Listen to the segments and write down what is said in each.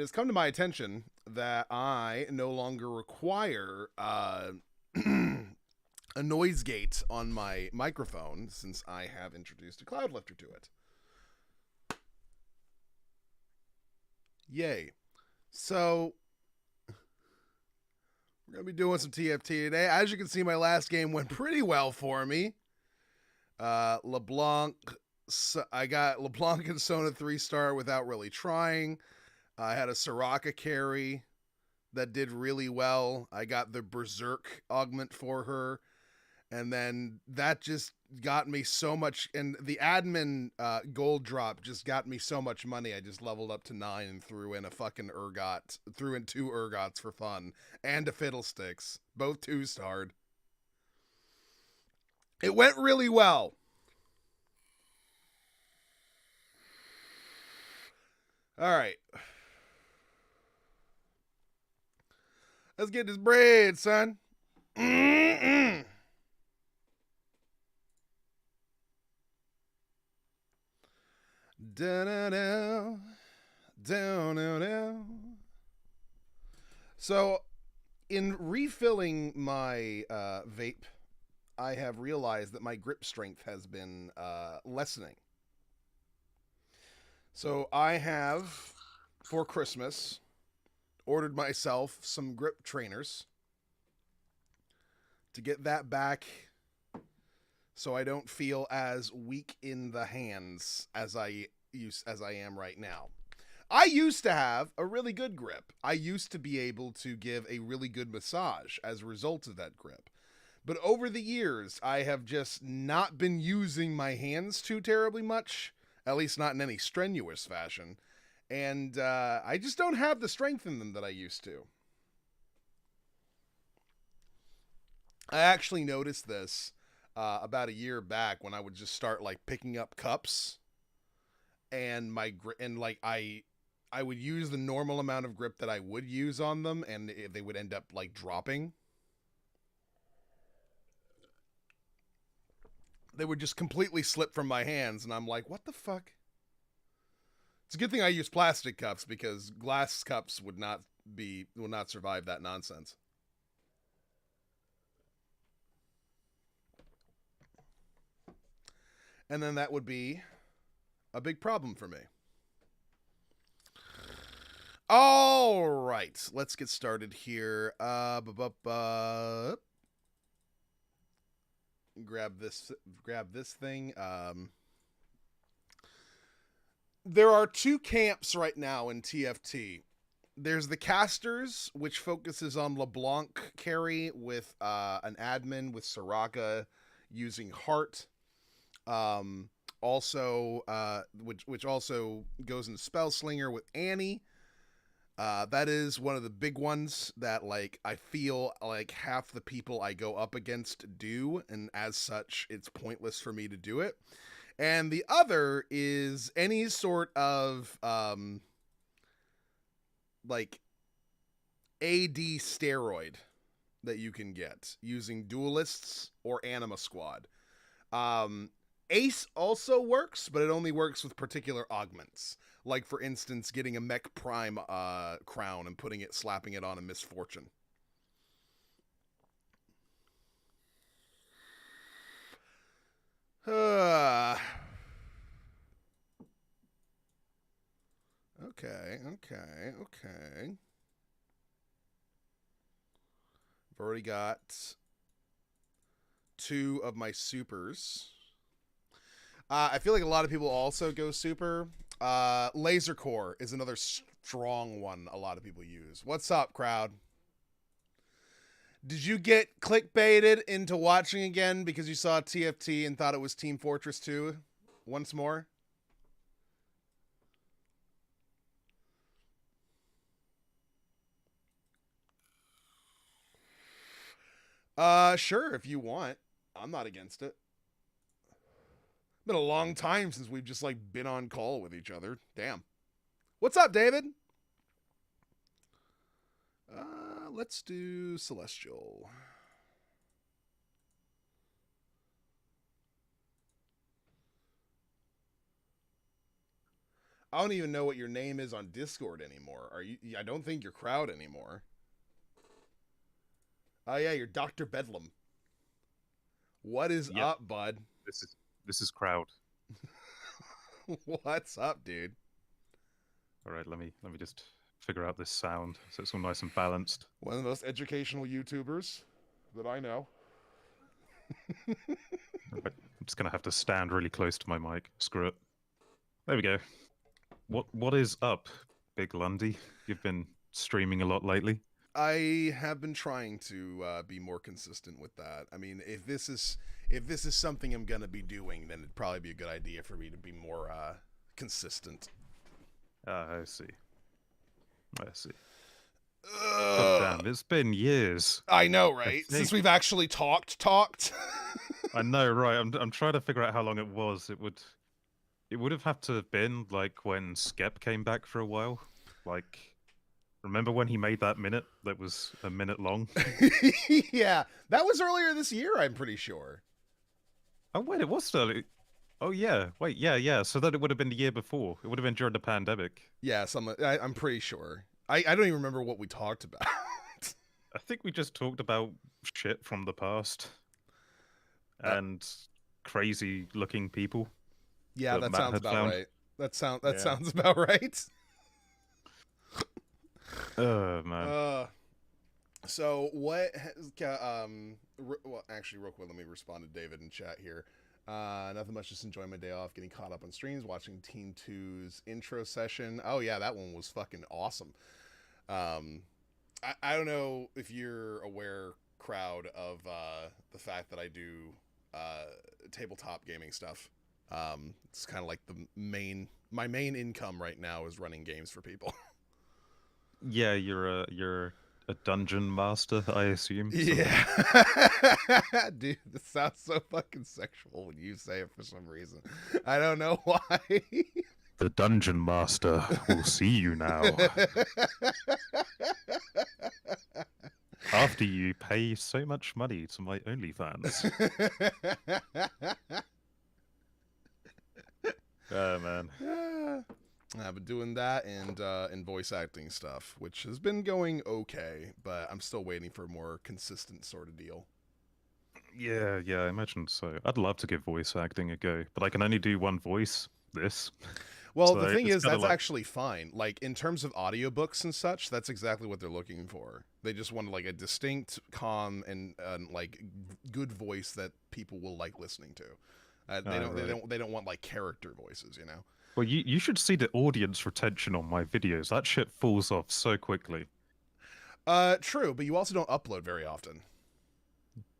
has come to my attention that I no longer require a noise gate on my microphone since I have introduced a cloud lifter to it. Yay. So, we're going to be doing some TFT today. As you can see, my last game went pretty well for me. LeBlanc, I got LeBlanc and Sona 3-star without really trying. I had a Soraka carry that did really well. I got the Berserk augment for her. And then that just got me so much. And the admin gold drop just got me so much money. I just leveled up to 9 and threw in a fucking Urgot. Threw in 2 Urgots for fun. And a Fiddlesticks. Both 2-starred. It went really well. All right. Let's get this bread, son. Mm-mm. Da-da-da. Da-da-da. So, in refilling my vape, I have realized that my grip strength has been lessening. So I have, for Christmas, ordered myself some grip trainers to get that back so I don't feel as weak in the hands as I am right now. I used to have a really good grip. I used to be able to give a really good massage as a result of that grip. But over the years, I have just not been using my hands too terribly much, at least not in any strenuous fashion. And I just don't have the strength in them that I used to. I actually noticed this about a year back when I would just start like picking up cups, and I would use the normal amount of grip that I would use on them, and they would end up like dropping. They would just completely slip from my hands, and I'm like, what the fuck? It's a good thing I use plastic cups because glass cups would not survive that nonsense. And then that would be a big problem for me. All right, let's get started here. Grab this thing. There are 2 camps right now in TFT. There's the casters, which focuses on LeBlanc carry with an admin with Soraka using Heart. Which also goes into Spellslinger with Annie. That is one of the big ones that like I feel like half the people I go up against do, and as such, it's pointless for me to do it. And the other is any sort of like AD steroid that you can get using Duelists or Anima Squad. Ace also works, but it only works with particular augments. Like, for instance, getting a Mech Prime crown and slapping it on a Misfortune. Okay. I've already got 2 of my supers. I feel like a lot of people also go super. Laser Core is another strong one a lot of people use. What's up, crowd? Did you get clickbaited into watching again because you saw TFT and thought it was Team Fortress 2 once more? Sure, if you want. I'm not against it. Been a long time since we've just like been on call with each other. Damn. What's up, David? Let's do Celestial. I don't even know what your name is on Discord anymore. Are you? I don't think you're Crowd anymore. Oh yeah, you're Dr. Bedlam. What is Yep. up, bud? This is Crowd. What's up, dude? All right, let me just figure out this sound so it's all nice and balanced. One of the most educational YouTubers that I know. Right, I'm just gonna have to stand really close to my mic. Screw it. There we go. What is up, Big Lundy? You've been streaming a lot lately. I have been trying to be more consistent with that. I mean, if this is something I'm gonna be doing, then it'd probably be a good idea for me to be more consistent. I see. I see. God damn, it's been years. I know, right? Since we've actually talked. I know, right? I'm trying to figure out how long it was. It would have had to have been like when Skep came back for a while. Like, remember when he made that minute that was a minute long? Yeah, that was earlier this year, I'm pretty sure. Oh wait, it was early. Oh yeah, wait, yeah. So that it would have been the year before. It would have been during the pandemic. Yeah, I'm pretty sure. I don't even remember what we talked about. I think we just talked about shit from the past and crazy looking people. Yeah, that Matt sounds had about found. right. That sounds about right. Oh man. So what has, well, actually, real quick, let me respond to David in chat here. Nothing much, just enjoying my day off, getting caught up on streams, watching Team 2's intro session. Oh yeah, that one was fucking awesome. I don't know if you're aware, Crowd, of the fact that I do tabletop gaming stuff. It's kind of like my main income right now is running games for people. Yeah, you're a dungeon master, I assume. Yeah. Dude, this sounds so fucking sexual when you say it for some reason. I don't know why. The dungeon master will see you now. After you pay so much money to my OnlyFans. Oh man. I've been doing that and voice acting stuff, which has been going okay, but I'm still waiting for a more consistent sort of deal. Yeah, I imagine so. I'd love to give voice acting a go, but I can only do one voice. Well, So the thing it's is, kinda that's like- actually fine. Like, in terms of audiobooks and such, that's exactly what they're looking for. They just want, like, a distinct, calm, and like, good voice that people will like listening to. They don't want, like, character voices, you know? Well, you should see the audience retention on my videos. That shit falls off so quickly. True, but you also don't upload very often.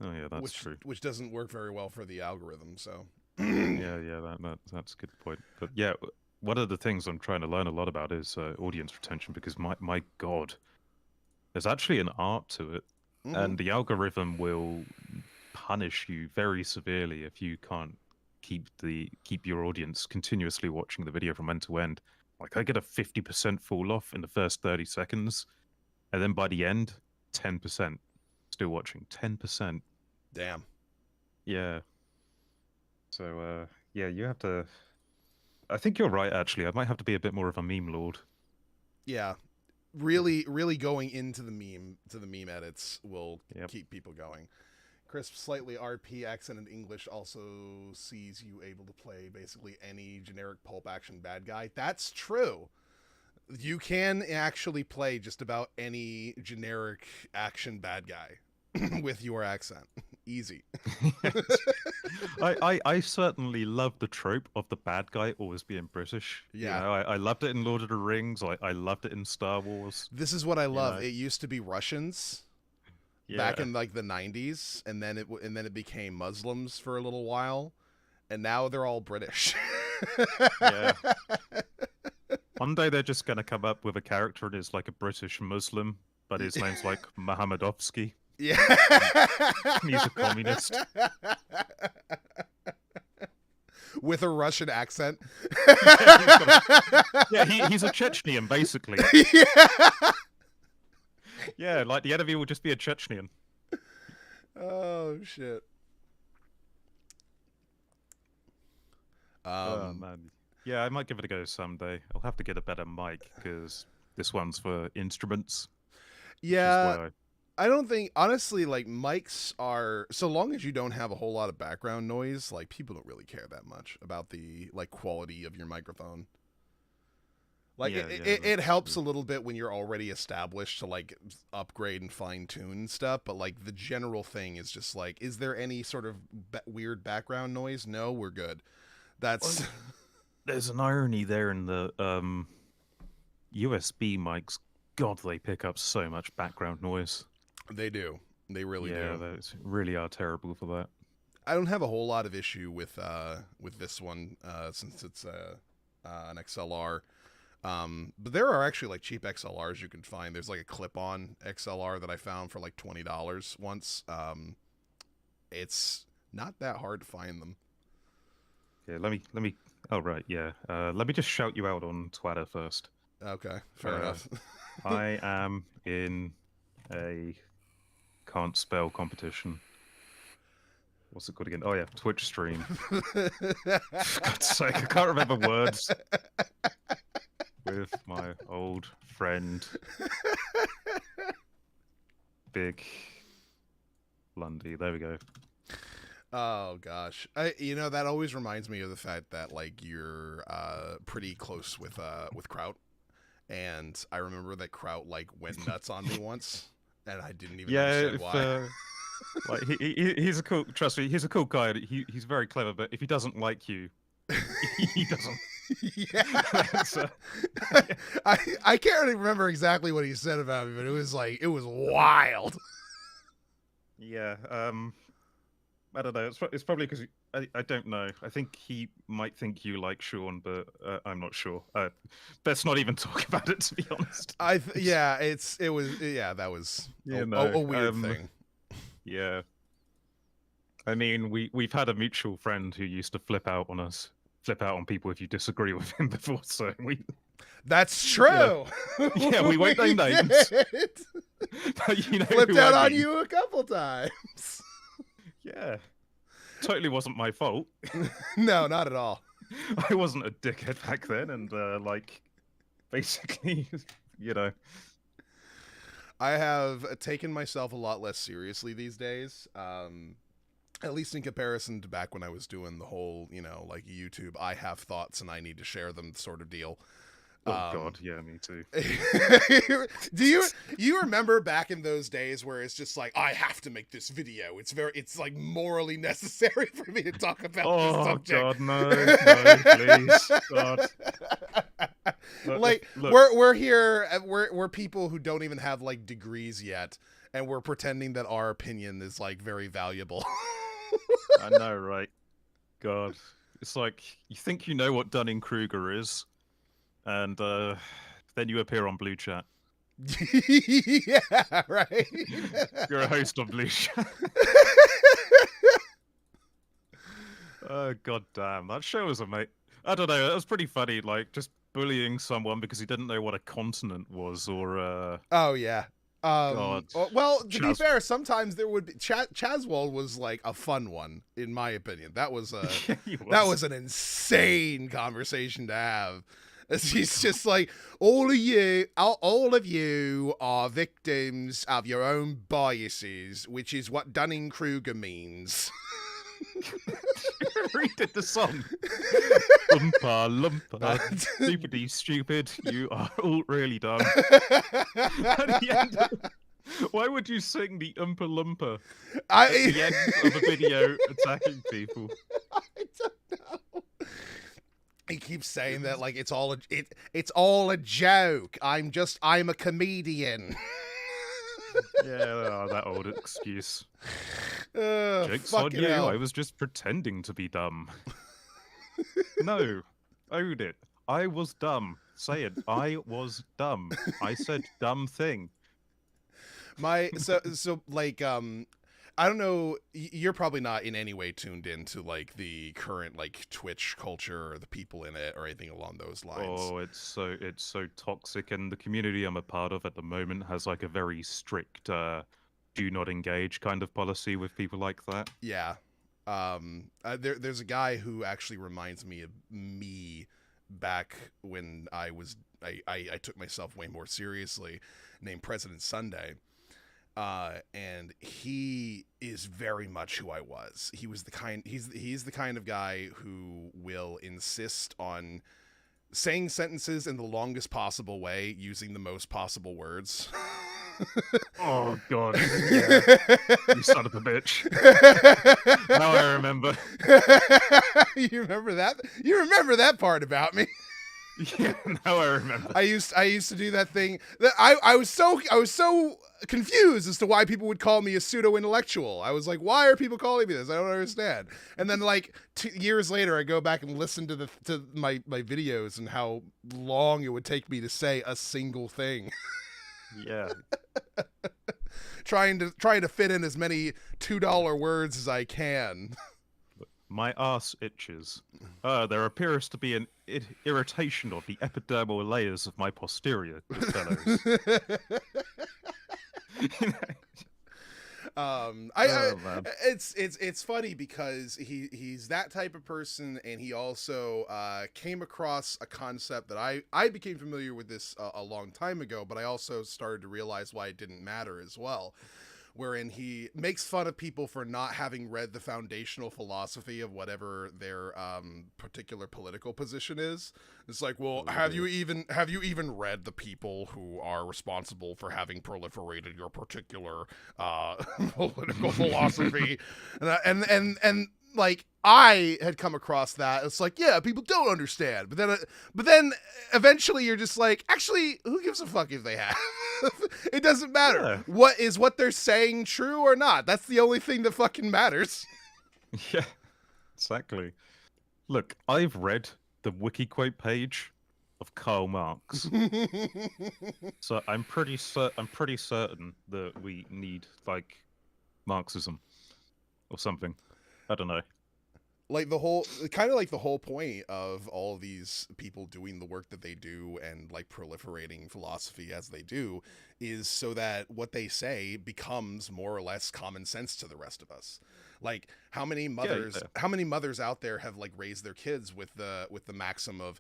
Oh yeah, that's true. Which doesn't work very well for the algorithm, so... Yeah, that's a good point. But yeah, one of the things I'm trying to learn a lot about is audience retention, because my god, there's actually an art to it, and the algorithm will punish you very severely if you can't keep your audience continuously watching the video from end to end. Like, I get a 50% fall off in the first 30 seconds, and then by the end, 10% still watching. 10%. Damn. Yeah. So, yeah, you have to... I think you're right, actually. I might have to be a bit more of a meme lord. Yeah. Really going into the meme edits will keep people going. Crisp, slightly RP accent in English also sees you able to play basically any generic pulp action bad guy. That's true. You can actually play just about any generic action bad guy with your accent. Easy. I certainly love the trope of the bad guy always being British. Yeah. You know, I loved it in Lord of the Rings. I loved it in Star Wars. This is what I love. It used to be Russians back in like the 90s, and then it became Muslims for a little while, and now they're all British. Yeah. One day they're just gonna come up with a character and it's like a British Muslim, but his name's like Mohammedovsky. Yeah. He's a communist. With a Russian accent. He's a Chechenian, basically. Yeah. Yeah, like the enemy will just be a Chechenian. Oh, shit. Oh, man. Yeah, I might give it a go someday. I'll have to get a better mic because this one's for instruments, which is Yeah, why I. I don't think honestly like mics are so long as you don't have a whole lot of background noise, like people don't really care that much about the like quality of your microphone. Like Yeah, yeah, it that's helps true. a little bit when you're already established to like upgrade and fine tune stuff, but like the general thing is just like, is there any sort of weird background noise? No, we're good. Well, That's there's an irony there in the USB mics. God, they pick up so much background noise. they do. They really Yeah, do. they really are terrible for that. I don't have a whole lot of issue with this one since it's an XLR. But there are actually like cheap XLRs you can find. There's like a clip-on XLR that I found for like $20 once. It's not that hard to find them. Yeah, let me. Oh right, yeah. Let me just shout you out on Twitter first. Okay, fair Uh, enough. I am in a can't spell competition. What's it called again? Oh yeah, Twitch stream. For God's sake, I can't remember words. With my old friend, Big Lundy. There we go. Oh gosh, that always reminds me of the fact that like you're pretty close with Kraut, and I remember that Kraut like went nuts on me once, and I didn't even Yeah, understand if why. like he's a cool. Trust me, he's a cool guy. He's very clever, but if he doesn't like you, he doesn't. Yeah. That's, yeah. I can't really remember exactly what he said about me, but it was wild. Yeah. I don't know. It's probably because I don't know. I think he might think you like Sean, but I'm not sure. Let's not even talk about it, to be honest. Yeah, that was You know. a weird thing. Yeah. I mean, we've had a mutual friend who used to flip out on us, flip out on people if you disagree with him before. So we, That's you know, true. yeah, we won't name names. But you know Flipped who out I on mean. you a couple times. Yeah, totally wasn't my fault. No, not at all. I wasn't a dickhead back then, and like, basically, you know. I have taken myself a lot less seriously these days. At least in comparison to back when I was doing the whole, like YouTube, I have thoughts and I need to share them sort of deal. Oh God, yeah, me too. Do you remember back in those days where it's just like, I have to make this video. It's like morally necessary for me to talk about this Oh subject. God, no, please, God. Like Look, we're here, we're people who don't even have like degrees yet, and we're pretending that our opinion is like very valuable. I know, right? God, it's like you think you know what Dunning-Kruger is, and then you appear on Blue Chat. Yeah, right. You're a host on Blue Chat. Oh God damn, that show was amazing. I don't know, that was pretty funny. Like just bullying someone because he didn't know what a continent was, or Oh yeah. God, Well, to be Chaz. fair, sometimes there would be Chaswell was like a fun one, in my opinion. That was Yeah, he that was. was an insane conversation to have. He's just like, all of you are victims of your own biases, which is what Dunning-Kruger means. Read the song. Lumpa, lumpa, stupidly stupid. You are all really dumb. At the end, why would you sing the Oompa Loompa at the end of a video attacking people? I don't know. He keeps saying that like it's all a joke. I'm a comedian. Yeah, that old excuse. Joke's on Fucking you. hell. I was just pretending to be dumb. No, own it. I was dumb. Say it. I was dumb. I said dumb thing. So like I don't know, you're probably not in any way tuned into like the current like Twitch culture or the people in it or anything along those lines. Oh, it's so toxic, and the community I'm a part of at the moment has like a very strict do not engage kind of policy with people like that. Yeah. There's a guy who actually reminds me of me back when I took myself way more seriously, named President Sunday. And he is very much who I was. He's the kind of guy who will insist on saying sentences in the longest possible way using the most possible words. Oh god, yeah. You son of a bitch. Now I remember. You remember that? You remember that part about me? Yeah, now I remember. I used to do that thing that I was so confused as to why people would call me a pseudo intellectual. I was like, why are people calling me this? I don't understand. And then like 2 years later, I go back and listen to my videos and how long it would take me to say a single thing. Yeah. trying to fit in as many $2 words as I can. My ass itches. There appears to be an irritation of the epidermal layers of my posterior, good fellows. It's funny because he's that type of person, and he also came across a concept that I became familiar with this a long time ago, but I also started to realize why it didn't matter as well, wherein he makes fun of people for not having read the foundational philosophy of whatever their particular political position is. It's like, well, have you even read the people who are responsible for having proliferated your particular political philosophy? And like, I had come across that. It's like, yeah, people don't understand, but then eventually you're just like, actually, who gives a fuck if they have? It doesn't matter. Yeah. What they're saying true or not? That's the only thing that fucking matters. Yeah, exactly. Look, I've read the wiki quote page of Karl Marx, so I'm pretty certain that we need like Marxism or something. I don't know. Like the whole point of all of these people doing the work that they do and like proliferating philosophy as they do is so that what they say becomes more or less common sense to the rest of us. Like how many mothers out there have like raised their kids with the maxim of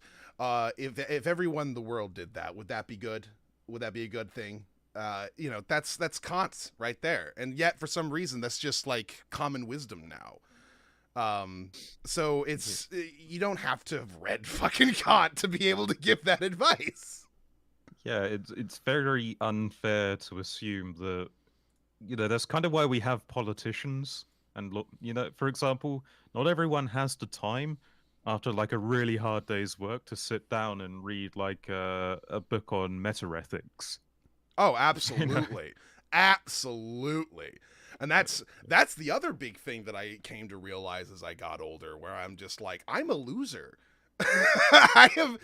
if everyone in the world did that, would that be good? Would that be a good thing? That's Kant right there. And yet for some reason that's just like common wisdom now. So it's you don't have to have read fucking Kant to be able to give that advice. Yeah, it's very unfair to assume that that's kind of why we have politicians. And look, for example, not everyone has the time after like a really hard day's work to sit down and read like a book on metaethics. Oh, absolutely. Absolutely. And that's the other big thing that I came to realize as I got older, where I'm just like, I'm a loser. I have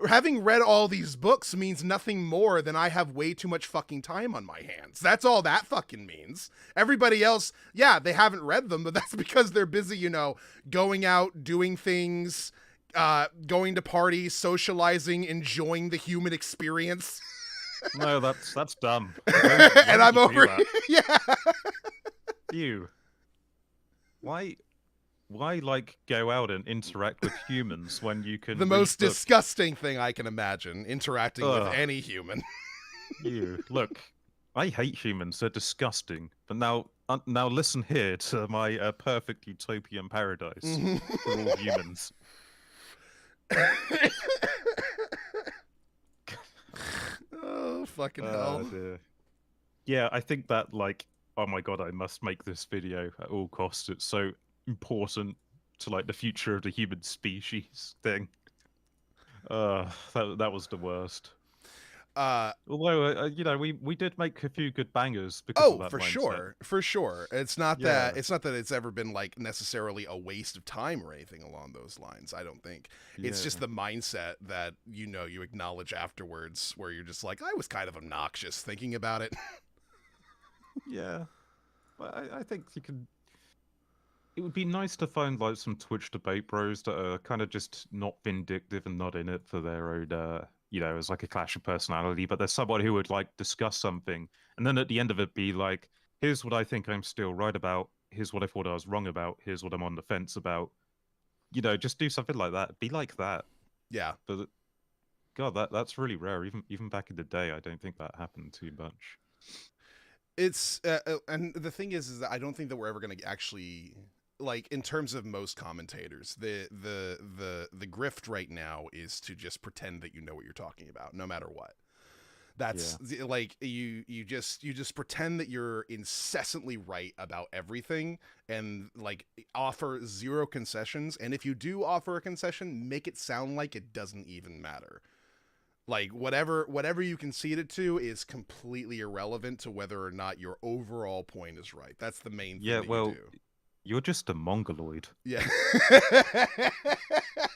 having read all these books means nothing more than I have way too much fucking time on my hands. That's all that fucking means. Everybody else, yeah, they haven't read them, but that's because they're busy, going out, doing things, going to parties, socializing, enjoying the human experience. No, that's dumb. And I'm over. Yeah. You. Why like go out and interact with humans when you can? The most disgusting thing I can imagine, interacting with any human. You look. I hate humans. They're disgusting. But now listen here to my perfect utopian paradise for all humans. Oh, fucking hell. Dear. Yeah, I think that, like, oh my god, I must make this video at all costs. It's so important to, like, the future of the human species thing. That was the worst. Although, we did make a few good bangers because of that mindset. For sure. It's not that it's ever been like necessarily a waste of time or anything along those lines. I don't think. It's just the mindset that you acknowledge afterwards, where you're just like, I was kind of obnoxious thinking about it. Yeah, but I think you can. It would be nice to find like some Twitch debate bros that are kind of just not vindictive and not in it for their own. As like a clash of personality, but there's somebody who would like discuss something, and then at the end of it be like, here's what I think I'm still right about, here's what I thought I was wrong about, here's what I'm on the fence about. Just do something like that. Be like that. Yeah. But God, that's really rare. Even back in the day, I don't think that happened too much. It's and the thing is that I don't think that we're ever going to actually, like, in terms of most commentators, the grift right now is to just pretend that you know what you're talking about no matter what. Yeah. That's like you just pretend that you're incessantly right about everything, and like offer zero concessions, and if you do offer a concession, make it sound like it doesn't even matter. Like whatever you concede it to is completely irrelevant to whether or not your overall point is right. That's the main thing Yeah, that you well, do. you're just a mongoloid. Yeah.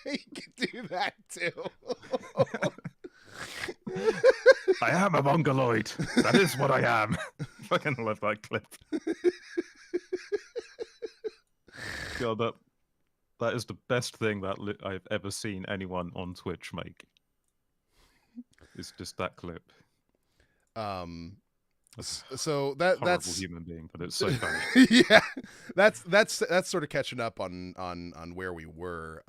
You can do that too. I am a mongoloid. That is what I am. Fucking love that clip. God, that is the best thing that I've ever seen anyone on Twitch make. It's just that clip. um That's so horrible that's human being, but it's so funny. yeah, that's sort of catching up on where we were.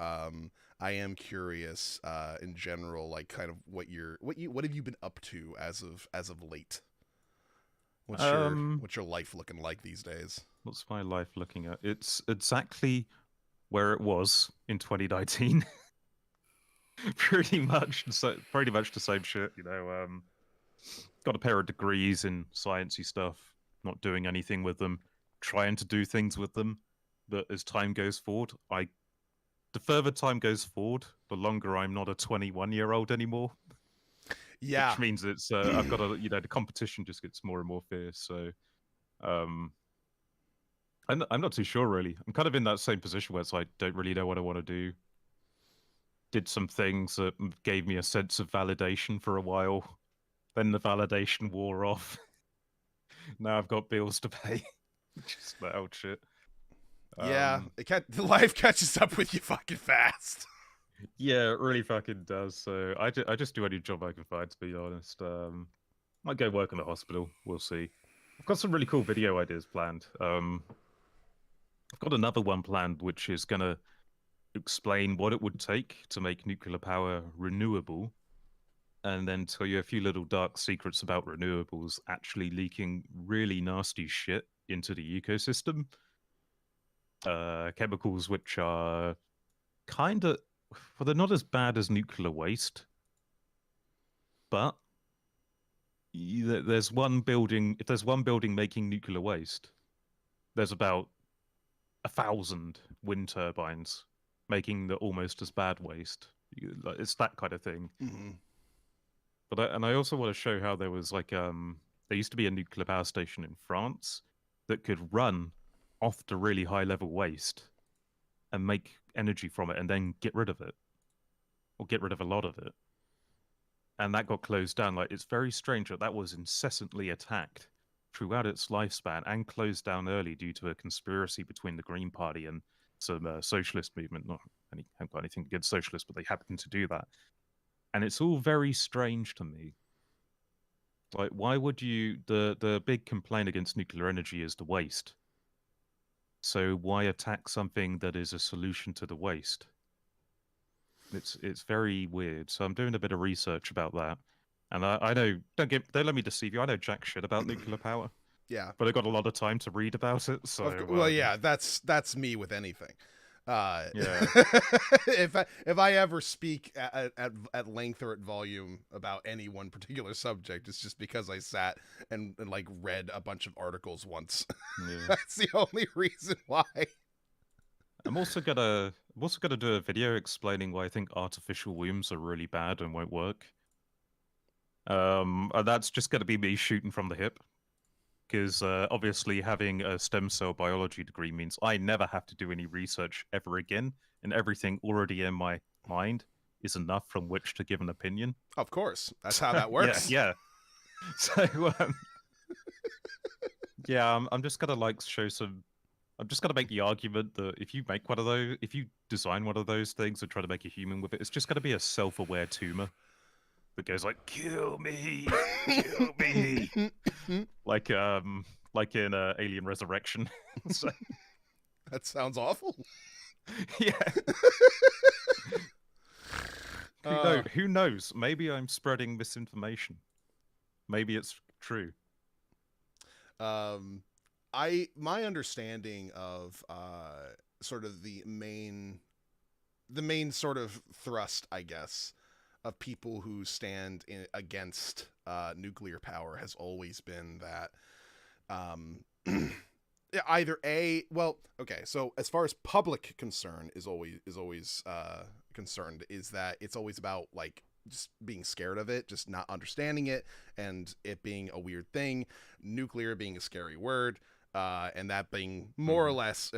I am curious in general, like, kind of what have you been up to as of late? Um, What's your life looking like these days? what's my life looking at? It's exactly where it was in 2019. Pretty much the same shit. Got a pair of degrees in sciencey stuff, not doing anything with them, trying to do things with them. But as time goes forward, the further time goes forward, the longer I'm not a 21-year-old anymore, Yeah. which means I've got the competition just gets more and more fierce. So um, I'm not too sure really. I'm kind of in that same position where it's like don't really know what I want to do. Did some things that gave me a sense of validation for a while. Then the validation wore off. Now I've got bills to pay. Just that old shit. Yeah, Um, the life catches up with you fucking fast. yeah, it really fucking does. So I just do any job I can find, to be honest. Might go work in a hospital. We'll see. I've got some really cool video ideas planned. I've got another one planned, which is gonna explain what it would take to make nuclear power renewable, and then tell you a few little dark secrets about renewables actually leaking really nasty shit into the ecosystem. Chemicals which are kind of, well, they're not as bad as nuclear waste, but there's one building. If there's one building making nuclear waste, there's about 1,000 wind turbines making the almost as bad waste. It's that kind of thing. Mm-hmm. And I also want to show how there used to be a nuclear power station in France that could run off the really high level waste and make energy from it and then get rid of it or get rid of a lot of it. And that got closed down. Like, it's very strange that that was incessantly attacked throughout its lifespan and closed down early due to a conspiracy between the Green Party and some socialist movement. Not any, haven't got anything against socialists, but they happened to do that. And it's all very strange to me. Like, why would you? The big complaint against nuclear energy is the waste. So why attack something that is a solution to the waste? It's very weird. So I'm doing a bit of research about that. And I know don't let me deceive you. I know jack shit about nuclear power, Yeah. but I got a lot of time to read about it. Well, yeah, that's me with anything. Yeah, If I ever speak at length or at volume about any one particular subject, it's just because I sat and like read a bunch of articles once. yeah. That's the only reason why. I'm also gonna do a video explaining why I think artificial wombs are really bad and won't work. And that's just gonna be me shooting from the hip. Because obviously having a stem cell biology degree means I never have to do any research ever again, and everything already in my mind is enough from which to give an opinion. Of course, that's how that Yeah, works. yeah. So yeah, I'm just gonna like show some. I'm just gonna make the argument that if you make one of those, if you design one of those things and try to make a human with it, it's just gonna be a self-aware tumor that goes like, "Kill me, kill me," like like in Alien Resurrection. So, That sounds awful. yeah. Uh, Who knows? Maybe I'm spreading misinformation. Maybe it's true. um, my understanding of sort of the main sort of thrust, I guess, of people who stand against nuclear power has always been that um, either a well, okay, so as far as public concern is always concerned, is that it's always about like just being scared of it, just not understanding it, and it being a weird thing, nuclear being a scary word, and that being more or Mhm. less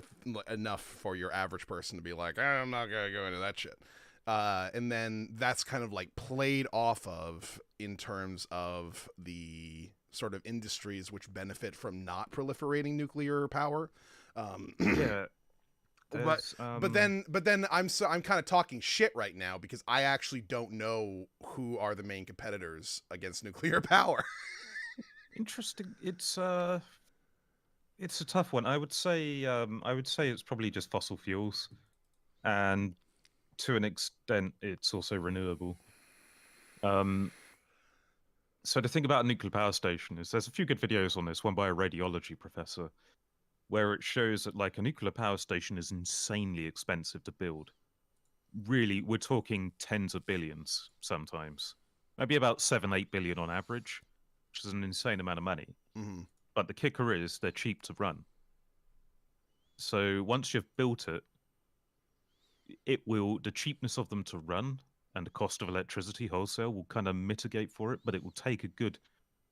enough for your average person to be like, I'm not gonna go into that shit. And then that's kind of like played off of in terms of the sort of industries which benefit from not proliferating nuclear power. Um, Yeah, but there's but then I'm kind of talking shit right now because I actually don't know who are the main competitors against nuclear power. interesting. It's a tough one. I would say it's probably just fossil fuels, and to an extent, it's also renewable. Um, so the thing about a nuclear power station is there's a few good videos on this. One by a radiology professor, where it shows that like a nuclear power station is insanely expensive to build. Really, we're talking tens of billions sometimes, maybe about 7, 8 billion on average, which is an insane amount of money. Mm-hmm. But the kicker is they're cheap to run. So once you've built it, the cheapness of them to run and the cost of electricity wholesale will kind of mitigate for it, but it will take a good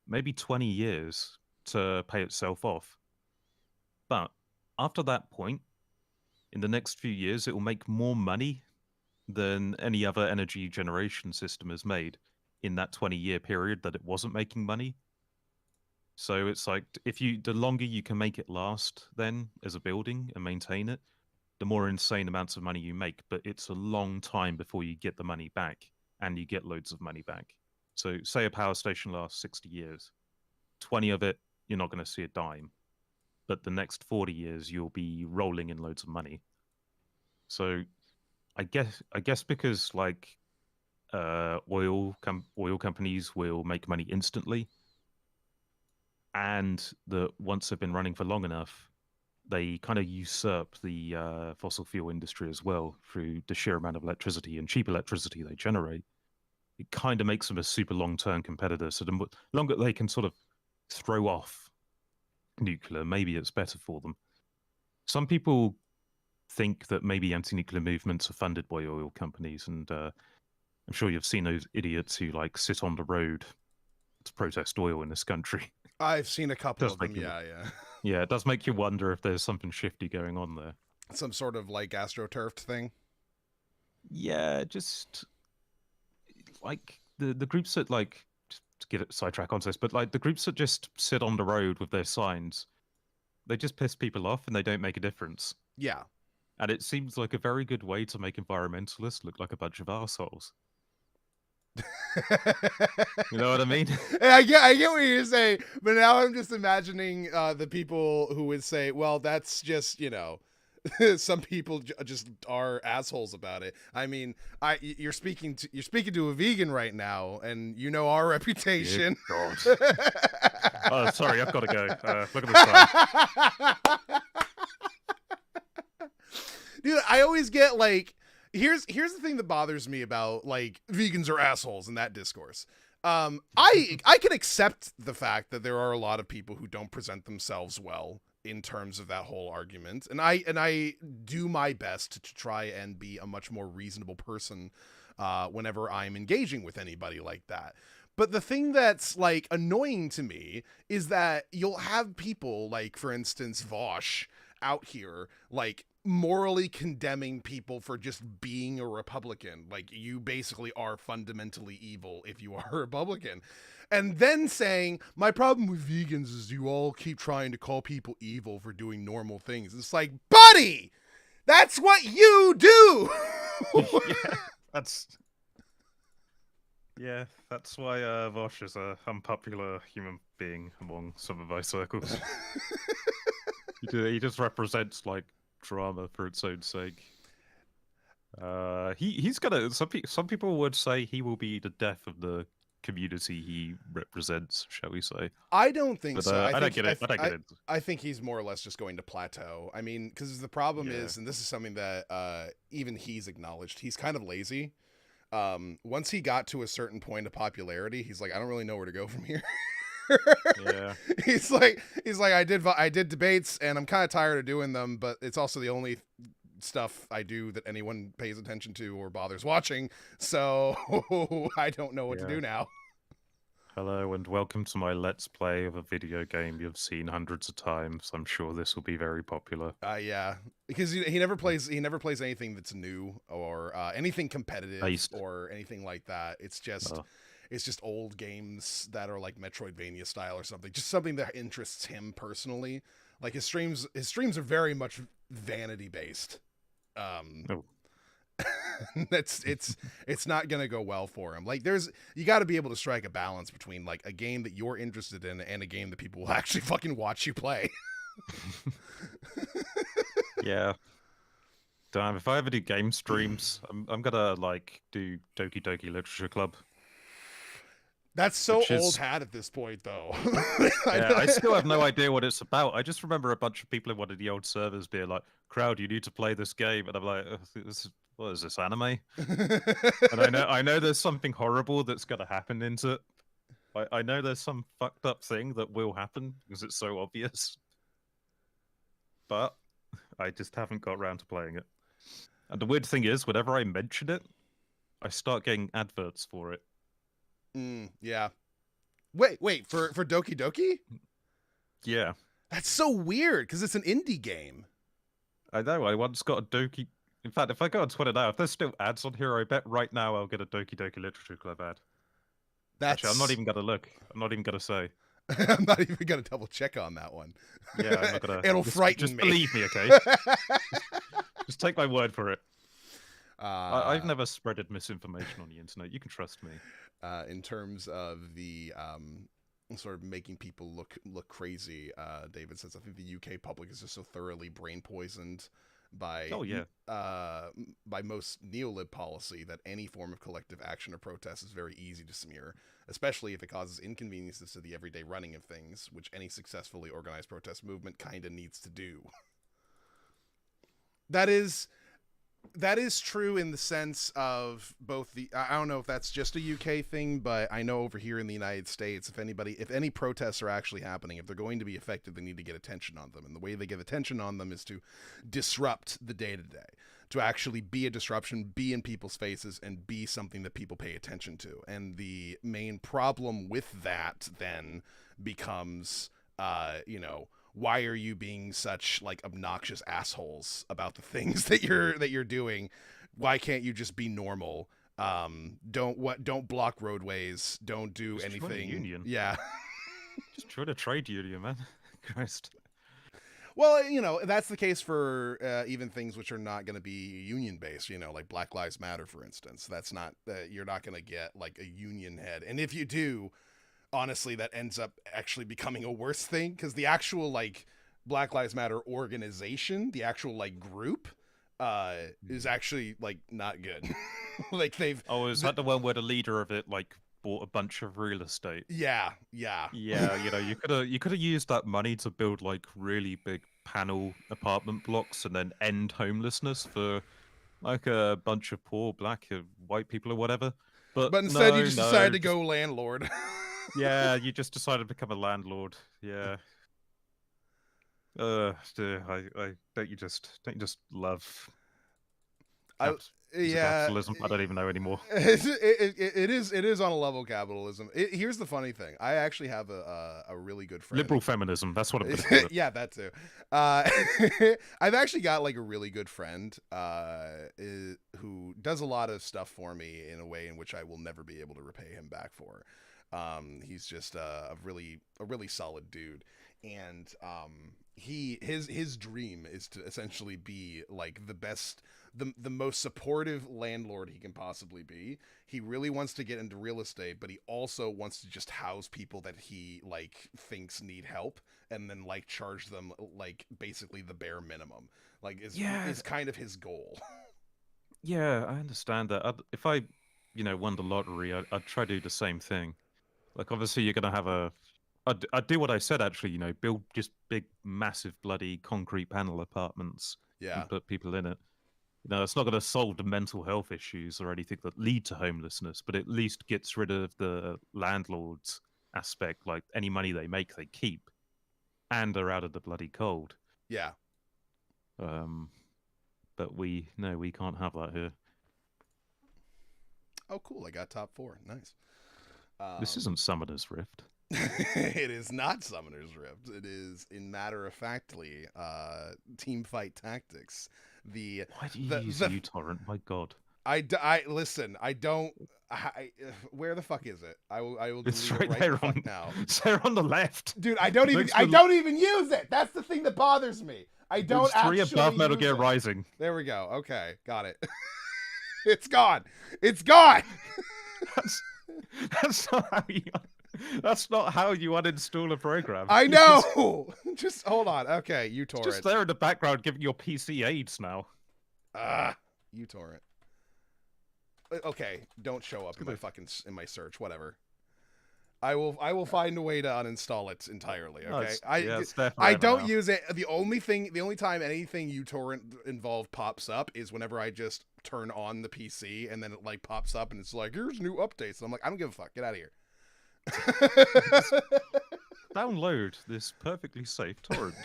maybe 20 years to pay itself off. But after that point, in the next few years, it will make more money than any other energy generation system has made in that 20-year period that it wasn't making money. So it's like the longer you can make it last then as a building and maintain it, the more insane amounts of money you make, but it's a long time before you get the money back and you get loads of money back. So, say a power station lasts 60 years, 20 of it, you're not going to see a dime, but the next 40 years, you'll be rolling in loads of money. So, I guess because like oil companies will make money instantly, and that once they've been running for long enough, they kind of usurp the fossil fuel industry as well through the sheer amount of electricity and cheap electricity they generate. It kind of makes them a super long-term competitor. So the longer they can sort of throw off nuclear, maybe it's better for them. Some people think that maybe anti-nuclear movements are funded by oil companies, and I'm sure you've seen those idiots who like sit on the road to protest oil in this country. I've seen a couple Does of them. make you, Yeah, yeah. yeah, it does make you wonder if there's something shifty going on there. Some sort of like astroturfed thing. Yeah, just like the groups that like to get it sidetrack onto this, but like the groups that just sit on the road with their signs, they just piss people off and they don't make a difference. Yeah. And it seems like a very good way to make environmentalists look like a bunch of assholes. You know what I mean? And I get what you're saying, but now I'm just imagining the people who would say, "Well, that's just some people just are assholes about it." I mean, you're speaking to a vegan right now, and you know our Dear reputation. God. Oh, sorry, I've got to go. Look at the time. Dude, I always get like here's the thing that bothers me about like vegans are assholes in that discourse. I can accept the fact that there are a lot of people who don't present themselves well in terms of that whole argument, and I do my best to try and be a much more reasonable person whenever I'm engaging with anybody like that. But the thing that's like annoying to me is that you'll have people like, for instance, Vosh out here like morally condemning people for just being a Republican. Like, you basically are fundamentally evil if you are a Republican. And then saying, my problem with vegans is you all keep trying to call people evil for doing normal things. It's like, buddy, that's what you do. Yeah, that's that's why Vosh is a unpopular human being among some of my circles. He just represents like drama for its own sake. He's gonna. Some people would say he will be the death of the community he represents, shall we say? I don't think But so. I I don't think get it. I don't get it. I think he's more or less just going to plateau. I mean, because the problem Yeah, is, and this is something that even he's acknowledged, he's kind of lazy. Once he got to a certain point of popularity, he's like, I don't really know where to go from here. yeah, he's like I did debates and I'm kind of tired of doing them, but it's also the only stuff I do that anyone pays attention to or bothers watching. So I don't know what to yeah. do now. Hello and welcome to my Let's Play of a video game you've seen hundreds of times. I'm sure this will be very popular. Yeah, because he never plays anything that's new or anything competitive Based. or anything like that. Uh, It's just old games that are like Metroidvania style or something. Just something that interests him personally. Like his streams are very much vanity based. Um, oh, it's not gonna go well for him. Like you got to be able to strike a balance between like a game that you're interested in and a game that people will actually fucking watch you play. yeah. Damn, if I ever do game streams, I'm gonna like do Doki Doki Literature Club, That's so which old is hat at this point, though. yeah. I still have no idea what it's about. I just remember a bunch of people in one of the old servers being like, "Crowd, you need to play this game," and I'm like, "What is this anime?" And I know there's something horrible that's gonna happen into it. I know there's some fucked up thing that will happen because it's so obvious, but I just haven't got around to playing it. And the weird thing is, whenever I mention it, I start getting adverts for it. Yeah. Wait for Doki Doki? Yeah, That's so weird because it's an indie game. I know. I once got a Doki. In fact, if I go on Twitter now, if there's still ads on here, I bet right now I'll get a Doki Doki Literature Club ad. Actually, I'm not That's even gonna look. I'm not even gonna say. I'm not even gonna double check on that one. Yeah, I'm not gonna. It'll frighten Just me. believe me, okay? Just take my word for it. I've uh, never spreaded misinformation on the internet. You can trust me. in terms of the sort of making people look crazy, David says I think the UK public is just so thoroughly brain poisoned by Oh yeah. by most neolib policy that any form of collective action or protest is very easy to smear, especially if it causes inconveniences to the everyday running of things, which any successfully organized protest movement kind of needs to do. that is that is true in the sense of both the I don't know if that's just a UK thing, but I know over here in the United States, if any protests are actually happening, if they're going to be effective, they need to get attention on them. And the way they get attention on them is to disrupt the day to day, to actually be a disruption, be in people's faces, and be something that people pay attention to. And the main problem with that then becomes, why are you being such like obnoxious assholes about the things that you're doing? Why can't you just be normal? Don't block roadways, don't do Just join a anything. union. Yeah. Just join a trade union, man. Christ. Well, that's the case for even things which are not going to be union based, like Black Lives Matter, for instance. That's not you're not going to get like a union head, and if you do, honestly, that ends up actually becoming a worse thing because the actual like Black Lives Matter organization, the actual like group, is actually like not good. Like Oh, is that the one where the leader of it like bought a bunch of real estate? yeah. Yeah, you could have used that money to build like really big panel apartment blocks and then end homelessness for like a bunch of poor black white people or whatever. But But instead, you no, just decided no, to just go landlord. yeah, you just decided to become a landlord. Yeah. Dear, I don't you just love I is it yeah. capitalism? I don't even know anymore. It is on a level of capitalism. Here's the funny thing. I actually have a really good friend. Liberal feminism. That's what I'm gonna call it. Yeah, that too. Uh, I've actually got like a really good friend who does a lot of stuff for me in a way in which I will never be able to repay him back for. He's just a really solid dude, and his dream is to essentially be like the most supportive landlord he can possibly be. He really wants to get into real estate, but he also wants to just house people that he like thinks need help and then like charge them like basically the bare minimum. Like is Yeah, kind of his goal. Yeah, I understand that. If I, won the lottery, I'd try to do the same thing. Like, obviously, you're gonna have a. I'd do what I said actually. Build just big, massive, bloody concrete panel apartments Yeah. and put people in it. It's not going to solve the mental health issues or anything that lead to homelessness, but at least gets rid of the landlord's aspect. Like any money they make, they keep, and are out of the bloody cold. Yeah. Um, but we can't have that here. Oh, cool. I got top 4. Nice. This isn't Summoner's Rift. It is not Summoner's Rift. It is, in matter of factly, Team Fight Tactics. Why do you use uTorrent? My God. I listen. I don't. Where the fuck is it? I will delete It's it right right there the fuck now. It's there on the left. Dude, I don't even use it. That's the thing that bothers me. I don't There's 3 actually above Metal use Gear it. Rising. There we go. Okay, got it. It's gone. It's gone. That's not how you. That's not how you uninstall a program. I know. Just hold on. Okay, uTorrent. It's just there in the background giving your PC aids now. uTorrent. Okay, don't show up in my search. Whatever. I will find a way to uninstall it entirely. Okay. I don't use it. The only time anything uTorrent involved pops up is whenever I just turn on the PC and then it like pops up and it's like, here's new updates. And I'm like, I don't give a fuck. Get out of here. Download this perfectly safe torrent.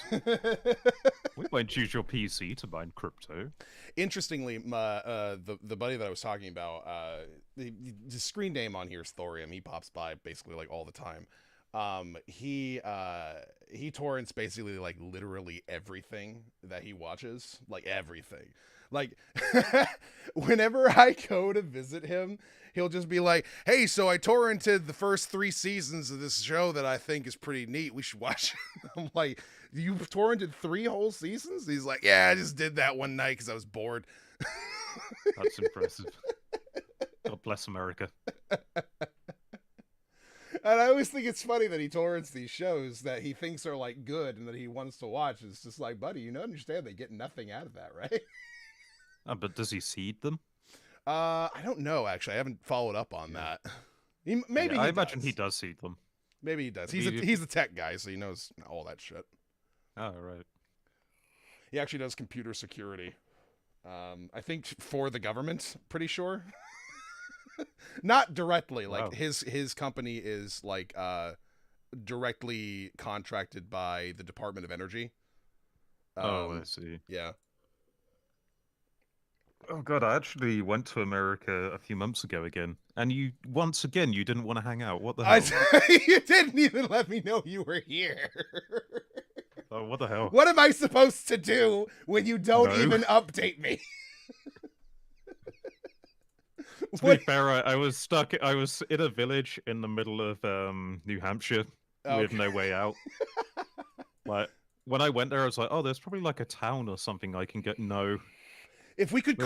We won't use your PC to mine crypto. Interestingly, the buddy that I was talking about, the screen name on here is Thorium. He pops by basically like all the time. He torrents basically like literally everything that he watches, like everything. Like whenever I go to visit him, he'll just be like, "Hey, so I torrented the first 3 seasons of this show that I think is pretty neat. We should watch it." I'm like, "You've torrented 3 whole seasons?" He's like, "Yeah, I just did that one night because I was bored." That's impressive. God bless America. And I always think it's funny that he torrents these shows that he thinks are like good and that he wants to watch. It's just like, buddy, you understand they get nothing out of that, right? But does he seed them? I don't know. Actually, I haven't followed up on that. I imagine he does seed them. Maybe he does. He's a tech guy, so he knows all that shit. Oh, right. He actually does computer security. I think for the government. Pretty sure. Not directly. Like Wow. his company is like directly contracted by the Department of Energy. I see. Yeah. Oh God, I actually went to America a few months ago again, and you didn't want to hang out. What the hell? You didn't even let me know you were here. Oh, what the hell? What am I supposed to do when you don't even update me? To be fair, I was stuck. I was in a village in the middle of New Hampshire with no way out. Like when I went there, I was like, "Oh, there's probably like a town or something I can get." No. If we could,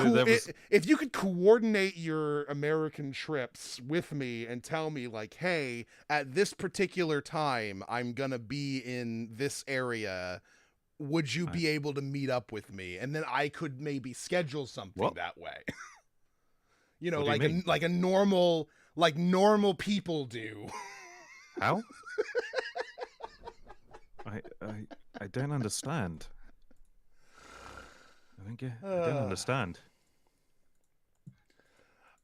if you could coordinate your American trips with me and tell me, like, hey, at this particular time, I'm gonna be in this area. Would you be able to meet up with me? And then I could maybe schedule something that way. Like a normal, like normal people do. How? I don't understand. I don't understand.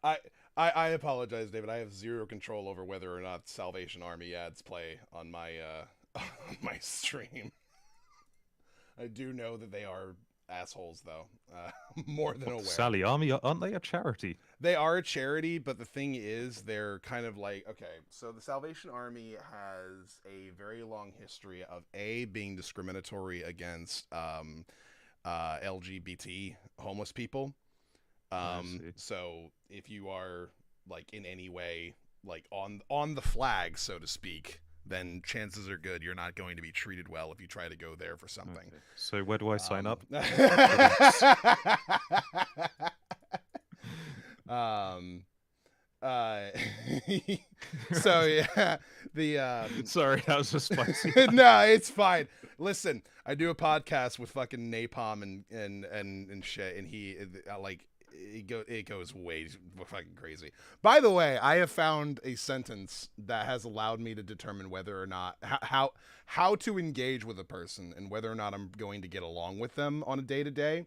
I apologize, David. I have zero control over whether or not Salvation Army ads play on my on my stream. I do know that they are assholes, though. More than aware. Sally Army, aren't they a charity? They are a charity, but the thing is, they're kind of like, okay, so the Salvation Army has a very long history of being discriminatory against LGBT homeless people. So if you are like in any way like on the flag, so to speak, then chances are good you're not going to be treated well if you try to go there for something. Okay. So where do I sign up? So yeah, the sorry, that was just spicy. No, it's fine. Listen, I do a podcast with fucking Napalm and shit, and he like it goes way fucking crazy. By the way, I have found a sentence that has allowed me to determine whether or not how to engage with a person and whether or not I'm going to get along with them on a day-to-day.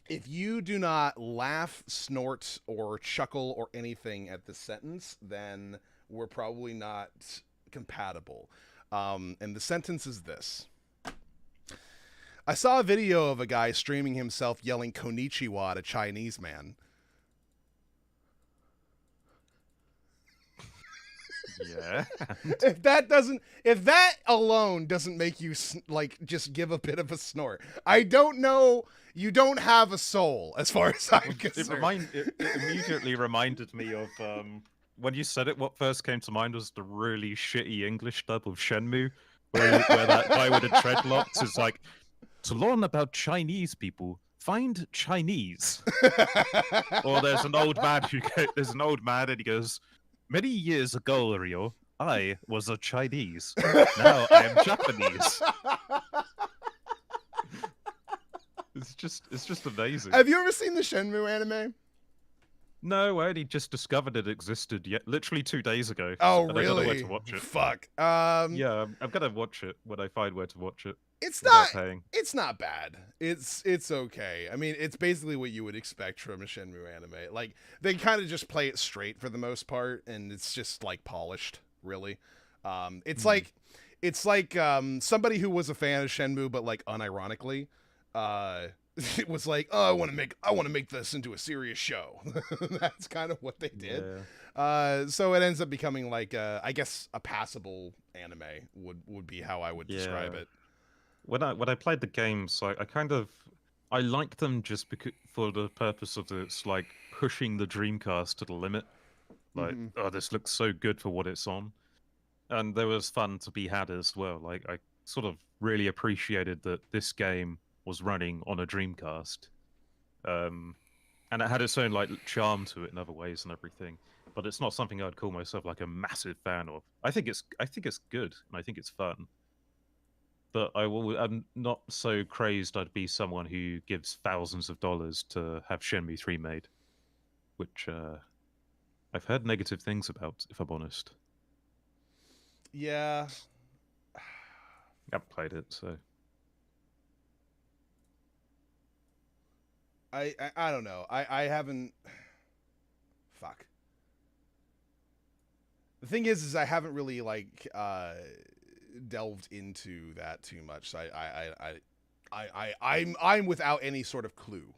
If you do not laugh, snort, or chuckle or anything at the sentence, then we're probably not compatible. And the sentence is this. I saw a video of a guy streaming himself yelling konnichiwa at a Chinese man. Yeah. If that alone doesn't make you like just give a bit of a snort, I don't know. You don't have a soul, as far as I'm concerned. It immediately reminded me of when you said it. What first came to mind was the really shitty English dub of Shenmue, where that guy with the dreadlocks is like, to learn about Chinese people, find Chinese. Or there's an old man and he goes, many years ago, Rio, I was a Chinese. Now I am Japanese. It's just amazing. Have you ever seen the Shenmue anime? No, I only just discovered it existed literally 2 days ago. Oh, and really? I don't know where to watch it. Fuck. Yeah, I'm gonna watch it when I find where to watch it. It's not paying. It's not bad. It's okay. I mean, it's basically what you would expect from a Shenmue anime. Like, they kind of just play it straight for the most part, and it's just like polished, really. It's like somebody who was a fan of Shenmue, but like unironically, it was like, oh, I want to make this into a serious show. That's kind of what they did. Yeah. So it ends up becoming like I guess a passable anime would be how I would describe it. When I played the games, I liked them just because for the purpose of it's like pushing the Dreamcast to the limit. Like, oh, this looks so good for what it's on, and there was fun to be had as well. Like, I sort of really appreciated that this game was running on a Dreamcast, and it had its own like charm to it in other ways and everything. But it's not something I'd call myself like a massive fan of. I think it's good and I think it's fun. But I'm not so crazed I'd be someone who gives thousands of dollars to have Shenmue 3 made, which I've heard negative things about, if I'm honest. Yeah. I haven't played it, so. I don't know. I haven't. Fuck. The thing is I haven't really like delved into that too much. So I'm without any sort of clue.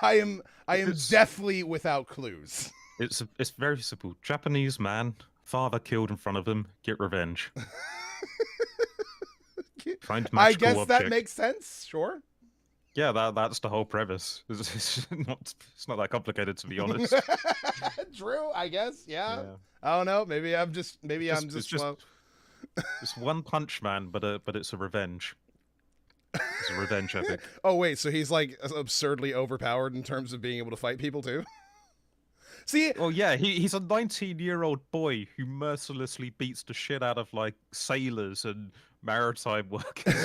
I am deathly without clues. It's very simple. Japanese man, father killed in front of him, get revenge. Find magical I guess object. that makes sense. Sure. Yeah, that's the whole premise. It's not that complicated, to be honest. True, I guess. Yeah. I don't know. Maybe I'm just slow. It's One Punch Man, but it's a revenge. It's a revenge epic. Oh wait, so he's like absurdly overpowered in terms of being able to fight people too? See? Well, yeah, he's a 19-year-old boy who mercilessly beats the shit out of like sailors and maritime workers.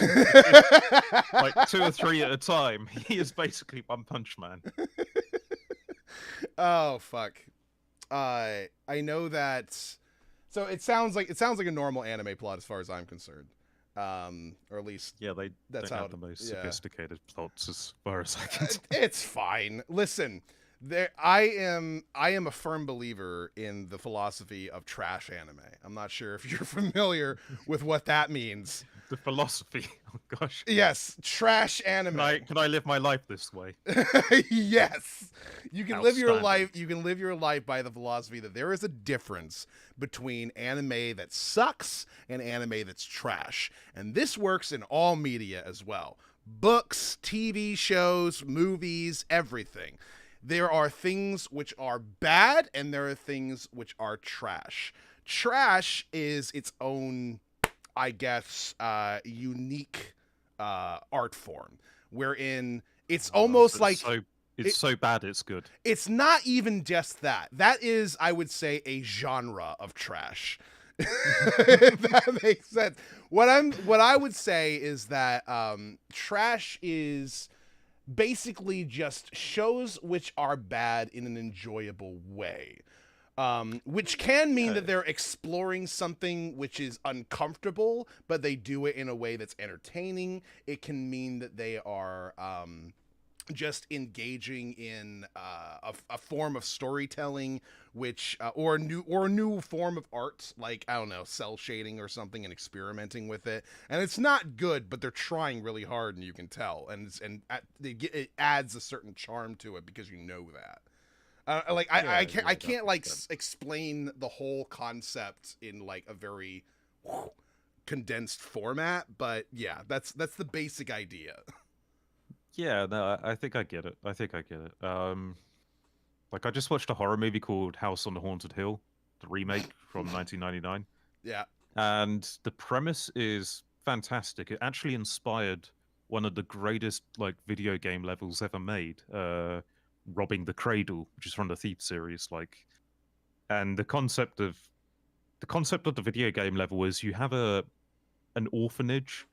Like 2 or 3 at a time. He is basically One Punch Man. Oh fuck. I know that. So it sounds like a normal anime plot as far as I'm concerned. Or at least that's how the most sophisticated plots as far as I can tell. It's fine. Listen, I am a firm believer in the philosophy of trash anime. I'm not sure if you're familiar with what that means. The philosophy. Oh gosh. Yes, trash anime. Can I live my life this way? Yes. You can live your life. You can live your life by the philosophy that there is a difference between anime that sucks and anime that's trash. And this works in all media as well. Books, TV shows, movies, everything. There are things which are bad and there are things which are trash. Trash is its own, I guess, unique art form, wherein it's almost like it's so bad it's good. It's not even just that. That is, I would say, a genre of trash. If that makes sense. What I would say is that trash is basically just shows which are bad in an enjoyable way. Which can mean Yeah, that they're exploring something which is uncomfortable, but they do it in a way that's entertaining. It can mean that they are just engaging in a form of storytelling, which or a new form of art, like I don't know, cell shading or something, and experimenting with it. And it's not good, but they're trying really hard, and you can tell. It adds a certain charm to it because you know that. I yeah, can't yeah, I that can't makes like sense. explain the whole concept in like a very condensed format, but yeah, that's the basic idea. Yeah, no, I think I get it. I think I get it. Like I just watched a horror movie called House on the Haunted Hill, the remake from 1999, Yeah, and the premise is fantastic. It actually inspired one of the greatest like video game levels ever made, Robbing the Cradle, which is from the Thief series. Like, and the concept of the video game level is you have an orphanage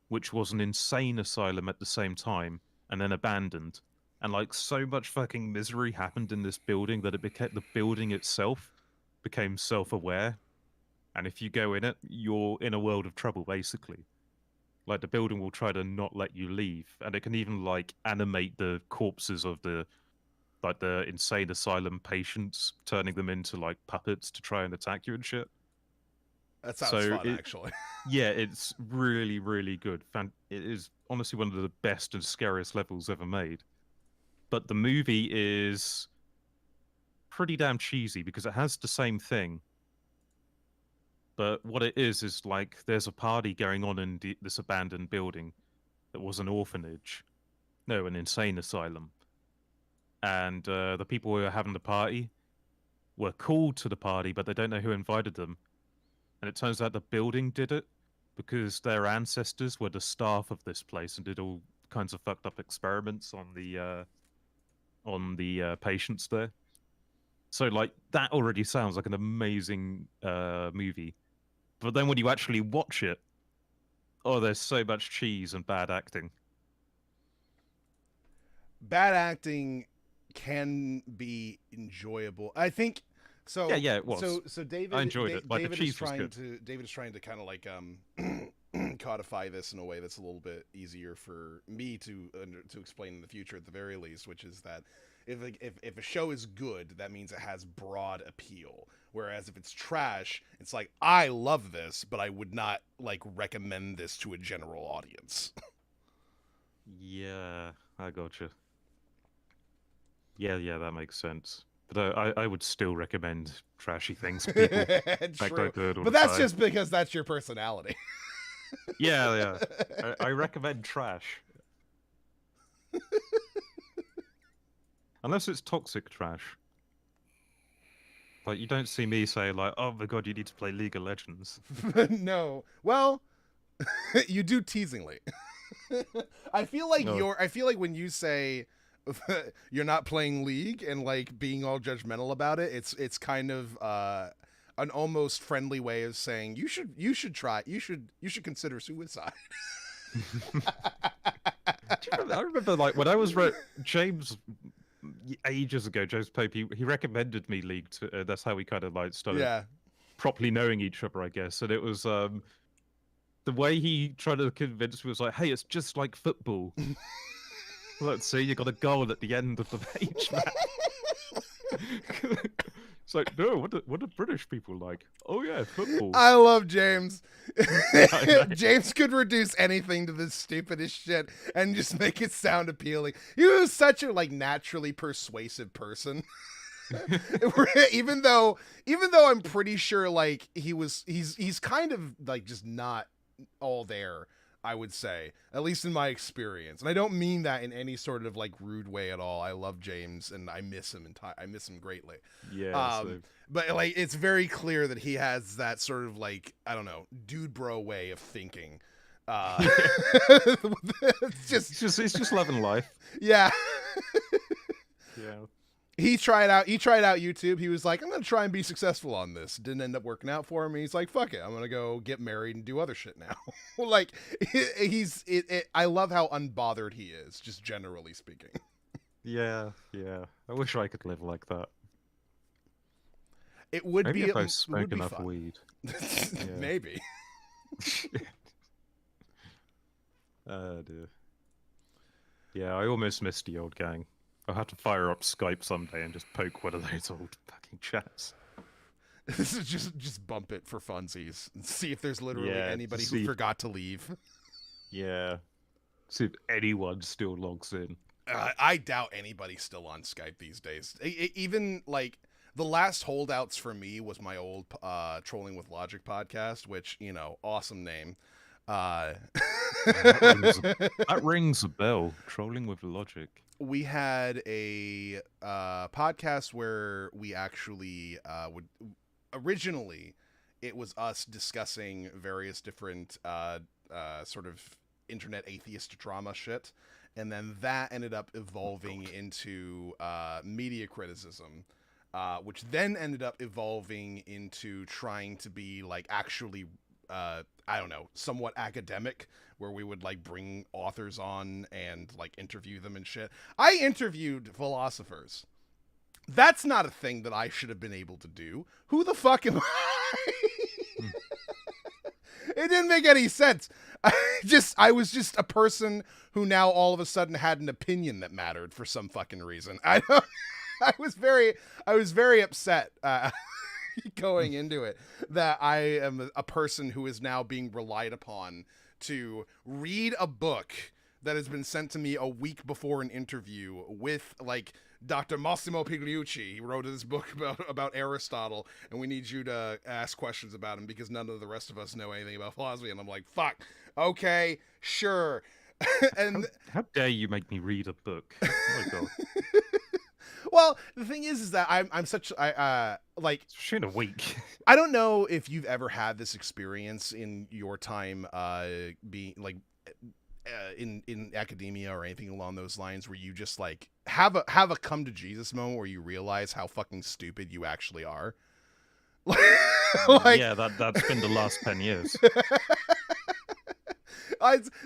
which was an insane asylum at the same time and then abandoned. And like so much fucking misery happened in this building that it became the building itself became self-aware. And if you go in it, you're in a world of trouble, basically. Like the building will try to not let you leave, and it can even like animate the corpses of the insane asylum patients, turning them into like puppets to try and attack you and shit. that sounds So fun, it actually. Yeah, it's really, really good. It is honestly one of the best and scariest levels ever made. But the movie is pretty damn cheesy because it has the same thing. But what it is like there's a party going on in this abandoned building that was an orphanage. No, an insane asylum. And the people who are having the party were called to the party, but they don't know who invited them. And it turns out the building did it because their ancestors were the staff of this place and did all kinds of fucked up experiments on the patients there. So like that already sounds like an amazing movie. But then when you actually watch it, oh, there's so much cheese and bad acting. Bad acting can be enjoyable. I think Yeah, so. yeah, it was. So I enjoyed it. Like the cheese was good. David is trying to kind of like codify this in a way that's a little bit easier for me to explain in the future at the very least, which is that if a show is good, that means it has broad appeal. Whereas if it's trash, it's like I love this, but I would not like recommend this to a general audience. Yeah, I gotcha. Yeah, yeah, that makes sense. But I would still recommend trashy things to people. In fact, I True, do it all but the that's time. just because that's your personality. Yeah, yeah. I recommend trash. Unless it's toxic trash. Like, you don't see me say, like, oh my god, you need to play League of Legends. No, well, you do teasingly. No. I feel like when you say you're not playing League and like being all judgmental about it, it's kind of an almost friendly way of saying you should consider suicide. I remember, like, when James, ages ago, James Pope, he recommended me League. That's how we kind of, like, started Yeah. properly knowing each other, I guess. And it was, the way he tried to convince me was like, hey, it's just like football. Let's see, you got a goal at the end of the page, man. It's like, no, what do British people like? Oh yeah, football. I love James. I know. James could reduce anything to the stupidest shit and just make it sound appealing. He was such a like naturally persuasive person. even though I'm pretty sure like he's kind of like just not all there, I would say, at least in my experience. And I don't mean that in any sort of like rude way at all. I love James and I miss him I miss him greatly. Yeah, so But like it's very clear that he has that sort of like, I don't know, dude bro way of thinking. It's just it's just loving life. yeah. Yeah. He tried out YouTube. He was like, I'm gonna try and be successful on this. Didn't end up working out for him. He's like, fuck it, I'm gonna go get married and do other shit now. Like I love how unbothered he is, just generally speaking. Yeah, yeah. I wish I could live like that. It would Maybe be if I it smoke would be enough fun. weed. Maybe. Oh dear. Yeah, I almost missed the old gang. I'll have to fire up Skype someday and just poke one of those old fucking chats. This is just bump it for funsies and see if there's literally Yeah, anybody see who if- forgot to leave. Yeah. See if anyone still logs in. I doubt anybody's still on Skype these days. Even like the last holdouts for me was my old Trolling with Logic podcast, which, you know, awesome name. That rings a bell. Trolling with Logic. We had a podcast where we actually would originally it was us discussing various different sort of internet atheist drama shit, and then that ended up evolving into media criticism, which then ended up evolving into trying to be like actually I don't know, somewhat academic, where we would like bring authors on and like interview them and shit. I interviewed philosophers. That's not a thing that I should have been able to do. Who the fuck am I? It didn't make any sense. I was just a person who now all of a sudden had an opinion that mattered for some fucking reason. I was very upset going into it that I am a person who is now being relied upon to read a book that has been sent to me a week before an interview with like Dr. Massimo Pigliucci. He wrote this book about Aristotle, and we need you to ask questions about him because none of the rest of us know anything about philosophy. And I'm like, fuck, okay, sure. And how dare you make me read a book? Oh my god. well, the thing is that I'm such like Especially in a week. I don't know if you've ever had this experience in your time being like in academia or anything along those lines, where you just like have a come to Jesus moment where you realize how fucking stupid you actually are. Like, yeah, that's been the last 10 years.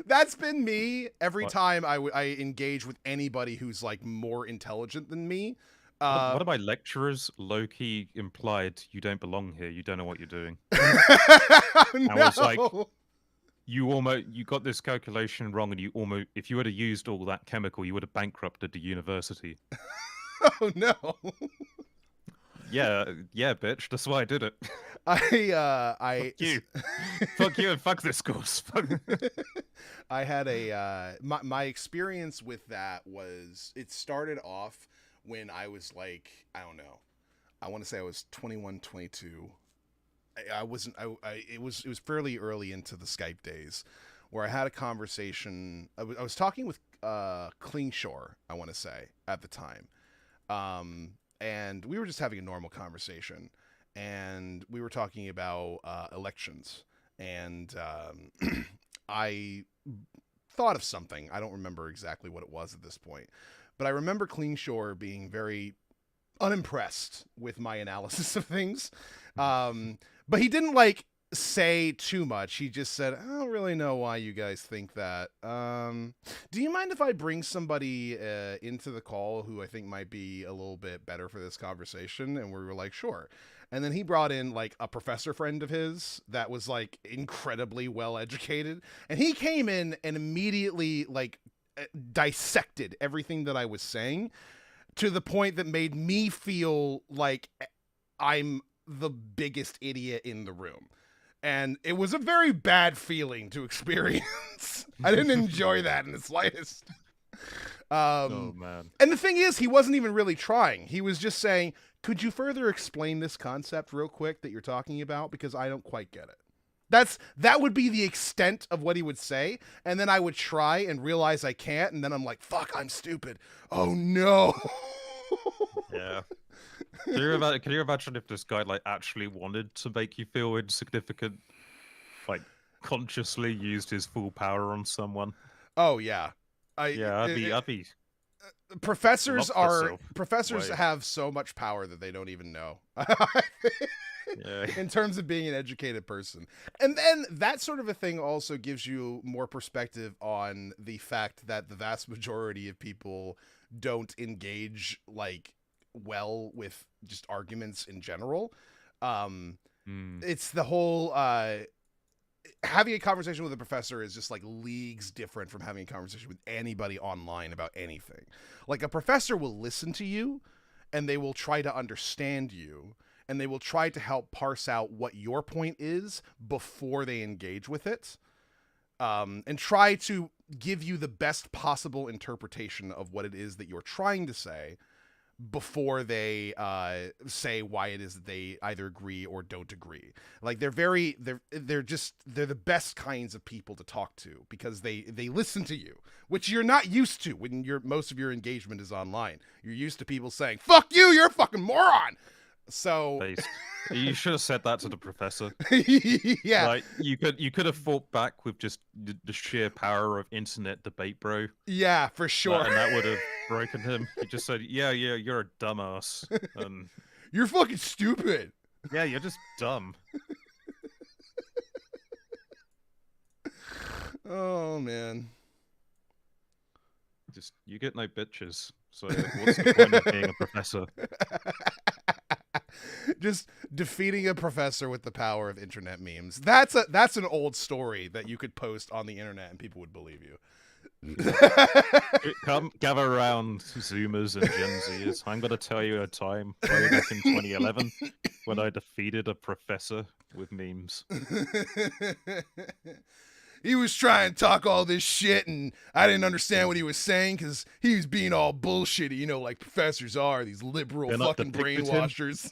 That's been me every What? time I engage with anybody who's like more intelligent than me. One of my lecturers low-key implied, you don't belong here, you don't know what you're doing. No. I was like, you got this calculation wrong, and if you would have used all that chemical, you would have bankrupted the university. Oh no. Yeah, bitch, that's why I did it. Fuck you. Fuck you and fuck this course. I had my experience with that was, it started off when I was like, I don't know, I want to say I was 21, 22. I wasn't. It was fairly early into the Skype days, where I had a conversation. I was talking with Clean Shore, I want to say, at the time, and we were just having a normal conversation, and we were talking about elections, and I thought of something. I don't remember exactly what it was at this point, but I remember Clean Shore being very unimpressed with my analysis of things. But he didn't like say too much. He just said, I don't really know why you guys think that. Do you mind if I bring somebody into the call who I think might be a little bit better for this conversation? And we were like, sure. And then he brought in like a professor friend of his that was like incredibly well educated. And he came in and immediately like dissected everything that I was saying, to the point that made me feel like I'm the biggest idiot in the room. And it was a very bad feeling to experience. I didn't enjoy that in the slightest. Oh, man. And the thing is, he wasn't even really trying. He was just saying, could you further explain this concept real quick that you're talking about? Because I don't quite get it. That would be the extent of what he would say, and then I would try and realize I can't, and then I'm like, fuck, I'm stupid. Oh no. Yeah. Can you imagine if this guy like actually wanted to make you feel insignificant, like consciously used his full power on someone? Oh yeah. I'd be professors Lock are yourself professors away. have so much power that they don't even know. Yeah. In terms of being an educated person. And then that sort of a thing also gives you more perspective on the fact that the vast majority of people don't engage like well with just arguments in general. Um Mm. it's the whole having a conversation with a professor is just like leagues different from having a conversation with anybody online about anything. Like a professor will listen to you and they will try to understand you and they will try to help parse out what your point is before they engage with it, and try to give you the best possible interpretation of what it is that you're trying to say before they say why it is that they either agree or don't agree. Like they're the best kinds of people to talk to because they listen to you, which you're not used to when most of your engagement is online. You're used to people saying "fuck you, you're a fucking moron." So Based. You should have said that to the professor. yeah, Like you could have fought back with just the sheer power of internet debate, bro. yeah, for sure. And that would have broken him. He just said, "Yeah, you're a dumbass," and You're fucking stupid. yeah, you're just dumb. Oh man. Just you get no bitches. So what's the point of being a professor? Just defeating a professor with the power of internet memes. That's an old story that you could post on the internet and people would believe you. Come gather around, Zoomers and Gen Zers. I'm gonna tell you a time way back in 2011 when I defeated a professor with memes. He was trying to talk all this shit and I didn't understand what he was saying because he was being all bullshitty, like professors are, these liberal Then I fucking depicted him. brainwashers.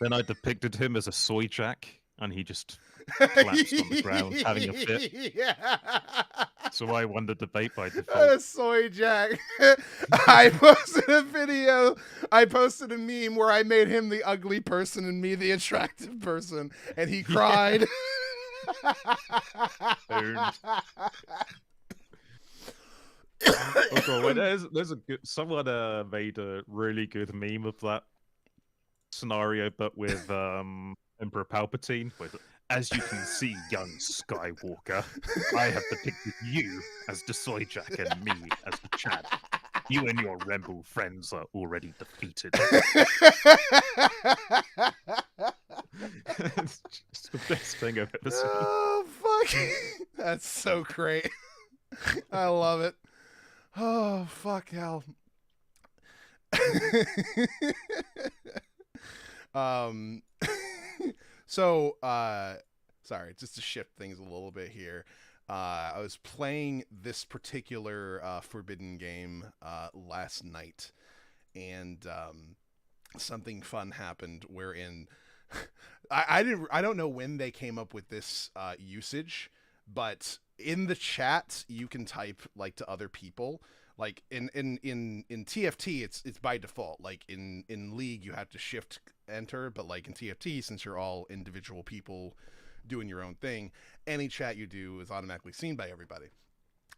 Then I depicted him as a soy jack, and he just collapsed on the ground having a fit. Yeah. So I won the debate by default. Soy Jack. I posted a meme where I made him the ugly person and me the attractive person, and he cried. Oh god, wait, there's a good someone made a really good meme of that scenario, but with Emperor Palpatine. As you can see, young Skywalker, I have depicted you as the soy jack and me as the Chad. You and your rebel friends are already defeated. It's just the best thing I've ever seen. Oh fuck! That's so great. I love it. Oh fuck hell. So sorry, just to shift things a little bit here. I was playing this particular Forbidden game last night, and something fun happened wherein I don't know when they came up with this usage, but in the chat you can type like to other people. Like in TFT, it's by default. Like in League, you have to shift enter, but like in TFT, since you're all individual people doing your own thing, any chat you do is automatically seen by everybody.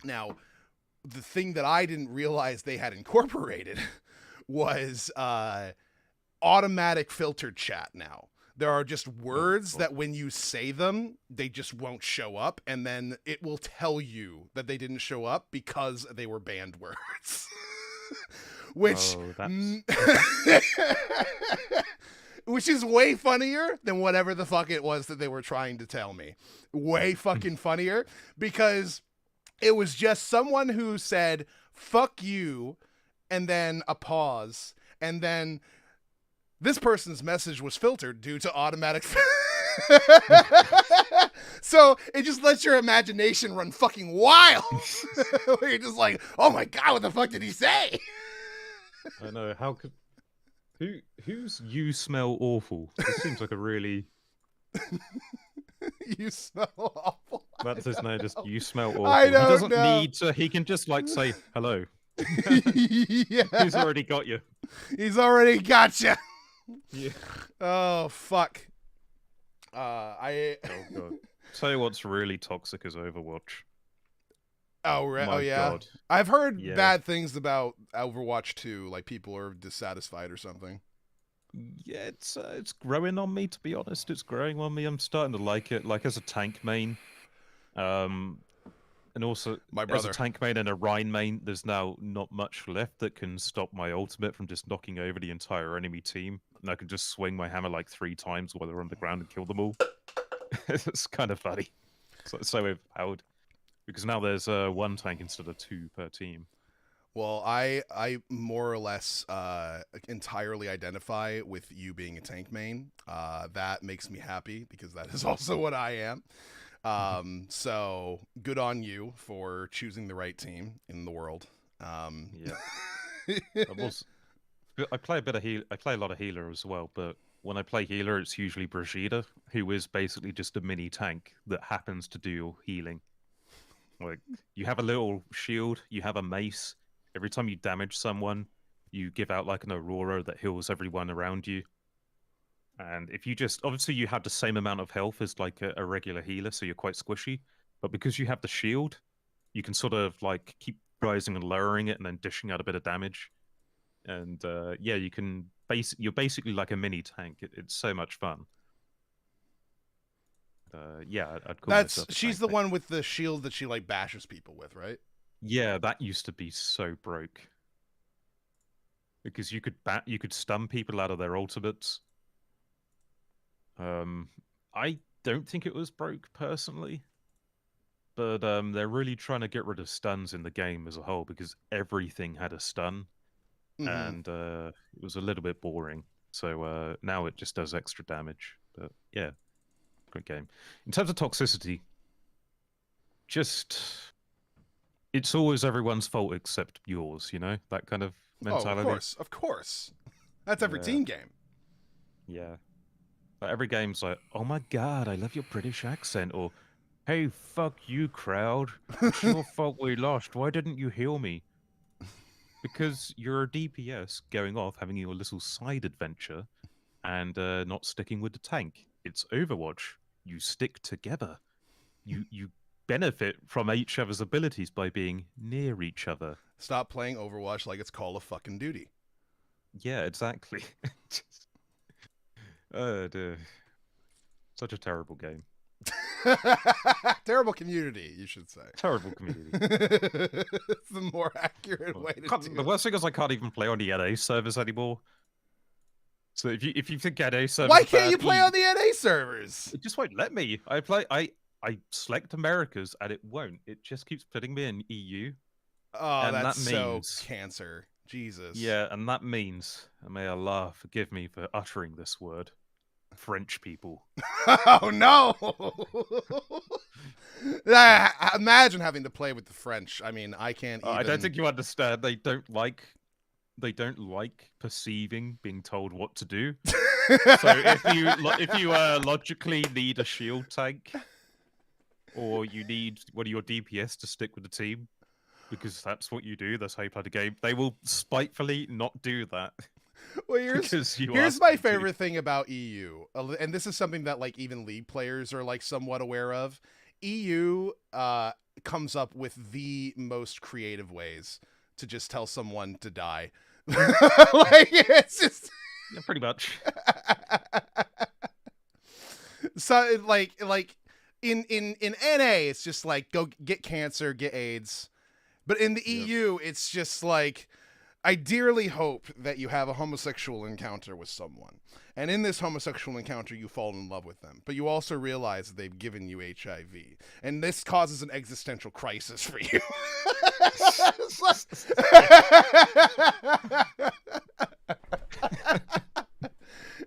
Now, the thing that I didn't realize they had incorporated was automatic filtered chat now. There are just words that when you say them, they just won't show up, and then it will tell you that they didn't show up because they were banned words. Which which is way funnier than whatever the fuck it was that they were trying to tell me. Way fucking funnier, because it was just someone who said fuck you and then a pause, and then this person's message was filtered due to automatic. So it just lets your imagination run fucking wild. You're just like, oh my god, what the fuck did he say? I know. How could who's you smell awful? This seems like a really You smell awful. that's his name. Just you smell awful. I don't He doesn't know. need to. He can just like say hello. Yeah. He's already got you. He's already got you. Yeah. Oh fuck. Oh god. Tell you what's really toxic is Overwatch. Oh My yeah. God. I've heard Yeah. bad things about Overwatch 2, like people are dissatisfied or something. Yeah, it's growing on me, to be honest. It's growing on me. I'm starting to like it. Like as a tank main, um, and also My as a brother. tank main and a Rhine main, there's now not much left that can stop my ultimate from just knocking over the entire enemy team. And I can just swing my hammer like 3 times while they're on the ground and kill them all. It's kind of funny. So overpowered. Because now there's one tank instead of two per team. Well, I more or less entirely identify with you being a tank main. That makes me happy because that is also what I am. So good on you for choosing the right team in the world. Yeah. I play a bit of heal. I play a lot of healer as well, but when I play healer, it's usually Brigida, who is basically just a mini tank that happens to do healing. Like you have a little shield, you have a mace. Every time you damage someone, you give out like an aurora that heals everyone around you. And if you just obviously you have the same amount of health as like a regular healer, so you're quite squishy. But because you have the shield, you can sort of like keep rising and lowering it and then dishing out a bit of damage. And yeah, you can you're basically like a mini tank. It's so much fun. Yeah, I'd call That's myself a she's tank the mate. one with the shield that she like bashes people with, right? Yeah, that used to be so broke because you could stun people out of their ultimates. Um, I don't think it was broke personally, but they're really trying to get rid of stuns in the game as a whole because everything had a stun, Mm-hmm. and it was a little bit boring. So now it just does extra damage. But yeah, great game. In terms of toxicity, just it's always everyone's fault except yours, you know? That kind of Oh, of mentality. course, of course. That's every Yeah, team game. yeah. Like every game's like, oh my god, I love your British accent, or hey, fuck you, crowd. It's your fault we lost. Why didn't you heal me? Because you're a DPS going off having your little side adventure and not sticking with the tank. It's Overwatch. You stick together. You benefit from each other's abilities by being near each other. Stop playing Overwatch like it's Call of fucking Duty. Yeah, exactly. Dear. Such a terrible game. Terrible community, you should say. Terrible community. It's the more accurate Well, way to do the it. worst thing is I can't even play on the NA servers anymore. So if you think NA servers Why are can't you bad, play on the NA servers? it just won't let me. I select Americas and it won't. It just keeps putting me in EU, Oh, and that's that so means cancer. Jesus. yeah, and that means, and may Allah forgive me for uttering this word, French people. Oh no! Imagine having to play with the French. I mean, I can't I don't even. think you understand. They don't like perceiving being told what to do. So if you logically need a shield tank, or you need one of your DPS to stick with the team, because that's what you do, that's how you play the game, they will spitefully not do that Well, because you here's asked my them to. favorite thing about EU, and this is something that like even League players are like somewhat aware of. EU comes up with the most creative ways to just tell someone to die. Like it's just Yeah, pretty much. so like in NA it's just like go get cancer, get AIDS. But in the Yep. EU it's just like I dearly hope that you have a homosexual encounter with someone. And in this homosexual encounter, you fall in love with them. But you also realize that they've given you HIV. And this causes an existential crisis for you.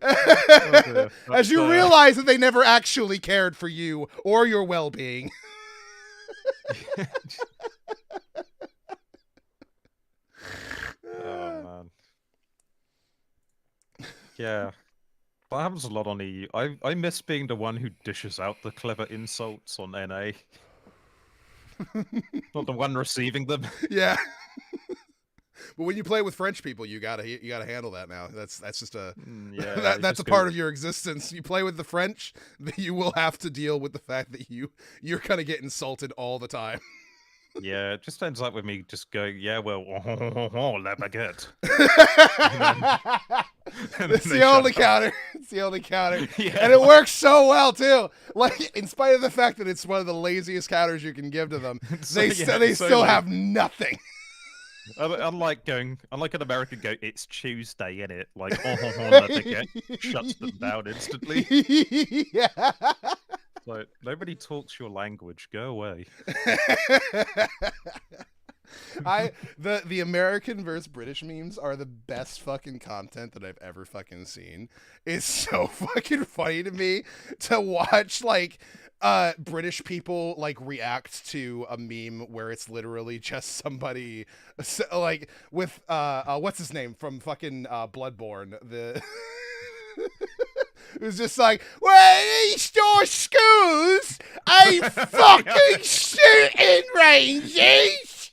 Oh dear. As you realize that they never actually cared for you or your well being. Oh man. Yeah. That happens a lot on EU. I miss being the one who dishes out the clever insults on NA. Not the one receiving them. Yeah. But when you play with French people, you gotta handle that now. That's just a Yeah, that's a part of your existence. You play with the French, you will have to deal with the fact that you're gonna get insulted all the time. Yeah, it just ends up with me just going, yeah, well, la baguette. And then, and then It's they the shut only up. counter. It's the only counter. Yeah, And it works so well too. Like, in spite of the fact that it's one of the laziest counters you can give to them, so, yeah, they so still like, have nothing. unlike an American go, it's Tuesday, innit? Like, la baguette shuts them down instantly. Yeah. Like, nobody talks your language. Go away. The American versus British memes are the best fucking content that I've ever fucking seen. It's so fucking funny to me to watch like British people like react to a meme where it's literally just somebody like with what's his name from fucking Bloodborne, the it was just like, well, these store schools ain't fucking shooting ranges.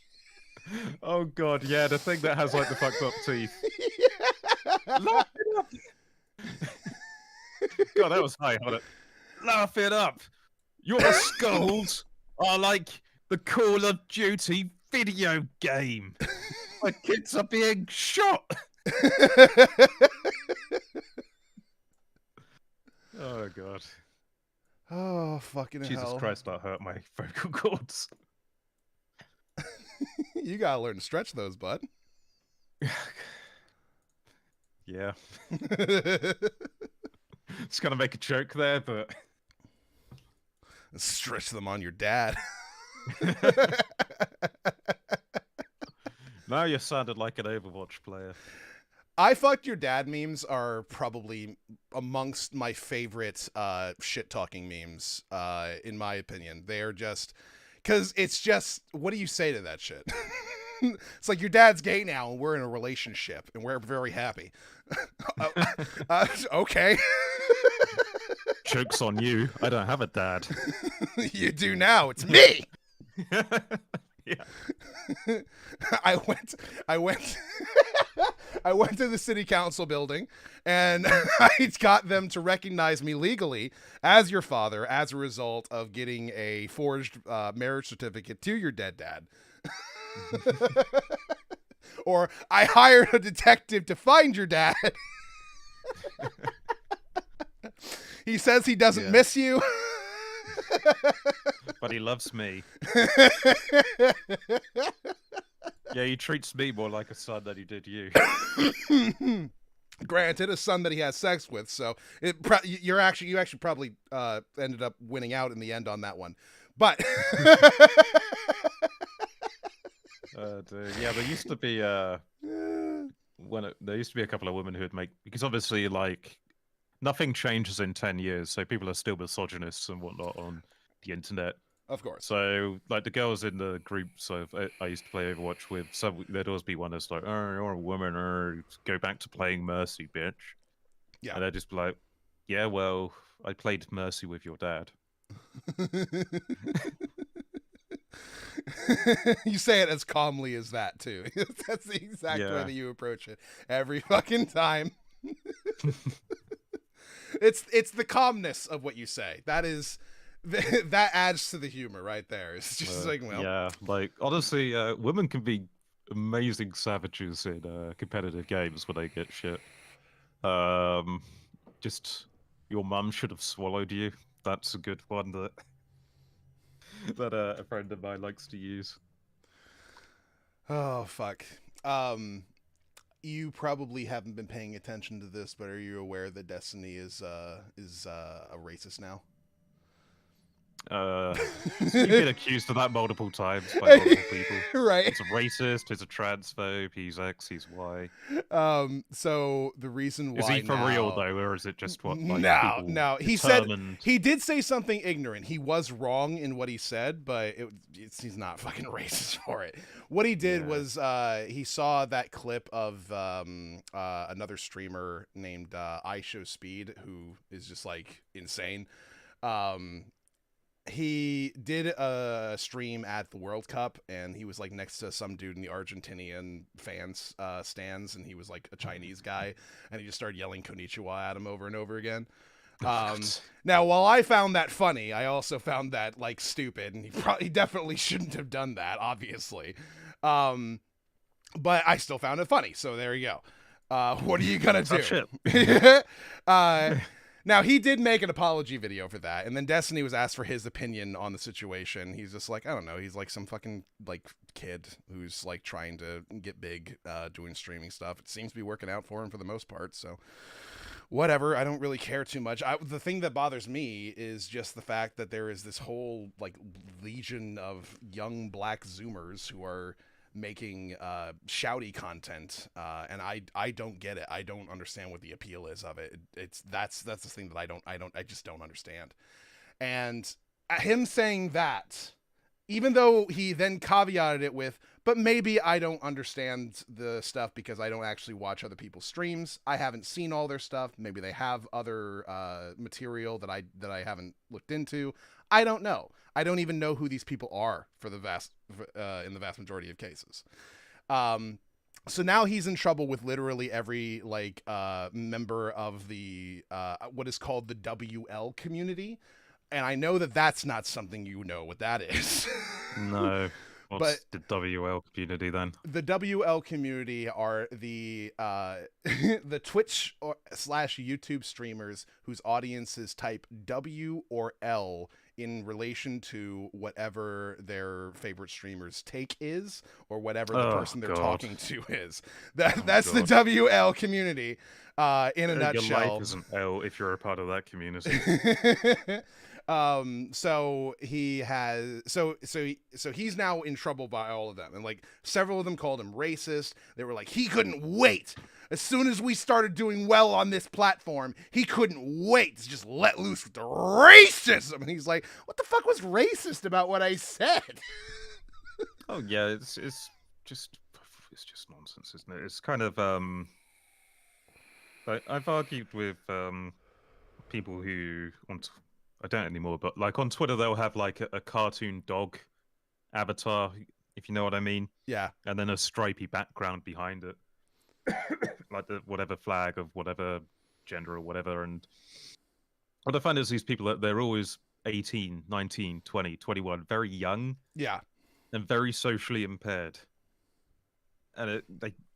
Oh god, yeah, the thing that has like the fucked up teeth. Laugh it up. God, that was high. Hold it. Laugh it up. Your skulls are like the Call of Duty video game. My kids are being shot. Oh god. Oh, fucking Jesus hell. Christ, that hurt my vocal cords. You gotta learn to stretch those, bud. Yeah. It's gonna make a joke there, but Stretch them on your dad. now you sounded like an Overwatch player. I fucked your dad memes are probably amongst my favorite shit talking memes, in my opinion. They are just because it's just, what do you say to that shit? It's like, your dad's gay now and we're in a relationship and we're very happy. Okay. Joke's on you. I don't have a dad. You do now. It's me. Yeah. I went I went to the city council building and I got them to recognize me legally as your father as a result of getting a forged marriage certificate to your dead dad. Or I hired a detective to find your dad. He says he doesn't miss you. But he loves me. Yeah, he treats me more like a son than he did you. Granted, a son that he has sex with, so you actually probably ended up winning out in the end on that one. But yeah, there used to be there used to be a couple of women who would make, because obviously like nothing changes in 10 years, so people are still misogynists and whatnot on the internet. Of course. So like the girls in the groups I used to play Overwatch with, so there'd always be one that's like, oh, you're a woman, or go back to playing Mercy, bitch. Yeah. And they'd just be like, yeah, well, I played Mercy with your dad. You say it as calmly as that too. That's the exact way that you approach it every fucking time. It's the calmness of what you say. That is that adds to the humor right there. It's just like, well, yeah, like honestly, women can be amazing savages in competitive games when they get shit. Just your mum should have swallowed you. That's a good one that a friend of mine likes to use. Oh fuck. You probably haven't been paying attention to this, but are you aware that Destiny is a racist now? You've been accused of that multiple times by multiple people. Right. He's a racist, he's a transphobe, he's X, he's Y. So the reason why is he for real though, or is it just what? Like, no. He said he did say something ignorant. He was wrong in what he said, but he's not fucking racist for it. What he did was he saw that clip of another streamer named iShowSpeed, who is just like insane. He did a stream at the World Cup, and he was like next to some dude in the Argentinian fans stands, and he was like a Chinese guy, and he just started yelling "Konnichiwa" at him over and over again. Now, while I found that funny, I also found that like stupid, and he definitely shouldn't have done that, obviously. Um, but I still found it funny, so there you go. What are you gonna do? uh, now he did make an apology video for that, and then Destiny was asked for his opinion on the situation. He's just like, I don't know. He's like some fucking like kid who's like trying to get big, doing streaming stuff. It seems to be working out for him for the most part. So whatever, I don't really care too much. The thing that bothers me is just the fact that there is this whole like legion of young black Zoomers who are making shouty content, and I don't get it. I don't understand what the appeal is of it. That's the thing that I just don't understand. And him saying that, even though he then caveated it with, but maybe I don't understand the stuff because I don't actually watch other people's streams. I haven't seen all their stuff. Maybe they have other material that I haven't looked into. I don't know. I don't even know who these people are in the vast majority of cases. So now he's in trouble with literally every like member of the what is called the WL community. And I know that that's not something you know what that is. No. What's the WL community then? The WL community are the the Twitch / YouTube streamers whose audiences type W or L in relation to whatever their favorite streamer's take is, or whatever the person they're talking to is. That's the WL community in a nutshell. Your life is an L if you're a part of that community. So he has so he's now in trouble by all of them, and like several of them called him racist. They were like, he couldn't wait. As soon as we started doing well on this platform, he couldn't wait to just let loose with the racism. And he's like, what the fuck was racist about what I said? Oh yeah, it's just nonsense, isn't it? It's kind of I've argued with people who I don't anymore, but like on Twitter they'll have like a cartoon dog avatar, if you know what I mean. Yeah. And then a stripy background behind it. Like the whatever flag of whatever gender or whatever. And what I find is these people, they're always 18, 19, 20, 21, very young. Yeah. And very socially impaired. And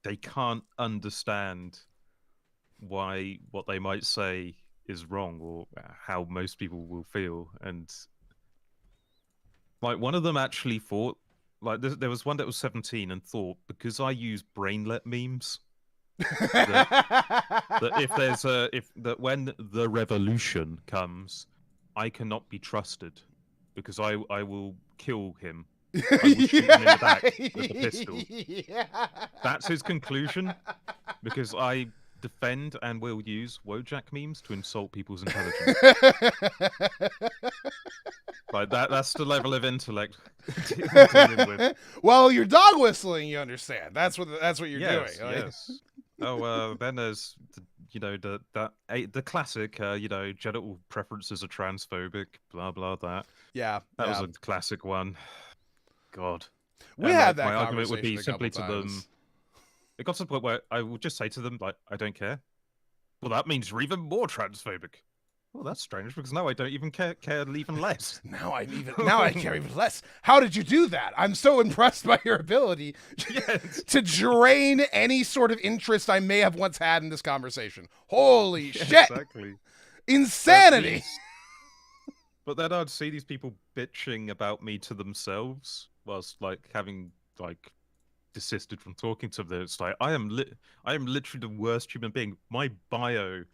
they can't understand why what they might say is wrong or how most people will feel. And like one of them actually thought, like there was one that was 17 and thought, because I use brainlet memes, that if when the revolution comes, I cannot be trusted because I will kill him. I will shoot him in the back with a pistol. Yeah. That's his conclusion, because I defend and will use Wojak memes to insult people's intelligence. Like that's the level of intellect dealing with. Well, you're dog whistling, you understand. That's what you're doing. Yes. Oh, then there's the classic genital preferences are transphobic, blah blah that. Yeah. That was a classic one. God. We had that my conversation argument would be a simply to couple them. times. It got to the point where I would just say to them, like, I don't care. Well, that means you're even more transphobic. Well, that's strange, because now I don't even care even less. Now I care even less. How did you do that? I'm so impressed by your ability to drain any sort of interest I may have once had in this conversation. Holy shit! Exactly. Insanity! But then I'd see these people bitching about me to themselves, whilst like having like desisted from talking to them. It's like I am literally the worst human being. My bio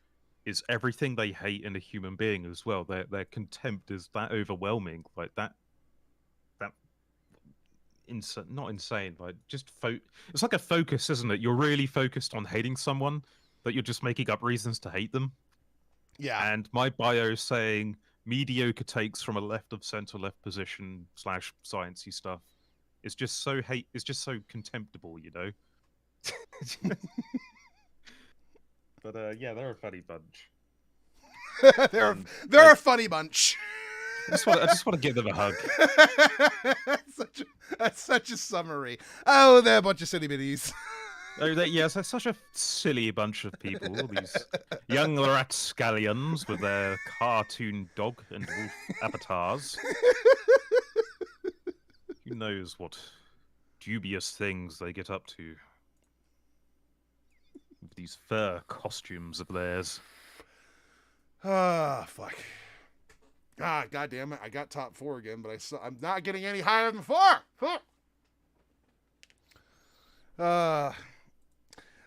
is everything they hate in a human being as well. Their contempt is that overwhelming, like that not insane, like just it's like a focus, isn't it? You're really focused on hating someone, but you're just making up reasons to hate them. Yeah. And my bio is saying mediocre takes from a left of center left position / sciencey stuff. It's just so it's just so contemptible, you know. But yeah, they're a funny bunch. they're a funny bunch. I just want to give them a hug. That's such a summary. Oh, they're a bunch of silly bitties. Yes, they're such a silly bunch of people. All these young rapscallions with their cartoon dog and wolf avatars. Who knows what dubious things they get up to with these fur costumes of theirs. Ah, fuck. Ah, god damn it! I got top 4 again, but I'm not getting any higher than 4. Fuck.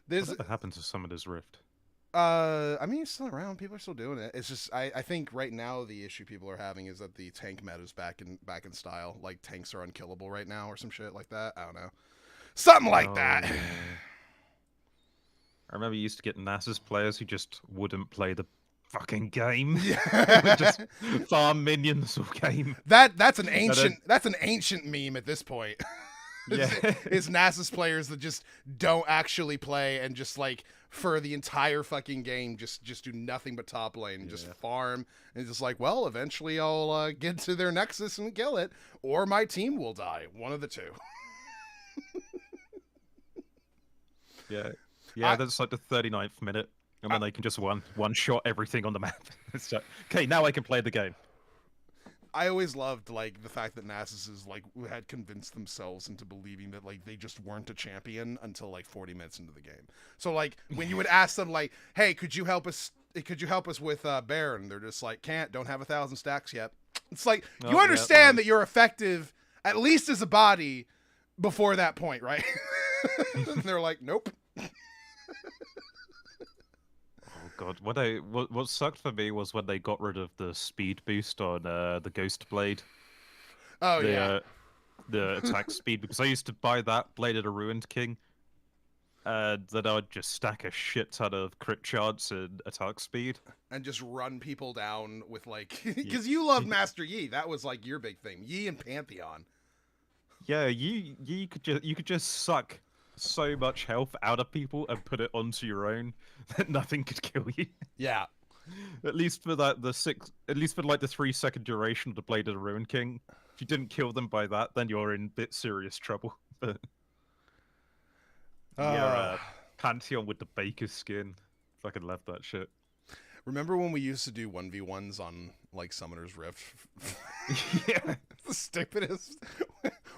There's Whatever happened to Summoner's Rift? I mean, it's still around. People are still doing it. It's just I think right now the issue people are having is that the tank meta is back in style. Like tanks are unkillable right now or some shit like that. I don't know. Something like that. Yeah. I remember you used to get NASA's players who just wouldn't play the fucking game. They would just farm minions all game. That's an ancient meme at this point. Yeah. It's NASA's players that just don't actually play and just like for the entire fucking game just do nothing but top lane and just farm and it's just like, well, eventually I'll get to their nexus and kill it, or my team will die. One of the two. Yeah, that's like the 39th minute, and then they can just one shot everything on the map. It's like, okay, now I can play the game. I always loved like the fact that Nasus is like had convinced themselves into believing that like they just weren't a champion until like 40 minutes into the game. So like when you would ask them like, "Hey, could you help us? Could you help us with Baron?" They're just like, "Can't. Don't have 1,000 stacks yet." It's like you understand that you're effective at least as a body before that point, right? And they're like, "Nope." God, what sucked for me was when they got rid of the speed boost on the Ghost Blade. Oh the attack speed, because I used to buy that Blade of the Ruined King, and then I would just stack a shit ton of crit chance and attack speed, and just run people down with like because you love Master Yi. That was like your big thing, Yi and Pantheon. Yeah, you could just suck so much health out of people and put it onto your own that nothing could kill you. Yeah. At least for like the 3-second duration of the Blade of the Ruined King. If you didn't kill them by that, then you're in a bit serious trouble. But Pantheon with the Baker skin. Fucking love that shit. Remember when we used to do 1v1s on like Summoner's Rift? Yeah. The stupidest.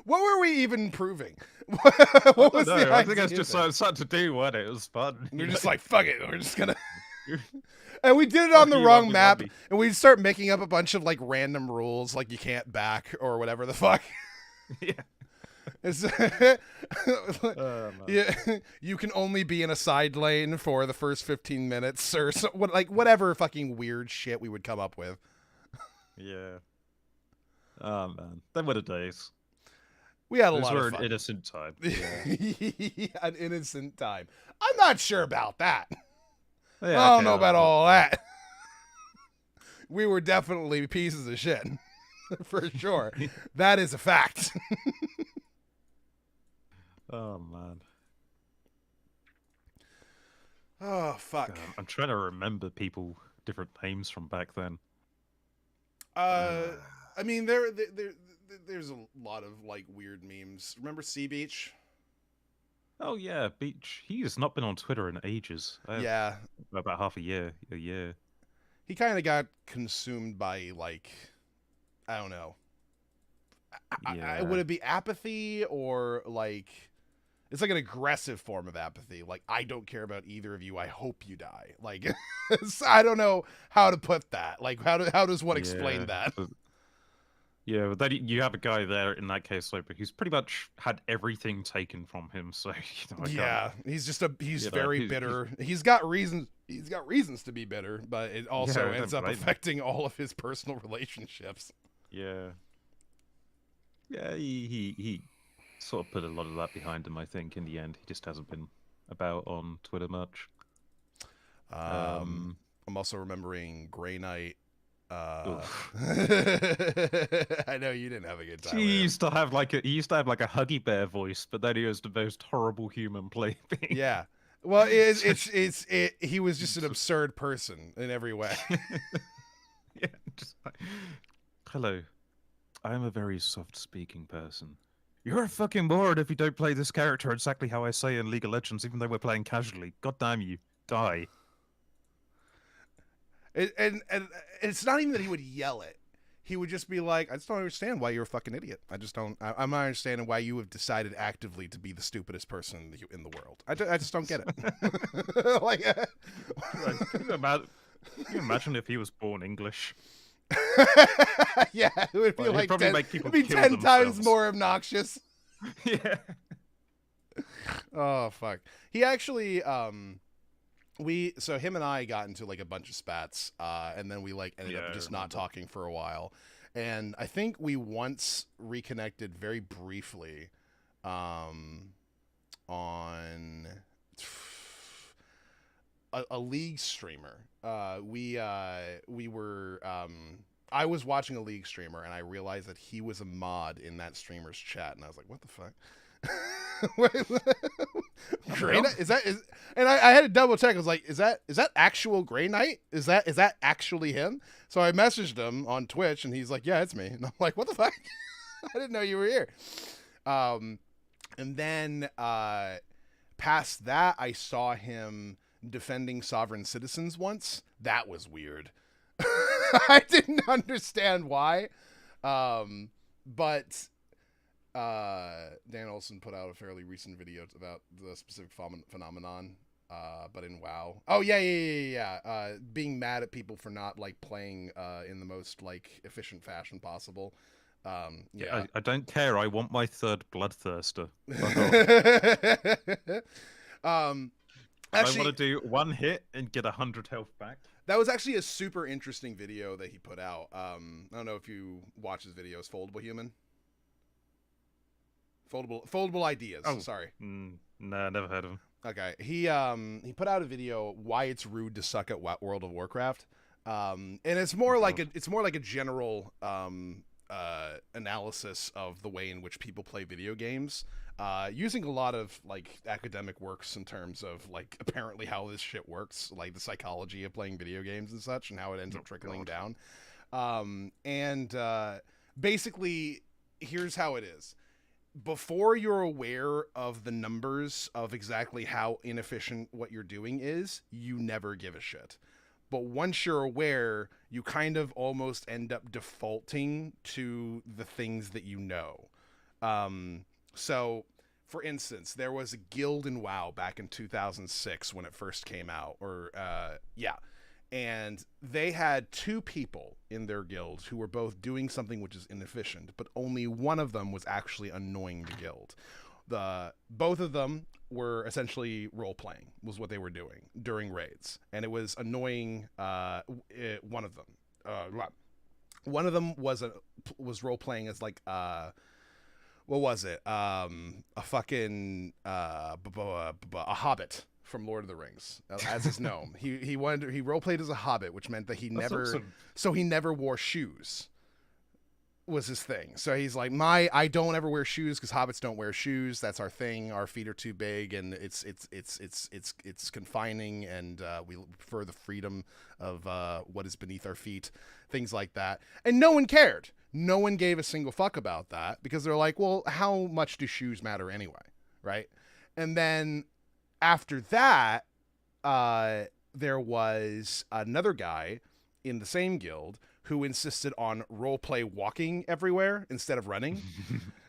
What were we even proving? What was the I think it's just something to do, wasn't it? It was fun. We're just like, fuck it. We're just gonna. And we did it on the wrong map, and we'd start making up a bunch of like random rules, like you can't back or whatever the fuck. Yeah. It's yeah, you can only be in a side lane for the first 15 minutes or so, whatever fucking weird shit we would come up with. Yeah. Oh man, them were the days. We had a lot of fun. An innocent time. Yeah. An innocent time. I'm not sure about that. Yeah, I don't know about all that. We were definitely pieces of shit. For sure. That is a fact. Oh man. Oh fuck. God, I'm trying to remember different names from back then. I mean there's a lot of like weird memes. Remember Sea Beach? Oh yeah, Beach. He has not been on Twitter in ages. Yeah. About half a year. He kind of got consumed by like, I don't know. Would it be apathy or like, it's like an aggressive form of apathy. Like, I don't care about either of you. I hope you die. Like, I don't know how to put that. Like, how does one explain that? Yeah, but then you have a guy there in that case, like, who's pretty much had everything taken from him. So he's very bitter. He's got reasons to be bitter, but it also ends up affecting all of his personal relationships. Yeah. Yeah, he sort of put a lot of that behind him, I think, in the end. He just hasn't been about on Twitter much. I'm also remembering Grey Knight. I know you didn't have a good time. He used to have like a Huggy Bear voice, but then he was the most horrible human playing. Yeah. Well, he was just an absurd person in every way. Yeah, just like, hello. I am a very soft-speaking person You're a fucking moron if you don't play this character exactly how I say in League of Legends, even though we're playing casually. God damn you. Die. And it's not even that he would yell it. He would just be like, I just don't understand why you're a fucking idiot. I'm not understanding why you have decided actively to be the stupidest person in the world. I just don't get it. Like, Can you imagine if he was born English? yeah, it would be Well, like probably make people it'd be kill 10 times themselves. more obnoxious. Yeah. Oh fuck. He actually him and I got into like a bunch of spats, and then we like ended up just not talking for a while. And I think we once reconnected very briefly on a League streamer. We were I was watching a League streamer and I realized that he was a mod in that streamer's chat, and I was like, what the fuck? Grey Knight? And I had to double check. I was like, is that actual Grey Knight? Is that actually him? So I messaged him on Twitch and he's like, yeah, it's me. And I'm like, what the fuck? I didn't know you were here. And then past that, I saw him defending sovereign citizens once. That was weird. I didn't understand why. But Dan Olson put out a fairly recent video about the specific phenomenon, but in WoW. Oh yeah. Being mad at people for not like playing in the most like efficient fashion possible. Yeah. I don't care. I want my third bloodthirster. Actually, I want to do one hit and get 100 health back. That was actually a super interesting video that he put out. I don't know if you watch his videos. Foldable Human. Foldable Ideas. Oh, sorry. Nah, never heard of him. Okay. He put out a video why it's rude to suck at World of Warcraft. And it's more like a general analysis of the way in which people play video games, using a lot of like academic works in terms of like apparently how this shit works, like the psychology of playing video games and such, and how it ends up trickling down. Basically, here's how it is. Before you're aware of the numbers of exactly how inefficient what you're doing is, you never give a shit. But once you're aware, you kind of almost end up defaulting to the things that you know. So, for instance, there was a guild in WoW back in 2006 when it first came out. And they had two people in their guild who were both doing something which is inefficient, but only one of them was actually annoying the guild. Both of them were essentially role-playing, was what they were doing during raids. And it was annoying one of them. One of them was role-playing as like, what was it? A fucking, a hobbit from Lord of the Rings as his gnome. He role-played as a hobbit, which meant that he never wore shoes. Was his thing. So he's like, I don't ever wear shoes because hobbits don't wear shoes. That's our thing. Our feet are too big, and it's confining, and we prefer the freedom of what is beneath our feet, things like that. And no one cared. No one gave a single fuck about that because they're like, well, how much do shoes matter anyway, right? And then after that, there was another guy in the same guild who insisted on roleplay walking everywhere instead of running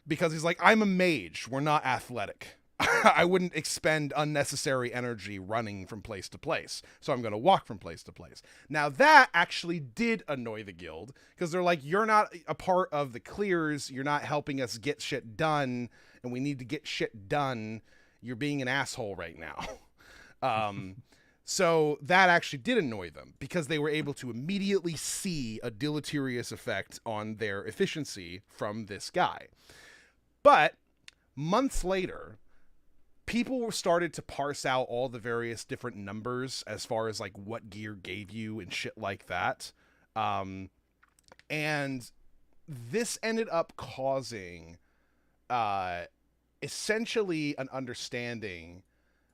because he's like, I'm a mage. We're not athletic. I wouldn't expend unnecessary energy running from place to place. So I'm going to walk from place to place. Now that actually did annoy the guild because they're like, you're not a part of the clears. You're not helping us get shit done. And we need to get shit done. You're being an asshole right now. So that actually did annoy them because they were able to immediately see a deleterious effect on their efficiency from this guy. But months later, people started to parse out all the various different numbers as far as like what gear gave you and shit like that. And this ended up causing essentially an understanding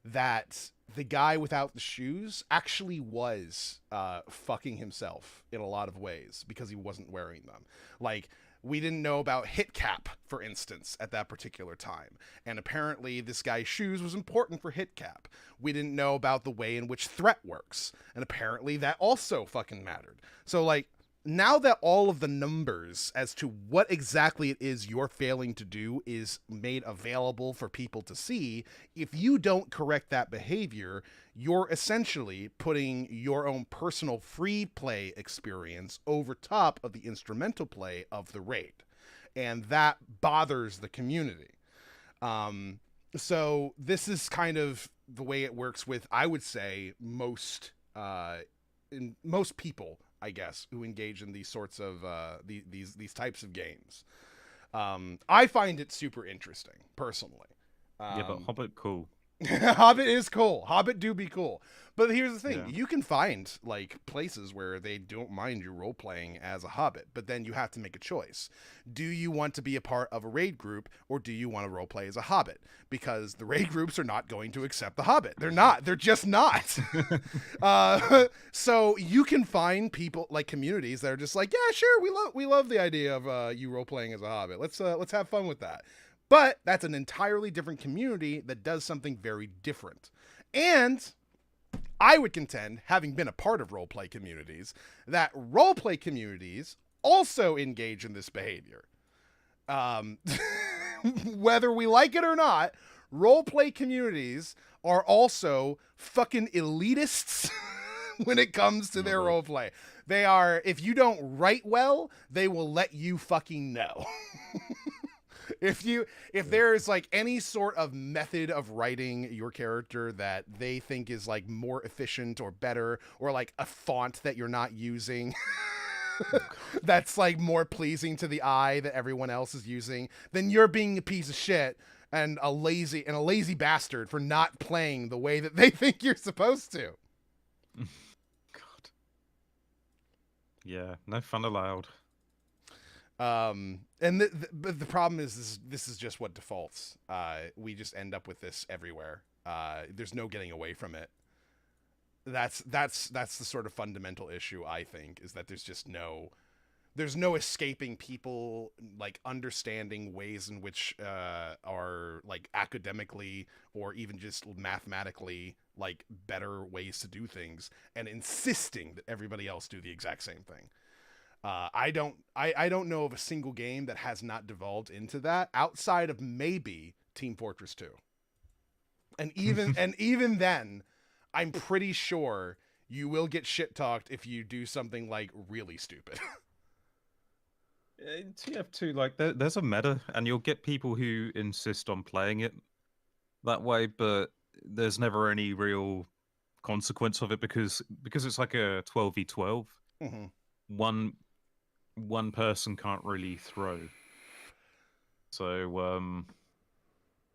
that the guy without the shoes actually was fucking himself in a lot of ways because he wasn't wearing them. Like, We didn't know about hit cap, for instance, at that particular time. And apparently this guy's shoes was important for hit cap. We didn't know about the way in which threat works. And apparently that also fucking mattered. So like, now that all of the numbers as to what exactly it is you're failing to do is made available for people to see, if you don't correct that behavior, you're essentially putting your own personal free play experience over top of the instrumental play of the raid. And that bothers the community. So this is kind of the way it works with, I would say, most people, I guess, who engage in these sorts of these types of games. I find it super interesting, personally. Yeah, but Hobbit, cool. Hobbit is cool. Hobbit do be cool. But here's the thing. Yeah. You can find like places where they don't mind you role playing as a hobbit, but then you have to make a choice. Do you want to be a part of a raid group, or do you want to role play as a hobbit? Because the raid groups are not going to accept the hobbit. They're not. They're just not. So you can find people, like communities, that are just like, yeah, sure, we love the idea of you role playing as a hobbit. Let's have fun with that. But that's an entirely different community that does something very different. And I would contend, having been a part of roleplay communities, that roleplay communities also engage in this behavior. Whether we like it or not, roleplay communities are also fucking elitists when it comes to their roleplay. They are, if you don't write well, they will let you fucking know. If there's like any sort of method of writing your character that they think is like more efficient or better, or like a font that you're not using that's like more pleasing to the eye that everyone else is using, then you're being a piece of shit and a lazy bastard for not playing the way that they think you're supposed to. God. Yeah, no fun allowed. And the problem is this is just what defaults. We just end up with this everywhere. There's no getting away from it. That's the sort of fundamental issue, I think, is that there's no escaping people like understanding ways in which are like academically or even just mathematically like better ways to do things, and insisting that everybody else do the exact same thing. I don't know of a single game that has not devolved into that outside of maybe Team Fortress 2. And even then, I'm pretty sure you will get shit talked if you do something like really stupid. In TF2, like there's a meta, and you'll get people who insist on playing it that way, but there's never any real consequence of it because it's like a 12v12. Mm-hmm. One person can't really throw, so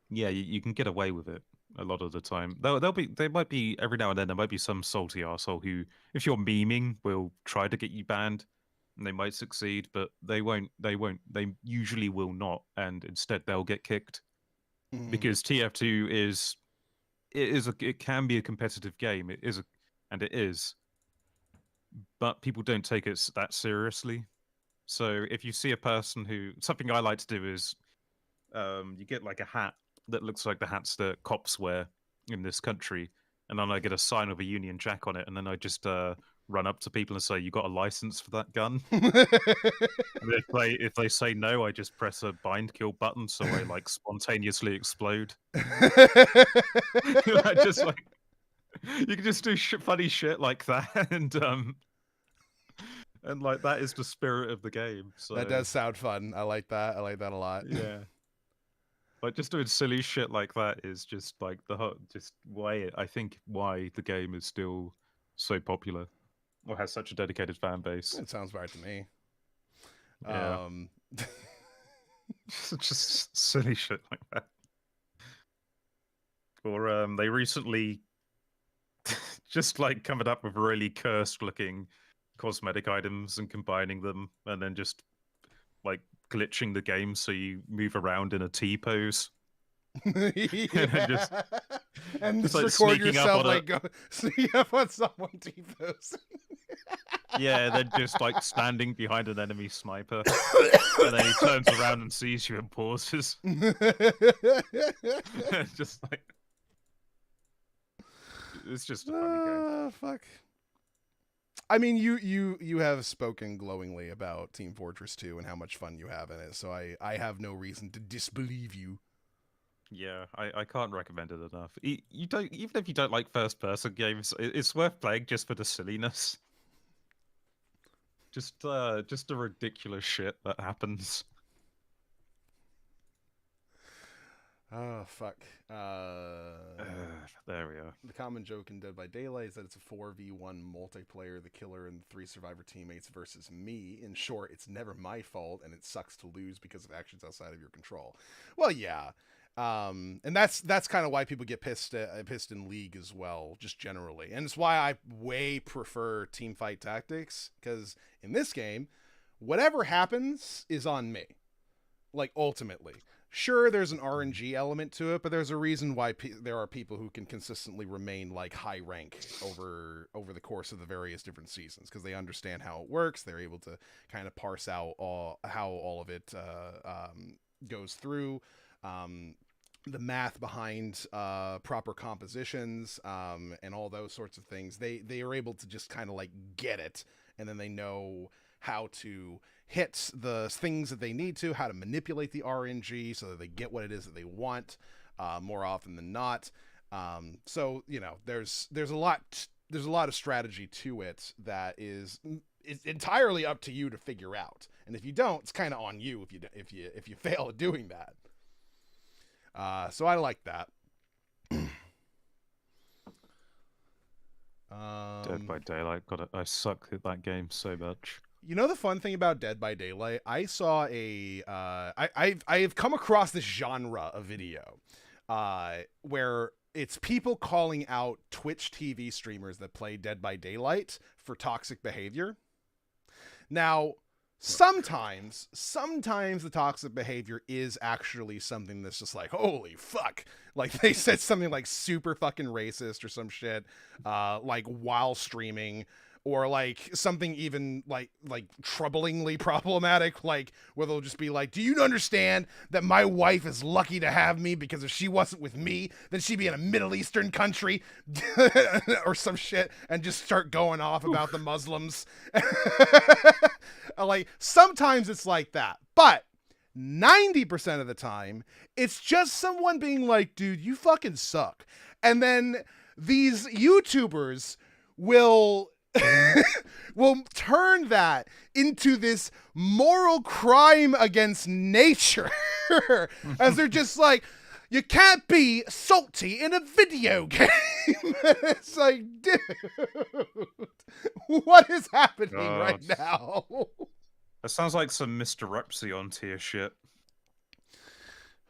yeah, you can get away with it a lot of the time. There might be every now and then there might be some salty arsehole who, if you're memeing, will try to get you banned, and they might succeed, but they usually will not, and instead they'll get kicked. Mm-hmm. Because TF2 it can be a competitive game. It is, but people don't take it that seriously. So if you see a person something I like to do is, you get like a hat that looks like the hats that cops wear in this country, and then I get a sign of a Union Jack on it, and then I just run up to people and say, "You got a license for that gun?" And if they say no, I just press a bind kill button, so I like spontaneously explode. I just like you can just do funny shit like that, and like that is the spirit of the game. So That does sound fun. I like that. I like that a lot. yeah. Like just doing silly shit like that is just like I think why the game is still so popular or has such a dedicated fan base. It sounds right to me. Yeah. Just silly shit like that. Or they recently just like coming up with really cursed looking cosmetic items and combining them, and then just like glitching the game so you move around in a T pose. Yeah. And just like record sneaking up yourself on like go sneak up on someone T pose. Yeah, they're just like standing behind an enemy sniper, and then he turns around and sees you and pauses. Just like it's just a funny game. Fuck. I mean, you have spoken glowingly about Team Fortress 2 and how much fun you have in it, so I have no reason to disbelieve you. Yeah, I can't recommend it enough. You don't, even if you don't like first person games, it's worth playing just for the silliness. Just the ridiculous shit that happens. Oh fuck. There we are. The common joke in Dead by Daylight is that it's a 4v1 multiplayer, the killer and 3 survivor teammates versus me. In short, it's never my fault, and it sucks to lose because of actions outside of your control. Well, yeah. And that's kind of why people get pissed in League as well, just generally. And it's why I way prefer teamfight tactics, because in this game, whatever happens is on me. Like, ultimately. Sure, there's an RNG element to it, but there's a reason why there are people who can consistently remain like high rank over the course of the various different seasons, because they understand how it works. They're able to kind of parse out how all of it goes through, the math behind proper compositions, and all those sorts of things. They are able to just kind of like get it, and then they know how to hit the things that they need to, how to manipulate the RNG so that they get what it is that they want more often than not. So, you know, there's a lot of strategy to it that is entirely up to you to figure out. And if you don't, it's kind of on you if you fail at doing that. So I like that. Dead by Daylight. I suck at that game so much. You know the fun thing about Dead by Daylight? I saw I've come across this genre of video where it's people calling out Twitch TV streamers that play Dead by Daylight for toxic behavior. Now, sometimes the toxic behavior is actually something that's just like, holy fuck. Like, they said something like super fucking racist or some shit, like while streaming, or like something even like troublingly problematic, like where they'll just be like, do you understand that my wife is lucky to have me, because if she wasn't with me, then she'd be in a Middle Eastern country or some shit, and just start going off about the Muslims. Like, sometimes it's like that, but 90% of the time, it's just someone being like, dude, you fucking suck. And then these YouTubers will turn that into this moral crime against nature. As they're just like, you can't be salty in a video game. It's like, dude, what is happening right now? That sounds like some Mr. Repsion tier shit.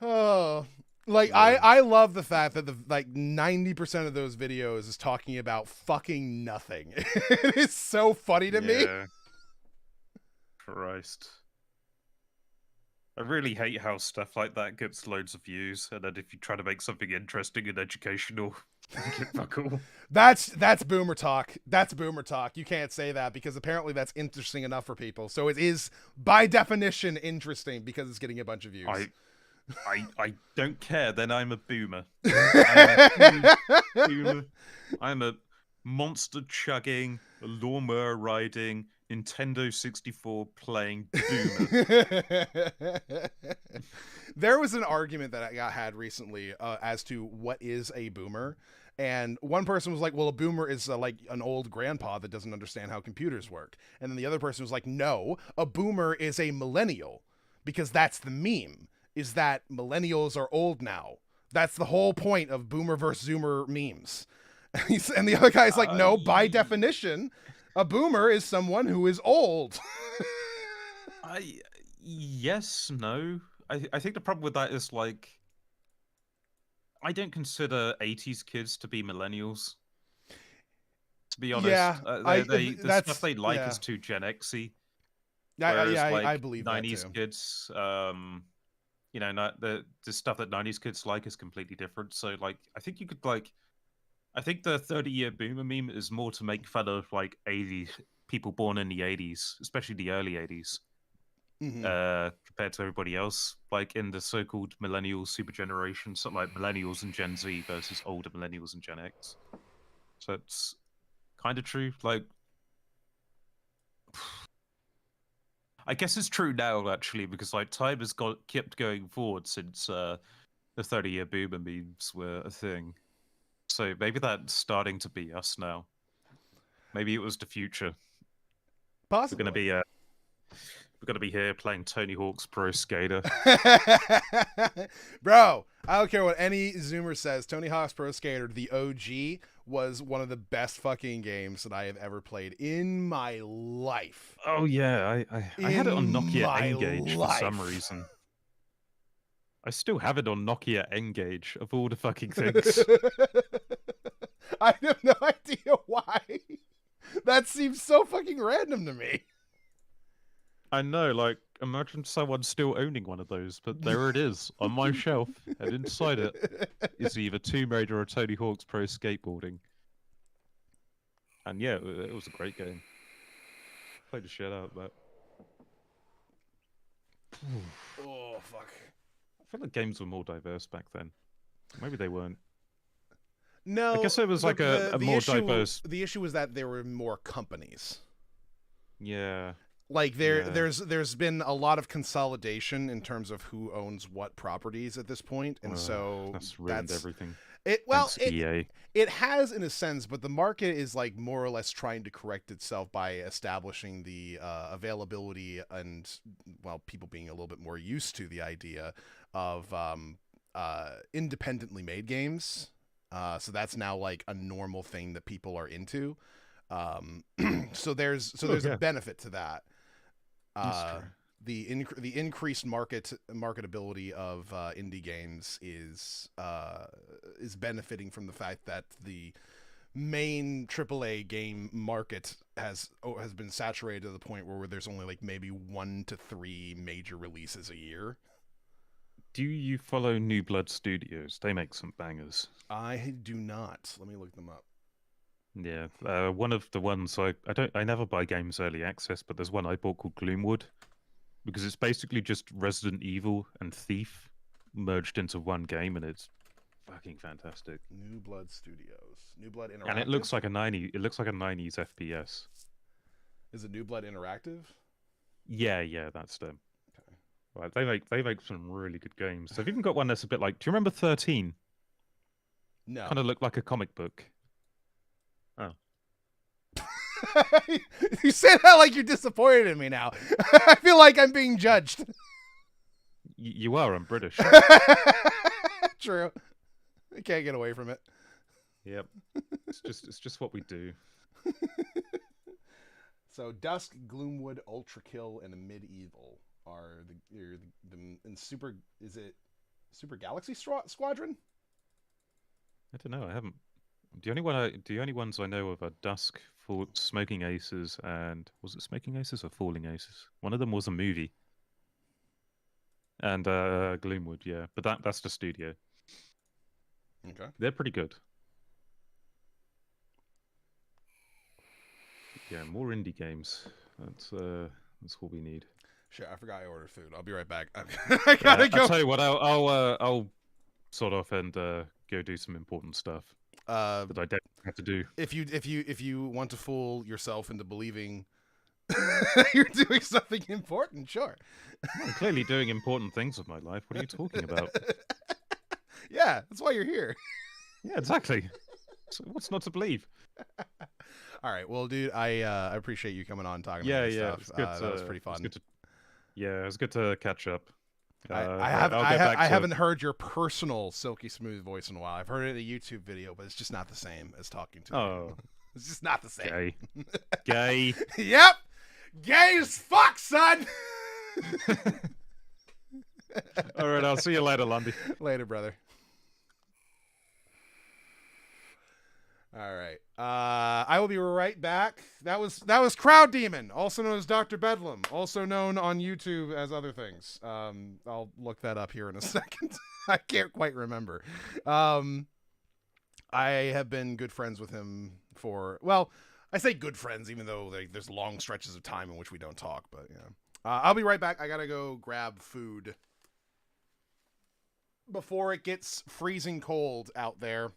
Oh, like, yeah. I love the fact that 90% of those videos is talking about fucking nothing. It is so funny to me. Christ. I really hate how stuff like that gets loads of views, and then if you try to make something interesting and educational, get fuck all. That's boomer talk. That's boomer talk. You can't say that, because apparently that's interesting enough for people. So it is, by definition, interesting because it's getting a bunch of views. I don't care, then I'm a boomer. I'm a monster chugging, lawnmower riding, Nintendo 64 playing boomer. There was an argument that I had recently as to what is a boomer. And one person was like, well, a boomer is like an old grandpa that doesn't understand how computers work. And then the other person was like, no, a boomer is a millennial, because that's the meme. Is that millennials are old now. That's the whole point of boomer versus zoomer memes. And the other guy's like, no, by definition, a boomer is someone who is old. Yes, no. I think the problem with that is, like, I don't consider 80s kids to be millennials. To be honest, yeah, the stuff they like is too Gen X-y. I believe 90s that too. kids, you know, the stuff that 90s kids like is completely different. So, like, I think you could, like, I think the 30-year boomer meme is more to make fun of, like, 80s people born in the 80s, especially the early 80s, Mm-hmm. compared to everybody else, like in the so-called millennial super generation, so like millennials and Gen Z versus older millennials and Gen X. So it's kind of true. Like, I guess it's true now actually, because like time has kept going forward since the 30-year boomer memes were a thing. So maybe that's starting to be us now. Maybe it was the future. We're gonna Possibly. be we're gonna be here playing Tony Hawk's Pro Skater. Bro, I don't care what any Zoomer says. Tony Hawk's Pro Skater, the OG, was one of the best fucking games that I have ever played in my life. Oh yeah, I had it on In Nokia my N-Gage for some life. reason. I still have it on Nokia N-Gage of all the fucking things. I have no idea why. That seems so fucking random to me. I know, like, imagine someone still owning one of those, but there it is on my shelf, and inside it is either Tomb Raider or Tony Hawk's Pro Skateboarding. And yeah, it was a great game. Played the shit out of that. Oh, fuck. I feel like games were more diverse back then. Maybe they weren't. No, I guess it was like a more diverse. The issue was that there were more companies. Yeah. Like Yeah. there's been a lot of consolidation in terms of who owns what properties at this point, and so that's ruined everything. Thanks, EA. It has in a sense, but the market is like more or less trying to correct itself by establishing the availability and, well, people being a little bit more used to the idea of independently made games. So that's now like a normal thing that people are into. So there's a benefit to that. The increased marketability of indie games is benefiting from the fact that the main AAA game market has been saturated to the point where there's only like maybe 1 to 3 major releases a year. Do you follow New Blood Studios? They make some bangers. I do not. Let me look them up. Yeah, one of the ones I never buy games early access, but there's one I bought called Gloomwood, because it's basically just Resident Evil and Thief merged into one game, and it's fucking fantastic. New Blood Studios, New Blood Interactive, and it looks like a 90s FPS. Is it New Blood Interactive? Yeah, that's them. Okay. Right, they make some really good games. They've even got one that's a bit like. Do you remember 13? No. Kind of looked like a comic book. Oh. You say that like you're disappointed in me now. I feel like I'm being judged. You are. I'm British. True. I can't get away from it. Yep. It's just what we do. So Dusk, Gloomwood, Ultrakill, and Medieval are the and Super. Is it Super Galaxy Squadron? I don't know. I haven't. The only ones I know of are Dusk, Smoking Aces, and was it Smoking Aces or Falling Aces? One of them was a movie. And Gloomwood, yeah, but that's the studio. Okay, they're pretty good. Yeah, more indie games. That's what we need. Shit, I forgot I ordered food. I'll be right back. I gotta go. I'll tell you what. I'll sort off and go do some important stuff that I don't have to do. If you want to fool yourself into believing you're doing something important, sure. I'm clearly doing important things with my life. What are you talking about? Yeah, that's why you're here. Yeah, exactly. So what's not to believe? All right, well, dude, I appreciate you coming on and talking about this stuff. It's good that was pretty fun. It was good to catch up. I haven't heard your personal silky smooth voice in a while. I've heard it in a YouTube video, but it's just not the same as talking to you. It's just not the same. Gay. Yep. Gay as fuck, son. All right, I'll see you later, Lundy. Later, brother. All right. I will be right back. That was Crowd Demon, also known as Dr. Bedlam, also known on YouTube as other things. I'll look that up here in a second. I can't quite remember. I have been good friends with him for, well, I say good friends, even though there's long stretches of time in which we don't talk. But yeah, I'll be right back. I gotta go grab food before it gets freezing cold out there.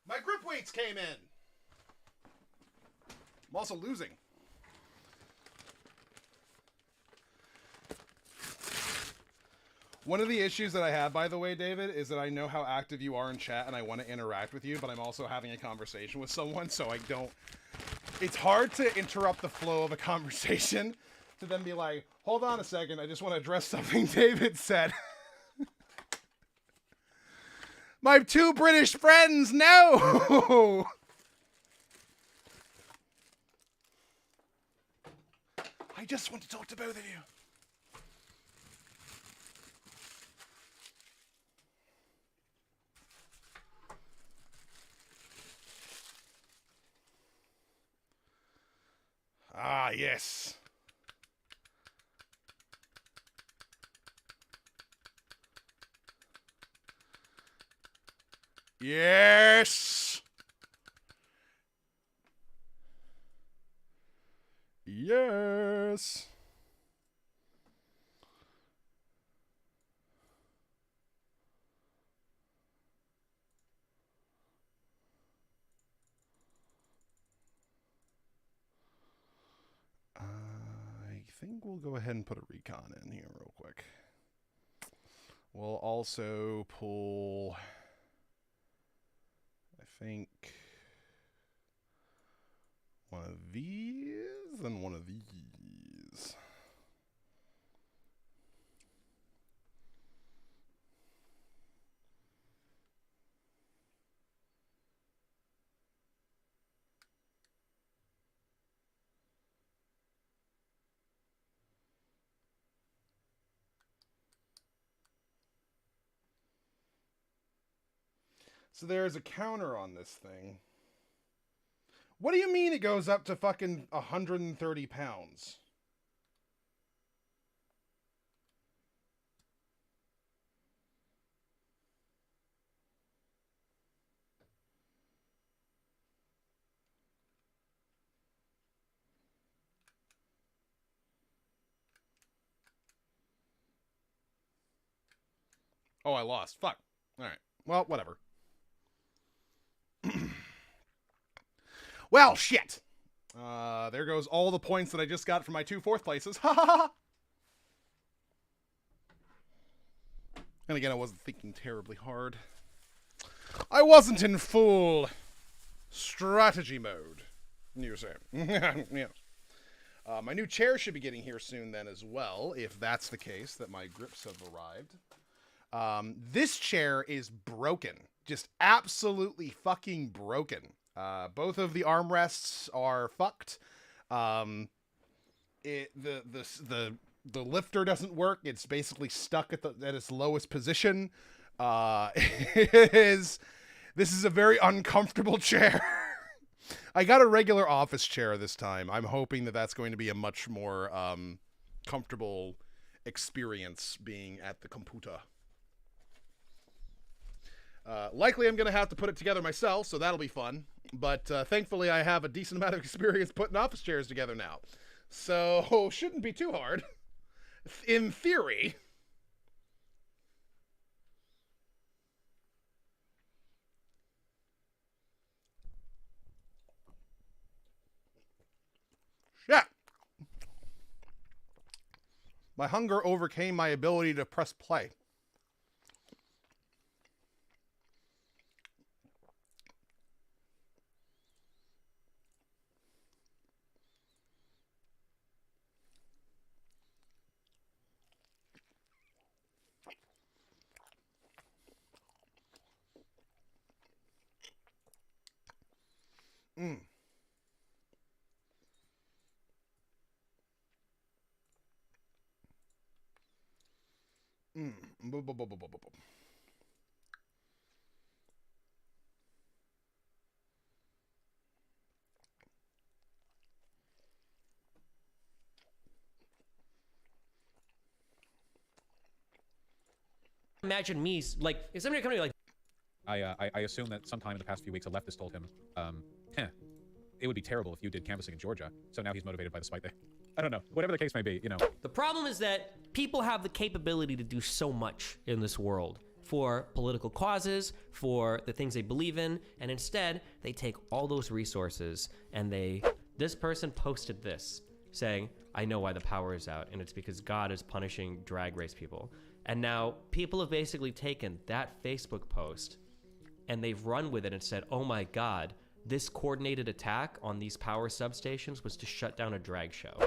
My grip weights came in. I'm also losing. One of the issues that I have, by the way, David, is that I know how active you are in chat and I want to interact with you, but I'm also having a conversation with someone, so I don't... It's hard to interrupt the flow of a conversation to then be like, hold on a second, I just want to address something David said. My two British friends, no! I just want to talk to both of you. Ah, yes. Yes. Yes. I think we'll go ahead and put a recon in here real quick. We'll also pull, I think, one of these and one of these. So there's a counter on this thing. What do you mean it goes up to fucking 130 pounds? Oh, I lost. Fuck. All right. Well, whatever. Well, shit. There goes all the points that I just got from my 2 4th places. Ha ha ha. And again, I wasn't thinking terribly hard. I wasn't in full strategy mode. You're saying. Yes. My new chair should be getting here soon then as well, if that's the case, that my grips have arrived. This chair is broken. Just absolutely fucking broken. Both of the armrests are fucked. The lifter doesn't work. It's basically stuck at its lowest position. This is a very uncomfortable chair. I got a regular office chair this time. I'm hoping that that's going to be a much more comfortable experience being at the computer. Likely I'm going to have to put it together myself, so that'll be fun. But thankfully I have a decent amount of experience putting office chairs together now. So shouldn't be too hard. In theory. Yeah. My hunger overcame my ability to press play. Mm. Imagine me, like, if somebody coming to me like, I assume that sometime in the past few weeks, a leftist told him, it would be terrible if you did canvassing in Georgia. So now he's motivated by the spite there. I don't know. Whatever the case may be, you know. the problem is that people have the capability to do so much in this world for political causes, for the things they believe in, and instead they take all those resources and this person posted this saying, I know why the power is out, and it's because God is punishing drag race people. And now people have basically taken that Facebook post and they've run with it and said, oh my God, this coordinated attack on these power substations was to shut down a drag show.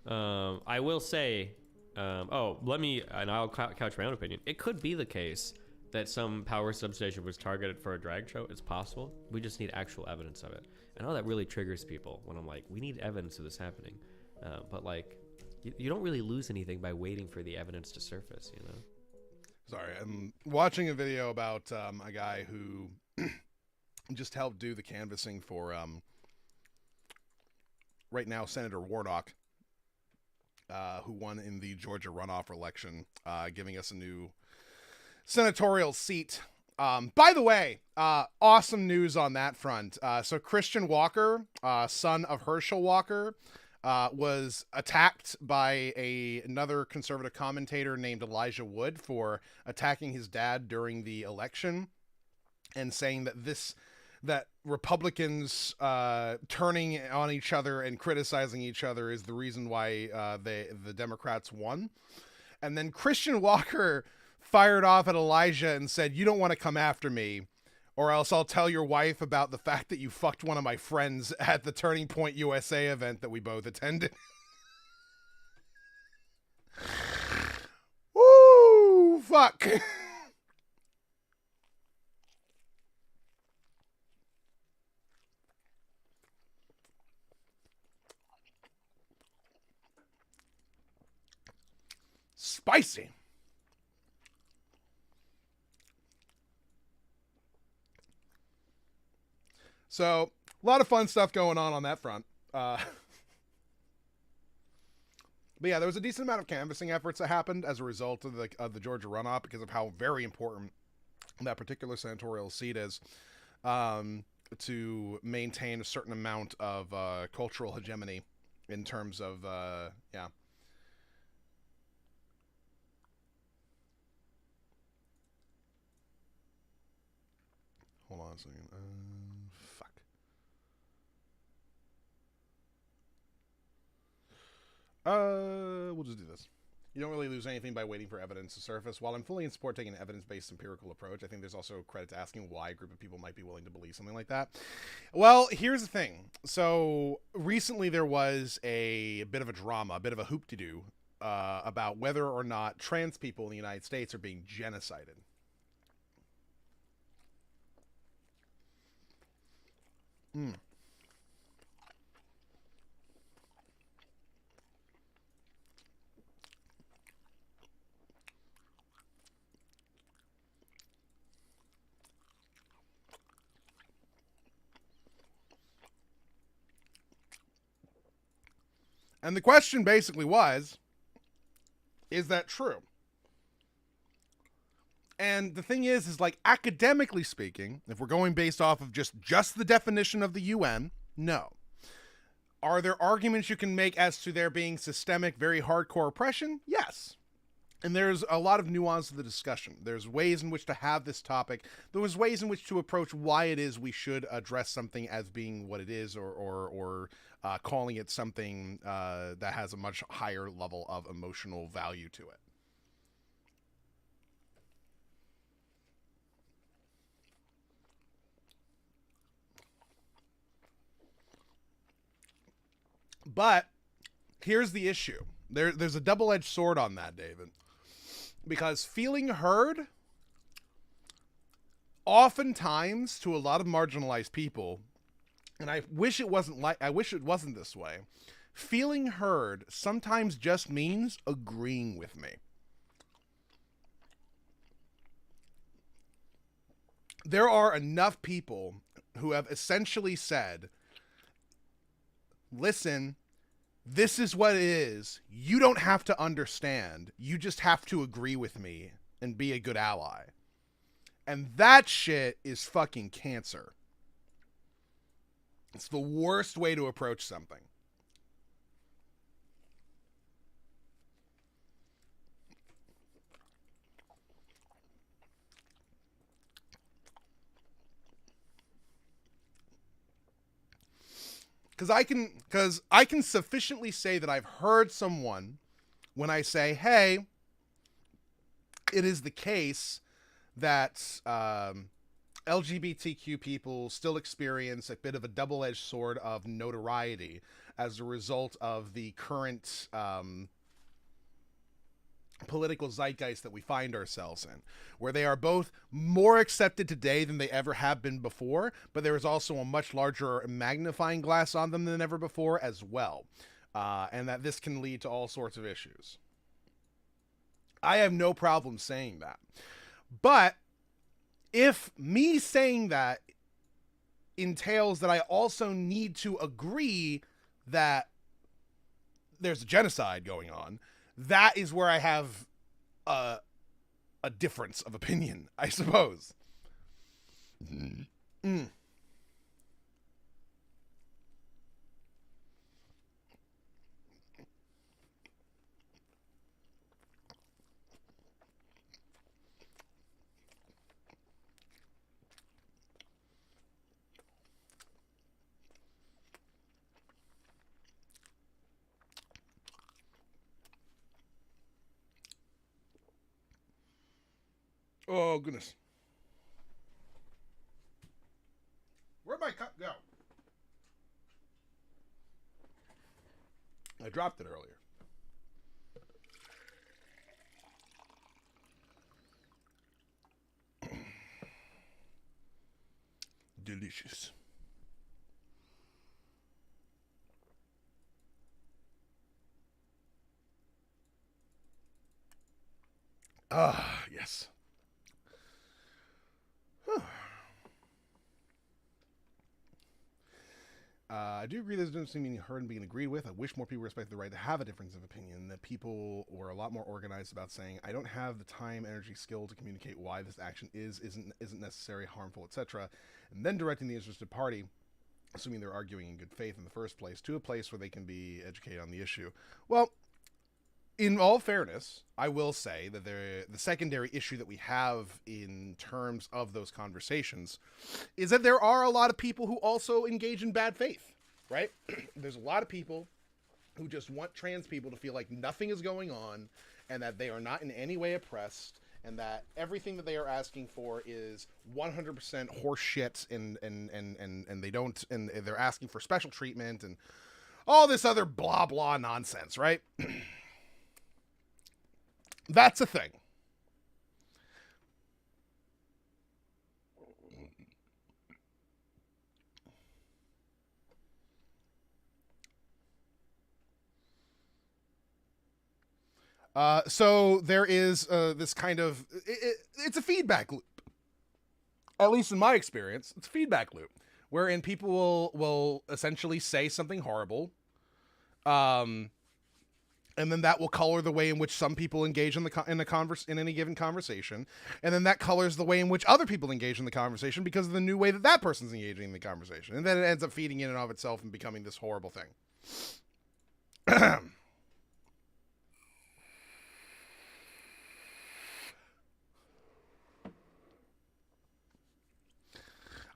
I will say, and I'll couch my own opinion. It could be the case that some power substation was targeted for a drag show. It's possible. We just need actual evidence of it. I know that really triggers people when I'm like, we need evidence of this happening. But like, you don't really lose anything by waiting for the evidence to surface, you know? Sorry, I'm watching a video about a guy who just helped do the canvassing for right now Senator Warnock, who won in the Georgia runoff election, giving us a new senatorial seat. By the way, awesome news on that front. So Christian Walker, son of Herschel Walker, was attacked by another conservative commentator named Elijah Wood for attacking his dad during the election and saying that Republicans turning on each other and criticizing each other is the reason why the Democrats won. And then Christian Walker fired off at Elijah and said, you don't want to come after me, or else I'll tell your wife about the fact that you fucked one of my friends at the Turning Point USA event that we both attended. Woo! Fuck. Spicy. So, a lot of fun stuff going on that front. But yeah, there was a decent amount of canvassing efforts that happened as a result of the Georgia runoff because of how very important that particular senatorial seat is to maintain a certain amount of cultural hegemony in terms of, yeah. Hold on a second. Fuck. We'll just do this. You don't really lose anything by waiting for evidence to surface. While I'm fully in support taking an evidence-based empirical approach, I think there's also credit to asking why a group of people might be willing to believe something like that. Well, here's the thing. So recently there was a bit of a drama, a bit of a hoop-de-doo about whether or not trans people in the United States are being genocided. And the question basically was, is that true? And the thing is like, academically speaking, if we're going based off of just the definition of the UN, no. Are there arguments you can make as to there being systemic, very hardcore oppression? Yes. And there's a lot of nuance to the discussion. There's ways in which to have this topic. There was ways in which to approach why it is we should address something as being what it is, or calling it something that has a much higher level of emotional value to it. But here's the issue. There's a double-edged sword on that, David. Because feeling heard, oftentimes to a lot of marginalized people, and I wish it wasn't this way, feeling heard sometimes just means agreeing with me. there are enough people who have essentially said, listen, this is what it is. You don't have to understand. You just have to agree with me and be a good ally. And that shit is fucking cancer. It's the worst way to approach something. Because I can sufficiently say that I've heard someone when I say, hey, it is the case that LGBTQ people still experience a bit of a double-edged sword of notoriety as a result of the current political zeitgeist that we find ourselves in, where they are both more accepted today than they ever have been before, but there is also a much larger magnifying glass on them than ever before as well, and that this can lead to all sorts of issues. I have no problem saying that. But if me saying that entails that I also need to agree that there's a genocide going on, that is where I have a difference of opinion, I suppose. Oh, goodness. Where'd my cup go? I dropped it earlier. Delicious. Ah, yes. I do agree there's a difference between being heard and being agreed with. I wish more people respect the right to have a difference of opinion, that people were a lot more organized about saying, I don't have the time, energy, skill to communicate why this action isn't necessary, harmful, etc., and then directing the interested party, assuming they're arguing in good faith in the first place, to a place where they can be educated on the issue. Well, in all fairness, I will say that the secondary issue that we have in terms of those conversations is that there are a lot of people who also engage in bad faith, right? There's a lot of people who just want trans people to feel like nothing is going on and that they are not in any way oppressed and that everything that they are asking for is 100% horse shit and they don't, and they're asking for special treatment and all this other blah blah nonsense, right? That's a thing. So there is this kind of, it's a feedback loop. At least in my experience, it's a feedback loop wherein people will essentially say something horrible. And then that will color the way in which some people engage in in any given conversation, and then that colors the way in which other people engage in the conversation because of the new way that that person's engaging in the conversation, and then it ends up feeding in and of itself and becoming this horrible thing.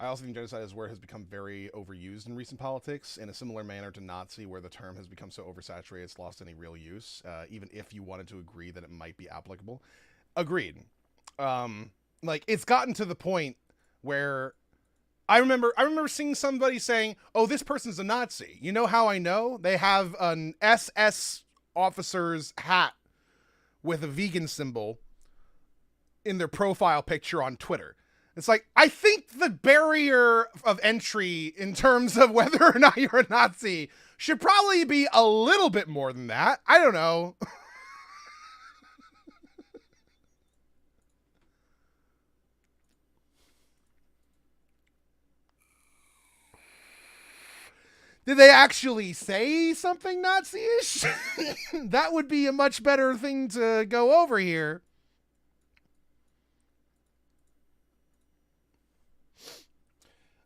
I also think genocide is a word has become very overused in recent politics, in a similar manner to Nazi, where the term has become so oversaturated it's lost any real use, even if you wanted to agree that it might be applicable. Agreed. Like, it's gotten to the point where I remember seeing somebody saying, oh, this person's a Nazi. You know how I know? They have an SS officer's hat with a vegan symbol in their profile picture on Twitter. It's like, I think the barrier of entry in terms of whether or not you're a Nazi should probably be a little bit more than that. I don't know. Did they actually say something Nazi-ish? That would be a much better thing to go over here.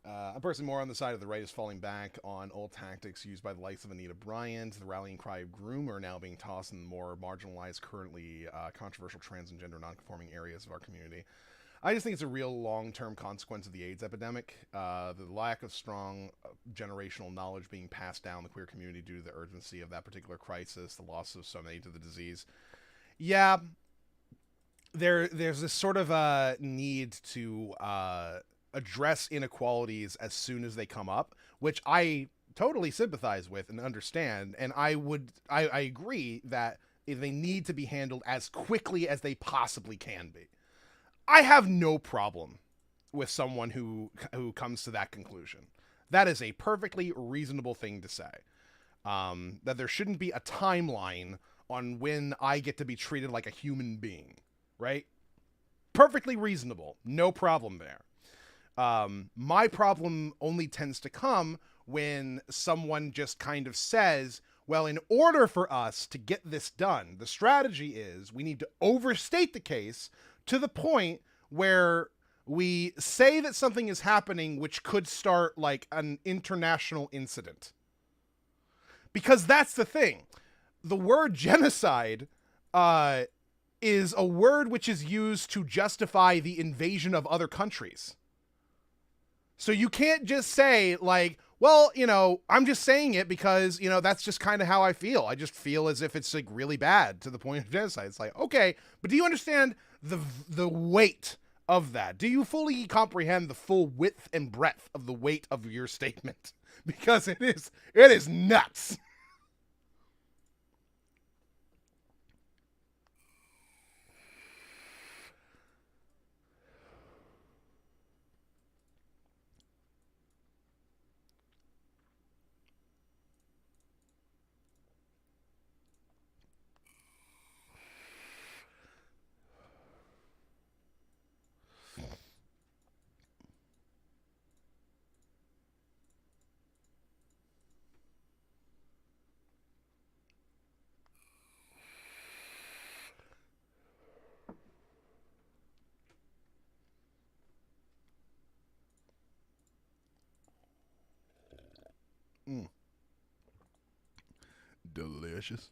A person more on the side of the right is falling back on old tactics used by the likes of Anita Bryant. The rallying cry of groomer now being tossed in the more marginalized, currently controversial trans and gender nonconforming areas of our community. I just think it's a real long-term consequence of the AIDS epidemic. The lack of strong generational knowledge being passed down the queer community due to the urgency of that particular crisis, the loss of so many to the disease. Yeah, there's this sort of need to address inequalities as soon as they come up, which I totally sympathize with and understand. And I agree that they need to be handled as quickly as they possibly can be. I have no problem with someone who comes to that conclusion. That is a perfectly reasonable thing to say. That there shouldn't be a timeline on when I get to be treated like a human being, right? Perfectly reasonable. No problem there. My problem only tends to come when someone just kind of says, well, in order for us to get this done, the strategy is we need to overstate the case to the point where we say that something is happening which could start like an international incident. Because that's the thing. The word genocide is a word which is used to justify the invasion of other countries. So you can't just say like, well, you know, I'm just saying it because, you know, that's just kind of how I feel. I just feel as if it's like really bad to the point of genocide. It's like, okay, but do you understand the weight of that? Do you fully comprehend the full width and breadth of the weight of your statement? Because it is nuts. Delicious.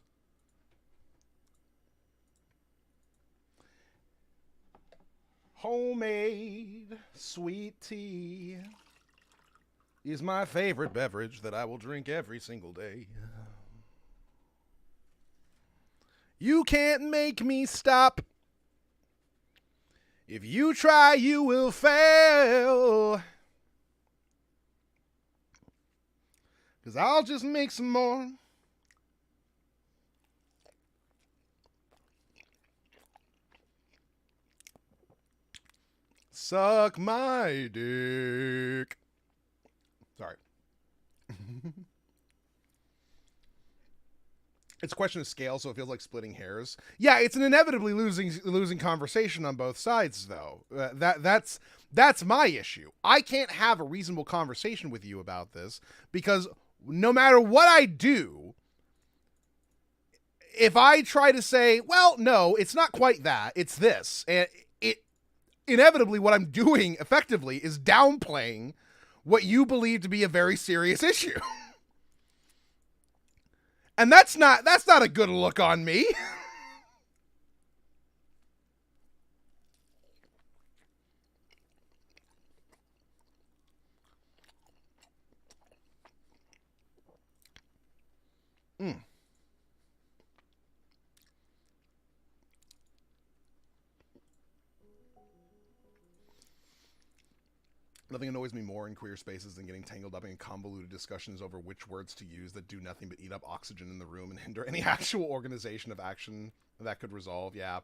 Homemade sweet tea is my favorite beverage that I will drink every single day. You can't make me stop. If you try, you will fail. 'Cause I'll just make some more. Suck my dick. Sorry. It's a question of scale, so it feels like splitting hairs. Yeah, it's an inevitably losing conversation on both sides, though. That's my issue. I can't have a reasonable conversation with you about this because no matter what I do, if I try to say, well, no, it's not quite that, it's this, and inevitably what I'm doing effectively is downplaying what you believe to be a very serious issue. And that's not a good look on me. Nothing annoys me more in queer spaces than getting tangled up in convoluted discussions over which words to use that do nothing but eat up oxygen in the room and hinder any actual organization of action that could resolve. Yeah.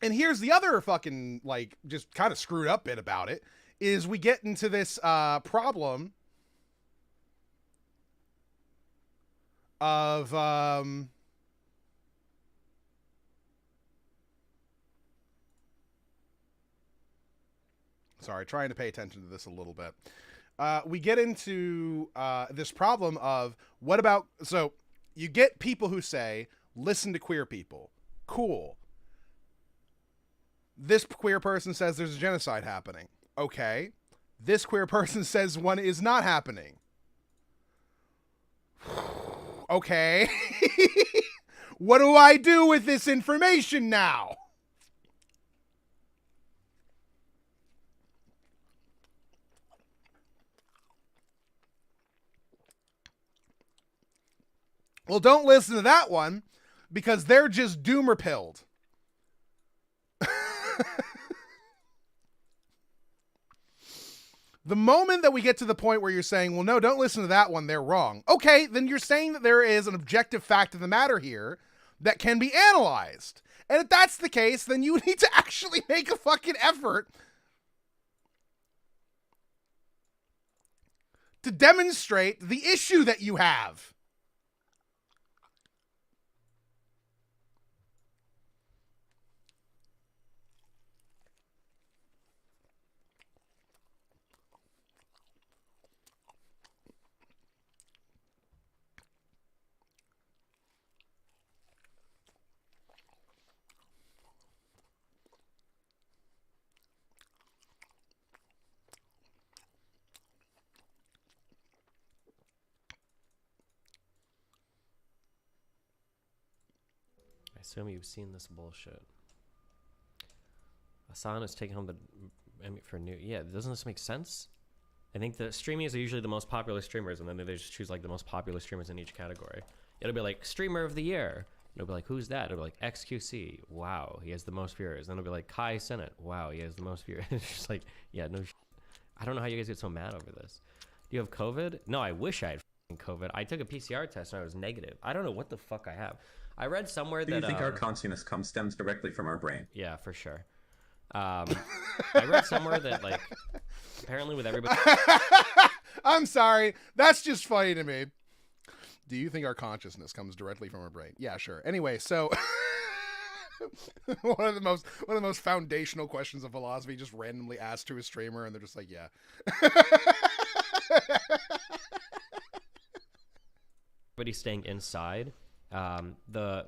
And here's the other fucking, like, just kind of screwed up bit about it, is we get into this problem of Sorry, trying to pay attention to this a little bit. We get into this problem of what about, so you get people who say, listen to queer people. Cool. This queer person says there's a genocide happening. Okay. This queer person says one is not happening. Okay. What do I do with this information now? Well, don't listen to that one because they're just doomer pilled. The moment that we get to the point where you're saying, well, no, don't listen to that one, they're wrong. Okay, then you're saying that there is an objective fact of the matter here that can be analyzed. And if that's the case, then you need to actually make a fucking effort to demonstrate the issue that you have. I assume you've seen this bullshit. Asana is taking home the Emmy for new. Yeah, doesn't this make sense? I think the streamers are usually the most popular streamers, and then they just choose like the most popular streamers in each category. It'll be like streamer of the year. It'll be like, who's that? It'll be like XQC. Wow, he has the most viewers. Then it'll be like Kai Sennett. Wow, he has the most viewers. It's just like, yeah, no. I don't know how you guys get so mad over this. Do you have COVID? No, I wish I had COVID. I took a PCR test and I was negative. I don't know what the fuck I have. I read somewhere Do that. you think our consciousness stems directly from our brain? Yeah, for sure. I read somewhere that like apparently with everybody. I'm sorry, that's just funny to me. Do you think our consciousness comes directly from our brain? Yeah, sure. Anyway, so one of the most foundational questions of philosophy just randomly asked to a streamer, and they're just like, yeah. Everybody staying inside. The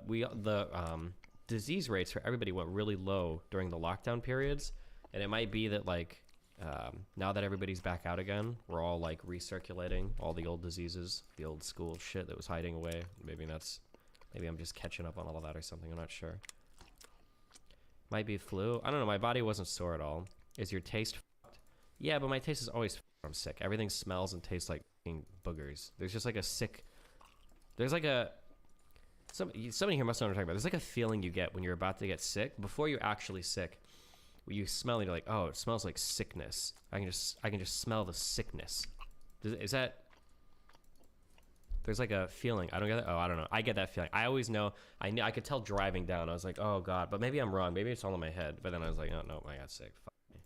disease rates for everybody went really low during the lockdown periods, and it might be that like now that everybody's back out again, we're all like recirculating all the old diseases, the old school shit that was hiding away. Maybe I'm just catching up on all of that or something. I'm not sure. Might be flu. I don't know. My body wasn't sore at all. Is your taste fucked? Yeah, but my taste is always fucked. I'm sick. Everything smells and tastes like fucking boogers. There's just like a sick. There's like a. Somebody here must know what I'm talking about. There's like a feeling you get when you're about to get sick before you're actually sick. When you smell it, you're like, oh, it smells like sickness. I can just smell the sickness. Is that? There's like a feeling. I don't get that. Oh, I don't know. I get that feeling. I always know. I could tell driving down. I was like, oh god, but maybe I'm wrong. Maybe it's all in my head. But then I was like, oh no, I got sick. Fuck me.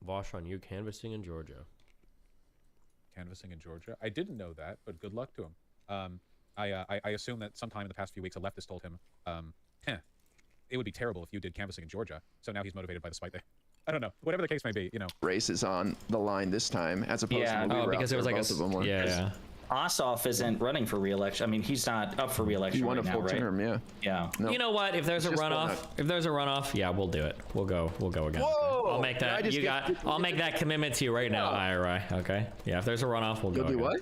Vosh on you canvassing in Georgia. Canvassing in Georgia. I didn't know that, but good luck to him. I assume that sometime in the past few weeks, a leftist told him, it would be terrible if you did canvassing in Georgia. So now he's motivated by the spite there. I don't know. Whatever the case may be, you know. Race is on the line this time, as opposed to when we were because out it was there, like both of them were. yeah. Ossoff isn't running for re-election. I mean, he's not up for re-election He won right a now, full right? term, yeah. Yeah. No. You know what? If there's a Just runoff, yeah, we'll do it. We'll go again. Whoa! I'll make that. I'll make that commitment to you right now, IRI. Okay. Yeah. If there's a runoff, we'll go. You'll do again. what?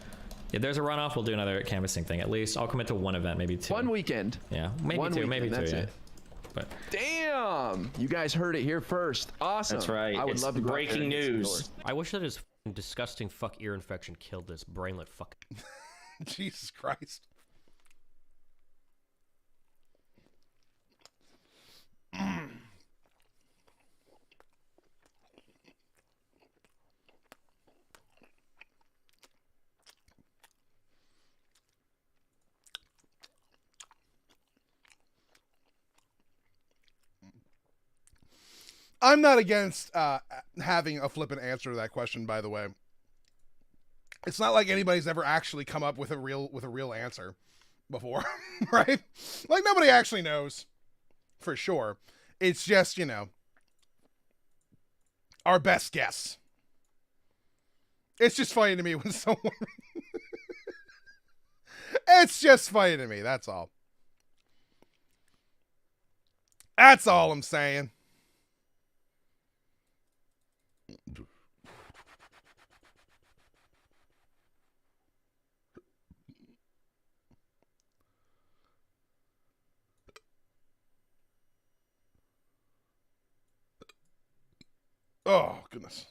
If there's a runoff, we'll do another canvassing thing. At least I'll commit to one event, maybe two. One weekend. Yeah, maybe One two, weekend, maybe two. that's Yeah. it. But Damn! You guys heard it here first. Awesome. That's right. I would It's love to go out there breaking and get some news. doors. I wish that his disgusting ear infection killed this brainlet fuck. Jesus Christ. I'm not against having a flippant answer to that question, by the way. It's not like anybody's ever actually come up with a real answer before, right? Like nobody actually knows for sure. It's just, you know, our best guess. It's just funny to me when someone... It's just funny to me, that's all. That's all I'm saying. Oh, goodness.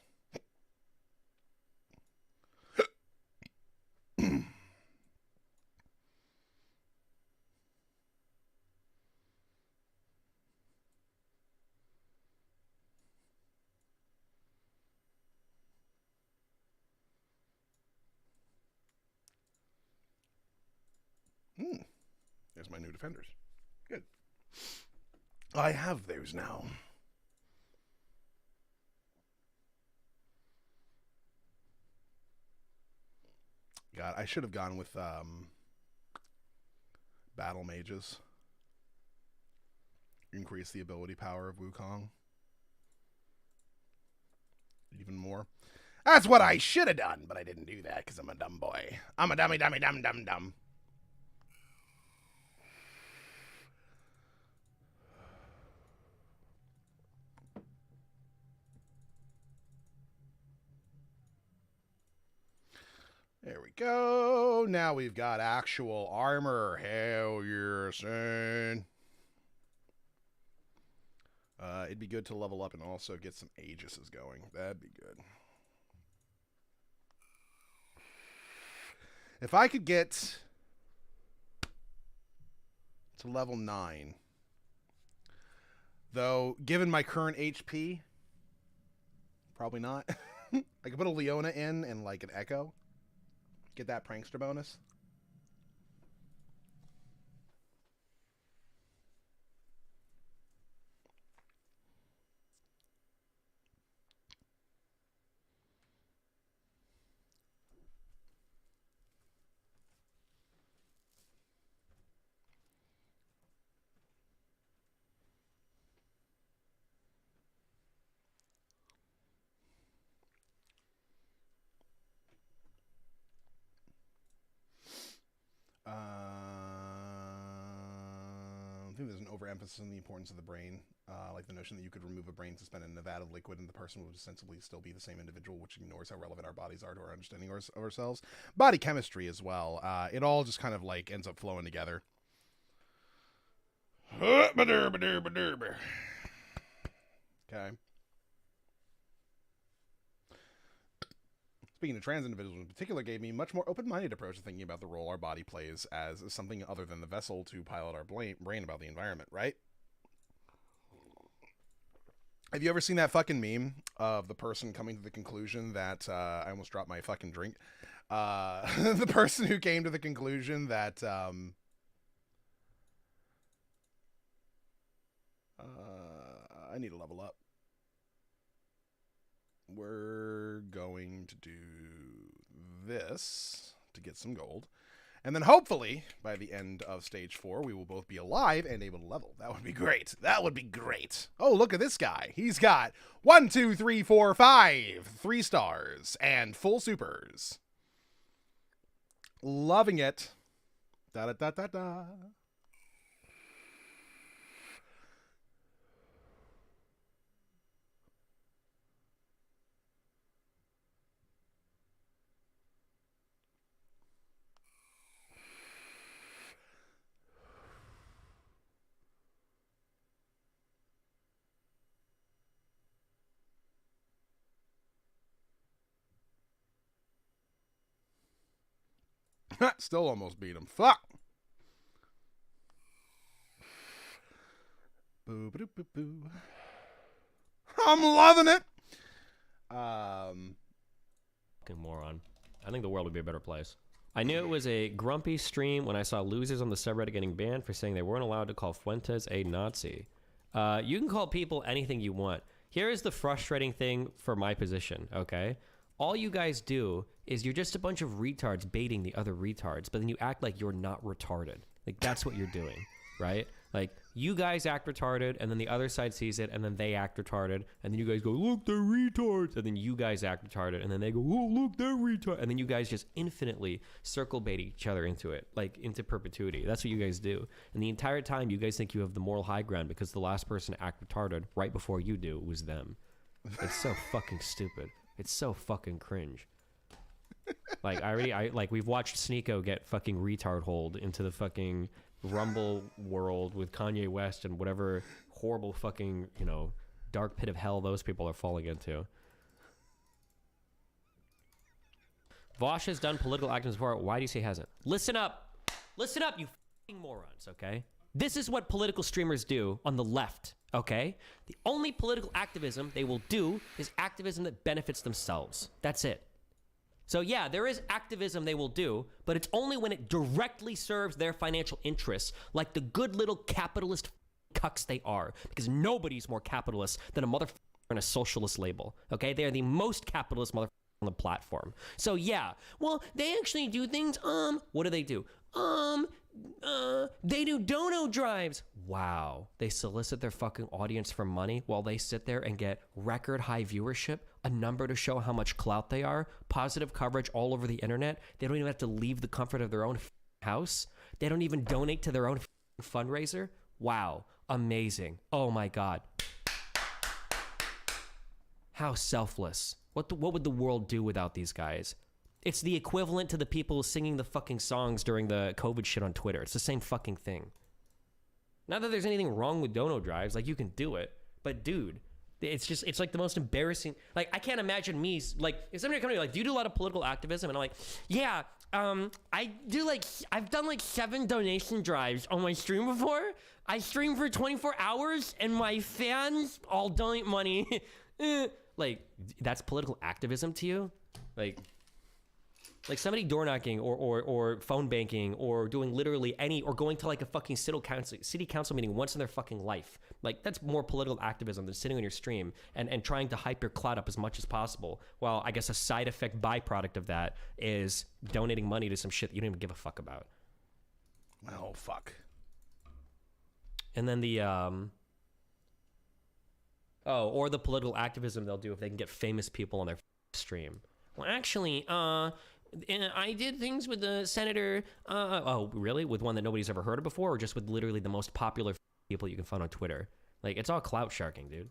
There's my new defenders. Good. I have those now. God, I should have gone with battle mages. Increase the ability power of Wukong even more. That's what I should have done, but I didn't do that because I'm a dumb boy. I'm a dummy. There we go. Now we've got actual armor. Hell yeah, son. It'd be good to level up and also get some Aegises going. That'd be good. If I could get to level 9, though, given my current HP, probably not. I could put a Leona in and like an Echo. Get that prankster bonus. I think there's an overemphasis on the importance of the brain, like the notion that you could remove a brain suspended in a vat of liquid and the person would ostensibly still be the same individual, which ignores how relevant our bodies are to our understanding of ourselves. Body chemistry as well. It all just kind of like ends up flowing together. Okay. Speaking of trans individuals in particular, gave me a much more open-minded approach to thinking about the role our body plays as something other than the vessel to pilot our brain about the environment, right? Have you ever seen that fucking meme of the person coming to the conclusion that, I almost dropped my fucking drink, the person who came to the conclusion that, I need to level up. We're going to do this to get some gold. And then hopefully, by the end of stage 4, we will both be alive and able to level. That would be great. That would be great. Oh, look at this guy. He's got 1, 2, 3, 4, 5 3 stars and full supers. Loving it. Da-da-da-da-da. Still almost beat him. Fuck. Boo, boo, boo, boo. I'm loving it. Fucking moron. I think the world would be a better place. I knew it was a grumpy stream when I saw losers on the subreddit getting banned for saying they weren't allowed to call Fuentes a Nazi. You can call people anything you want. Here is the frustrating thing for my position, okay? All you guys do is you're just a bunch of retards baiting the other retards, but then you act like you're not retarded. Like, that's what you're doing, right? Like, you guys act retarded, and then the other side sees it, and then they act retarded, and then you guys go, look, they're retards, and then you guys act retarded, and then they go, oh, look, they're retards, and then you guys just infinitely circle bait each other into it, like, into perpetuity. That's what you guys do. And the entire time, you guys think you have the moral high ground because the last person to act retarded right before you do was them. It's so fucking stupid. It's so fucking cringe. Like, we've watched Sneeko get fucking retard holed into the fucking Rumble world with Kanye West and whatever horrible fucking, you know, dark pit of hell those people are falling into. Vosh has done political activism before. Why do you say he hasn't? Listen up. Listen up, you fucking morons, okay? This is what political streamers do on the left, okay? The only political activism they will do is activism that benefits themselves. That's it. So yeah, there is activism they will do, but it's only when it directly serves their financial interests, like the good little capitalist cucks they are, because nobody's more capitalist than a motherfucker in a socialist label, okay? They are the most capitalist motherfucker on the platform. So yeah, well, they actually do things, what do? They do dono drives. Wow. They solicit their fucking audience for money while they sit there and get record high viewership, a number to show how much clout they are, positive coverage all over the internet. They don't even have to leave the comfort of their own house. They don't even donate to their own fundraiser. Wow. Amazing. Oh my God. How selfless. What would the world do without these guys? It's the equivalent to the people singing the fucking songs during the COVID shit on Twitter. It's the same fucking thing. Not that there's anything wrong with dono drives. Like, you can do it. But, dude, it's like the most embarrassing. Like, I can't imagine me, like, if somebody comes to me, like, do you do a lot of political activism? And I'm like, yeah, I've done like 7 donation drives on my stream before. I stream for 24 hours and my fans all donate money. Like, that's political activism to you? Like somebody door knocking or phone banking or doing literally or going to like a fucking city council meeting once in their fucking life. Like, that's more political activism than sitting on your stream and trying to hype your clout up as much as possible. Well, I guess a side effect byproduct of that is donating money to some shit that you don't even give a fuck about. Oh, fuck. And then the, or the political activism they'll do if they can get famous people on their stream. Well, actually, I did things with the senator. Oh, really? With one that nobody's ever heard of before, or just with literally the most popular people you can find on Twitter? Like, it's all clout sharking, dude.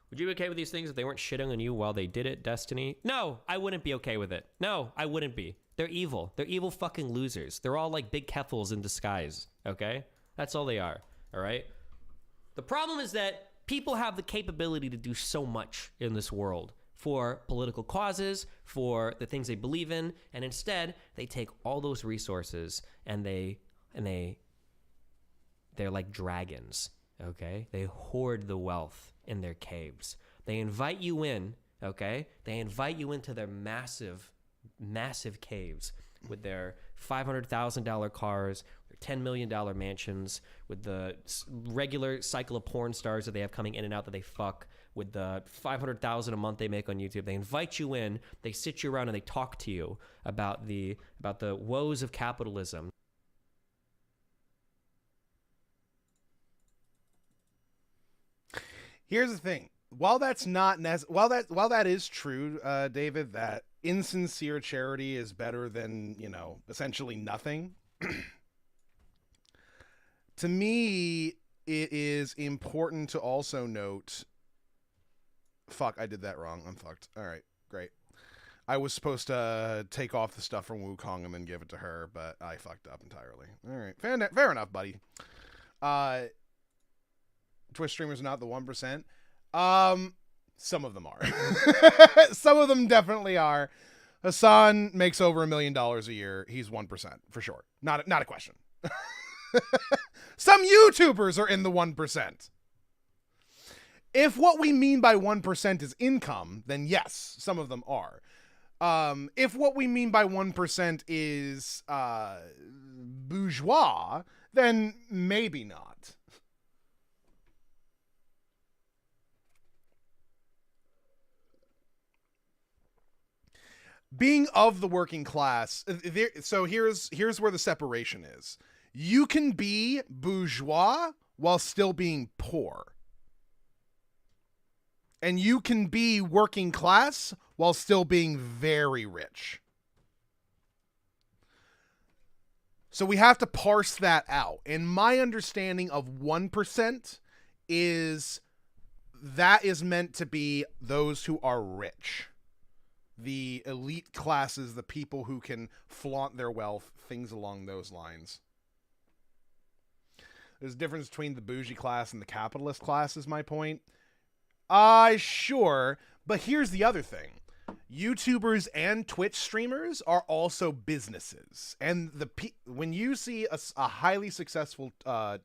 Would you be okay with these things if they weren't shitting on you while they did it, Destiny? No, I wouldn't be okay with it. No, I wouldn't be. They're evil. They're evil fucking losers. They're all like big keffels in disguise, okay? That's all they are, all right? The problem is that people have the capability to do so much in this world for political causes, for the things they believe in, and instead they take all those resources and they're like dragons, okay? They hoard the wealth in their caves. They invite you in, okay? They invite you into their massive caves with their $500,000 cars, their $10 million mansions, with the regular cycle of porn stars that they have coming in and out that they fuck, with the $500,000 a month they make on YouTube. They invite you in, they sit you around and they talk to you about the woes of capitalism. Here's the thing. While that's not while that is true, David, that insincere charity is better than, you know, essentially nothing. To me, it is important to also note. Fuck, I did that wrong. I'm fucked. All right, great. I was supposed to take off the stuff from Wukong and then give it to her, but I fucked up entirely. All right, fair enough, buddy. Twitch streamers are not the 1%. Some of them are. Some of them definitely are. Hassan makes over $1 million a year. He's 1% for sure. Not a question. Some YouTubers are in the 1%. If what we mean by 1% is income, then yes, some of them are. If what we mean by 1% is bourgeois, then maybe not. being of the working class, so here's where the separation is. You can be bourgeois while still being poor. And you can be working class while still being very rich. So we have to parse that out. And my understanding of 1% is that is meant to be those who are rich. The elite classes, the people who can flaunt their wealth, things along those lines. There's a difference between the bougie class and the capitalist class, is my point. Sure, but here's the other thing. YouTubers and Twitch streamers are also businesses. And when you see a highly successful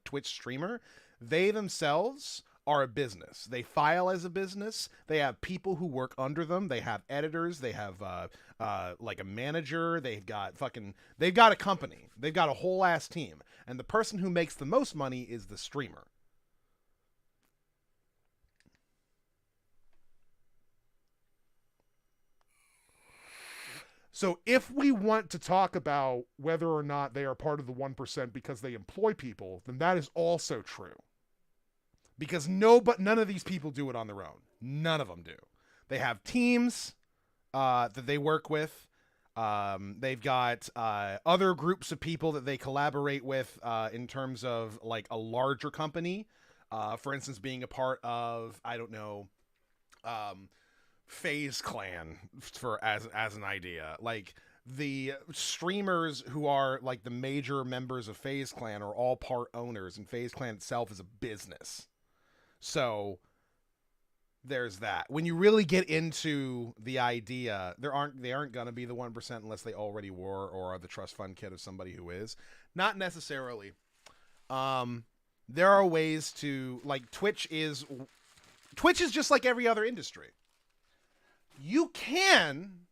Twitch streamer, they themselves are a business. They file as a business. They have people who work under them. They have editors. They have like a manager. They've got a company. They've got a whole ass team. And the person who makes the most money is the streamer. So if we want to talk about whether or not they are part of the 1% because they employ people, then that is also true. Because none of these people do it on their own. None of them do. They have teams that they work with. They've got other groups of people that they collaborate with in terms of like a larger company. For instance, being a part of, I don't know, FaZe Clan as an idea. Like the streamers who are like the major members of FaZe Clan are all part owners, and FaZe Clan itself is a business. So there's that. When you really get into the idea, they aren't gonna be the 1% unless they already were or are the trust fund kid of somebody who is. Not necessarily. There are ways to, like, Twitch is just like every other industry. You can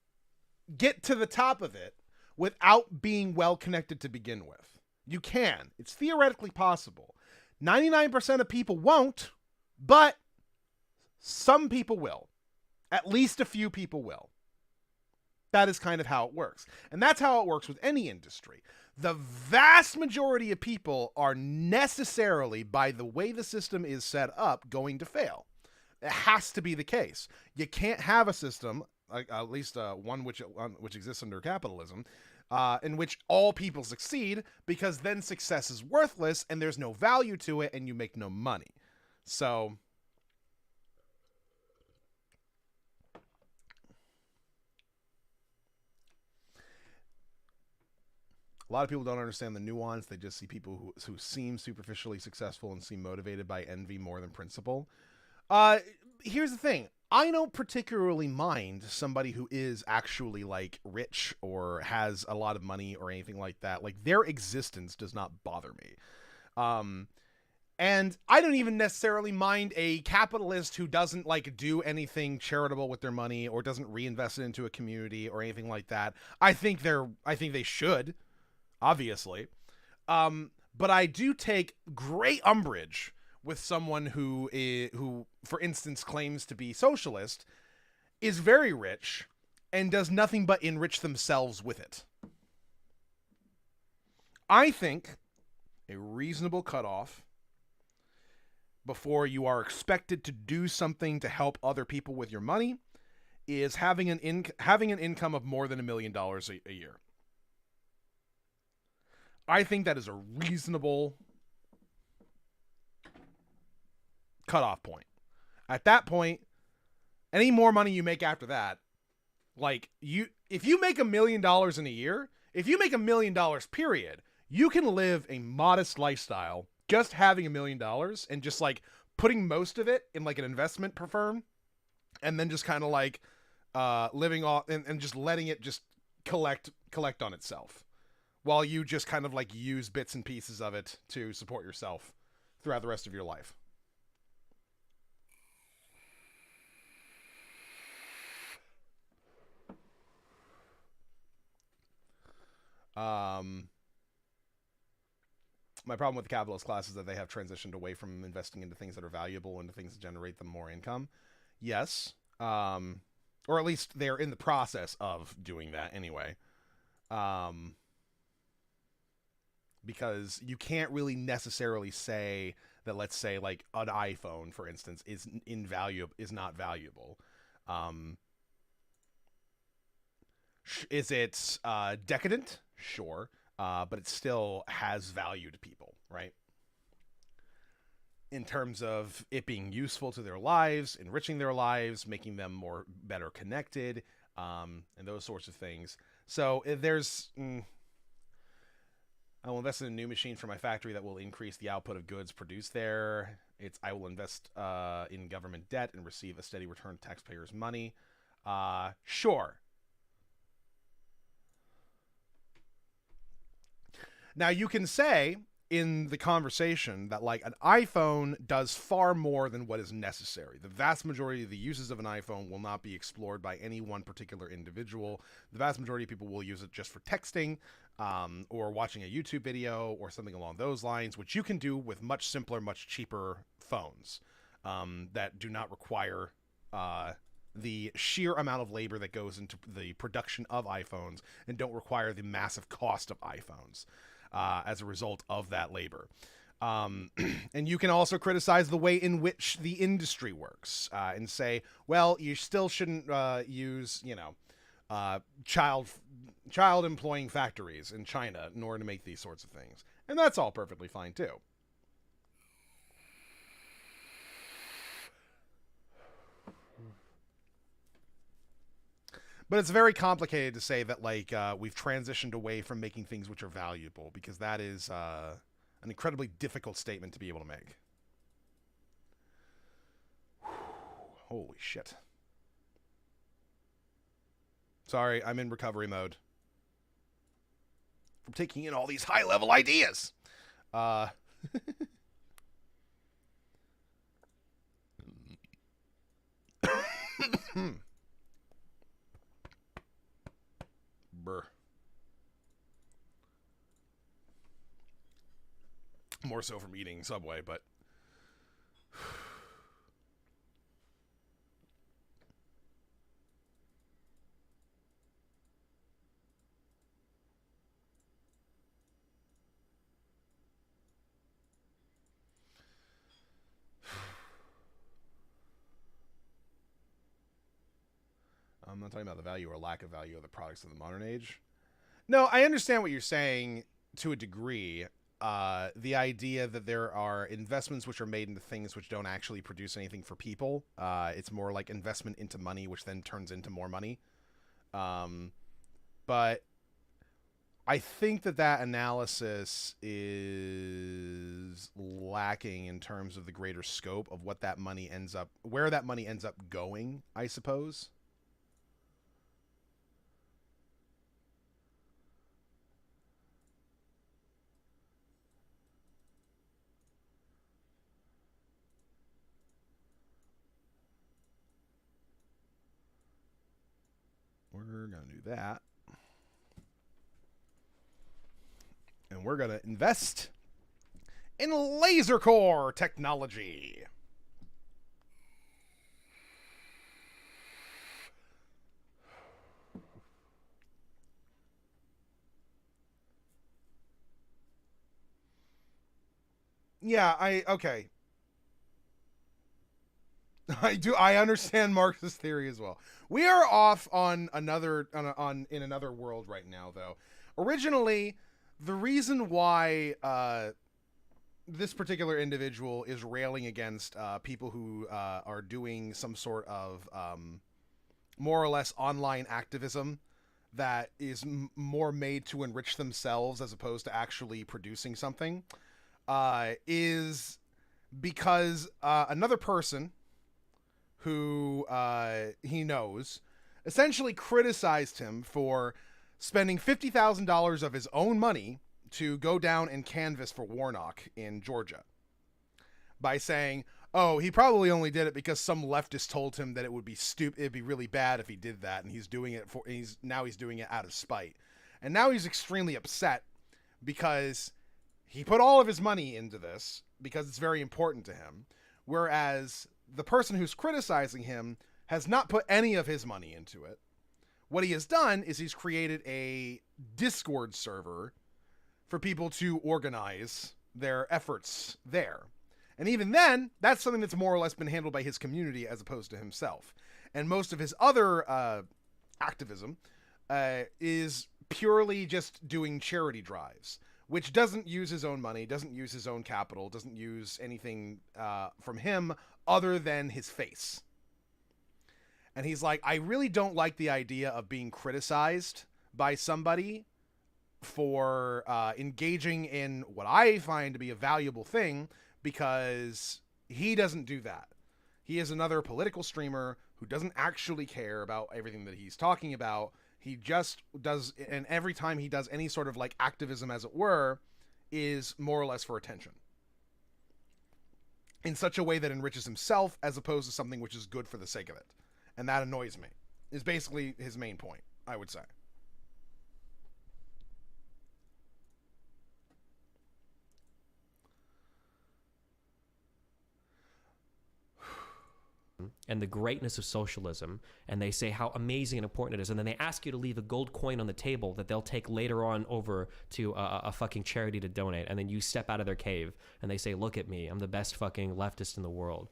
get to the top of it without being well connected to begin with. You can. It's theoretically possible. 99% of people won't, but some people will. At least a few people will. That is kind of how it works. And that's how it works with any industry. The vast majority of people are necessarily, by the way the system is set up, going to fail. It has to be the case. You can't have a system, at least one which exists under capitalism, in which all people succeed, because then success is worthless and there's no value to it and you make no money. So a lot of people don't understand the nuance. They just see people who seem superficially successful and seem motivated by envy more than principle. Here's the thing. I don't particularly mind somebody who is actually like rich or has a lot of money or anything like that. Like, their existence does not bother me. And I don't even necessarily mind a capitalist who doesn't like do anything charitable with their money or doesn't reinvest it into a community or anything like that. I think they should, obviously. But I do take great umbrage with someone who, for instance, claims to be socialist, is very rich, and does nothing but enrich themselves with it. I think a reasonable cutoff before you are expected to do something to help other people with your money is having an income of more than $1 million a year. I think that is a reasonable cutoff point. At that point, any more money you make after that, like, if you make $1 million in a year, if you make $1 million period, you can live a modest lifestyle just having $1 million and just like putting most of it in like an investment firm, and then just kind of like living off and just letting it just collect on itself, while you just kind of like use bits and pieces of it to support yourself throughout the rest of your life. My problem with the capitalist class is that they have transitioned away from investing into things that are valuable, into things that generate them more income. Yes. or at least they're in the process of doing that anyway. Because you can't really necessarily say that, let's say, like an iPhone, for instance, is not valuable. Is it decadent? Sure. But it still has value to people, right? In terms of it being useful to their lives, enriching their lives, making them better connected, and those sorts of things. So there's... I will invest in a new machine for my factory that will increase the output of goods produced there. I will invest in government debt and receive a steady return of taxpayers' money. Sure. Now, you can say in the conversation that, like, an iPhone does far more than what is necessary. The vast majority of the uses of an iPhone will not be explored by any one particular individual. The vast majority of people will use it just for texting, or watching a YouTube video or something along those lines, which you can do with much simpler, much cheaper phones that do not require the sheer amount of labor that goes into the production of iPhones and don't require the massive cost of iPhones as a result of that labor. And you can also criticize the way in which the industry works and say, well, you still shouldn't use, child employing factories in China in order to make these sorts of things. And that's all perfectly fine too. But it's very complicated to say that, like, we've transitioned away from making things which are valuable, because that is an incredibly difficult statement to be able to make. Holy shit. Sorry, I'm in recovery mode from taking in all these high-level ideas. Brr. More so from eating Subway, but... I'm not talking about the value or lack of value of the products of the modern age. No, I understand what you're saying to a degree. The idea that there are investments which are made into things which don't actually produce anything for people. It's more like investment into money, which then turns into more money. But I think that analysis is lacking in terms of the greater scope of what that money ends up, where that money ends up going, I suppose. We're going to do that. And we're going to invest in laser core technology. Yeah, okay. I understand Marx's theory as well. We are off on another in another world right now, though. Originally, the reason why this particular individual is railing against people who are doing some sort of more or less online activism that is more made to enrich themselves as opposed to actually producing something is because another person who he knows essentially criticized him for spending $50,000 of his own money to go down and canvass for Warnock in Georgia by saying, oh, he probably only did it because some leftist told him that it would be it'd be really bad if he did that, and he's doing it he's doing it out of spite. And now he's extremely upset because he put all of his money into this because it's very important to him, whereas the person who's criticizing him has not put any of his money into it. What he has done is he's created a Discord server for people to organize their efforts there. And even then, that's something that's more or less been handled by his community as opposed to himself. And most of his other activism is purely just doing charity drives, which doesn't use his own money, doesn't use his own capital, doesn't use anything from him other than his face. And he's like, I really don't like the idea of being criticized by somebody for engaging in what I find to be a valuable thing, because he doesn't do that. He is another political streamer who doesn't actually care about everything that he's talking about. He just does, and every time he does any sort of like activism, as it were, is more or less for attention. In such a way that enriches himself as opposed to something which is good for the sake of it. And that annoys me. Is basically his main point, I would say. And the greatness of socialism, and they say how amazing and important it is, and then they ask you to leave a gold coin on the table that they'll take later on over to a fucking charity to donate, and then you step out of their cave and they say, look at me, I'm the best fucking leftist in the world.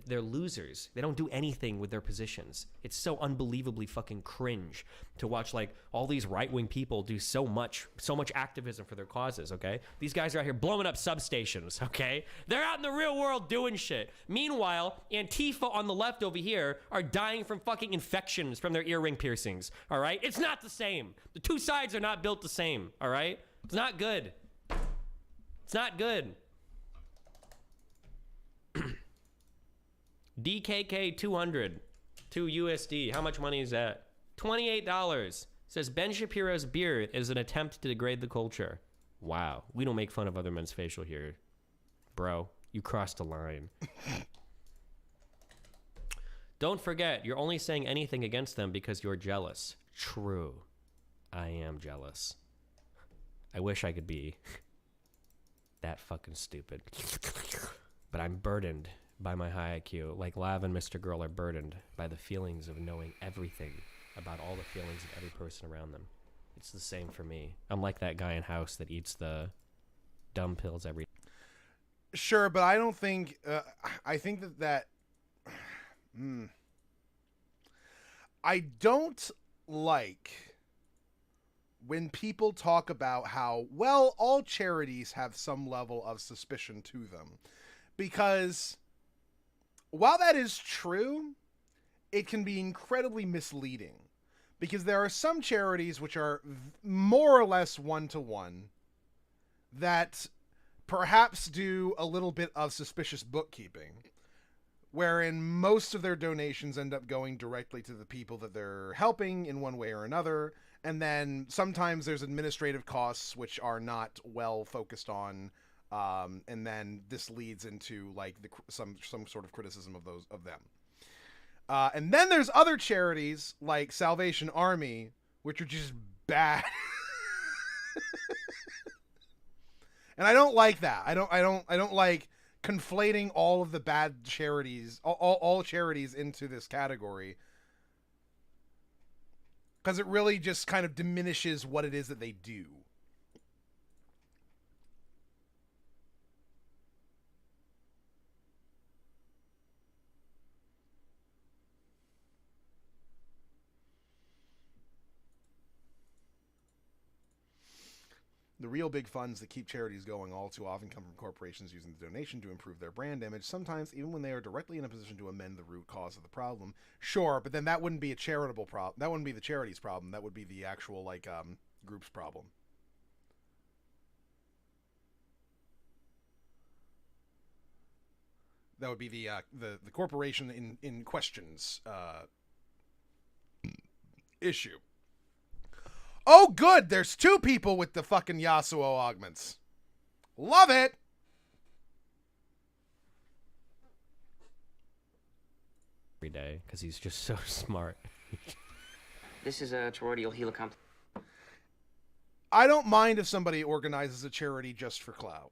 They're losers. They don't do anything with their positions. It's so unbelievably fucking cringe to watch like all these right-wing people do so much activism for their causes, okay? These guys are out here blowing up substations, okay? They're out in the real world doing shit. Meanwhile, Antifa on the left over here are dying from fucking infections from their earring piercings, all right? It's not the same. The two sides are not built the same, all right? It's not good. It's not good. DKK 200 to USD. How much money is that? $28. Says Ben Shapiro's beard is an attempt to degrade the culture. Wow. We don't make fun of other men's facial here. Bro, you crossed a line. Don't forget, you're only saying anything against them because you're jealous. True. I am jealous. I wish I could be that fucking stupid. But I'm burdened by my high IQ, like Lav and Mr. Girl are burdened by the feelings of knowing everything about all the feelings of every person around them. It's the same for me. I'm like that guy in House that eats the dumb pills every. Sure, but I don't think. I think that. I don't like when people talk about how, well, all charities have some level of suspicion to them, because while that is true, it can be incredibly misleading, because there are some charities which are more or less one-to-one that perhaps do a little bit of suspicious bookkeeping, wherein most of their donations end up going directly to the people that they're helping in one way or another, and then sometimes there's administrative costs which are not well focused on. And then this leads into like some sort of criticism of them. And then there's other charities like Salvation Army, which are just bad. And I don't like that. I don't like conflating all of the bad charities, all charities into this category, because it really just kind of diminishes what it is that they do. The real big funds that keep charities going all too often come from corporations using the donation to improve their brand image, sometimes even when they are directly in a position to amend the root cause of the problem. Sure, but then that wouldn't be a charitable problem. That wouldn't be the charity's problem. That would be the actual, like, group's problem. That would be the corporation in question's issue. Oh, good. There's two people with the fucking Yasuo augments. Love it. Every day, because he's just so smart. This is a toroidal helicomp. I don't mind if somebody organizes a charity just for clout.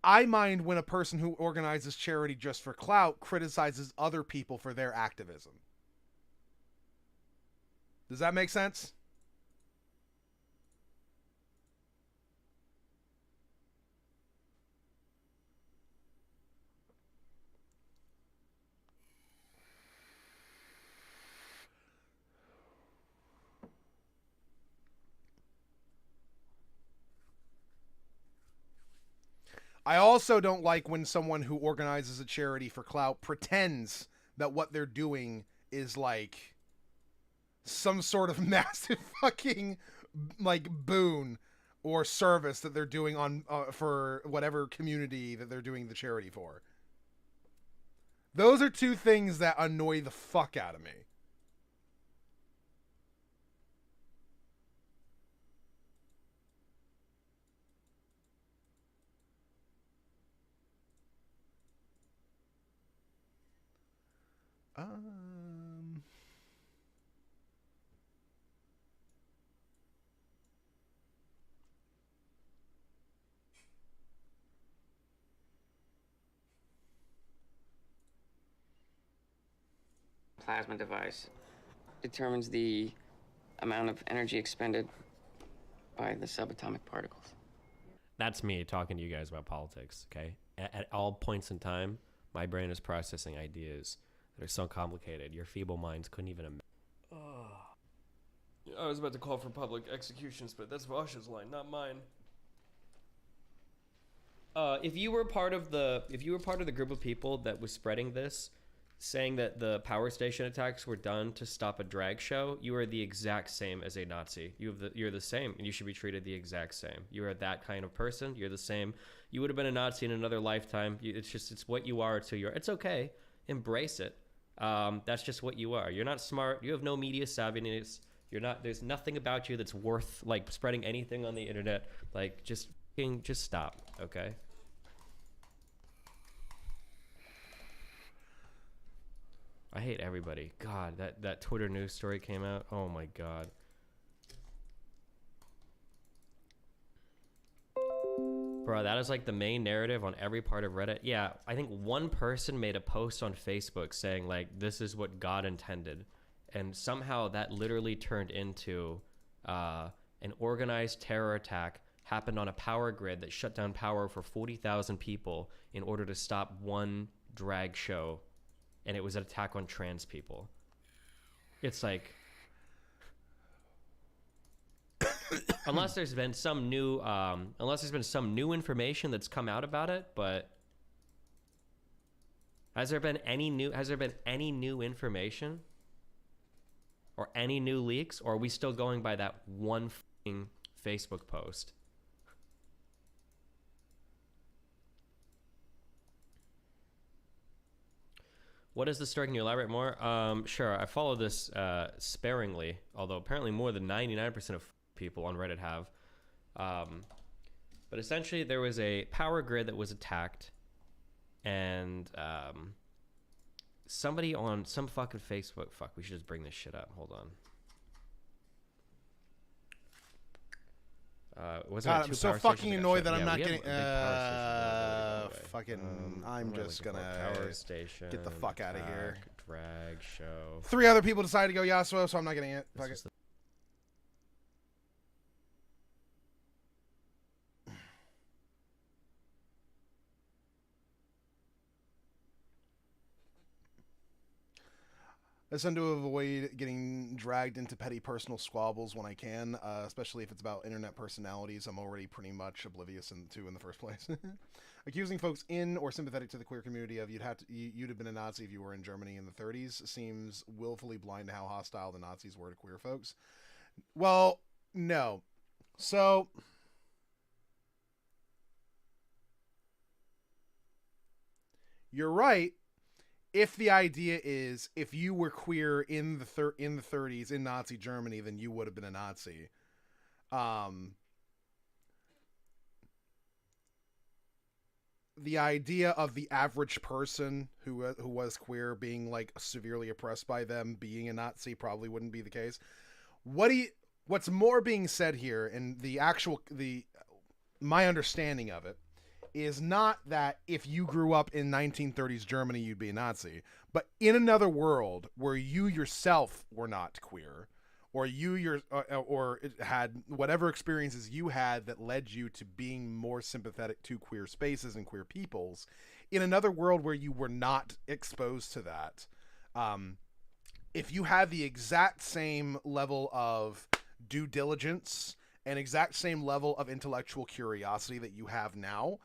I mind when a person who organizes charity just for clout criticizes other people for their activism. Does that make sense? I also don't like when someone who organizes a charity for clout pretends that what they're doing is like some sort of massive fucking like boon or service that they're doing on for whatever community that they're doing the charity for. Those are two things that annoy the fuck out of me. Plasma device determines the amount of energy expended by the subatomic particles. That's me talking to you guys about politics, okay? At all points in time, my brain is processing ideas that are so complicated, your feeble minds couldn't even imagine. I was about to call for public executions, but that's Vosh's line, not mine. If you were part of the group of people that was spreading this, saying that the power station attacks were done to stop a drag show, you are the exact same as a Nazi. You're the same, and you should be treated the exact same. You are that kind of person. You're the same. You would have been a Nazi in another lifetime. It's what you are to your. It's okay. Embrace it. That's just what you are. You're not smart. You have no media savviness. You're not. There's nothing about you that's worth like spreading anything on the internet. Like just stop. Okay. I hate everybody. God, that Twitter news story came out. Oh my God. Bro, that is like the main narrative on every part of Reddit. Yeah, I think one person made a post on Facebook saying like, this is what God intended. And somehow that literally turned into an organized terror attack happened on a power grid that shut down power for 40,000 people in order to stop one drag show. And it was an attack on trans people. It's like, unless there's been some new information that's come out about it, but has there been any new information or any new leaks, or are we still going by that one fucking Facebook post? What is the story? Can you elaborate more? Sure. I follow this sparingly, although apparently more than 99% of people on Reddit have. But essentially, there was a power grid that was attacked, and somebody on some fucking Facebook. Fuck, we should just bring this shit up. Hold on. God, I'm so fucking annoyed that I'm not getting. Fucking. I'm just gonna power station, get the fuck out of here. Drag show. 3 other people decided to go Yasuo, so I'm not getting it. Fuck it. I tend to avoid getting dragged into petty personal squabbles when I can, especially if it's about internet personalities I'm already pretty much oblivious to in the first place. Accusing folks in or sympathetic to the queer community of you'd have been a Nazi if you were in Germany in the 30s seems willfully blind to how hostile the Nazis were to queer folks. Well, no. So you're right. If the idea is if you were queer in the 30s in Nazi Germany, then you would have been a Nazi. The idea of the average person who was queer being like severely oppressed by them being a Nazi probably wouldn't be the case. What's more being said here, and my understanding of it, is not that if you grew up in 1930s Germany, you'd be a Nazi, but in another world where you yourself were not queer, or or it had whatever experiences you had that led you to being more sympathetic to queer spaces and queer peoples in another world where you were not exposed to that. If you had the exact same level of due diligence and exact same level of intellectual curiosity that you have now,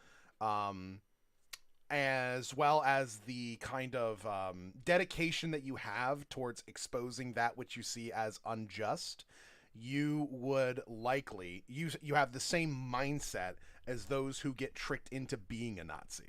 as well as the kind of dedication that you have towards exposing that which you see as unjust, you would likely you have the same mindset as those who get tricked into being a Nazi.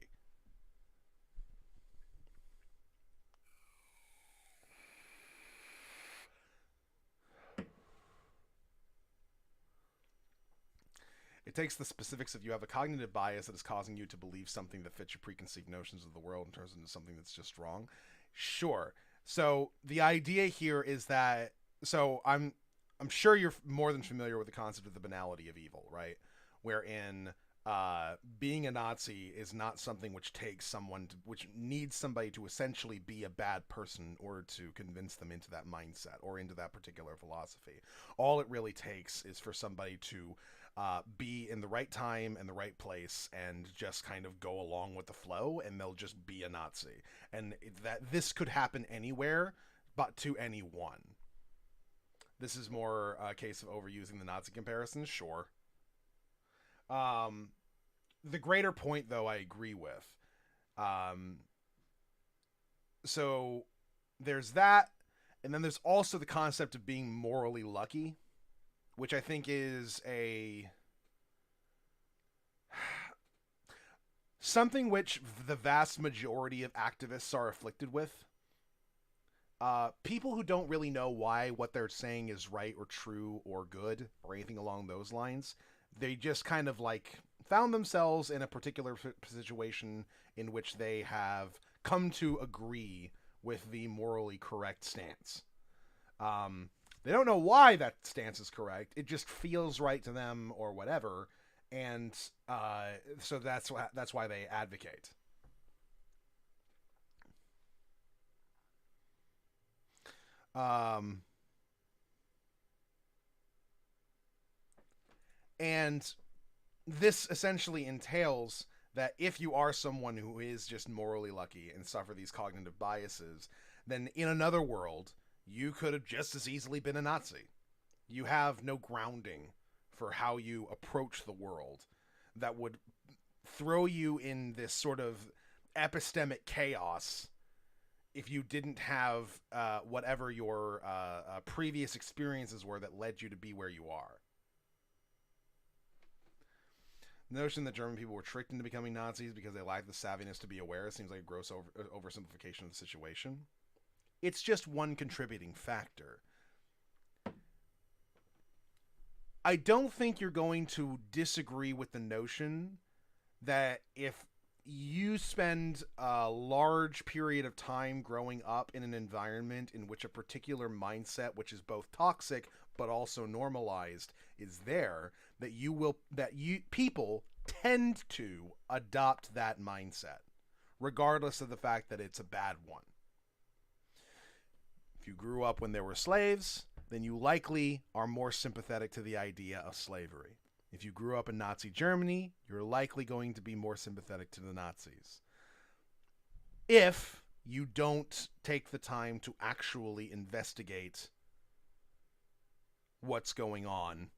It takes the specifics of you have a cognitive bias that is causing you to believe something that fits your preconceived notions of the world and turns into something that's just wrong. Sure. So the idea here is that I'm sure you're more than familiar with the concept of the banality of evil, right? Wherein being a Nazi is not something which takes someone which needs somebody to essentially be a bad person in order to convince them into that mindset or into that particular philosophy. All it really takes is for somebody to be in the right time and the right place and just kind of go along with the flow, and they'll just be a Nazi. And that this could happen anywhere, but to anyone. This is more a case of overusing the Nazi comparison, sure. The greater point, though, I agree with. So there's that, and then there's also the concept of being morally lucky, which I think is something which the vast majority of activists are afflicted with. People who don't really know why what they're saying is right or true or good or anything along those lines, they just kind of like found themselves in a particular situation in which they have come to agree with the morally correct stance. They don't know why that stance is correct. It just feels right to them or whatever. And so that's why they advocate. And this essentially entails that if you are someone who is just morally lucky and suffer these cognitive biases, then in another world, you could have just as easily been a Nazi. You have no grounding for how you approach the world that would throw you in this sort of epistemic chaos if you didn't have whatever your previous experiences were that led you to be where you are. The notion that German people were tricked into becoming Nazis because they lacked the savviness to be aware seems like a gross oversimplification of the situation. It's just one contributing factor. I don't think you're going to disagree with the notion that if you spend a large period of time growing up in an environment in which a particular mindset, which is both toxic but also normalized, is there, that people tend to adopt that mindset, regardless of the fact that it's a bad one. If you grew up when there were slaves, then you likely are more sympathetic to the idea of slavery. If you grew up in Nazi Germany, you're likely going to be more sympathetic to the Nazis. If you don't take the time to actually investigate what's going on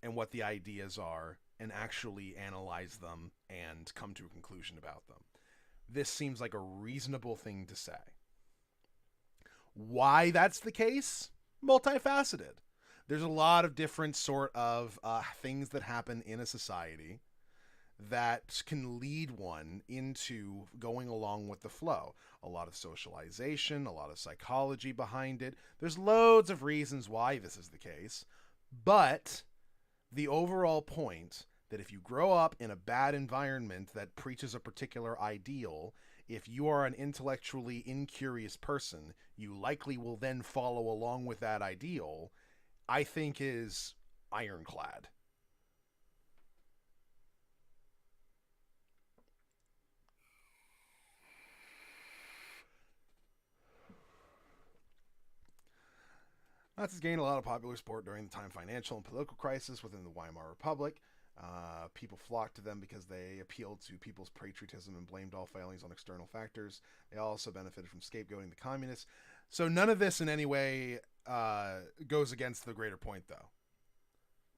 and what the ideas are and actually analyze them and come to a conclusion about them. This seems like a reasonable thing to say. Why that's the case? Multifaceted. There's a lot of different sort of things that happen in a society that can lead one into going along with the flow. A lot of socialization, a lot of psychology behind it. There's loads of reasons why this is the case. But the overall point that if you grow up in a bad environment that preaches a particular ideal, if you are an intellectually incurious person, you likely will then follow along with that ideal, I think is ironclad. Nazis gained a lot of popular support during the time financial and political crisis within the Weimar Republic. People flocked to them because they appealed to people's patriotism and blamed all failings on external factors. They also benefited from scapegoating the communists. So none of this in any way goes against the greater point, though.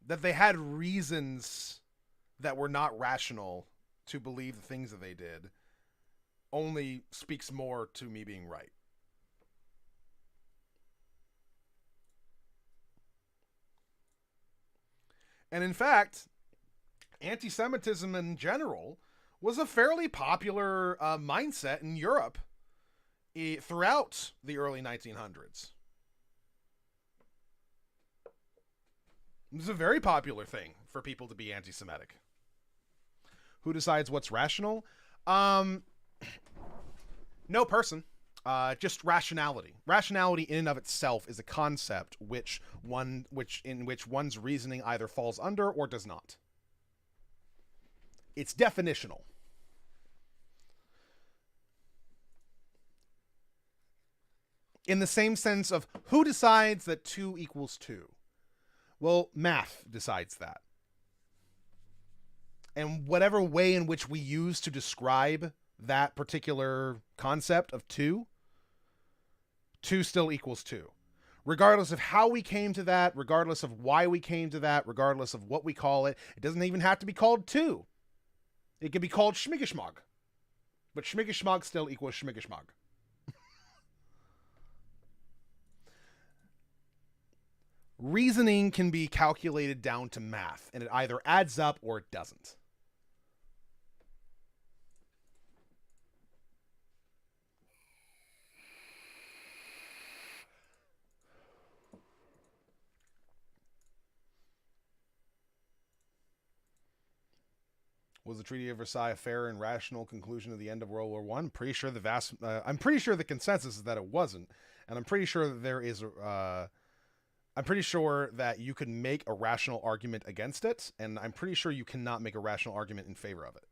That they had reasons that were not rational to believe the things that they did only speaks more to me being right. And in fact, anti-Semitism in general was a fairly popular mindset in Europe throughout the early 1900s. It was a very popular thing for people to be anti-Semitic. Who decides what's rational? No person. Just rationality. Rationality in and of itself is a concept in which one's reasoning either falls under or does not. It's definitional. In the same sense of who decides that 2 equals 2? Well, math decides that. And whatever way in which we use to describe that particular concept of 2 still equals 2. Regardless of how we came to that, regardless of why we came to that, regardless of what we call it, it doesn't even have to be called 2. It could be called schmiggeschmog. But schmiggeschmog still equals schmiggeschmog. Reasoning can be calculated down to math, and it either adds up or it doesn't. Was the Treaty of Versailles a fair and rational conclusion of the end of World War I? I'm pretty sure the consensus is that it wasn't, and I'm pretty sure that I'm pretty sure that you could make a rational argument against it, and I'm pretty sure you cannot make a rational argument in favor of it.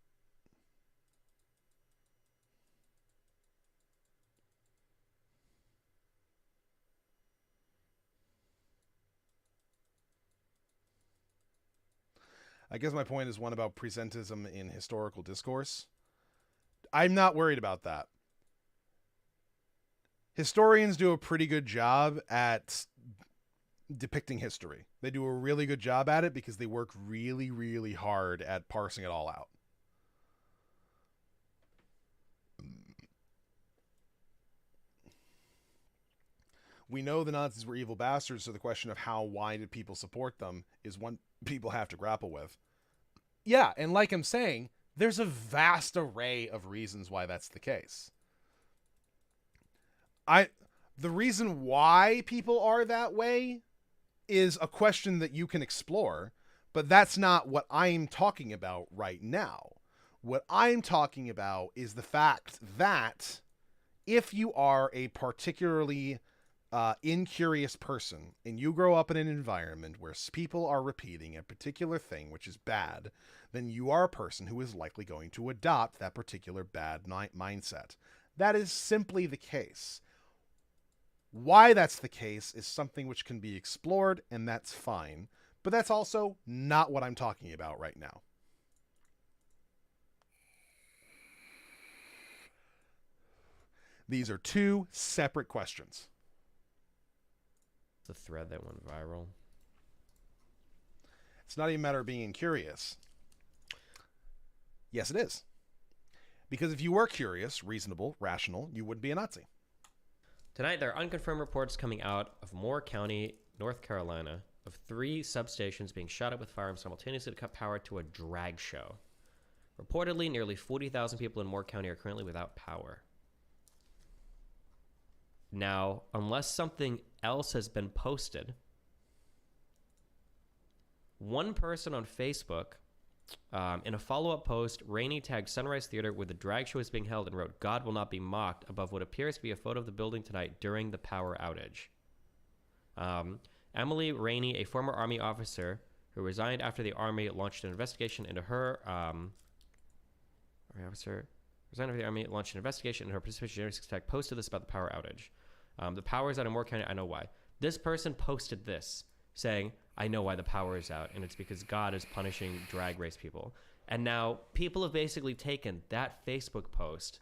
I guess my point is one about presentism in historical discourse. I'm not worried about that. Historians do a pretty good job at depicting history. They do a really good job at it because they work really, really hard at parsing it all out. We know the Nazis were evil bastards, so the question of why did people support them is one people have to grapple with. Yeah, and like I'm saying, there's a vast array of reasons why that's the case. The reason why people are that way is a question that you can explore, but that's not what I'm talking about right now. What I'm talking about is the fact that if you are a particularly incurious person and you grow up in an environment where people are repeating a particular thing which is bad, then you are a person who is likely going to adopt that particular bad mindset. That is simply the case. Why that's the case is something which can be explored, and that's fine, but that's also not what I'm talking about right now. These are 2 separate questions. The thread that went viral. It's not even a matter of being curious. Yes, it is. Because if you were curious, reasonable, rational, you wouldn't be a Nazi. Tonight, there are unconfirmed reports coming out of Moore County, North Carolina, of 3 substations being shot up with firearms simultaneously to cut power to a drag show. Reportedly, nearly 40,000 people in Moore County are currently without power. Now, unless something else has been posted, one person on Facebook, in a follow-up post, Rainey tagged Sunrise Theater where the drag show is being held and wrote, "God will not be mocked," above what appears to be a photo of the building tonight during the power outage. Emily Rainey, a former Army officer who resigned after the Army launched an investigation into her, participation in her Six Pack, posted this about the power outage. The power is out in Moore County. I know why. This person posted this saying, I know why the power is out, and it's because God is punishing drag race people. And now people have basically taken that Facebook post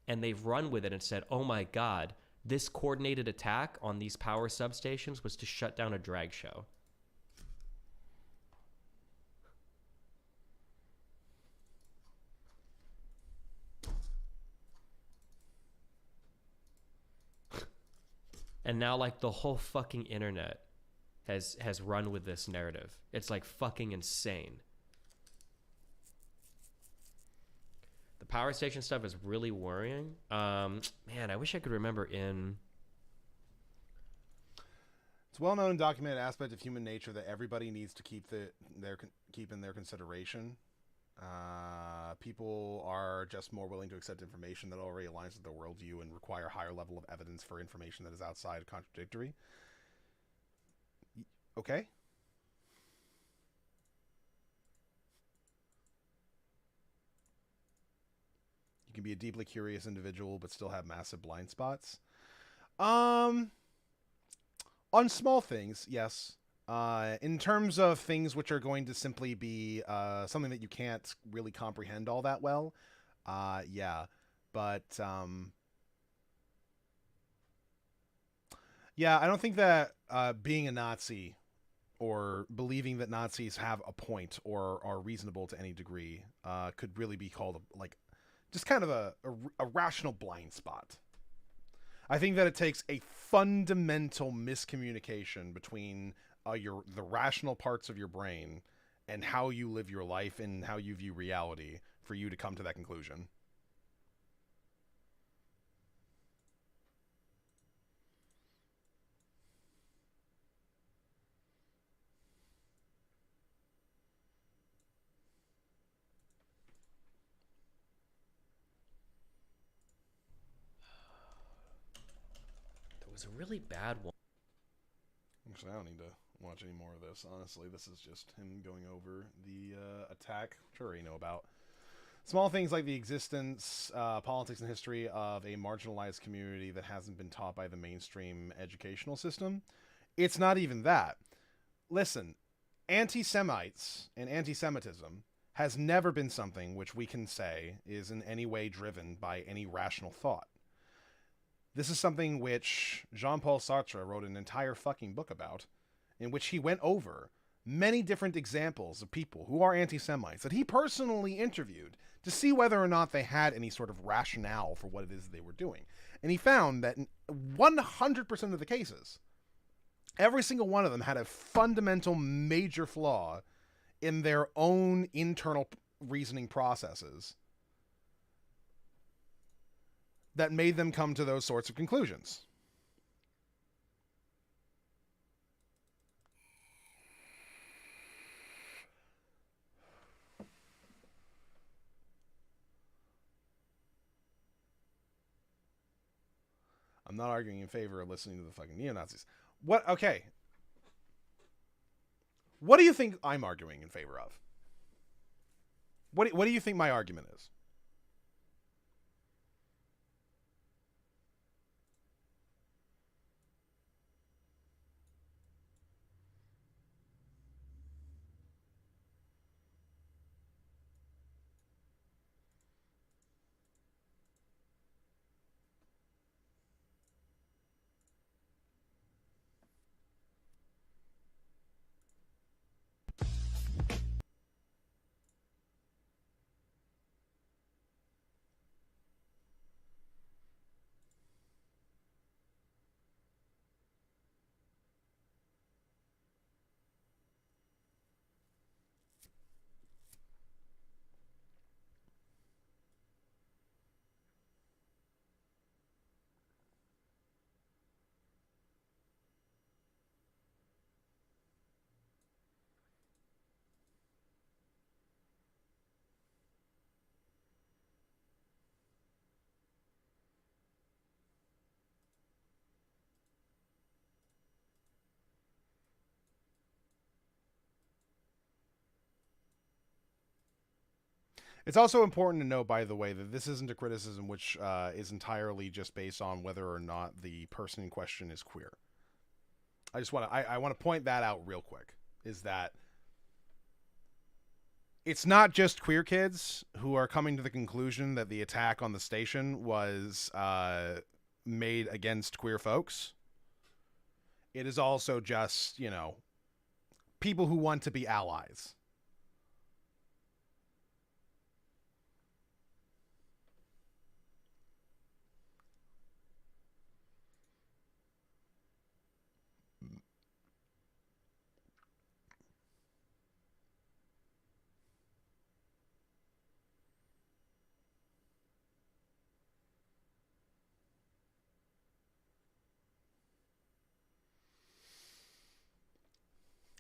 and they've run with it and said, oh my God, this coordinated attack on these power substations was to shut down a drag show. And now, like, the whole fucking internet has run with this narrative. It's like fucking insane. The power station stuff is really worrying. Man, I wish I could remember in... It's a well-known and documented aspect of human nature that everybody needs to keep in their consideration. People are just more willing to accept information that already aligns with their worldview and require a higher level of evidence for information that is outside contradictory. Okay? You can be a deeply curious individual but still have massive blind spots. On small things, yes. In terms of things which are going to simply be something that you can't really comprehend all that well, yeah. But, yeah, I don't think that being a Nazi or believing that Nazis have a point or are reasonable to any degree could really be called, like, just kind of a rational blind spot. I think that it takes a fundamental miscommunication between the rational parts of your brain and how you live your life and how you view reality for you to come to that conclusion. There was a really bad one. Actually, I don't need to watch any more of this. Honestly, this is just him going over the attack, which I already know about. Small things like the existence, politics, and history of a marginalized community that hasn't been taught by the mainstream educational system. It's not even that. Listen, anti-Semites and anti-Semitism has never been something which we can say is in any way driven by any rational thought. This is something which Jean-Paul Sartre wrote an entire fucking book about, in which he went over many different examples of people who are anti-Semites that he personally interviewed to see whether or not they had any sort of rationale for what it is they were doing. And he found that in 100% of the cases, every single one of them had a fundamental major flaw in their own internal reasoning processes that made them come to those sorts of conclusions. I'm not arguing in favor of listening to the fucking neo-Nazis. What? Okay. What do you think I'm arguing in favor of? What do you think my argument is? It's also important to note, by the way, that this isn't a criticism which is entirely just based on whether or not the person in question is queer. I just want to I want to point that out real quick, is that it's not just queer kids who are coming to the conclusion that the attack on the station was made against queer folks. It is also just, you know, people who want to be allies.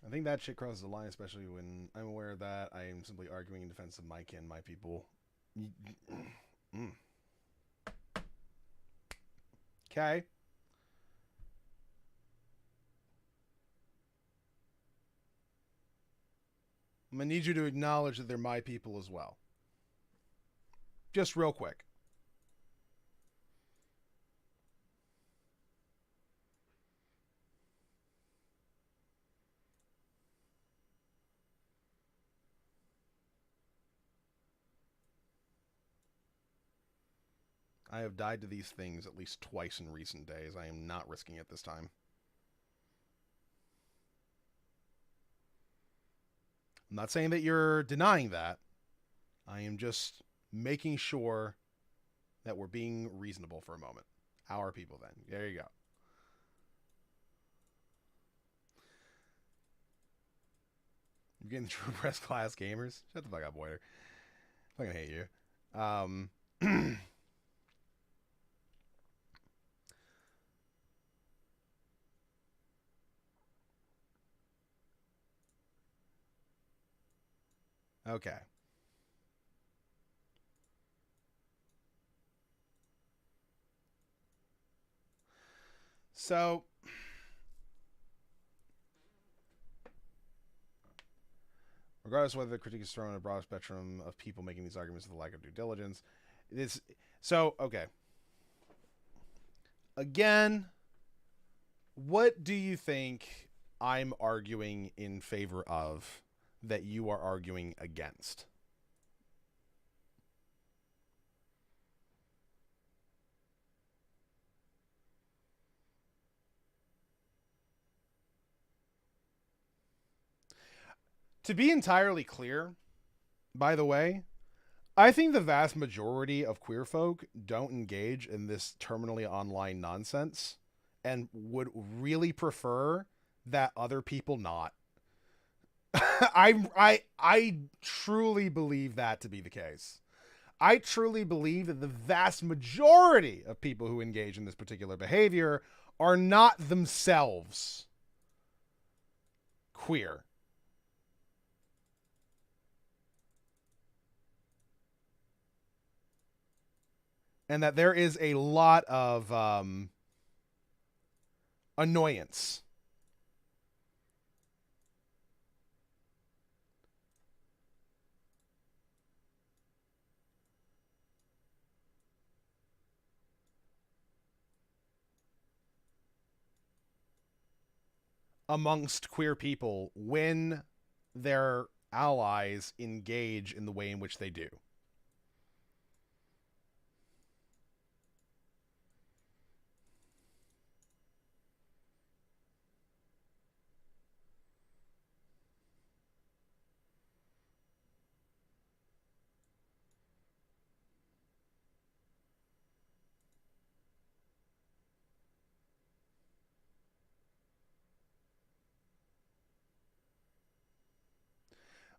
I think that shit crosses the line, especially when I'm aware that I am simply arguing in defense of my kin, my people. Okay. I'm going to need you to acknowledge that they're my people as well. Just real quick. I have died to these things at least twice in recent days. I am not risking it this time. I'm not saying that you're denying that. I am just making sure that we're being reasonable for a moment. Our people, then. There you go. You're getting true press class gamers? Shut the fuck up, Boyer. I fucking hate you. Okay. So, regardless of whether the critique is thrown in a broad spectrum of people making these arguments with the lack of due diligence, it is so okay. Again, what do you think I'm arguing in favor of that you are arguing against? To be entirely clear, by the way, I think the vast majority of queer folk don't engage in this terminally online nonsense and would really prefer that other people not. I truly believe that to be the case. I truly believe that the vast majority of people who engage in this particular behavior are not themselves queer. And that there is a lot of annoyance amongst queer people when their allies engage in the way in which they do.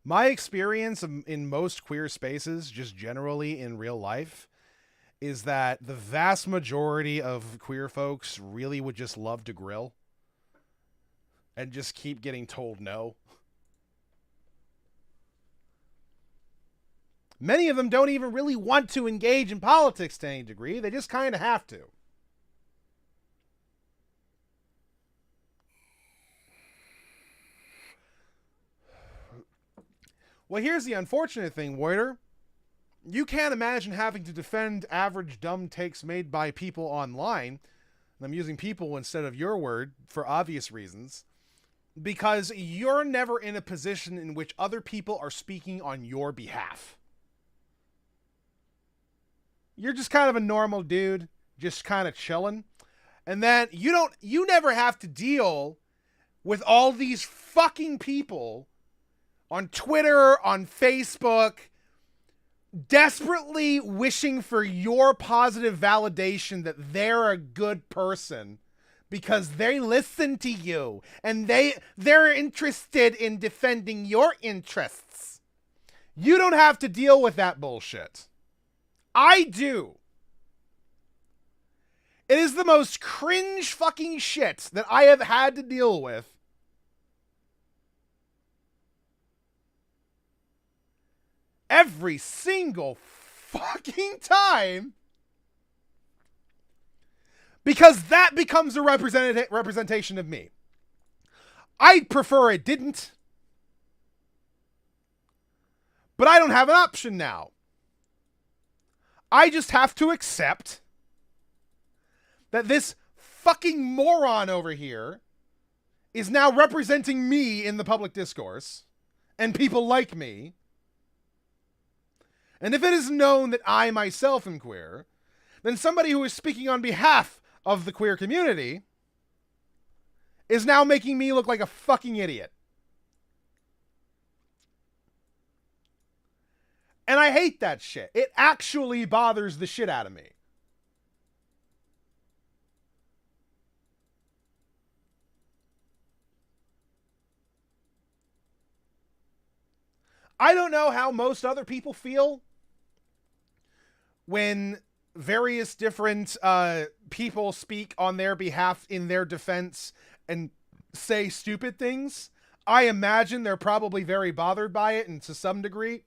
My experience in most queer spaces, just generally in real life, is that the vast majority of queer folks really would just love to grill and just keep getting told no. Many of them don't even really want to engage in politics to any degree. They just kind of have to. Well, here's the unfortunate thing, Warder. You can't imagine having to defend average dumb takes made by people online And I'm using people instead of your word for obvious reasons, because you're never in a position in which other people are speaking on your behalf. You're just kind of a normal dude, just kind of chilling. And then you never have to deal with all these fucking people on Twitter, on Facebook, desperately wishing for your positive validation that they're a good person because they listen to you and they're interested in defending your interests. You don't have to deal with that bullshit. I do. It is the most cringe fucking shit that I have had to deal with. Every single fucking time. Because that becomes a representation of me. I'd prefer it didn't. But I don't have an option now. I just have to accept that this fucking moron over here is now representing me in the public discourse and people like me. And if it is known that I myself am queer, then somebody who is speaking on behalf of the queer community is now making me look like a fucking idiot. And I hate that shit. It actually bothers the shit out of me. I don't know how most other people feel when various different people speak on their behalf in their defense and say stupid things. I imagine they're probably very bothered by it, and to some degree,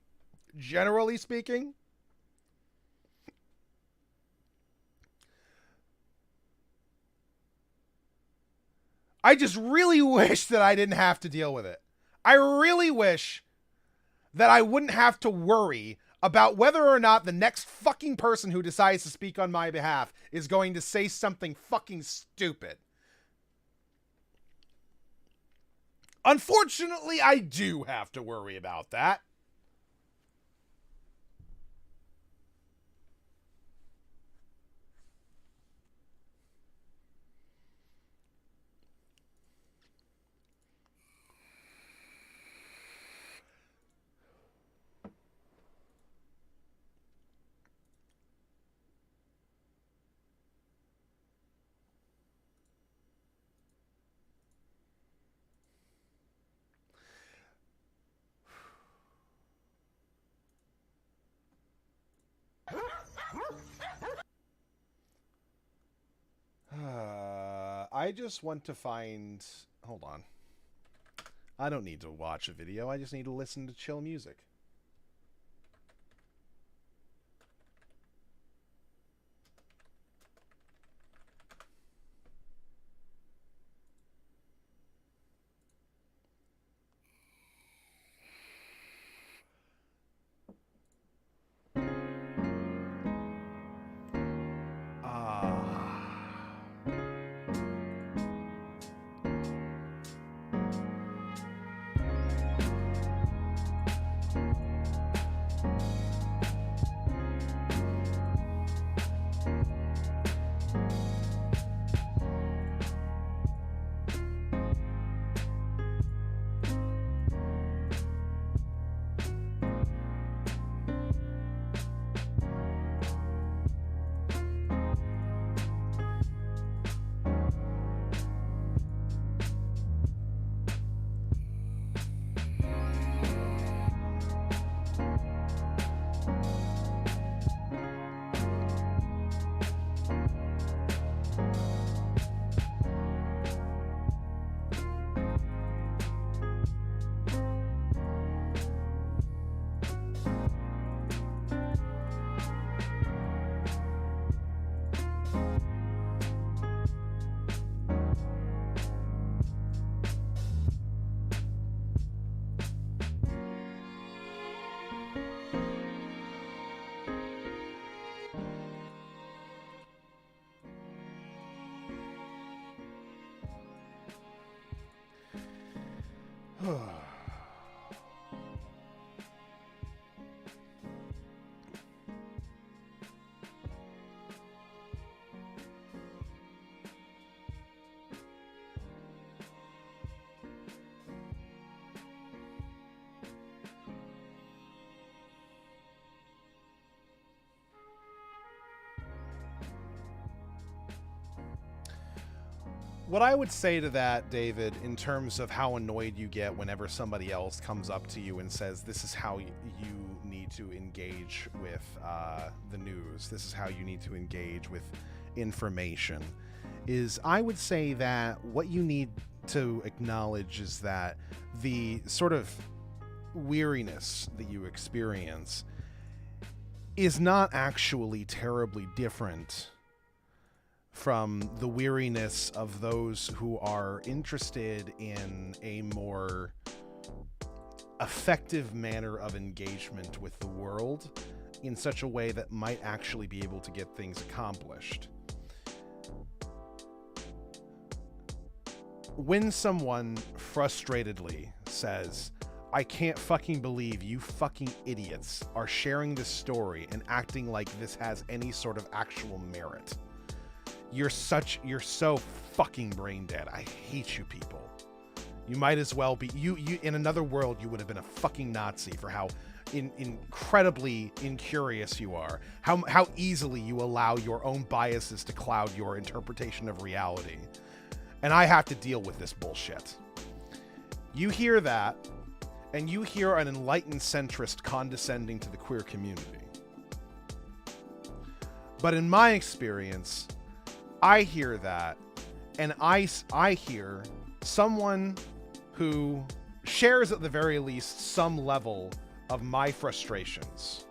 generally speaking. I just really wish that I didn't have to deal with it. I really wish that I wouldn't have to worry about whether or not the next fucking person who decides to speak on my behalf is going to say something fucking stupid. Unfortunately, I do have to worry about that. I just want to find... Hold on. I don't need to watch a video. I just need to listen to chill music. Ah... What I would say to that, David, in terms of how annoyed you get whenever somebody else comes up to you and says, this is how you need to engage with the news, this is how you need to engage with information, is I would say that what you need to acknowledge is that the sort of weariness that you experience is not actually terribly different from the weariness of those who are interested in a more effective manner of engagement with the world in such a way that might actually be able to get things accomplished. When someone frustratedly says, I can't fucking believe you fucking idiots are sharing this story and acting like this has any sort of actual merit, you're so fucking brain dead. I hate you people. You might as well be, you in another world, you would have been a fucking Nazi for how incredibly incurious you are, how easily you allow your own biases to cloud your interpretation of reality. And I have to deal with this bullshit. You hear that, and you hear an enlightened centrist condescending to the queer community. But in my experience, I hear that, and I hear someone who shares at the very least some level of my frustrations.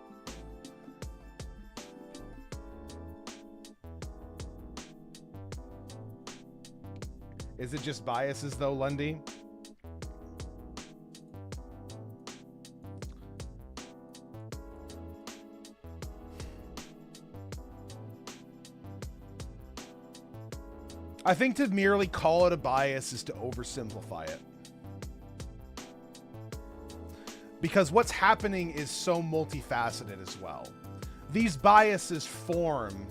Is it just biases though, Lundy? I think to merely call it a bias is to oversimplify it. Because what's happening is so multifaceted as well. These biases form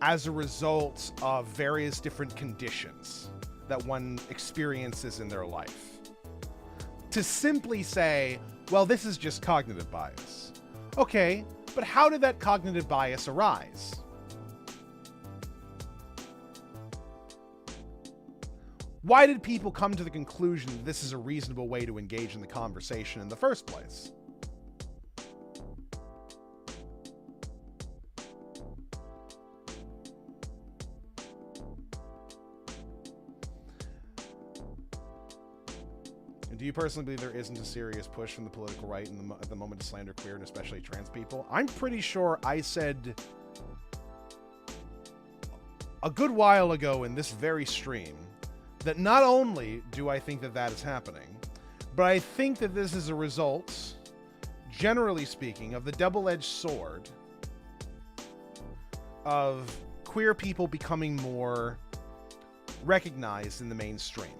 as a result of various different conditions that one experiences in their life. To simply say, well, this is just cognitive bias. Okay, but how did that cognitive bias arise? Why did people come to the conclusion that this is a reasonable way to engage in the conversation in the first place? And do you personally believe there isn't a serious push from the political right at the moment to slander queer and especially trans people? I'm pretty sure I said a good while ago in this very stream that not only do I think that that is happening, but I think that this is a result, generally speaking, of the double-edged sword of queer people becoming more recognized in the mainstream.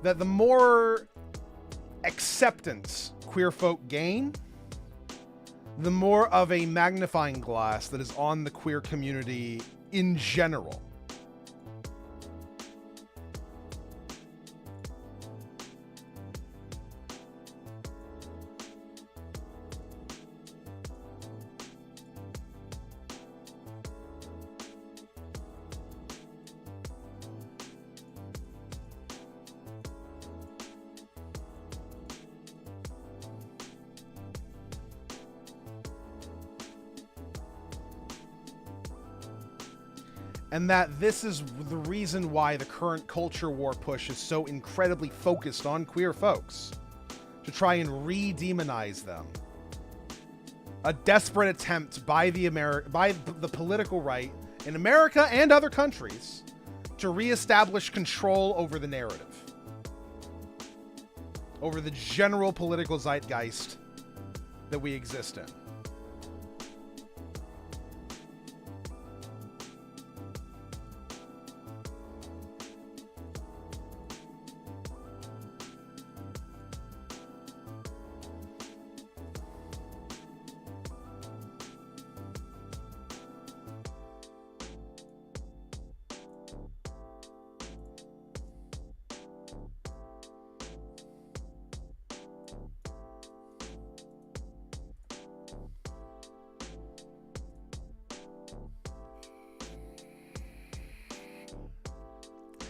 That the more acceptance queer folk gain, the more of a magnifying glass that is on the queer community in general. And that this is the reason why the current culture war push is so incredibly focused on queer folks, to try and re-demonize them. A desperate attempt by the political right in America and other countries to re-establish control over the narrative, over the general political zeitgeist that we exist in.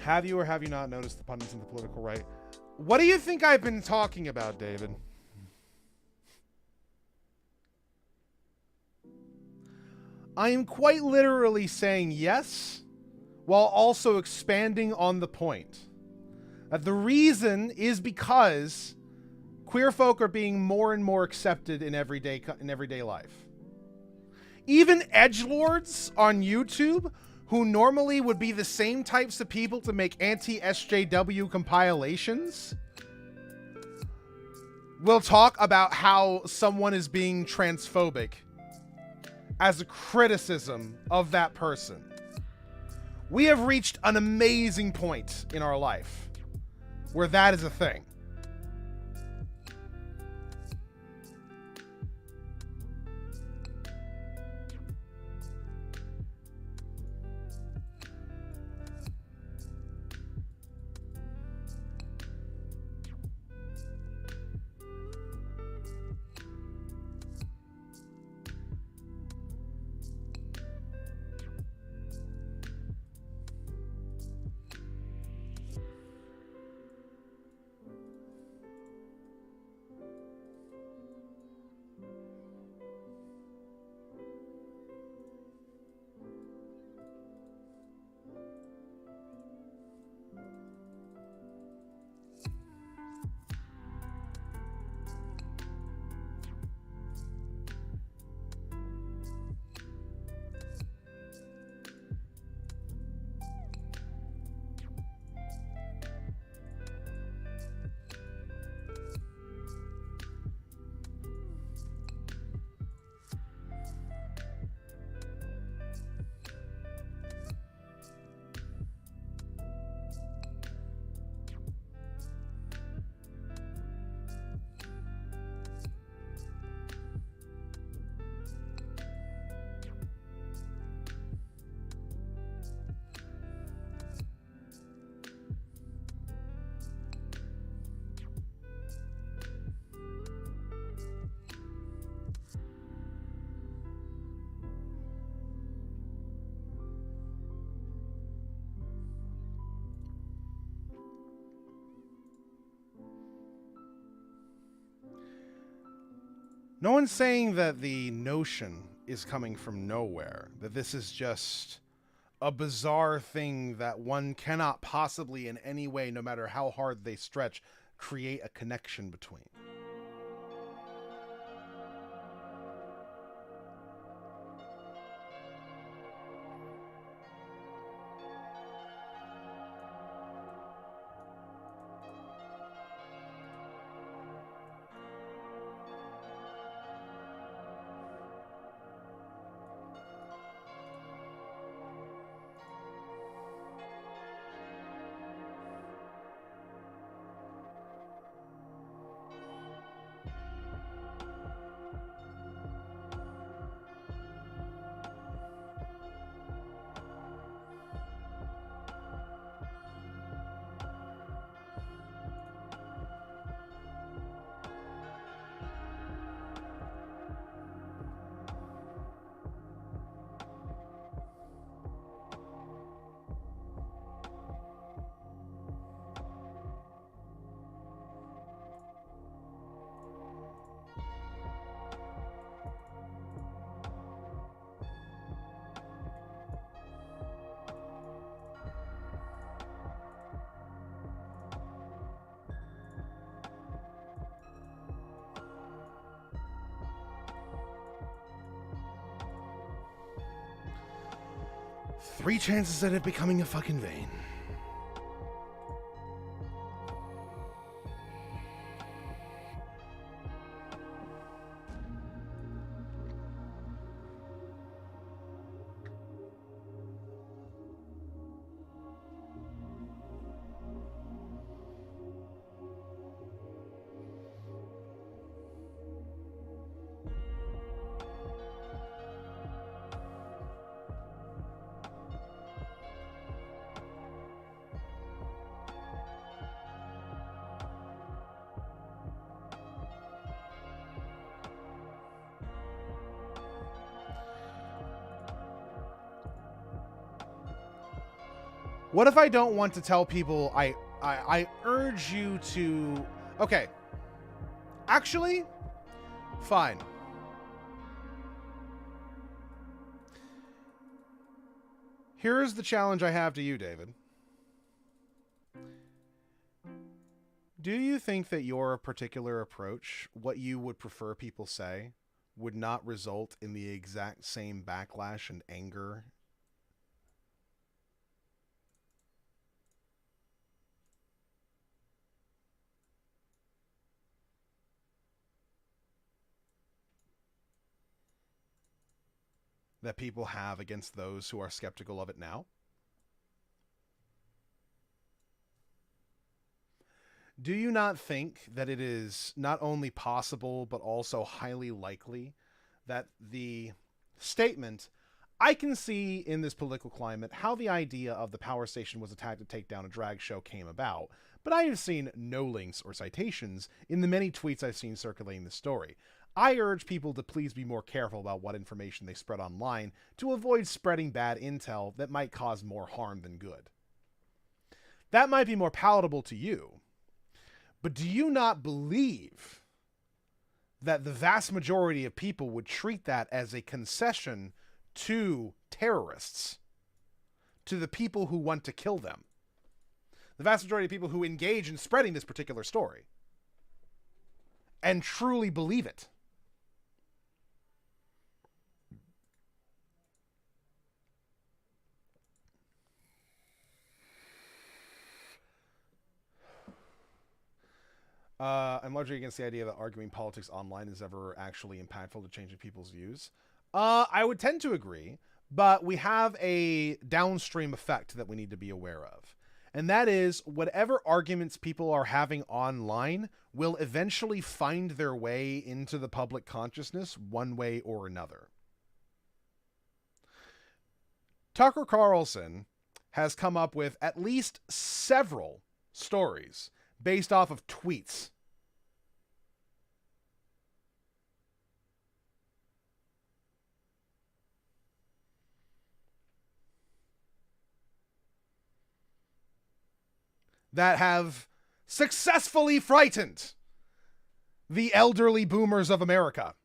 Have you or have you not noticed the pundits in the political right? What do you think I've been talking about, David? I am quite literally saying yes, while also expanding on the point. That the reason is because queer folk are being more and more accepted in everyday life. Even edgelords on YouTube, who normally would be the same types of people to make anti-SJW compilations, will talk about how someone is being transphobic as a criticism of that person. We have reached an amazing point in our life where that is a thing. No one's saying that the notion is coming from nowhere, that this is just a bizarre thing that one cannot possibly in any way, no matter how hard they stretch, create a connection between. Three chances at it becoming a fucking vein. What if I don't want to tell people I urge you to... Okay. Actually, fine. Here's the challenge I have to you, David. Do you think that your particular approach, what you would prefer people say, would not result in the exact same backlash and anger? That people have against those who are skeptical of it now? Do you not think that it is not only possible, but also highly likely that the statement, I can see in this political climate how the idea of the power station was attacked to take down a drag show came about, but I have seen no links or citations in the many tweets I've seen circulating the story. I urge people to please be more careful about what information they spread online to avoid spreading bad intel that might cause more harm than good. That might be more palatable to you, but do you not believe that the vast majority of people would treat that as a concession to terrorists, to the people who want to kill them? The vast majority of people who engage in spreading this particular story and truly believe it. I'm largely against the idea that arguing politics online is ever actually impactful to changing people's views. I would tend to agree, but we have a downstream effect that we need to be aware of. And that is whatever arguments people are having online will eventually find their way into the public consciousness one way or another. Tucker Carlson has come up with at least several stories based off of tweets. That have successfully frightened the elderly boomers of America.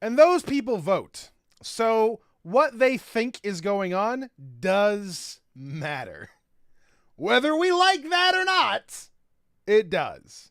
And those people vote. So what they think is going on does matter. Whether we like that or not, it does.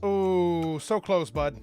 Oh, so close, bud.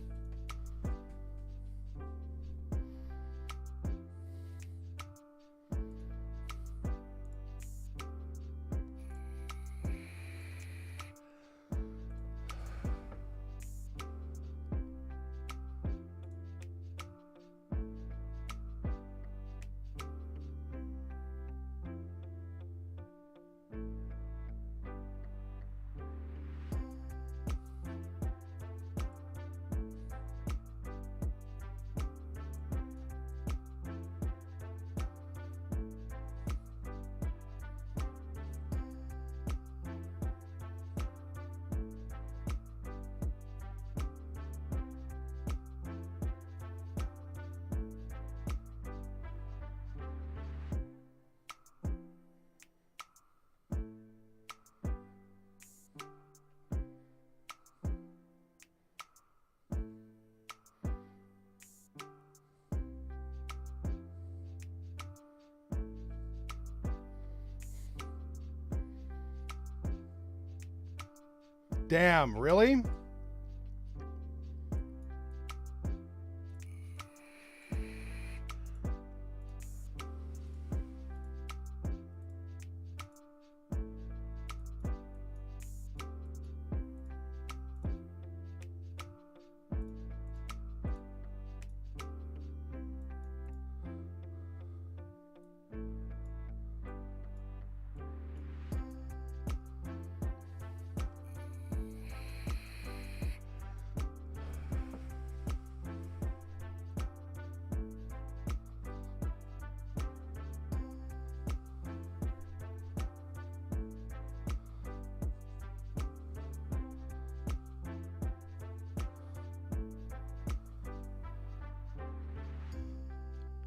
Damn, really?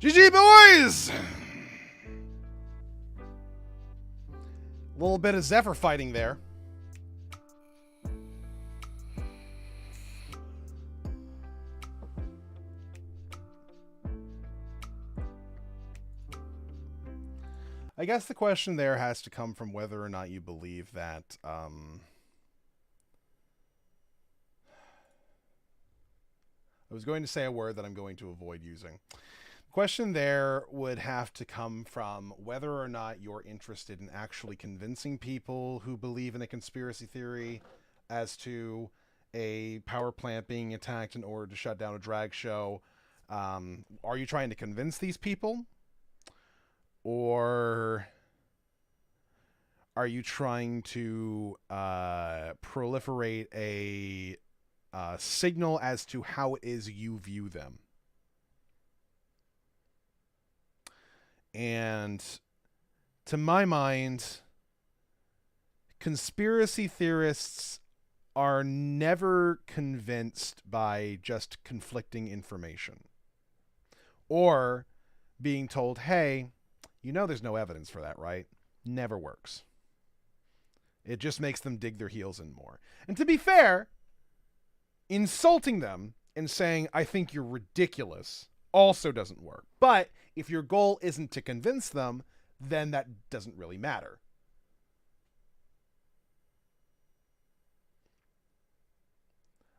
GG, boys! A little bit of Zephyr fighting there. I guess the question there has to come from whether or not you believe that I was going to say a word that I'm going to avoid using. The question there would have to come from whether or not you're interested in actually convincing people who believe in a conspiracy theory as to a power plant being attacked in order to shut down a drag show. Are you trying to convince these people? Or are you trying to proliferate a signal as to how it is you view them? And to my mind, conspiracy theorists are never convinced by just conflicting information or being told, hey, you know there's no evidence for that, right? Never works. It just makes them dig their heels in more. And to be fair, insulting them and saying, I think you're ridiculous, also doesn't work. But if your goal isn't to convince them, then that doesn't really matter.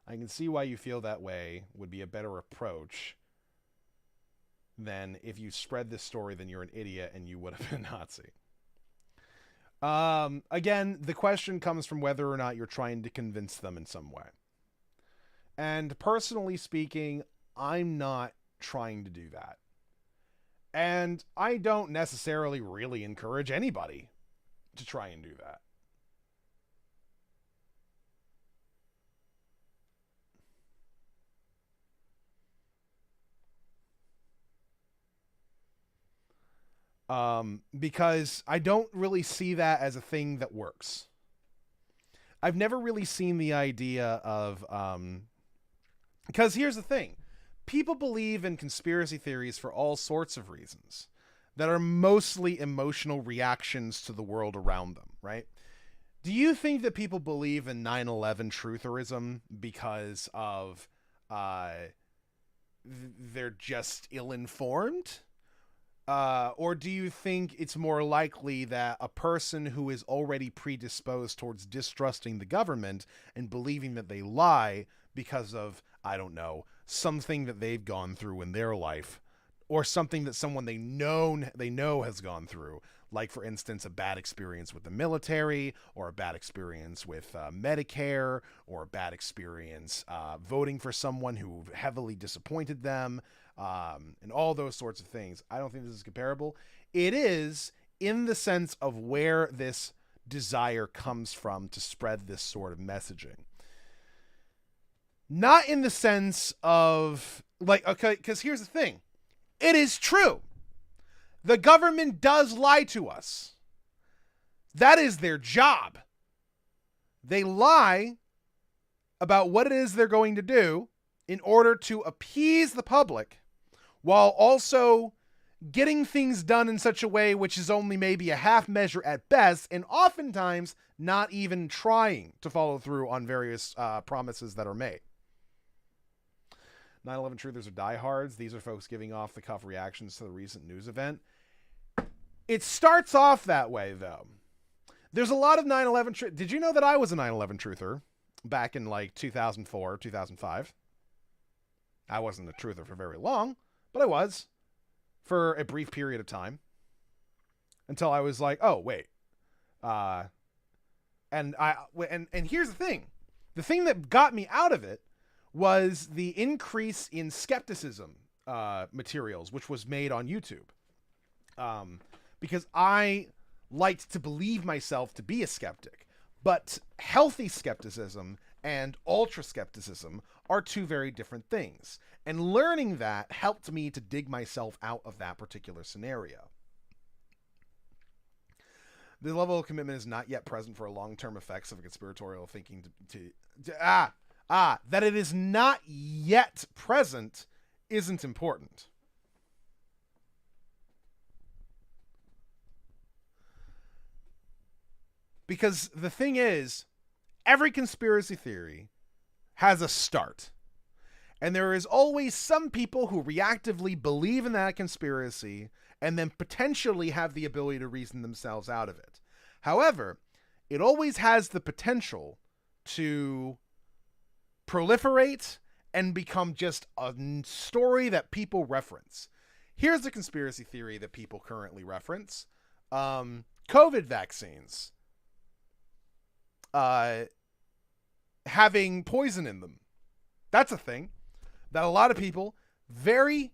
I can see why you feel that way would be a better approach than if you spread this story, then you're an idiot and you would have been a Nazi. Again, the question comes from whether or not you're trying to convince them in some way. And personally speaking, I'm not trying to do that. And I don't necessarily really encourage anybody to try and do that. Because I don't really see that as a thing that works. I've never really seen the idea of, because here's the thing. People believe in conspiracy theories for all sorts of reasons that are mostly emotional reactions to the world around them, right? Do you think that people believe in 9/11 trutherism because of, they're just ill-informed? Or do you think it's more likely that a person who is already predisposed towards distrusting the government and believing that they lie because of, I don't know, something that they've gone through in their life, or something that someone they know has gone through, like, for instance, a bad experience with the military, or a bad experience with Medicare, or a bad experience voting for someone who heavily disappointed them, and all those sorts of things. I don't think this is comparable. It is in the sense of where this desire comes from to spread this sort of messaging. Not in the sense of, like, okay, because here's the thing. It is true. The government does lie to us. That is their job. They lie about what it is they're going to do in order to appease the public, while also getting things done in such a way which is only maybe a half measure at best, and oftentimes not even trying to follow through on various promises that are made. 9/11 truthers are diehards. These are folks giving off the cuff reactions to the recent news event. It starts off that way, though. There's a lot of 9/11 Did you know that I was a 9/11 truther? back in like 2004, 2005. I wasn't a truther for very long, but I was for a brief period of time until I was like, oh, wait. And here's the thing. The thing that got me out of it was the increase in skepticism materials, which was made on YouTube. Because I liked to believe myself to be a skeptic. But healthy skepticism and ultra skepticism are two very different things. And learning that helped me to dig myself out of that particular scenario. The level of commitment is not yet present for long-term effects of conspiratorial thinking that it is not yet present isn't important. Because the thing is, every conspiracy theory has a start. And there is always some people who reactively believe in that conspiracy and then potentially have the ability to reason themselves out of it. However, it always has the potential to proliferate and become just a story that people reference. Here's a conspiracy theory that people currently reference. COVID vaccines. Having poison in them. That's a thing that a lot of people very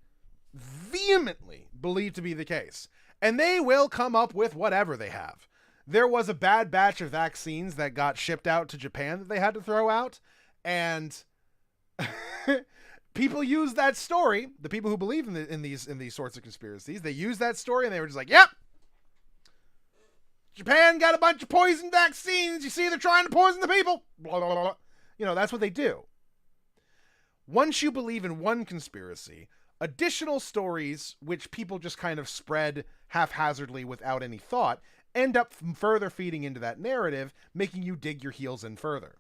vehemently believe to be the case. And they will come up with whatever they have. There was a bad batch of vaccines that got shipped out to Japan that they had to throw out. And people use that story, the people who believe in these sorts of conspiracies, they use that story and they were just like, yep, Japan got a bunch of poison vaccines. You see, they're trying to poison the people. Blah, blah, blah. You know, that's what they do. Once you believe in one conspiracy, additional stories, which people just kind of spread haphazardly without any thought, end up further feeding into that narrative, making you dig your heels in further.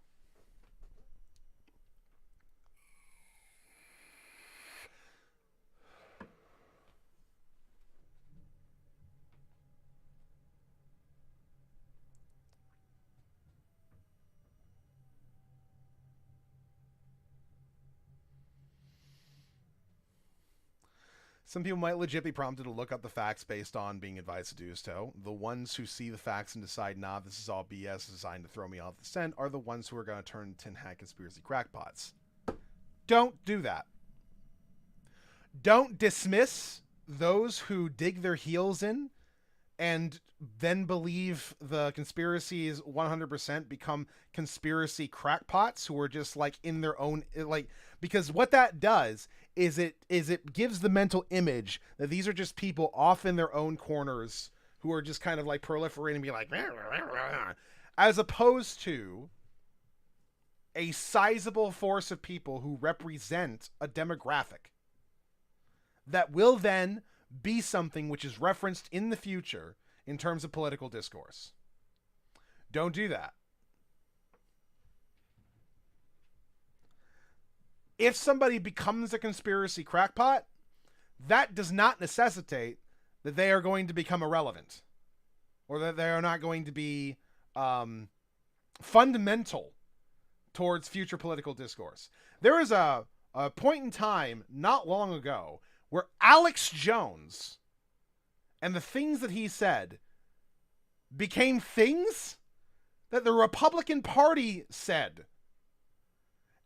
Some people might legit be prompted to look up the facts based on being advised to do so. The ones who see the facts and decide, nah, this is all BS designed to throw me off the scent, are the ones who are going to turn tin hat conspiracy crackpots. Don't do that. Don't dismiss those who dig their heels in and then believe the conspiracy is 100% become conspiracy crackpots who are just like in their own, like, because what that does is it gives the mental image that these are just people off in their own corners who are just kind of like proliferating and be like, as opposed to a sizable force of people who represent a demographic that will then be something which is referenced in the future in terms of political discourse. Don't do that. If somebody becomes a conspiracy crackpot, that does not necessitate that they are going to become irrelevant or that they are not going to be fundamental towards future political discourse. There is a point in time not long ago where Alex Jones and the things that he said became things that the Republican Party said.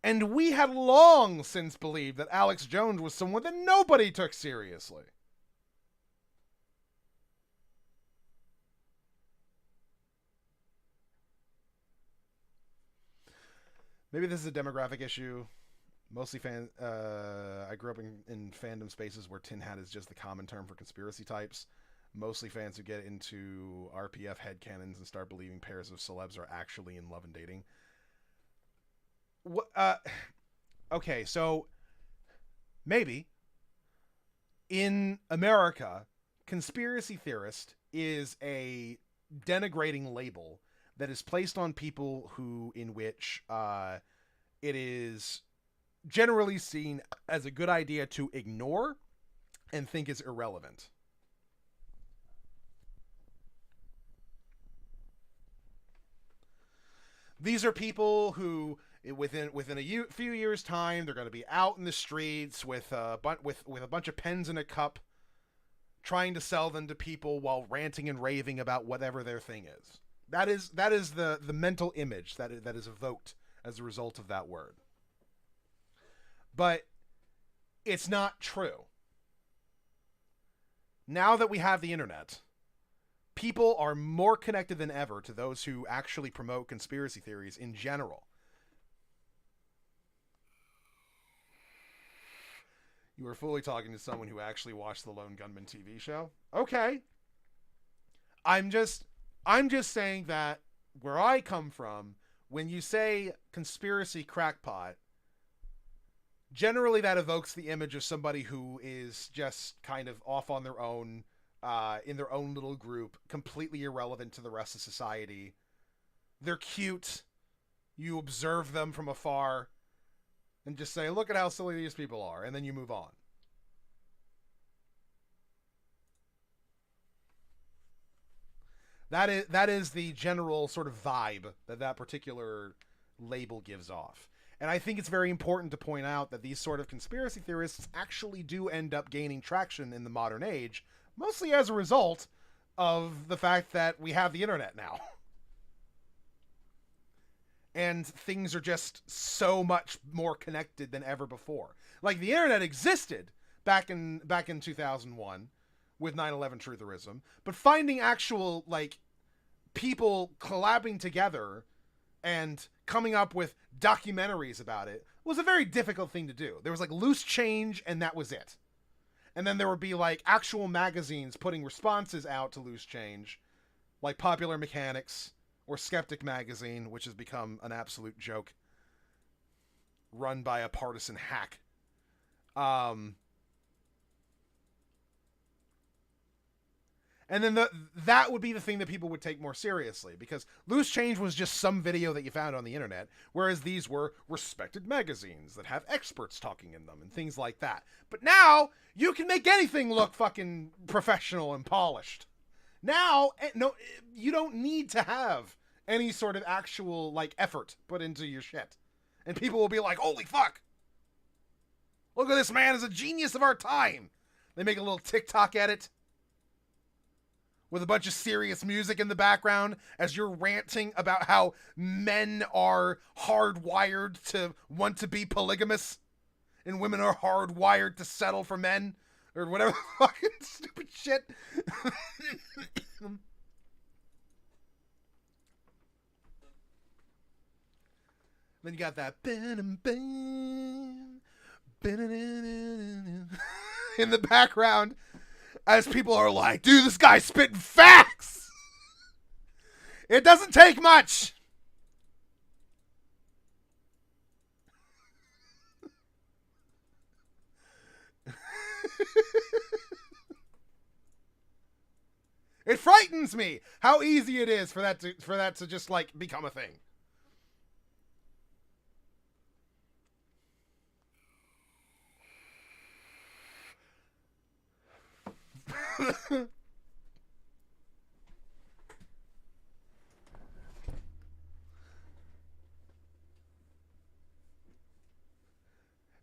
And we had long since believed that Alex Jones was someone that nobody took seriously. Maybe this is a demographic issue. Mostly I grew up in fandom spaces where tin hat is just the common term for conspiracy types. Mostly fans who get into RPF headcanons and start believing pairs of celebs are actually in love and dating. Okay, so maybe in America, conspiracy theorist is a denigrating label that is placed on people in which it is generally seen as a good idea to ignore and think is irrelevant. These are people who Within a few years' time, they're going to be out in the streets with a bunch of pens in a cup, trying to sell them to people while ranting and raving about whatever their thing is. That is the mental image that is evoked as a result of that word. But it's not true. Now that we have the internet, people are more connected than ever to those who actually promote conspiracy theories in general. You were fully talking to someone who actually watched the Lone Gunman TV show? Okay. I'm just saying that where I come from, when you say conspiracy crackpot, generally that evokes the image of somebody who is just kind of off on their own, in their own little group, completely irrelevant to the rest of society. They're cute. You observe them from afar and just say, look at how silly these people are, and then you move on. That is the general sort of vibe that particular label gives off. And I think it's very important to point out that these sort of conspiracy theorists actually do end up gaining traction in the modern age, mostly as a result of the fact that we have the internet now. And things are just so much more connected than ever before. Like, the internet existed back in 2001 with 9/11 trutherism, but finding actual, like, people collabing together and coming up with documentaries about it was a very difficult thing to do. There was, like, Loose Change, and that was it. And then there would be, like, actual magazines putting responses out to Loose Change, like Popular Mechanics or Skeptic Magazine, which has become an absolute joke, run by a partisan hack. And then that would be the thing that people would take more seriously, because Loose Change was just some video that you found on the internet, whereas these were respected magazines that have experts talking in them and things like that. But now, you can make anything look fucking professional and polished. Now, no, you don't need to have any sort of actual, like, effort put into your shit. And people will be like, holy fuck! Look at this man as a genius of our time! They make a little TikTok edit with a bunch of serious music in the background as you're ranting about how men are hardwired to want to be polygamous and women are hardwired to settle for men, or whatever fucking stupid shit. Then you got that in the background as people are like, dude, this guy's spitting facts. It doesn't take much. It frightens me how easy it is for that to just, like, become a thing.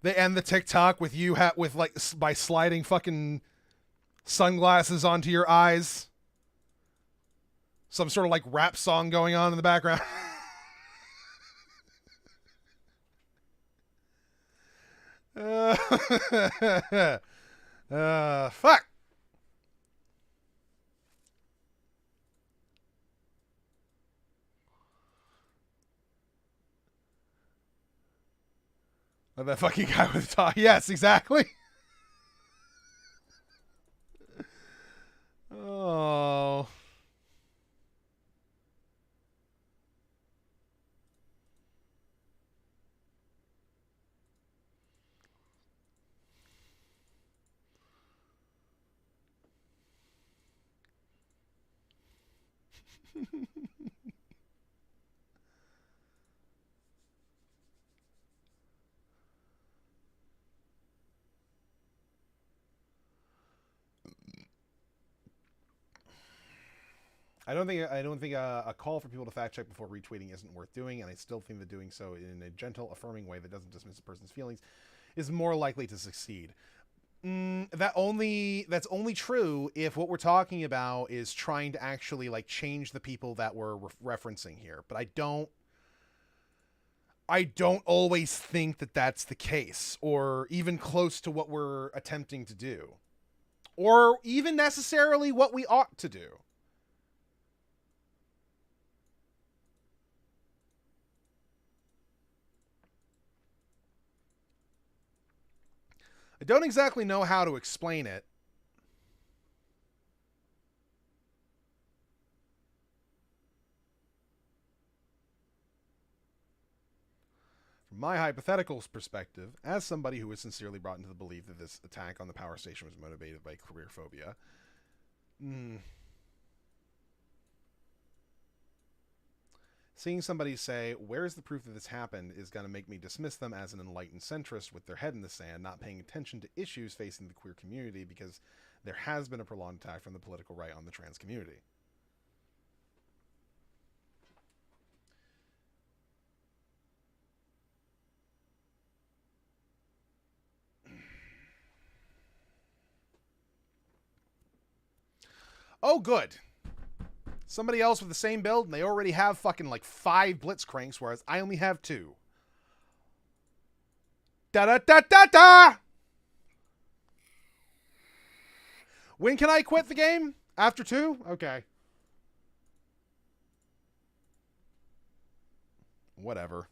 They end the TikTok with you with, like, by sliding fucking sunglasses onto your eyes. Some sort of, like, rap song going on in the background. Fuck. Oh, that fucking guy with the top. Yes, exactly. Oh. I don't think a call for people to fact check before retweeting isn't worth doing, and I still think that doing so in a gentle, affirming way that doesn't dismiss a person's feelings is more likely to succeed. That's only true if what we're talking about is trying to actually like change the people that we're referencing here. But I don't always think that that's the case, or even close to what we're attempting to do, or even necessarily what we ought to do. I don't exactly know how to explain it. From my hypothetical perspective, as somebody who was sincerely brought into the belief that this attack on the power station was motivated by career phobia, seeing somebody say, "Where's the proof that this happened?" is going to make me dismiss them as an enlightened centrist with their head in the sand, not paying attention to issues facing the queer community because there has been a prolonged attack from the political right on the trans community. Oh, good. Somebody else with the same build, and they already have fucking like 5 Blitzcranks, whereas I only have 2. Da-da-da-da-da! When can I quit the game? After 2? Okay. Whatever.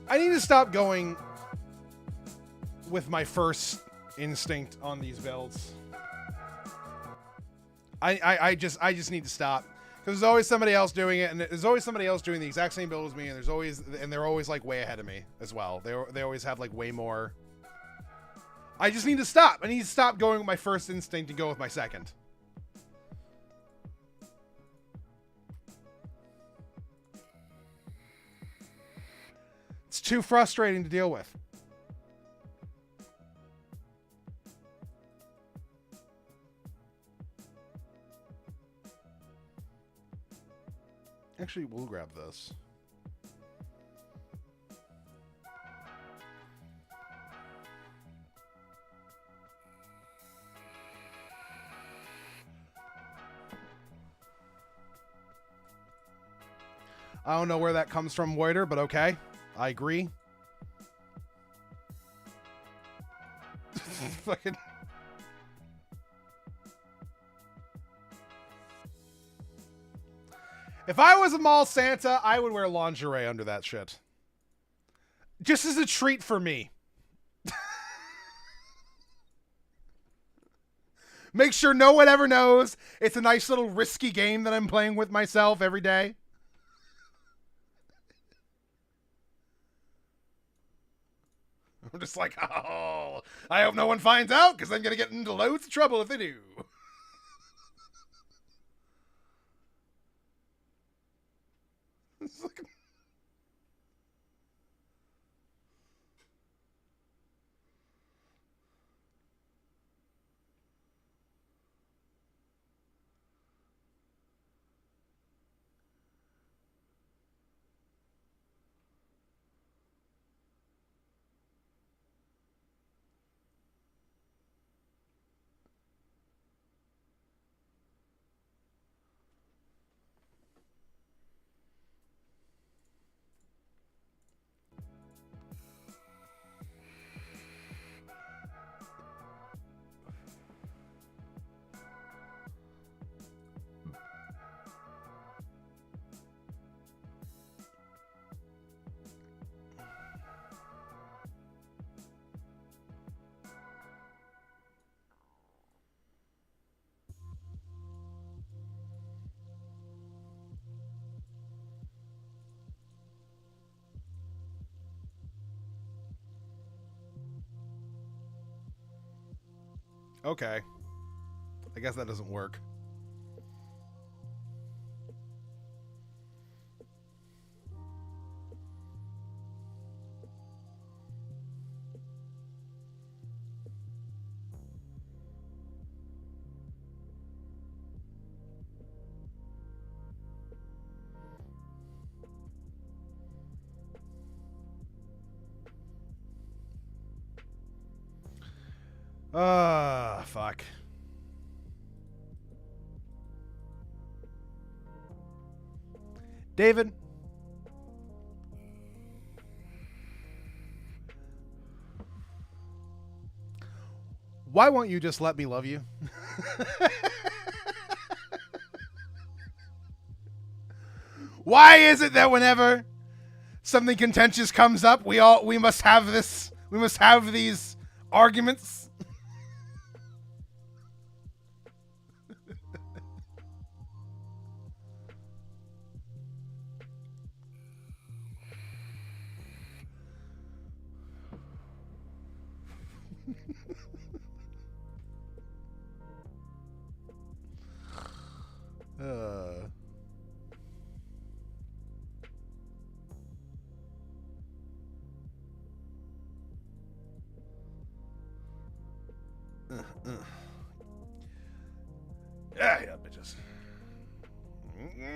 I need to stop going with my first instinct on these builds. I just need to stop, because there's always somebody else doing it, and there's always somebody else doing the exact same build as me, and they're always like way ahead of me as well. They always have like way more. I just need to stop. I need to stop going with my first instinct and go with my second. It's too frustrating to deal with. Actually, we'll grab this. I don't know where that comes from, Waiter, but okay. I agree. Fucking. If I was a mall Santa, I would wear lingerie under that shit. Just as a treat for me. Make sure no one ever knows. It's a nice little risky game that I'm playing with myself every day. I'm just like, oh, I hope no one finds out, because I'm going to get into loads of trouble if they do. It's like... Okay. I guess that doesn't work. Fuck. David. Why won't you just let me love you? Why is it that whenever something contentious comes up, we must have these arguments? Yeah, bitches.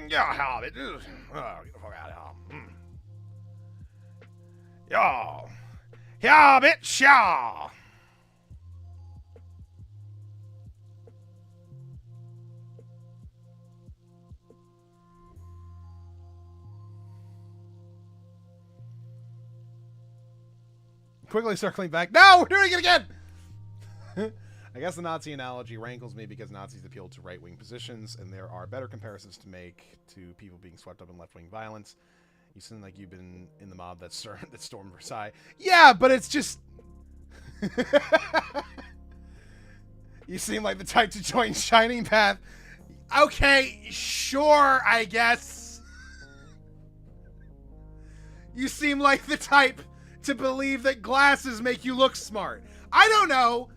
Yeah, bitches. Oh, get the fuck out of here. Yeah. Yeah, bitch, yeah. Quickly circling back. No, we're doing it again. I guess the Nazi analogy rankles me because Nazis appeal to right-wing positions, and there are better comparisons to make to people being swept up in left-wing violence. You seem like you've been in the mob that stormed Versailles. Yeah, but it's just... You seem like the type to join Shining Path. Okay, sure, I guess. You seem like the type to believe that glasses make you look smart. I don't know.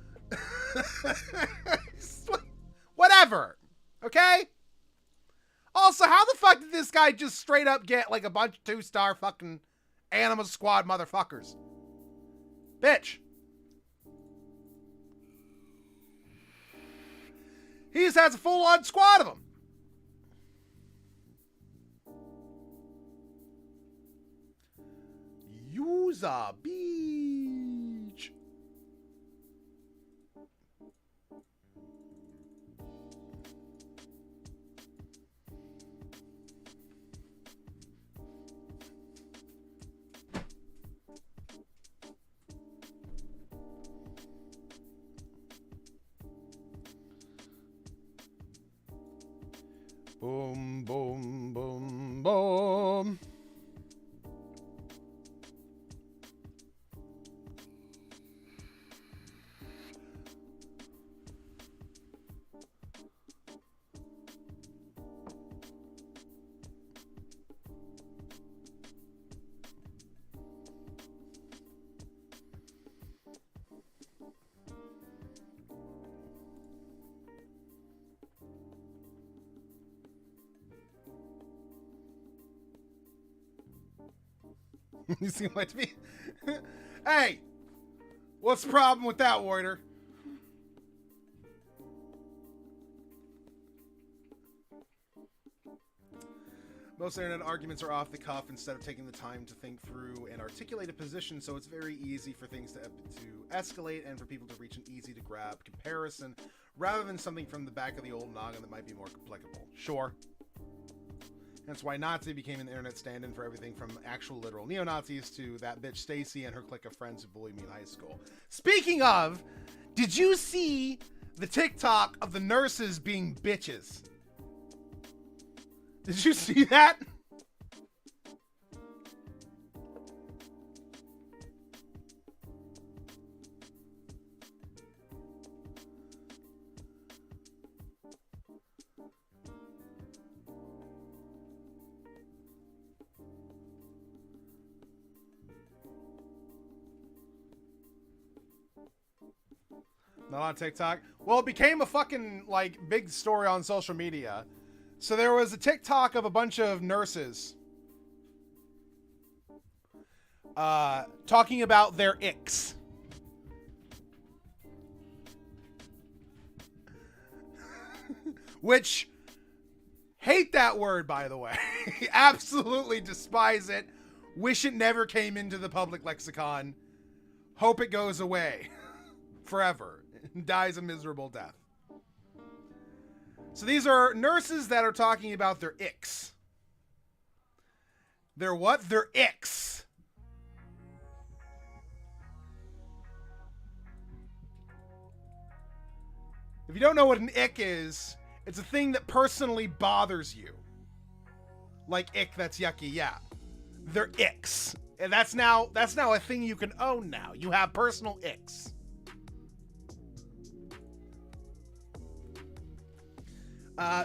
Whatever. Okay? Also, how the fuck did this guy just straight up get like a bunch of 2-star fucking Anima Squad motherfuckers? Bitch. He just has a full-on squad of them. Yuza Beach. Boom, boom, boom, boom. You seem like to be... Hey! What's the problem with that, Warrior? Most internet arguments are off the cuff instead of taking the time to think through and articulate a position, so it's very easy for things to escalate and for people to reach an easy-to-grab comparison rather than something from the back of the old noggin that might be more applicable. Sure. That's why Nazi became an internet stand-in for everything from actual literal neo-Nazis to that bitch Stacy and her clique of friends who bullied me in high school. Speaking of, did you see the TikTok of the nurses being bitches? Did you see that? Not on TikTok. Well, it became a fucking like big story on social media. So there was a TikTok of a bunch of nurses talking about their icks. Which, hate that word, by the way. Absolutely despise it. Wish it never came into the public lexicon. Hope it goes away forever. Dies a miserable death. So these are nurses that are talking about their icks. Their what? Their icks. If you don't know what an ick is, it's a thing that personally bothers you. Like ick, that's yucky, yeah. They're icks. And that's now a thing you can own now. You have personal icks.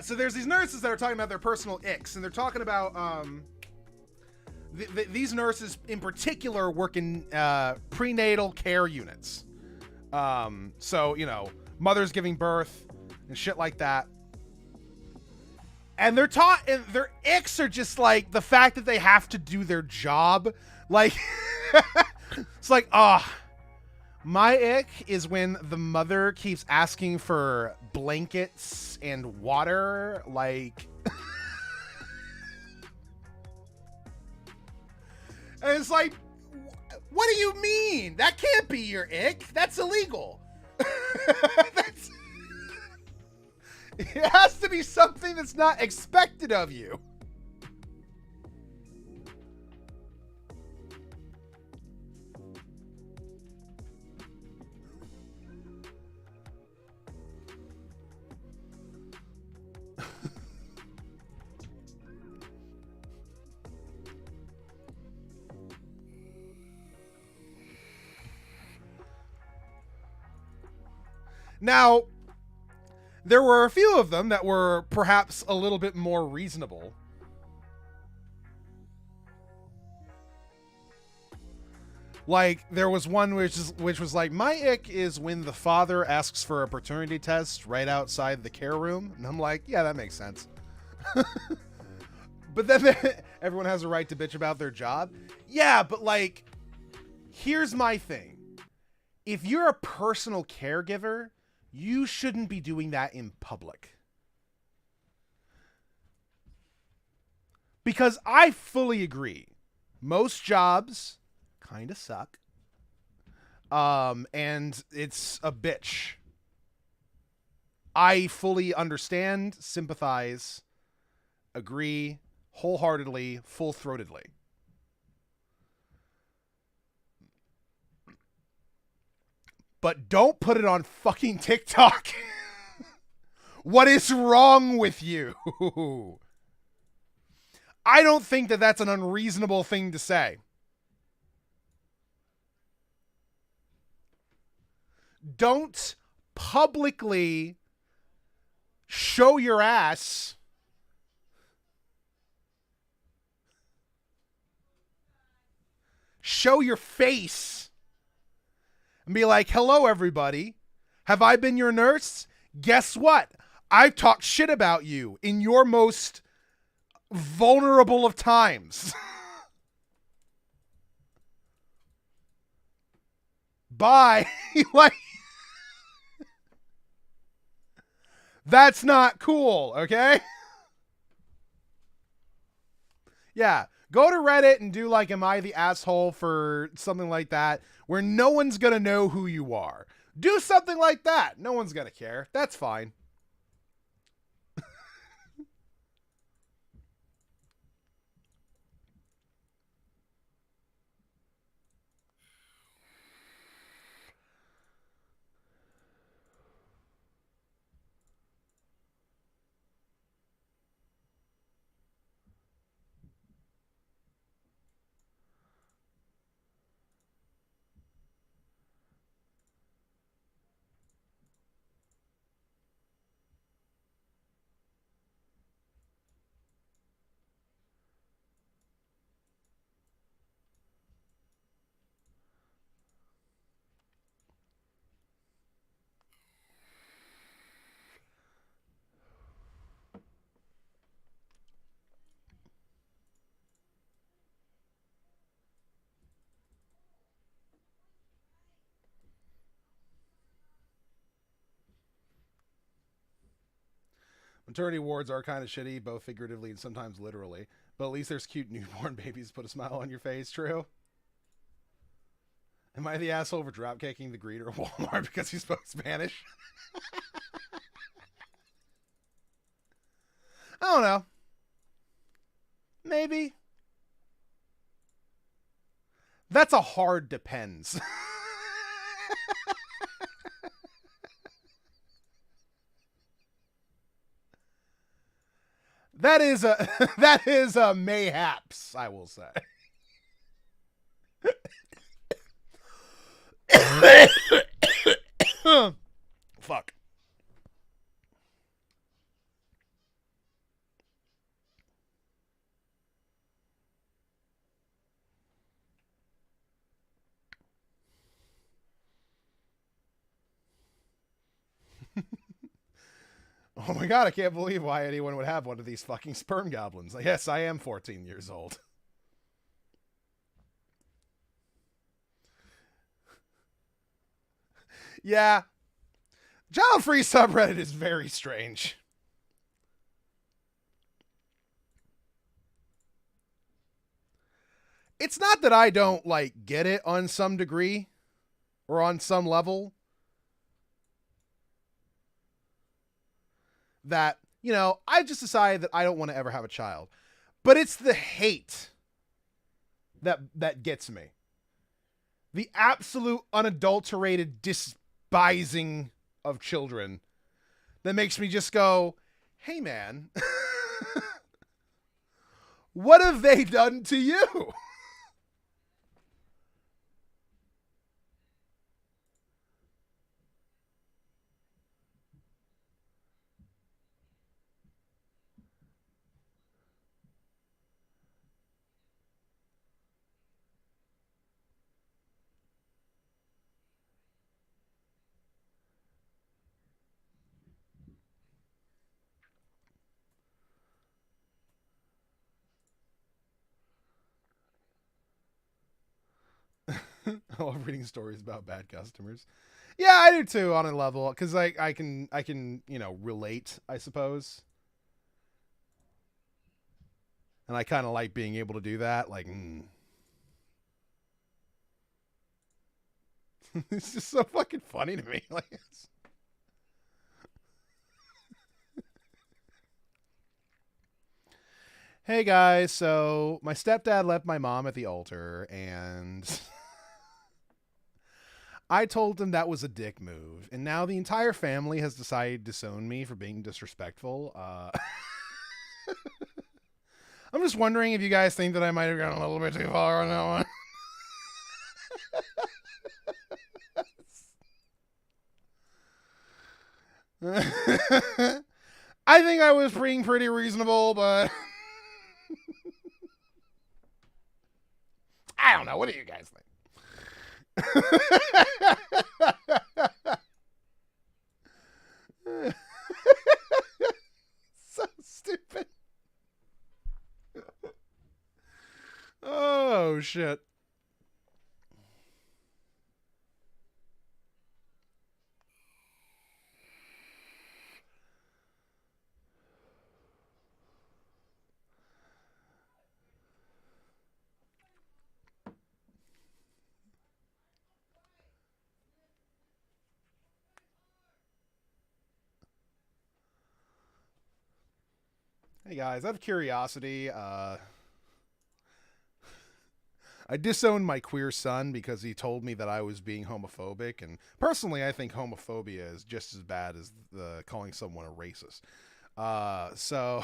So there's these nurses that are talking about their personal icks, and they're talking about these nurses in particular work in prenatal care units. So, you know, mothers giving birth and shit like that. And they're and their icks are just like the fact that they have to do their job. Like, it's like, my ick is when the mother keeps asking for blankets and water. Like, and it's like, what do you mean? That can't be your ick. That's illegal. It has to be something that's not expected of you. Now, there were a few of them that were perhaps a little bit more reasonable. Like, there was one which was like, my ick is when the father asks for a paternity test right outside the care room. And I'm like, yeah, that makes sense. But then everyone has a right to bitch about their job. Yeah, but like, here's my thing. If you're a personal caregiver, you shouldn't be doing that in public. Because I fully agree. Most jobs kind of suck. And it's a bitch. I fully understand, sympathize, agree wholeheartedly, full-throatedly. But don't put it on fucking TikTok. What is wrong with you? I don't think that that's an unreasonable thing to say. Don't publicly show your ass show your face and be like, hello, everybody. Have I been your nurse? Guess what? I've talked shit about you in your most vulnerable of times. Bye. Like, that's not cool, okay? Yeah. Go to Reddit and do like, am I the asshole for something like that, where no one's going to know who you are. Do something like that. No one's going to care. That's fine. Maternity wards are kind of shitty, both figuratively and sometimes literally. But at least there's cute newborn babies to put a smile on your face. True. Am I the asshole for dropkicking the greeter at Walmart because he spoke Spanish? I don't know. Maybe. That's a hard depends. That is a mayhaps, I will say. Fuck. Oh my god, I can't believe why anyone would have one of these fucking sperm goblins. Yes, I am 14 years old. Yeah. Child-free subreddit is very strange. It's not that I don't, like, get it on some degree or on some level. That, you know, I've just decided that I don't want to ever have a child. But it's the hate that gets me. The absolute unadulterated despising of children that makes me just go, hey man, what have they done to you? I love reading stories about bad customers. Yeah, I do too on a level because I can you know relate, I suppose, and I kind of like being able to do that. Like, it's just so fucking funny to me. Like, hey guys, so my stepdad left my mom at the altar, and I told him that was a dick move, and now the entire family has decided to disown me for being disrespectful. I'm just wondering if you guys think that I might have gone a little bit too far on that one. I think I was being pretty reasonable, but I don't know. What do you guys think? So stupid. Oh, shit. Hey guys, out of curiosity, I disowned my queer son because he told me that I was being homophobic, and personally, I think homophobia is just as bad as calling someone a racist. So,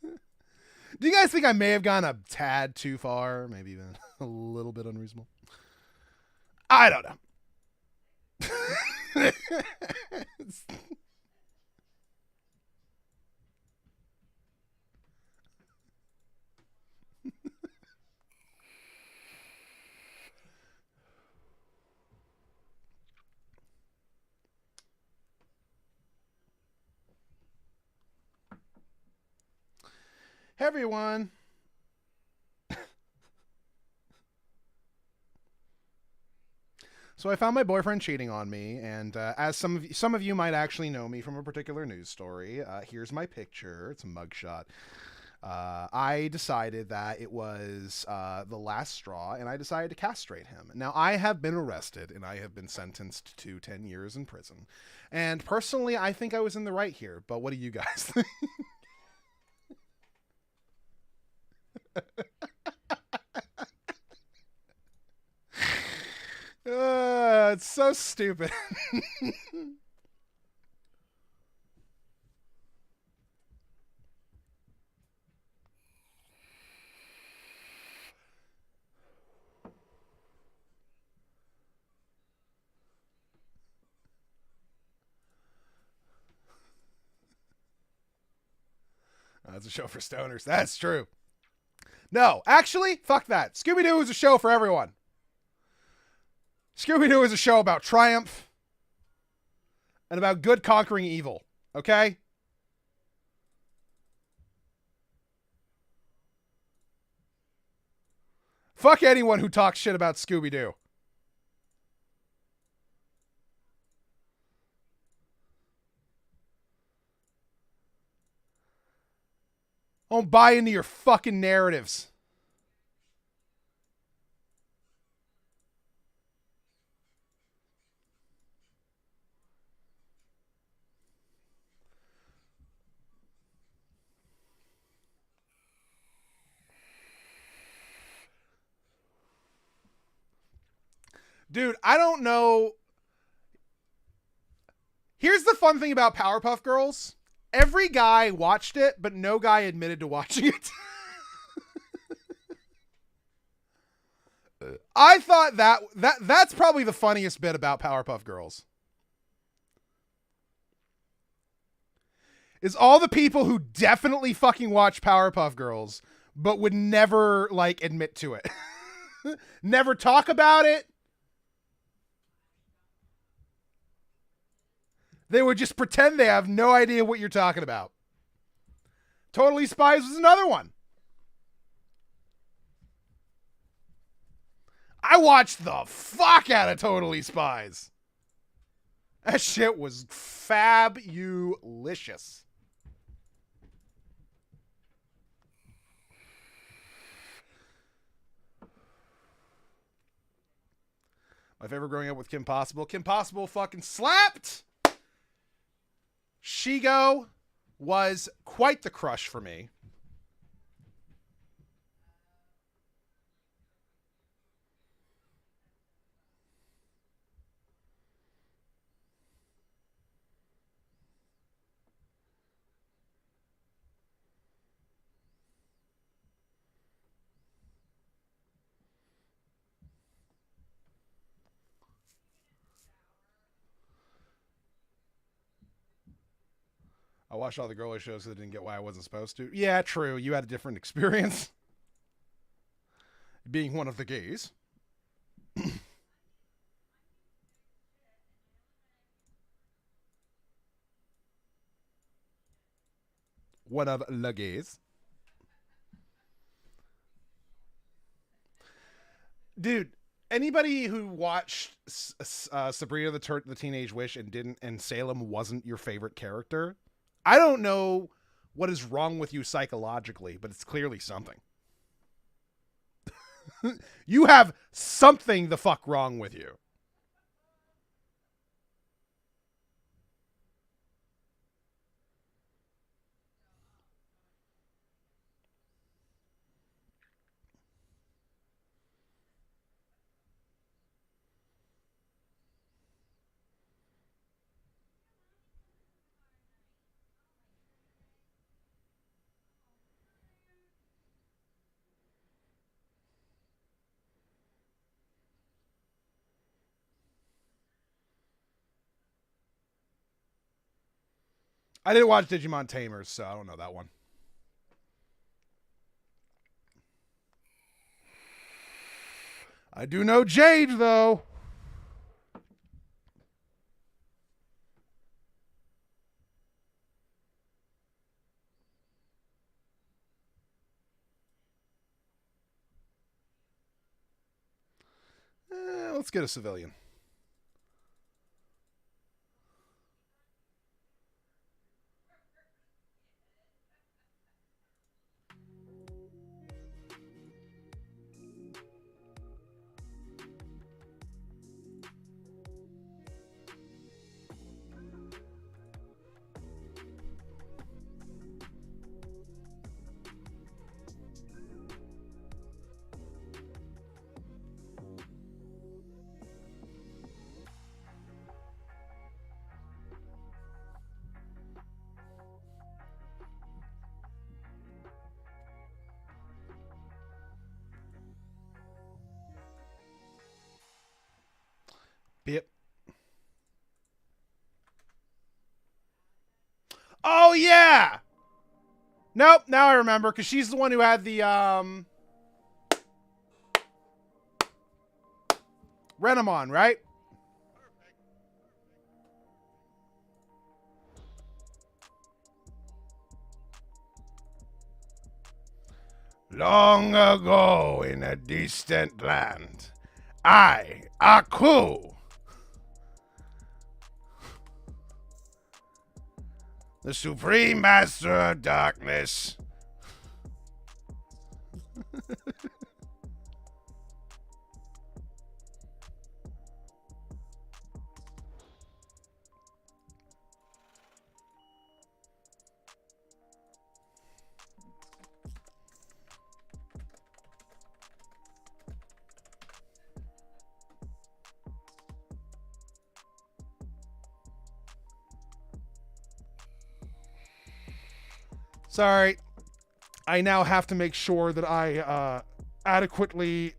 do you guys think I may have gone a tad too far? Maybe even a little bit unreasonable? I don't know. Hey everyone. So I found my boyfriend cheating on me, and as some of you might actually know me from a particular news story, here's my picture. It's a mugshot. I decided that it was the last straw, and I decided to castrate him. Now, I have been arrested, and I have been sentenced to 10 years in prison. And personally, I think I was in the right here, but what do you guys think? It's so stupid. That's a show for stoners. That's true. No, actually, fuck that. Scooby-Doo is a show for everyone. Scooby-Doo is a show about triumph and about good conquering evil. Okay? Fuck anyone who talks shit about Scooby-Doo. I don't buy into your fucking narratives. Dude, I don't know. Here's the fun thing about Powerpuff Girls. Every guy watched it, but no guy admitted to watching it. I thought that's probably the funniest bit about Powerpuff Girls. Is all the people who definitely fucking watch Powerpuff Girls, but would never, like, admit to it. Never talk about it. They would just pretend they have no idea what you're talking about. Totally Spies was another one. I watched the fuck out of Totally Spies. That shit was fabulous. My favorite growing up with Kim Possible. Kim Possible fucking slapped. Shigo was quite the crush for me. I watched all the girly shows so I didn't get why I wasn't supposed to. Yeah, true. You had a different experience. Being one of the gays. One of the gays. Dude, anybody who watched Sabrina the Teenage Witch and Salem wasn't your favorite character, I don't know what is wrong with you psychologically, but it's clearly something. You have something the fuck wrong with you. I didn't watch Digimon Tamers, so I don't know that one. I do know Jade, though. Let's get a civilian. Oh yeah. Nope, now I remember, because she's the one who had the Renamon, right? Long ago in a distant land, I, Aku, the Supreme Master of Darkness. Sorry, I now have to make sure that I adequately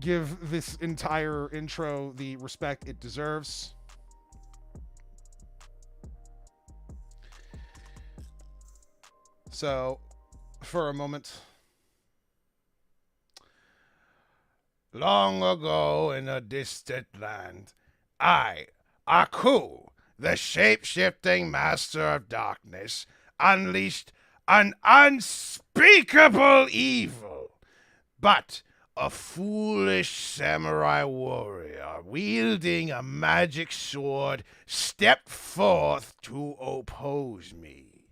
give this entire intro the respect it deserves. So, for a moment. Long ago in a distant land, I, Aku, the shape-shifting master of darkness, unleashed an unspeakable evil. But a foolish samurai warrior wielding a magic sword stepped forth to oppose me.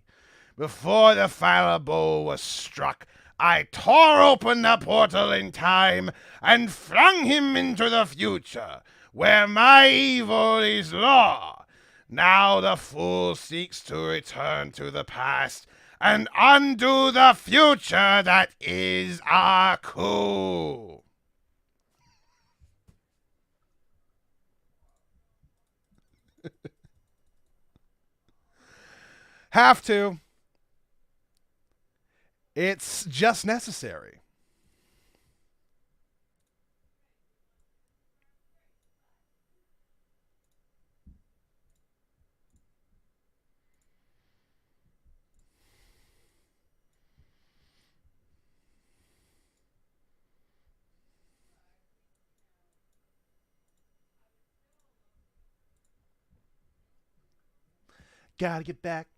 Before the final blow was struck, I tore open the portal in time and flung him into the future, where my evil is law. Now the fool seeks to return to the past and undo the future that is Aku. Have to. It's just necessary. Gotta get back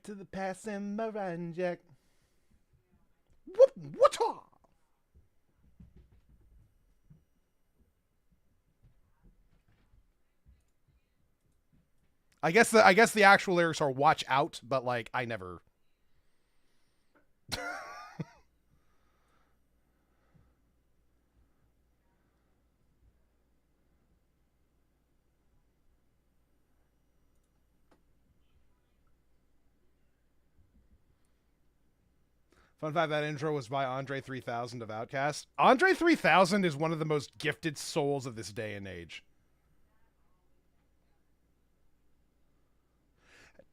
to the past and my riding jack. What? I guess the actual lyrics are "watch out," but like I never. Fun fact, that intro was by Andre 3000 of Outkast. Andre 3000 is one of the most gifted souls of this day and age.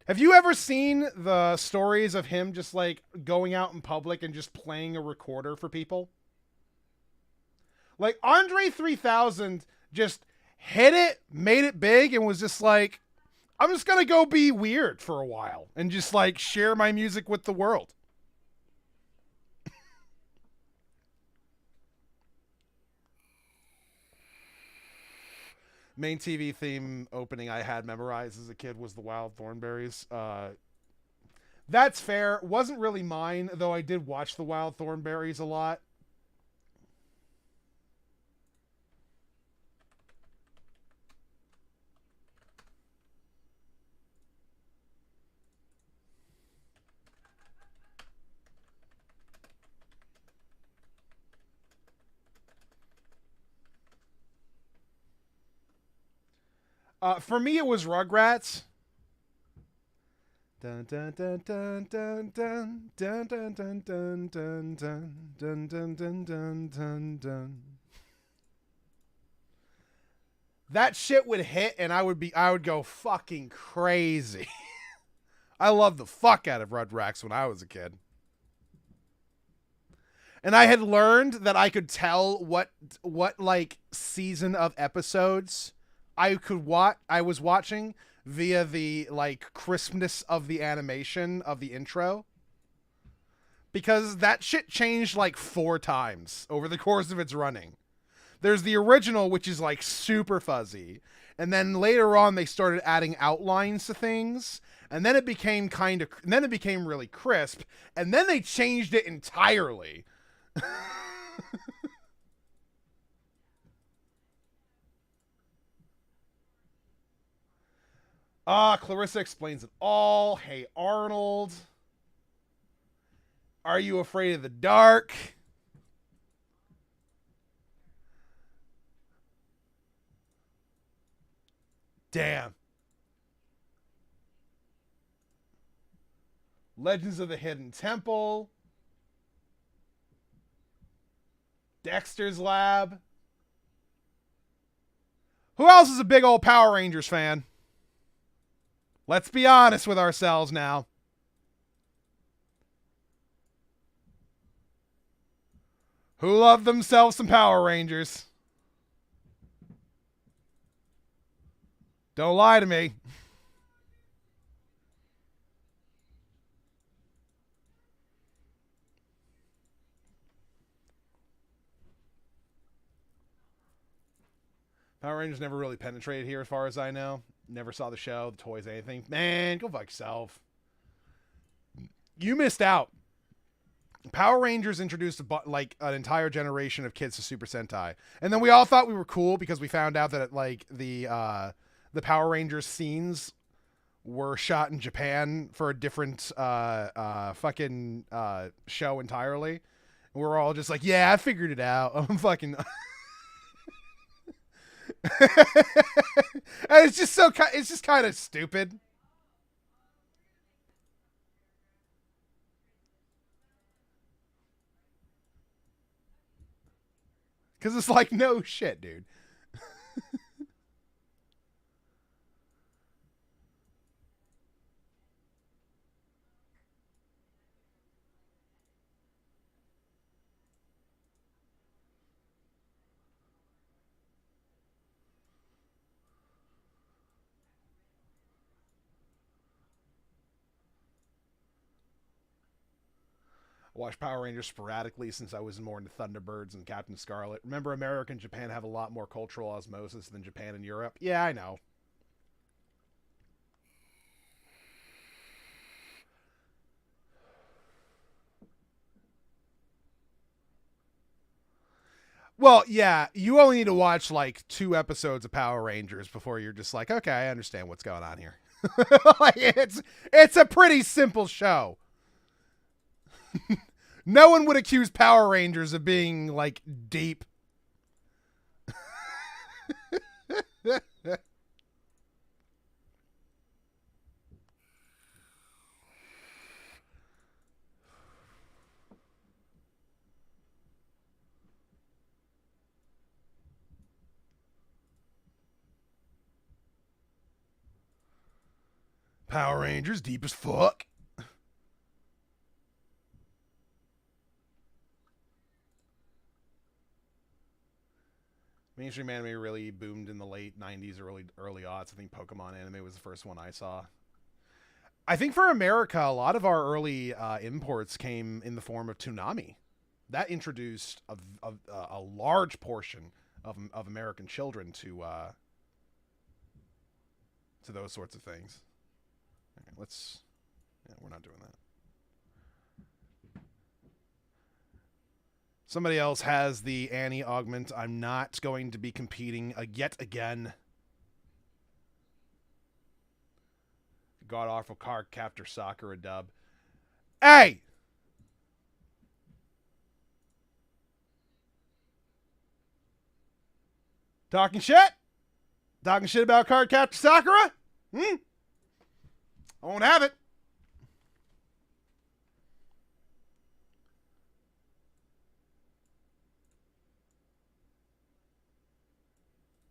Have you ever seen the stories of him just like going out in public and just playing a recorder for people? Like Andre 3000 just hit it, made it big, and was just like, I'm just gonna go be weird for a while and just like share my music with the world. Main TV theme opening I had memorized as a kid was the Wild Thornberries. That's fair. Wasn't really mine, though I did watch the Wild Thornberries a lot. For me, it was Rugrats. Dun dun dun dun dun dun dun dun dun dun dun dun dun dun dun dun dun. That shit would hit, and I would go fucking crazy. I loved the fuck out of Rugrats when I was a kid. And I had learned that I could tell what like season of episodes I was watching via the like crispness of the animation of the intro. Because that shit changed like 4 times over the course of its running. There's the original, which is like super fuzzy. And then later on, they started adding outlines to things. And then it became really crisp. And then they changed it entirely. Clarissa explains it all. Hey, Arnold. Are you afraid of the dark? Damn. Legends of the Hidden Temple. Dexter's Lab. Who else is a big old Power Rangers fan? Let's be honest with ourselves now. Who love themselves some Power Rangers? Don't lie to me. Power Rangers never really penetrated here as far as I know. Never saw the show, the toys, anything. Man, go fuck yourself. You missed out. Power Rangers introduced like an entire generation of kids to Super Sentai. And then we all thought we were cool because we found out that like the Power Rangers scenes were shot in Japan for a different fucking show entirely. And we're all just like, yeah, I figured it out. I'm fucking and it's just kind of stupid. Cuz it's like no shit, dude. Watched Power Rangers sporadically since I was more into Thunderbirds and Captain Scarlet. Remember, America and Japan have a lot more cultural osmosis than Japan and Europe. Yeah, I know. Well, yeah, you only need to watch like 2 episodes of Power Rangers before you're just like, okay, I understand what's going on here. Like, it's a pretty simple show. No one would accuse Power Rangers of being like deep. Power Rangers deep as fuck. Mainstream anime really boomed in the late 90s, early aughts. I think Pokemon anime was the first one I saw. I think for America, a lot of our early imports came in the form of Toonami. That introduced a large portion of American children to those sorts of things. Okay, we're not doing that. Somebody else has the Annie augment. I'm not going to be competing yet again. God awful car captor Sakura dub. Hey! Talking shit? Talking shit about card captor Sakura? I won't have it.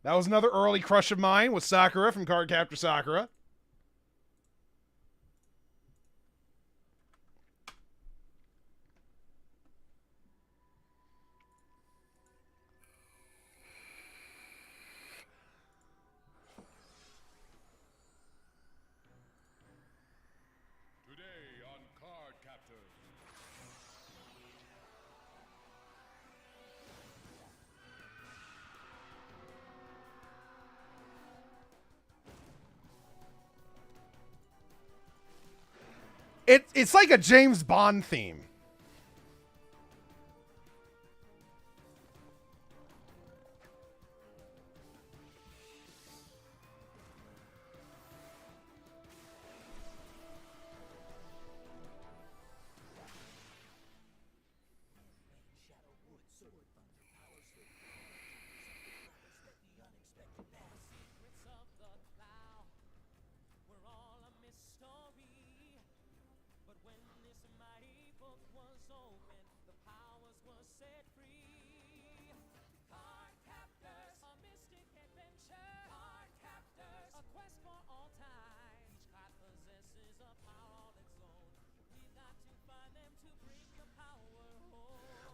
That was another early crush of mine, was Sakura from Card Captor Sakura. It's like a James Bond theme.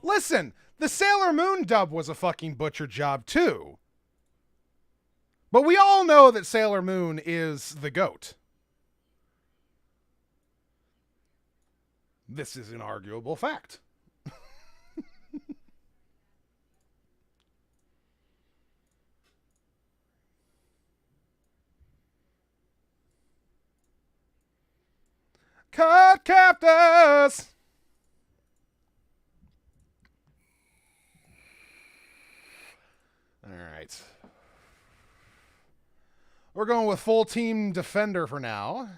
Listen, the Sailor Moon dub was a fucking butcher job too. But we all know that Sailor Moon is the GOAT. This is an arguable fact. Cut Cactus! All right. We're going with full team defender for now.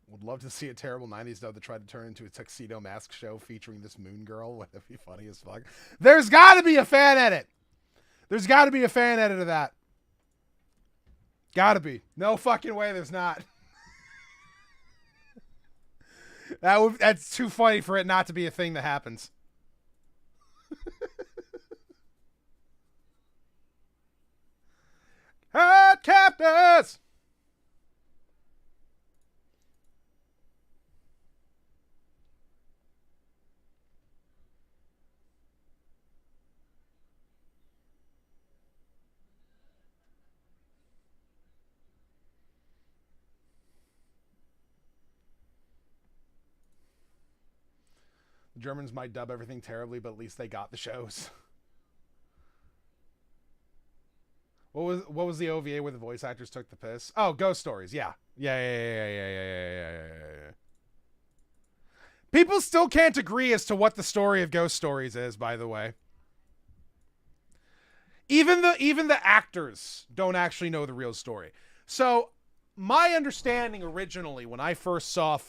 Would love to see a terrible 90s dub that tried to turn into a tuxedo mask show featuring this moon girl. Would that be funny as fuck? There's got to be a fan edit. There's got to be a fan edit of that. Gotta be. No fucking way there's not. That's too funny for it not to be a thing that happens. Hot Cactus! The Germans might dub everything terribly, but at least they got the shows. What was the OVA where the voice actors took the piss? Oh, Ghost Stories. Yeah. Yeah. People still can't agree as to what the story of Ghost Stories is, by the way. Even the actors don't actually know the real story. So, my understanding originally when I first saw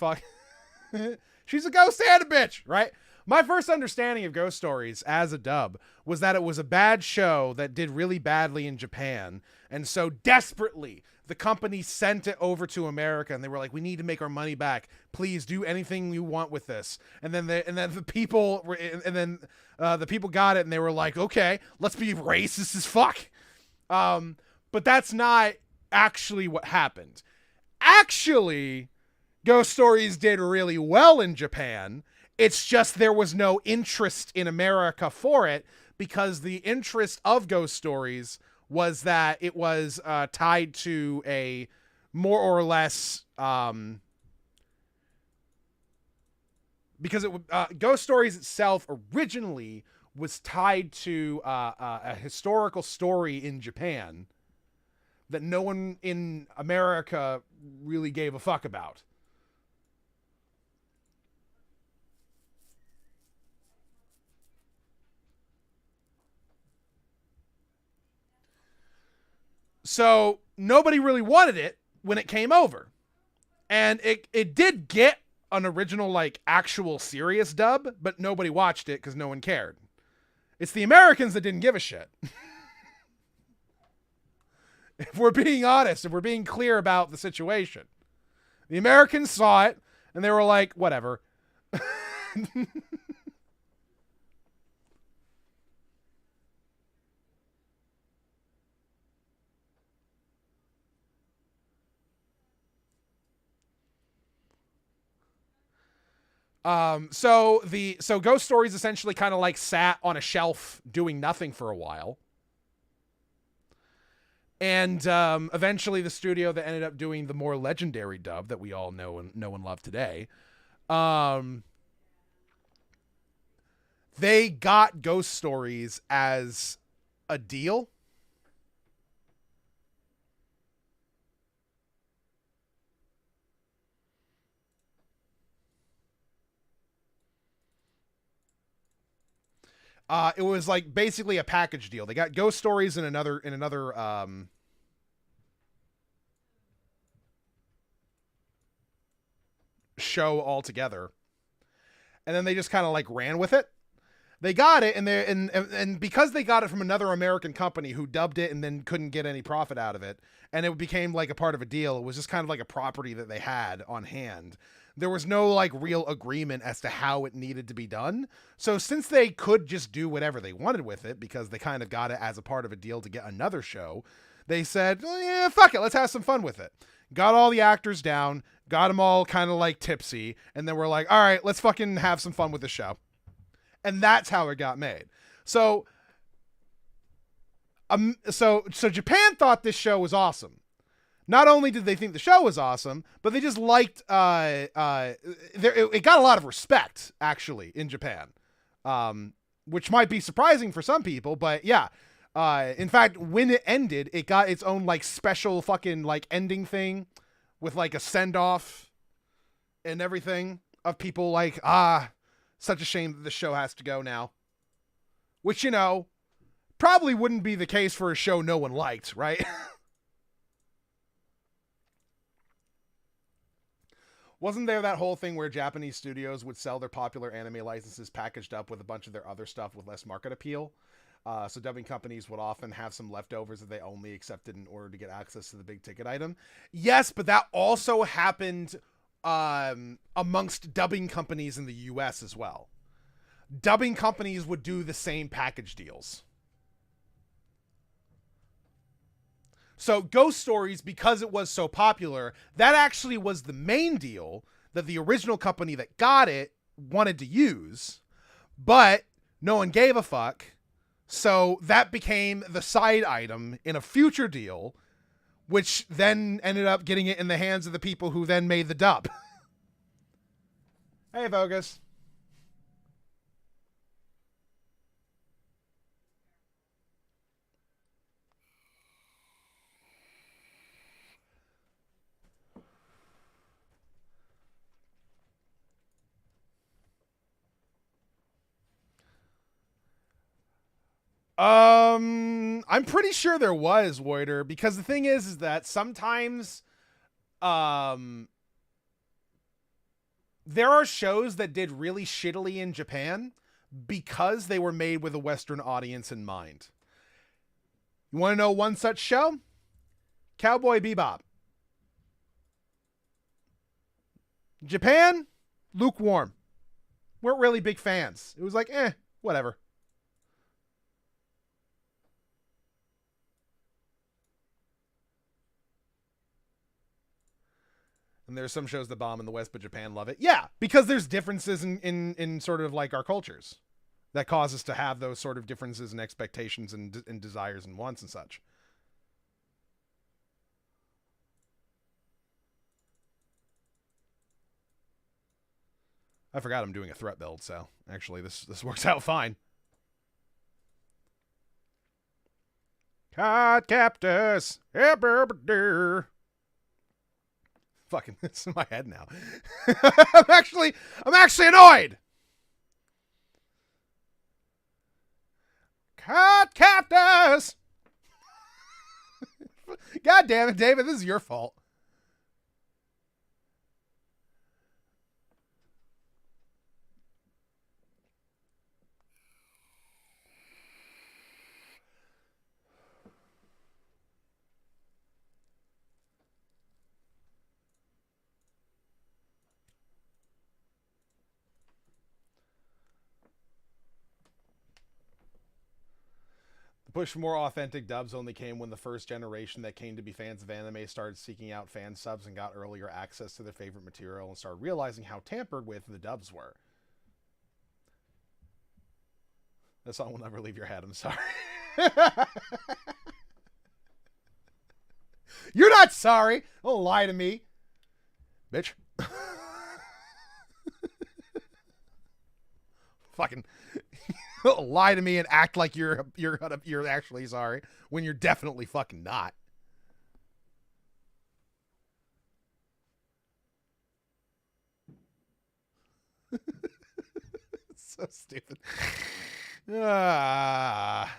she's a ghost and a bitch, right? My first understanding of Ghost Stories as a dub was that it was a bad show that did really badly in Japan. And so desperately, the company sent it over to America and they were like, we need to make our money back. Please do anything you want with this. And then the people got it and they were like, okay, let's be racist as fuck. But that's not actually what happened. Actually, Ghost Stories did really well in Japan. It's just there was no interest in America for it because the interest of Ghost Stories was that it was tied to a more or less because Ghost Stories itself originally was tied to a historical story in Japan that no one in America really gave a fuck about. So nobody really wanted it when it came over. And it did get an original, like, actual serious dub, but nobody watched it because no one cared. It's the Americans that didn't give a shit. If we're being honest, if we're being clear about the situation. The Americans saw it, and they were like, whatever. So Ghost Stories essentially kind of like sat on a shelf doing nothing for a while. And eventually the studio that ended up doing the more legendary dub that we all know and love today, they got Ghost Stories as a deal. It was like basically a package deal. They got Ghost Stories in another show altogether, and then they just kind of like ran with it. They got it, and because they got it from another American company who dubbed it and then couldn't get any profit out of it, and it became like a part of a deal. It was just kind of like a property that they had on hand. There was no like real agreement as to how it needed to be done. So since they could just do whatever they wanted with it because they kind of got it as a part of a deal to get another show, they said, oh, yeah, fuck it. Let's have some fun with it. Got all the actors down, got them all kind of like tipsy. And then we're like, all right, let's fucking have some fun with the show. And that's how it got made. So Japan thought this show was awesome. Not only did they think the show was awesome, but they just liked, it got a lot of respect, actually, in Japan. Which might be surprising for some people, but yeah. In fact, when it ended, it got its own, like, special fucking, like, ending thing with, like, a send-off and everything of people like, such a shame that the show has to go now. Which, you know, probably wouldn't be the case for a show no one liked, right? Wasn't there that whole thing where Japanese studios would sell their popular anime licenses packaged up with a bunch of their other stuff with less market appeal? So dubbing companies would often have some leftovers that they only accepted in order to get access to the big ticket item. Yes, but that also happened amongst dubbing companies in the US as well. Dubbing companies would do the same package deals. So Ghost Stories, because it was so popular, that actually was the main deal that the original company that got it wanted to use, but no one gave a fuck. So that became the side item in a future deal, which then ended up getting it in the hands of the people who then made the dub. Hey, Vogus. I'm pretty sure there was, Voider, because the thing is that sometimes, there are shows that did really shittily in Japan because they were made with a Western audience in mind. You want to know one such show? Cowboy Bebop. Japan, lukewarm. Weren't really big fans. It was like, whatever. And there's some shows that bomb in the West, but Japan love it. Yeah, because there's differences in sort of like our cultures that cause us to have those sort of differences in expectations and desires and wants and such. I forgot I'm doing a threat build, so actually this works out fine. Card captors. Fucking, it's in my head now. I'm actually annoyed. Card captors. God damn it, David, this is your fault. push for more authentic dubs only came when the first generation that came to be fans of anime started seeking out fan subs and got earlier access to their favorite material and started realizing how tampered with the dubs were. That song will never leave your head, I'm sorry. You're not sorry. Don't lie to me, bitch. Fucking lie to me and act like you're actually sorry when you're definitely fucking not. So stupid. Ah.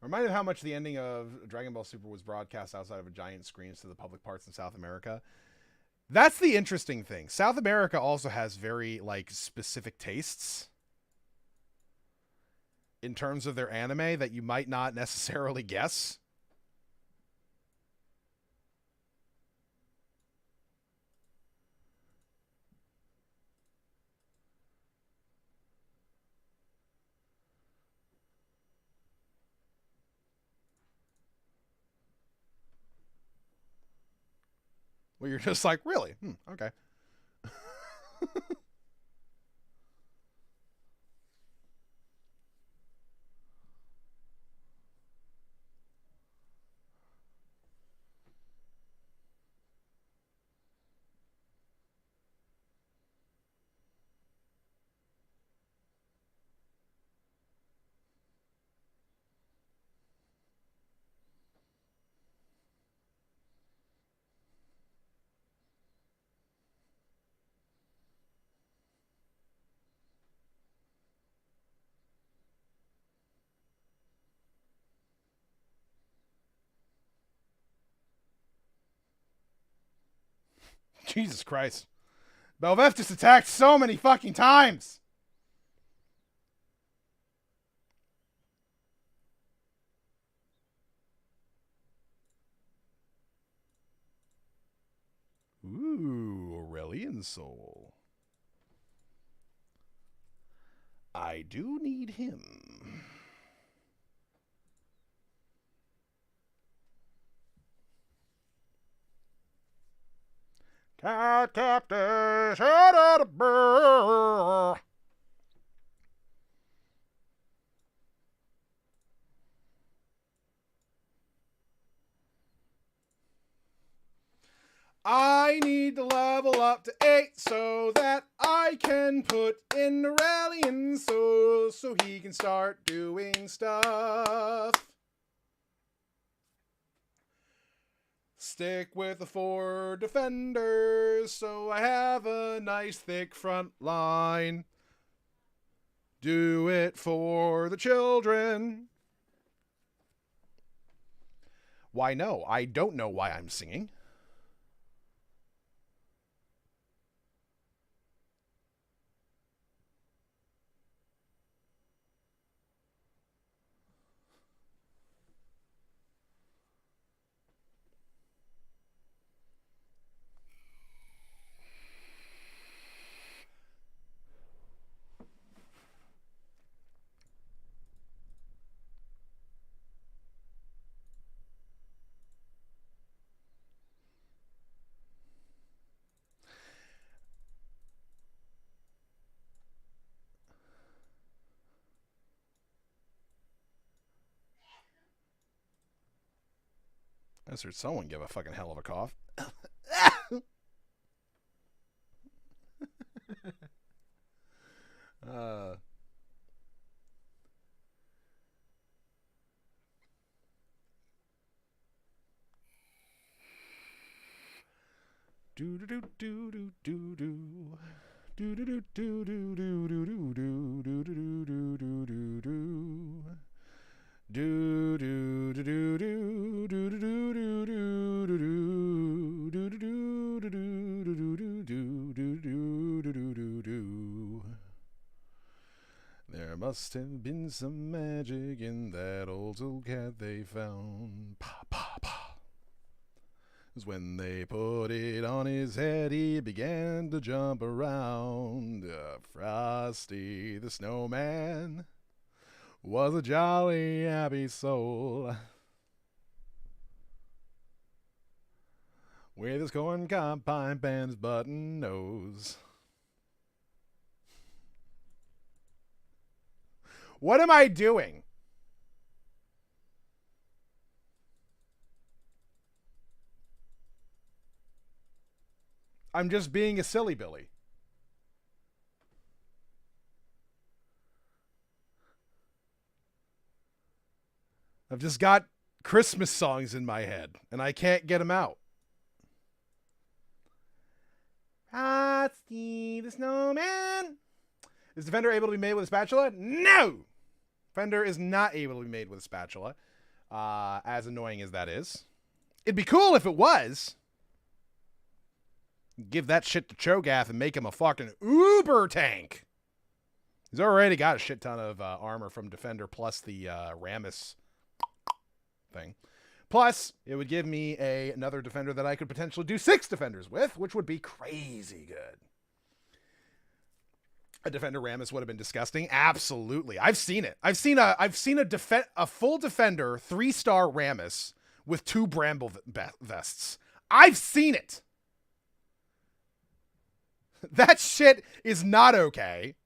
Reminded of how much the ending of Dragon Ball Super was broadcast outside of a giant screens to the public parts in South America. That's the interesting thing. South America also has very like specific tastes in terms of their anime that you might not necessarily guess. Where you're just like, really? Okay. Jesus Christ. Belveth just attacked so many fucking times. Ooh, Aurelian Soul. I do need him. Cat captain, shut out a burr. I need to level up to 8 so that I can put in Aurelian Soul so he can start doing stuff. Stick with the 4 defenders so I have a nice thick front line. Do it for the children. Why no? I don't know why I'm singing. I just heard someone give a fucking hell of a cough. uh, Do do do do do do do. Do do do do do do do do do do do do do do do. Do do do do do do do do do do do do do do do do. There must have been some magic in that old cat they found. Pa pa pa. 'Cause when they put it on his head, he began to jump around. Frosty the Snowman was a jolly happy soul with his corn cob pipe and his button nose. What am I doing? I'm just being a silly Billy. I've just got Christmas songs in my head, and I can't get them out. Frosty the Snowman. Is the fender able to be made with a spatula? No! Fender is not able to be made with a spatula, as annoying as that is. It'd be cool if it was. Give that shit to Cho'Gath and make him a fucking uber tank. He's already got a shit ton of armor from Defender plus the Rammus thing. Plus, it would give me another Defender that I could potentially do 6 Defenders with, which would be crazy good. A Defender Rammus would have been disgusting. Absolutely. I've seen it. I've seen a full Defender 3-star Rammus with 2 Bramble vests. I've seen it. That shit is not okay.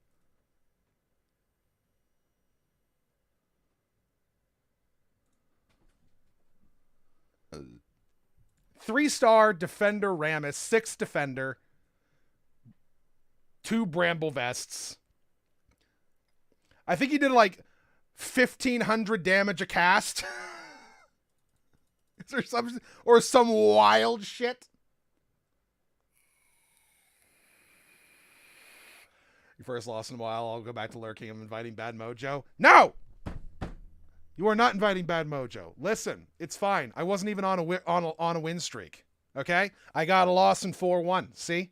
Three-star Defender Rammus, 6 Defender, 2 Bramble vests. I think he did like 1,500 damage a cast. Is there some wild shit? You first lost in a while. I'll go back to lurking. I'm inviting Bad Mojo. No! You are not inviting Bad Mojo. Listen, it's fine. I wasn't even on a win streak. Okay? I got a loss in 4-1. See?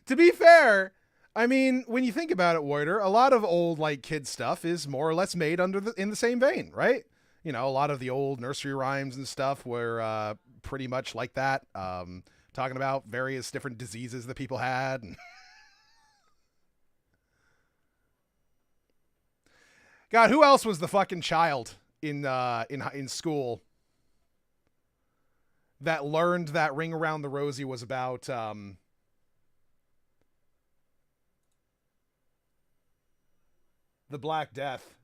To be fair, I mean, when you think about it, Warder, a lot of old like kid stuff is more or less made in the same vein, right? You know, a lot of the old nursery rhymes and stuff were pretty much like that, talking about various different diseases that people had. God, who else was the fucking child in school that learned that Ring Around the Rosie was about the Black Death?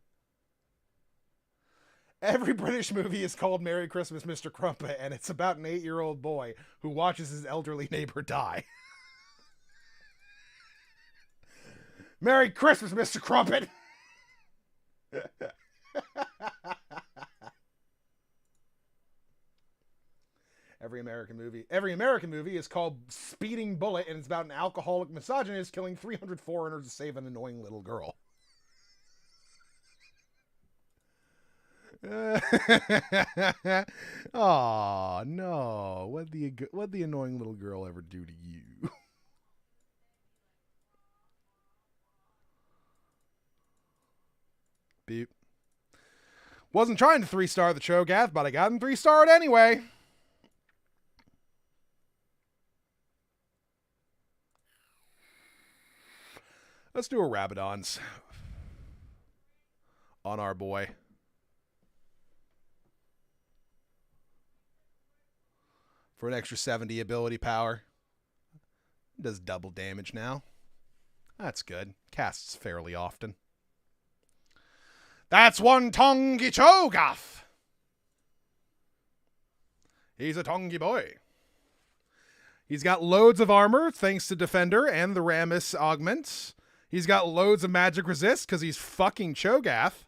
Every British movie is called Merry Christmas, Mr. Crumpet, and it's about an 8-year-old boy who watches his elderly neighbor die. Merry Christmas, Mr. Crumpet! Every American movie is called Speeding Bullet, and it's about an alcoholic misogynist killing 300 foreigners to save an annoying little girl. Oh no! What'd the annoying little girl ever do to you? Beep. Wasn't trying to 3-star the Cho'Gath, but I got him 3-starred anyway. Let's do a Rabadons on our boy. For an extra 70 ability power. Does double damage now. That's good. Casts fairly often. That's one Tongi Cho'Gath. He's a Tongi boy. He's got loads of armor thanks to Defender and the Ramus augment. He's got loads of magic resist because he's fucking Cho'Gath.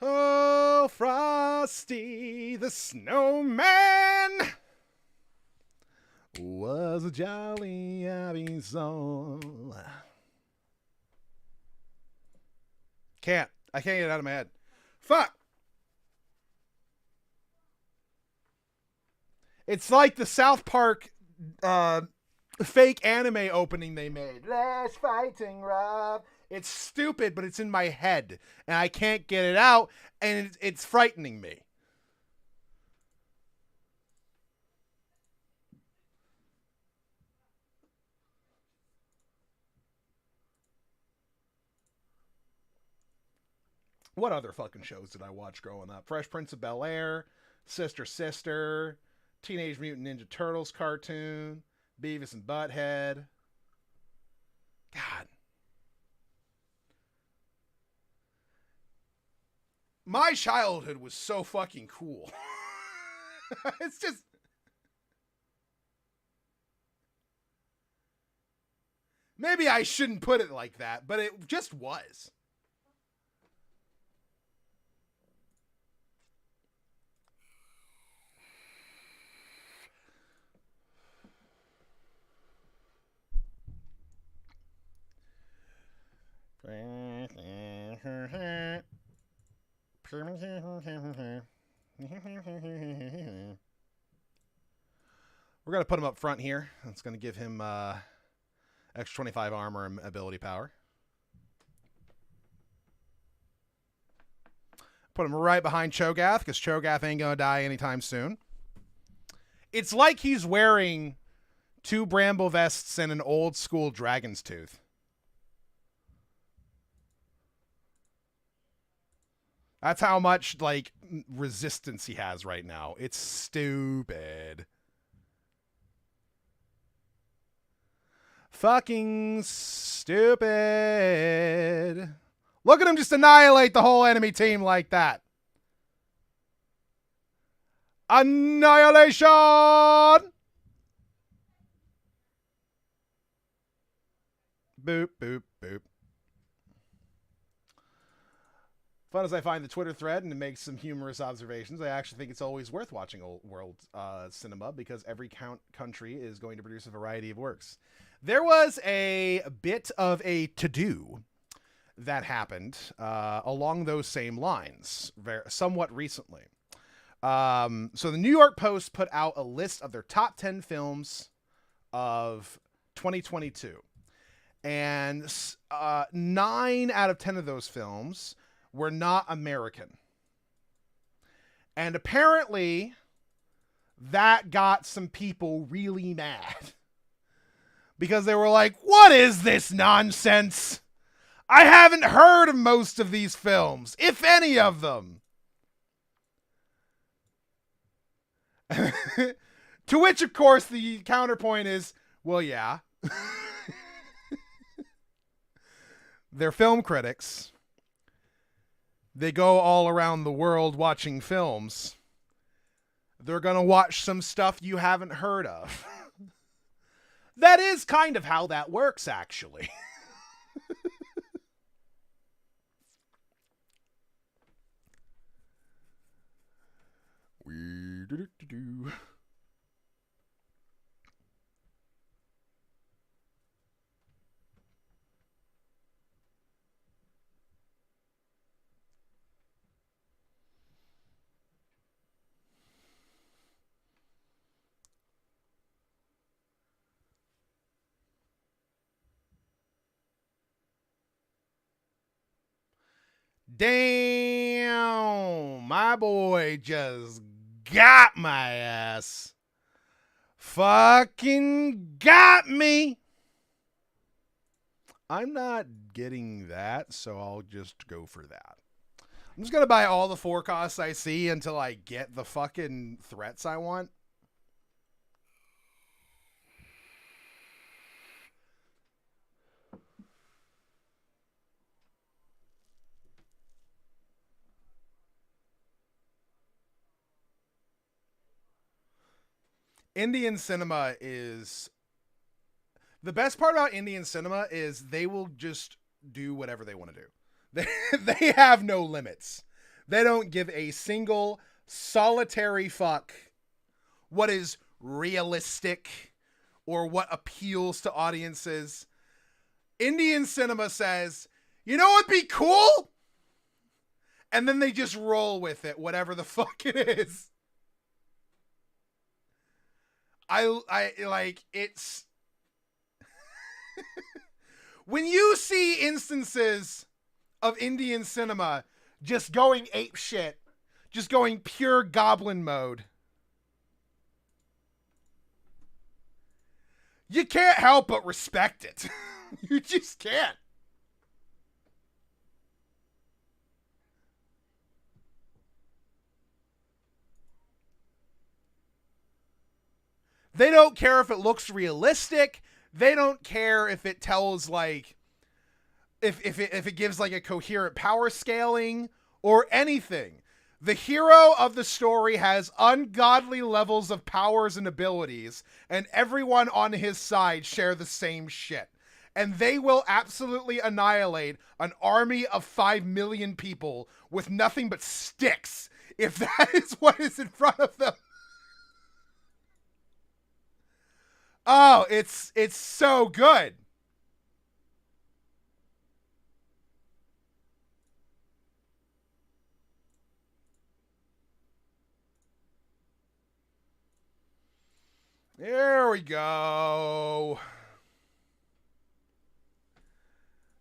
Oh, Frosty the Snowman was a jolly happy soul. I can't get it out of my head. Fuck. It's like the South Park fake anime opening they made. Last fighting Rob. It's stupid, but it's in my head, and I can't get it out, and it's frightening me. What other fucking shows did I watch growing up? Fresh Prince of Bel-Air, Sister Sister, Teenage Mutant Ninja Turtles cartoon, Beavis and Butthead. God. My childhood was so fucking cool. It's just... Maybe I shouldn't put it like that, but it just was. We're going to put him up front here. That's going to give him extra 25 armor and ability power. Put him right behind Cho'Gath, because Cho'Gath ain't going to die anytime soon. It's like he's wearing 2 bramble vests and an old school dragon's tooth. That's how much, like, resistance he has right now. It's stupid. Fucking stupid. Look at him just annihilate the whole enemy team like that. Annihilation! Boop, boop, boop. Fun as I find the Twitter thread and to make some humorous observations, I actually think it's always worth watching old world cinema because every country is going to produce a variety of works. There was a bit of a to-do that happened along those same lines somewhat recently. So the New York Post put out a list of their top 10 films of 2022. And 9 out of 10 of those films were not American. And apparently that got some people really mad. Because they were like, what is this nonsense? I haven't heard of most of these films, if any of them. To which, of course, the counterpoint is, well, yeah. They're film critics. They go all around the world watching films. They're going to watch some stuff you haven't heard of. That is kind of how that works, actually. We Damn, my boy just got my ass. Fucking got me. I'm not getting that, so I'll just go for that. I'm just gonna buy all the forecasts I see until I get the fucking threats I want. Indian cinema is... The best part about Indian cinema is they will just do whatever they want to do. They have no limits. They don't give a single solitary fuck what is realistic or what appeals to audiences. Indian cinema says, you know what'd be cool? And then they just roll with it, whatever the fuck it is. I like, it's... When you see instances of Indian cinema just going ape shit, just going pure goblin mode, you can't help but respect it. You just can't. They don't care if it looks realistic. They don't care if it tells, like, if it gives like a coherent power scaling or anything. The hero of the story has ungodly levels of powers and abilities, and everyone on his side share the same shit. And they will absolutely annihilate an army of 5 million people with nothing but sticks if that is what is in front of them. Oh, it's so good. There we go.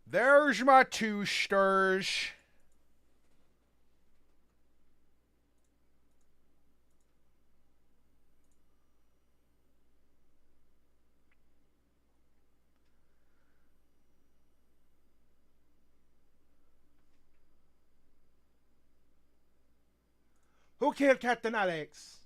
There's my 2 stars. Who killed Captain Alex?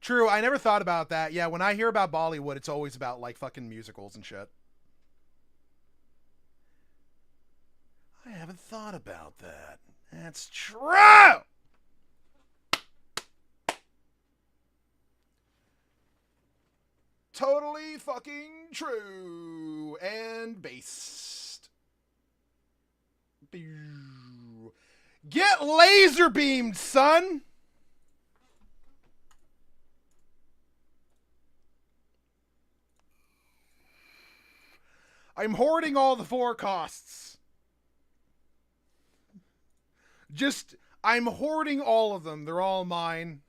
True, I never thought about that. Yeah, when I hear about Bollywood, it's always about, like, fucking musicals and shit. I haven't thought about that. That's true! Totally fucking true. And based. Get laser beamed, son! I'm hoarding all the forecasts. I'm hoarding all of them. They're all mine.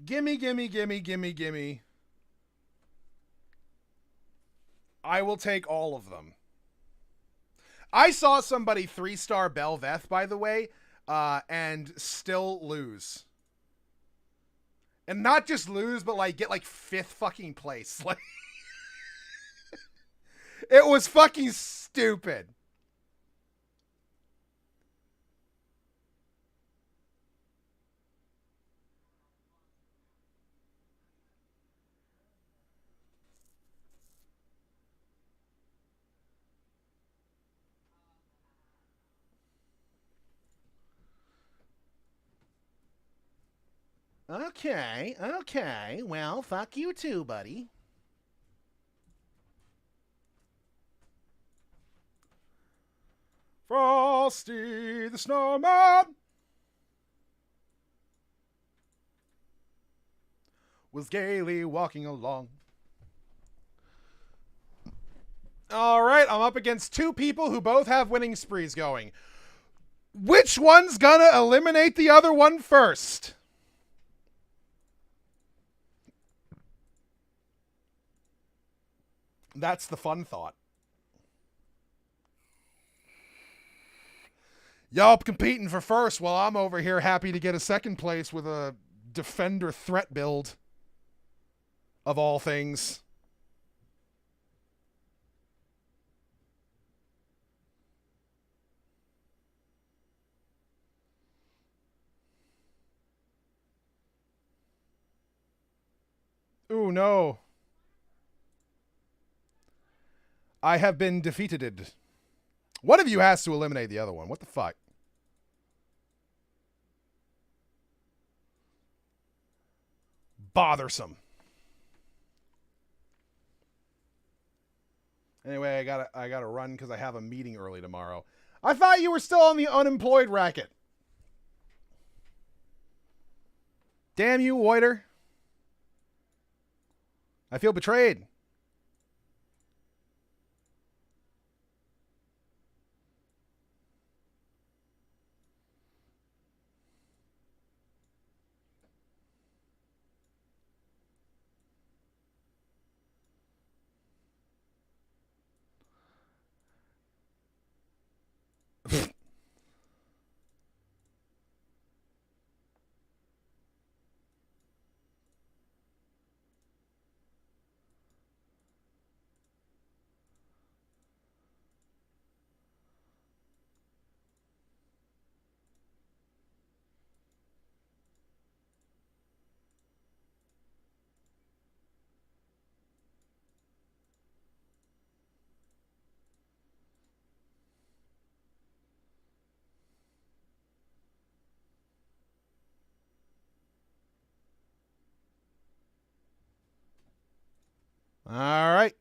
Gimme, gimme, gimme, gimme, gimme. I will take all of them. I saw somebody 3-star Belveth, by the way, and still lose. And not just lose, but like get like 5th fucking place. Like, it was fucking stupid. Okay, okay. Well, fuck you too, buddy. Frosty the Snowman was gaily walking along. All right, I'm up against 2 people who both have winning sprees going. Which one's gonna eliminate the other one first? That's the fun thought. Y'all competing for first while I'm over here happy to get a second place with a defender threat build. Of all things. Ooh, no. I have been defeated. One of you has to eliminate the other one. What the fuck? Bothersome. Anyway, I gotta run because I have a meeting early tomorrow. I thought you were still on the unemployed racket. Damn you, Woiter. I feel betrayed. All right.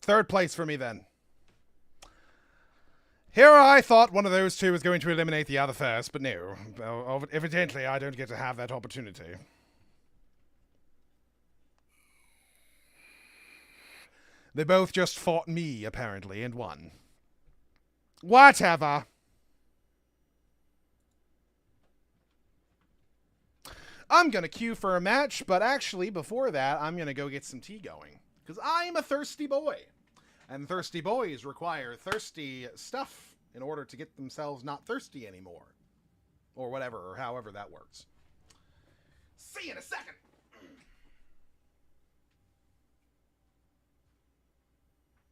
Third place for me then. Here I thought one of those two was going to eliminate the other first, but no. Evidently, I don't get to have that opportunity. They both just fought me, apparently, and won. Whatever. I'm going to queue for a match, but actually, before that, I'm going to go get some tea going. Because I'm a thirsty boy. And thirsty boys require thirsty stuff in order to get themselves not thirsty anymore. Or whatever, or however that works. See you in a second.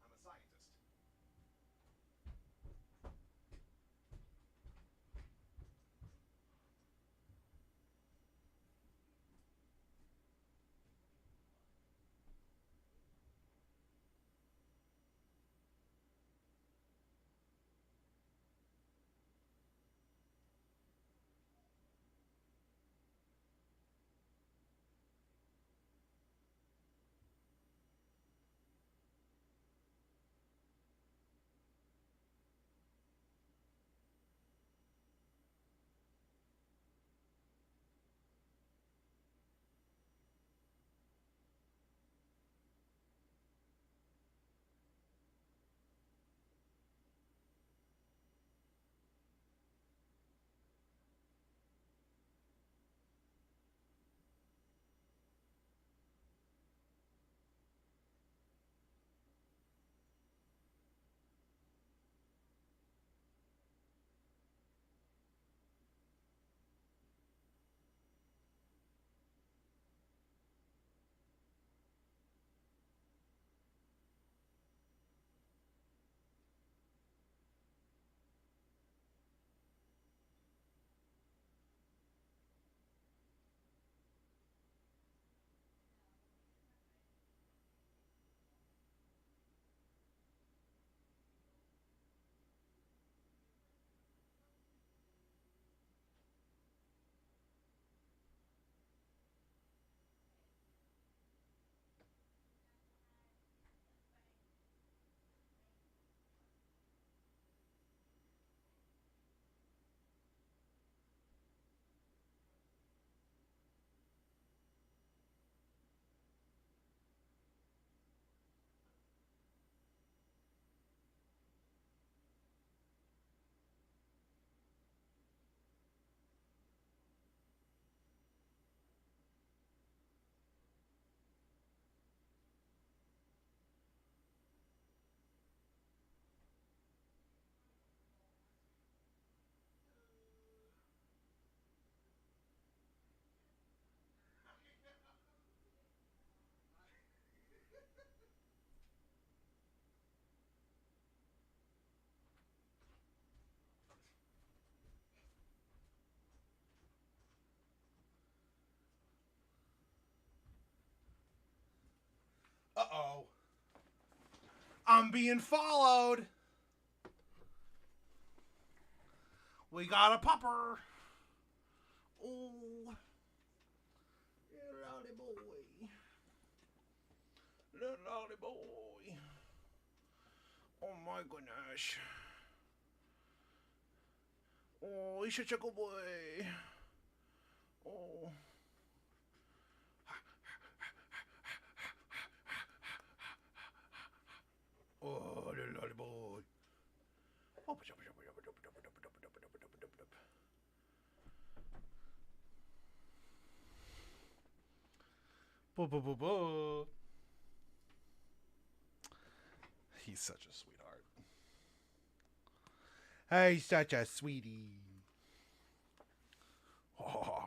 I'm a scientist. I'm being followed. We got a pupper. Oh. Little naughty boy. Little naughty boy. Oh my goodness. Oh, he's such a good boy. Oh. Oh, little naughty boy. Oh, he's such a sweetheart. He's such a sweetie. Oh.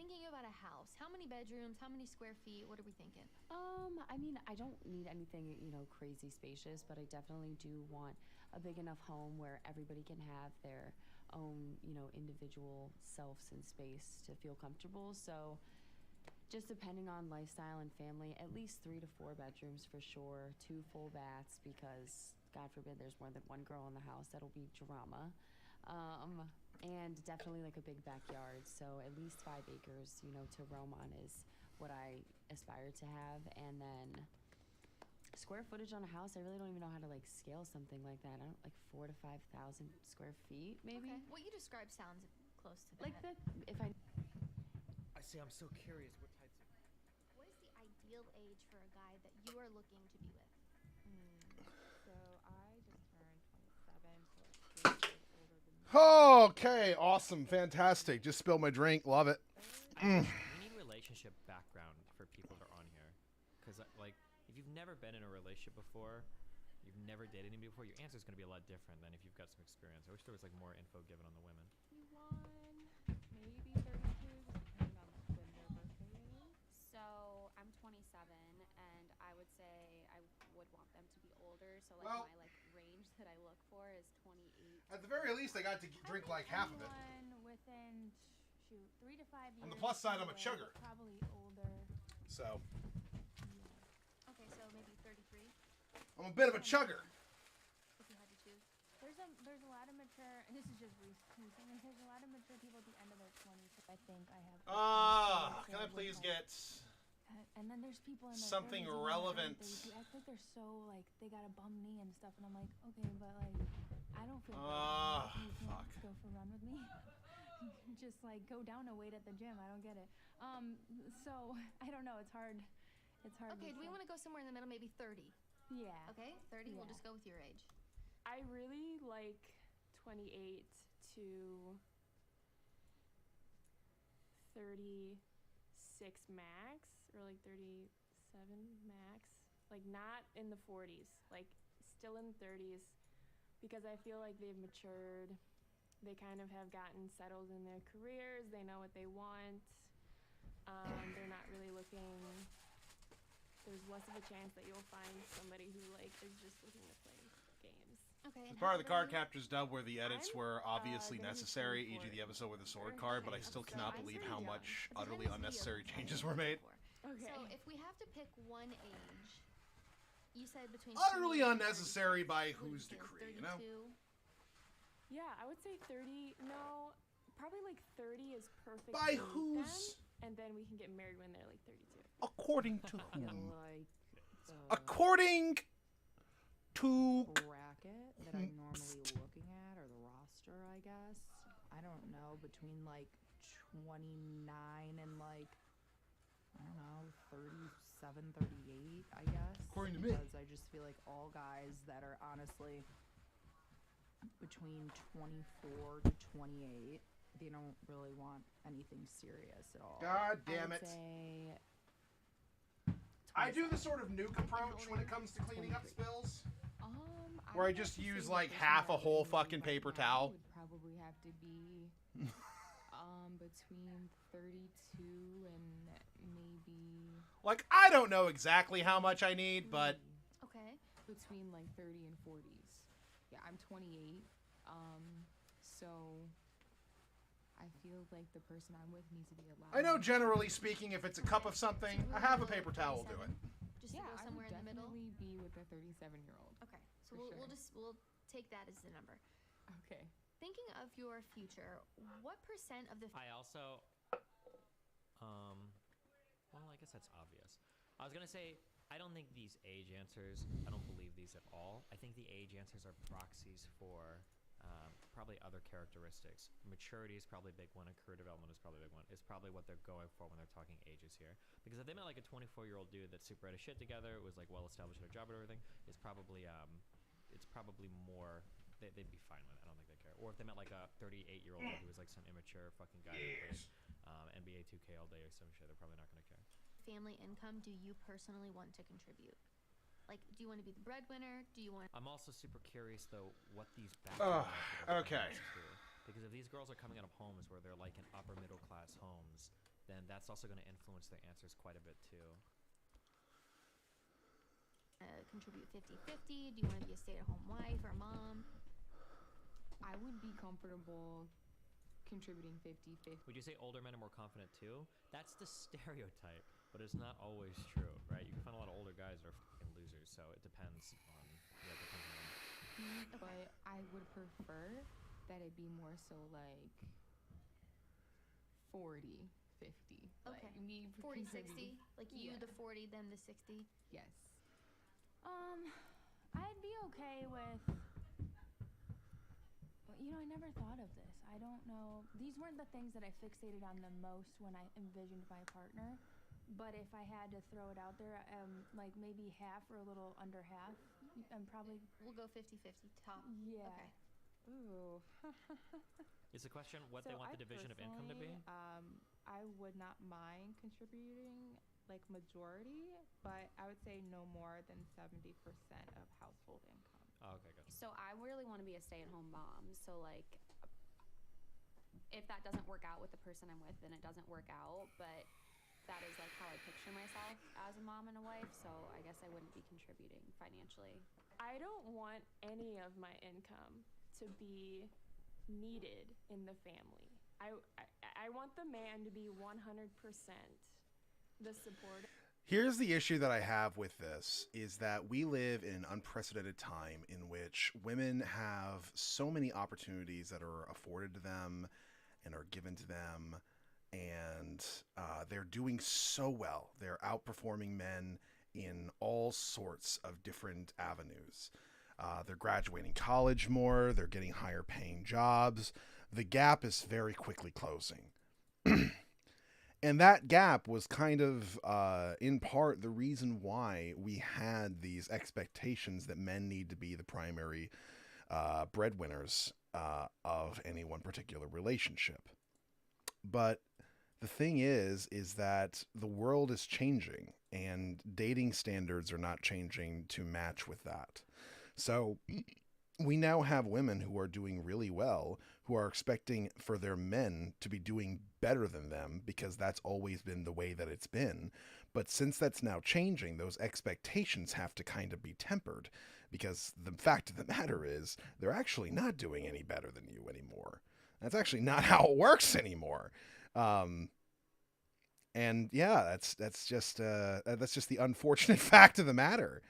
Thinking about a house, how many bedrooms, how many square feet, what are we thinking? I mean, I don't need anything, crazy spacious, but I definitely do want a big enough home where everybody can have their own, individual selves and space to feel comfortable. So just depending on lifestyle and family, at least 3 to 4 bedrooms for sure, 2 full baths because God forbid there's more than one girl in the house, that'll be drama. And definitely like a big backyard, so at least 5 acres, to roam on is what I aspire to have. And then square footage on a house, I really don't even know how to like scale something like that. I don't like 4,000 to 5,000 square feet, maybe. Okay. What you described sounds close to that. Like that, if I see. I'm so curious. What types of... What is the ideal age for a guy that you are looking to be with? So I just turned 27, so like 3 years older than me. Okay, awesome, fantastic. Just spilled my drink. Love it. We need relationship background for people that are on here, because like if you've never been in a relationship before, you've never dated anybody before, your answer is going to be a lot different than if you've got some experience. I wish there was like more info given on the women. 21, maybe 32, depending on when their birthday is. So I'm 27, and I would say I would want them to be older. So like Well, my like range that I look for is 28. At the very least, I got to drink like half of it. Within, 3 to 5 years. On the plus side, I'm a anyway, chugger. Probably older. So Okay, so maybe 33 I'm a bit of a chugger. if you had to choose. There's a lot of mature, and this is just recent. There's a lot of mature people at the end of their 20s. I think I have. Can I please get And then there's people in their something 30s and relevant? They act like they're so like they got a bum knee and stuff, and I'm like, okay, but like I don't feel. You can't Fuck. go for a run with me. Just like go down a weight at the gym. I don't get it. So I don't know. It's hard. It's hard. Okay, do we want to go somewhere in the middle, maybe 30? Yeah. Okay, 30, we'll Yeah. just go with your age. I really like 28 to 36 max, or like 37 max. Like not in the 40s, like still in the 30s, because I feel like they've matured. They kind of have gotten settled in their careers. They know what they want. They're not really looking. There's less of a chance that you'll find somebody who like is just looking to play games. Okay, and It's part of the how card old are you? captors dub where the edits I'm, were obviously gonna be necessary, 24 e.g. the episode with the sword Earth card, but I Knight, still so cannot I'm believe pretty how young. much At the time utterly of this video, unnecessary it's changes 24. were made. Okay. So if we have to pick one age, you said between Utterly 28 and unnecessary by 36. What whose did you say, decree, you know? 32? Yeah, I would say 30. No, probably like 30 is perfect. By to meet whose? them, and then we can get married when they're like 32. According to whom? Like the According to bracket that I'm normally looking at, or the roster, I guess. I don't know, between like 29 and like, I don't know, 37, 38, I guess. According to me. Because I just feel like all guys that are honestly between 24 to 28, they don't really want anything serious at all. God damn I it. would say I do the sort of nuke approach when it comes to cleaning up spills. Where I would just have to use say like the person half a that whole would be fucking right paper now towel. Would probably have to be between 32 and maybe Like, I don't know exactly how much I need, but Okay. between like 30 and 40s. Yeah, I'm 28. So I feel like the person I'm with needs to be allowed. I know generally speaking, if it's a cup of something, a half a paper towel will do it. Just Yeah, to go I somewhere would in the middle. definitely be with the 37-year-old. Okay. So For we'll take that as the number. Okay. Thinking of your future, what percent of the I also, well, I guess that's obvious. I was gonna say, I don't think these age answers, I don't believe these at all. I think the age answers are proxies for probably other characteristics. Maturity is probably a big one, and career development is probably a big one. It's probably what they're going for when they're talking ages here. Because if they met like a 24-year-old dude that's super had his shit together, was like well established in a job and everything, it's probably more they'd be fine with it. I don't think they care. Or if they met like a 38-year-old who was like some immature fucking guy who played NBA 2K all day or some shit, they're probably not gonna care. family income do you personally want to contribute? Like, do you want to be the breadwinner? Do you want? I'm also super curious though what these Ugh, backgrounds okay. because if these girls are coming out of homes where they're like in upper middle class homes, then that's also going to influence their answers quite a bit too. Contribute 50-50? Do you want to be a stay-at-home wife or mom? I would be comfortable contributing 50-50. Would you say older men are more confident too? That's the stereotype, but it's not always true, right? You can find a lot of older guys that are fucking losers, so it depends on But I would prefer that it be more so like 40-50. Okay. Like me 40-60? Like you Yeah. the 40, them the 60? Yes. I'd be okay with. You know, I never thought of this. I don't know. These weren't the things that I fixated on the most when I envisioned my partner. But if I had to throw it out there, like maybe half or a little under half, I'm probably. We'll go 50-50 top. Yeah. Okay. Ooh. Is the question what they So want I the division of income to be? personally, I would not mind contributing like majority, but I would say no more than 70% of household income. Oh, okay, good. So I really want to be a stay-at-home mom. So like, if that doesn't work out with the person I'm with, then it doesn't work out. But that is like how I picture myself as a mom and a wife. So I guess I wouldn't be contributing financially. I don't want any of my income to be needed in the family. I want the man to be 100% the support. Here's the issue that I have with this is that we live in an unprecedented time in which women have so many opportunities that are afforded to them and are given to them, and they're doing so well. They're outperforming men in all sorts of different avenues. They're graduating college more, they're getting higher paying jobs. The gap is very quickly closing. And that gap was kind of, in part, the reason why we had these expectations that men need to be the primary breadwinners of any one particular relationship. But the thing is that the world is changing, and dating standards are not changing to match with that. So we now have women who are doing really well, who are expecting for their men to be doing better than them because that's always been the way that it's been. But since that's now changing, those expectations have to kind of be tempered, because the fact of the matter is they're actually not doing any better than you anymore. That's actually not how it works anymore. And yeah, that's just the unfortunate fact of the matter.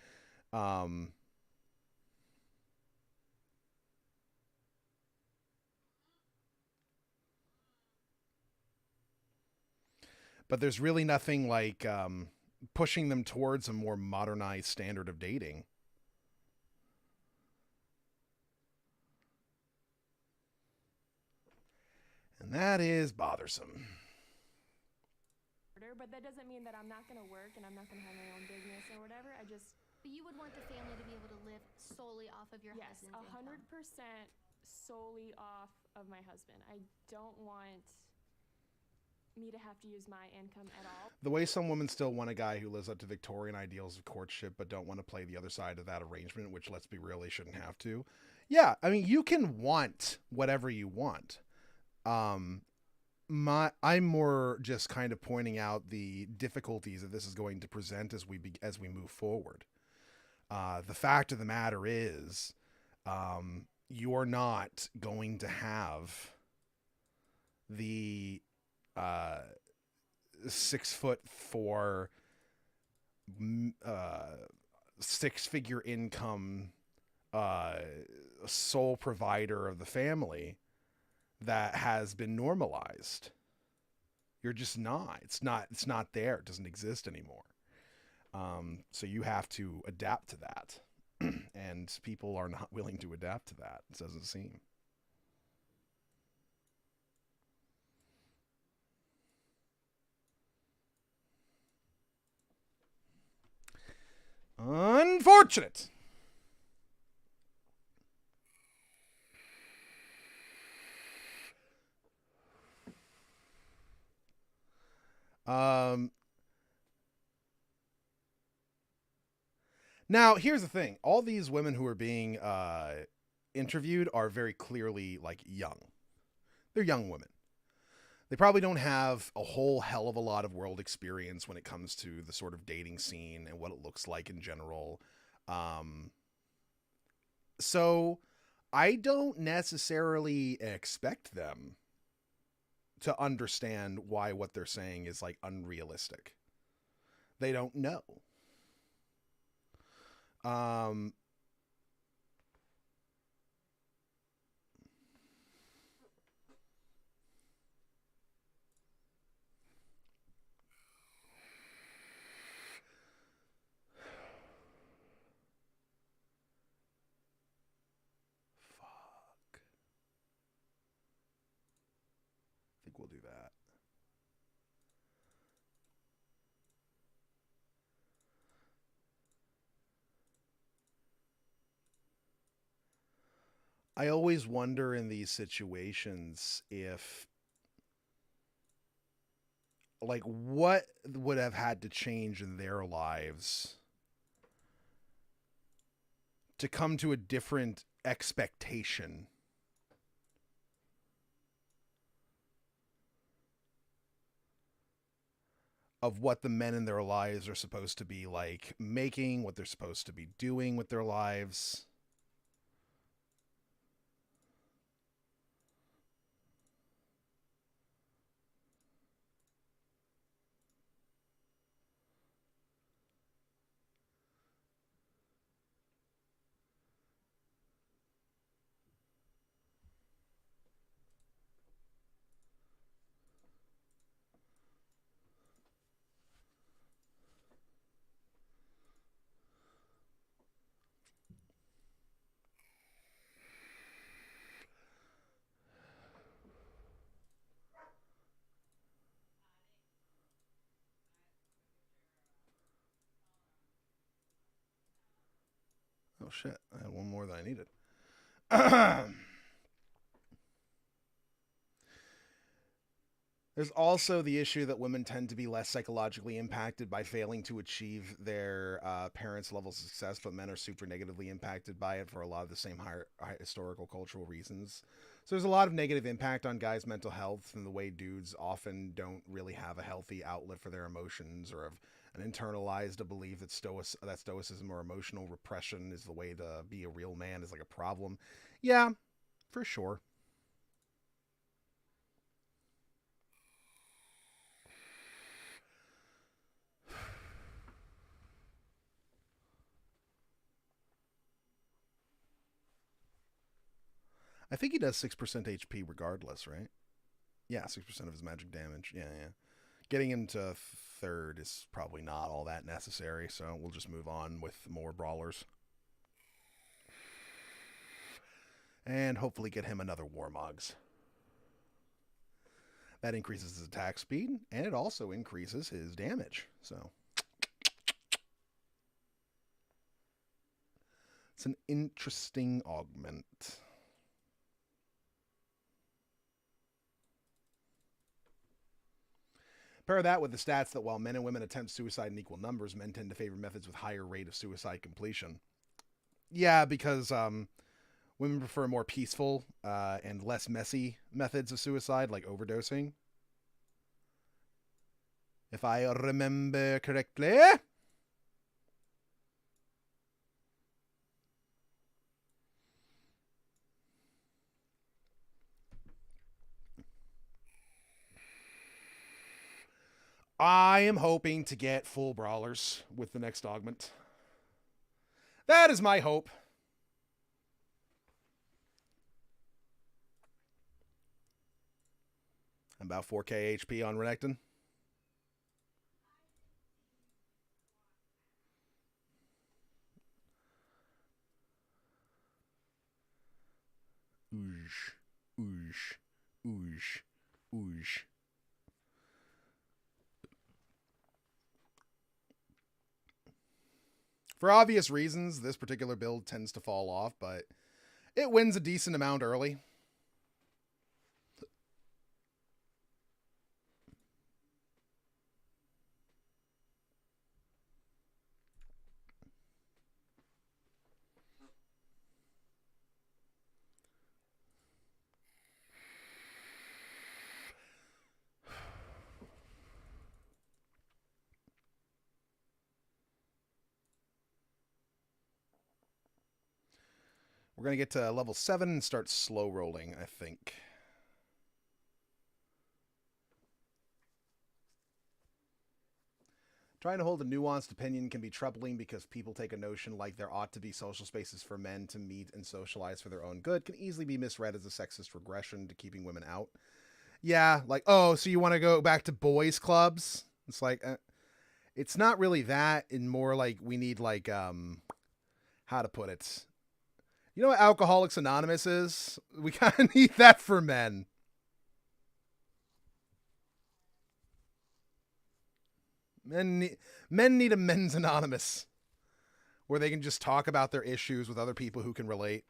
but there's really nothing like pushing them towards a more modernized standard of dating. And that is bothersome. But that doesn't mean that I'm not going to work and I'm not going to have my own business or whatever. But you would want the family to be able to live solely off of your husband's income. 100% solely off of my husband. I don't want me to have to use my income at all. The way some women still want a guy who lives up to Victorian ideals of courtship, but don't want to play the other side of that arrangement, which, let's be real, they shouldn't have to. Yeah, I mean, you can want whatever you want. I'm more just kind of pointing out the difficulties that this is going to present as we move forward. The fact of the matter is, you're not going to have the 6'4", 6-figure income sole provider of the family that has been normalized. You're just not. It's not there. It doesn't exist anymore. So you have to adapt to that. And people are not willing to adapt to that, it doesn't seem. Unfortunate. Now, here's the thing. All these women who are being interviewed are very clearly, like, young. They're young women. They probably don't have a whole hell of a lot of world experience when it comes to the sort of dating scene and what it looks like in general. So I don't necessarily expect them to understand why what they're saying is, like, unrealistic. They don't know. I think we'll do that. I always wonder in these situations if, like, what would have had to change in their lives to come to a different expectation of what the men in their lives are supposed to be, like, making, what they're supposed to be doing with their lives. Oh shit, I had one more than I needed. There's also the issue that women tend to be less psychologically impacted by failing to achieve their parents' levels of success, but men are super negatively impacted by it for a lot of the same high historical cultural reasons. So there's a lot of negative impact on guys' mental health and the way dudes often don't really have a healthy outlet for their emotions, or have an internalized belief that stoicism or emotional repression is the way to be a real man, is like a problem. Yeah, for sure. I think he does 6% HP regardless, right? Yeah, 6% of his magic damage. Yeah. Getting into third is probably not all that necessary, so we'll just move on with more brawlers. And hopefully get him another Warmogs. That increases his attack speed, and it also increases his damage. So it's an interesting augment. Pair that with the stats that while men and women attempt suicide in equal numbers, men tend to favor methods with higher rate of suicide completion. Yeah, because women prefer more peaceful and less messy methods of suicide, like overdosing. If I remember correctly. I am hoping to get full brawlers with the next augment. That is my hope. About 4k HP on Renekton. Oosh, oosh, oosh, oosh. For obvious reasons, this particular build tends to fall off, but it wins a decent amount early. We're going to get to level 7 and start slow rolling, I think. Trying to hold a nuanced opinion can be troubling because people take a notion like there ought to be social spaces for men to meet and socialize for their own good can easily be misread as a sexist regression to keeping women out. Yeah, like, oh, so you want to go back to boys clubs? It's like, it's not really that, and more like we need like, how to put it? You know what Alcoholics Anonymous is? We kind of need that for men. Men need a Men's Anonymous where they can just talk about their issues with other people who can relate.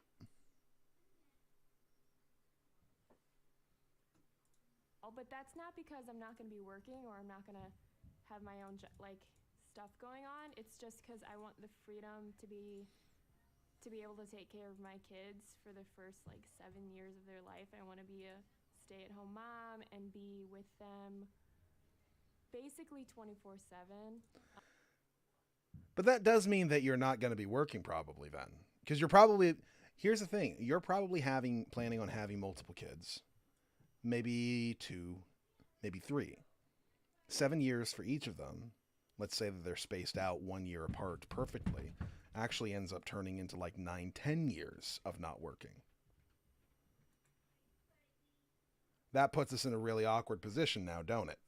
But that's not because I'm not going to be working or I'm not going to have my own stuff going on. It's just because I want the freedom to be able to take care of my kids for the first 7 years of their life. I want to be a stay-at-home mom and be with them basically 24/7. But that does mean that you're not going to be working probably then. Because you're probably, here's the thing, you're probably planning on having multiple kids. Maybe 2, maybe 3. 7 years for each of them. Let's say that they're spaced out 1 year apart perfectly. Actually ends up turning into 9-10 years of not working. That puts us in a really awkward position now, don't it?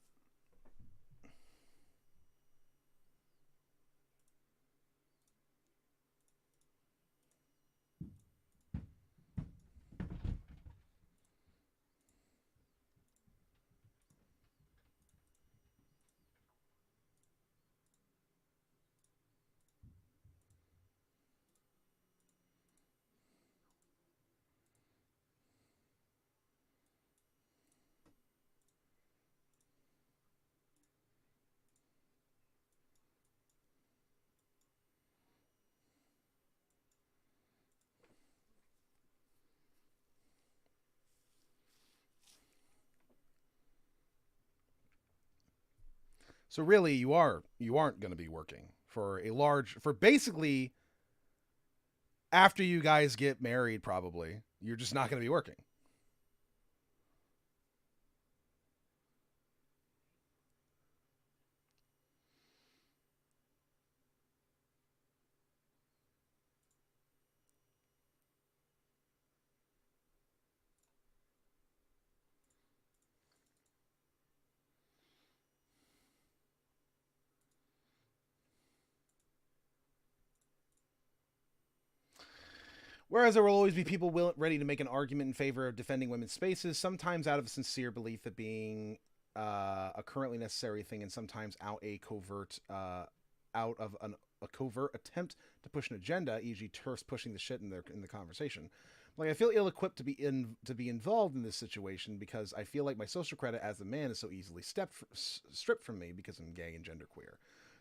So really, you aren't going to be working for basically after you guys get married. Probably you're just not going to be working. Whereas there will always be people ready to make an argument in favor of defending women's spaces, sometimes out of a sincere belief that being a currently necessary thing, and sometimes out of a covert attempt to push an agenda, e.g., TERFs pushing the shit in the conversation. Like, I feel ill-equipped to be involved in this situation because I feel like my social credit as a man is so easily stripped from me because I'm gay and genderqueer.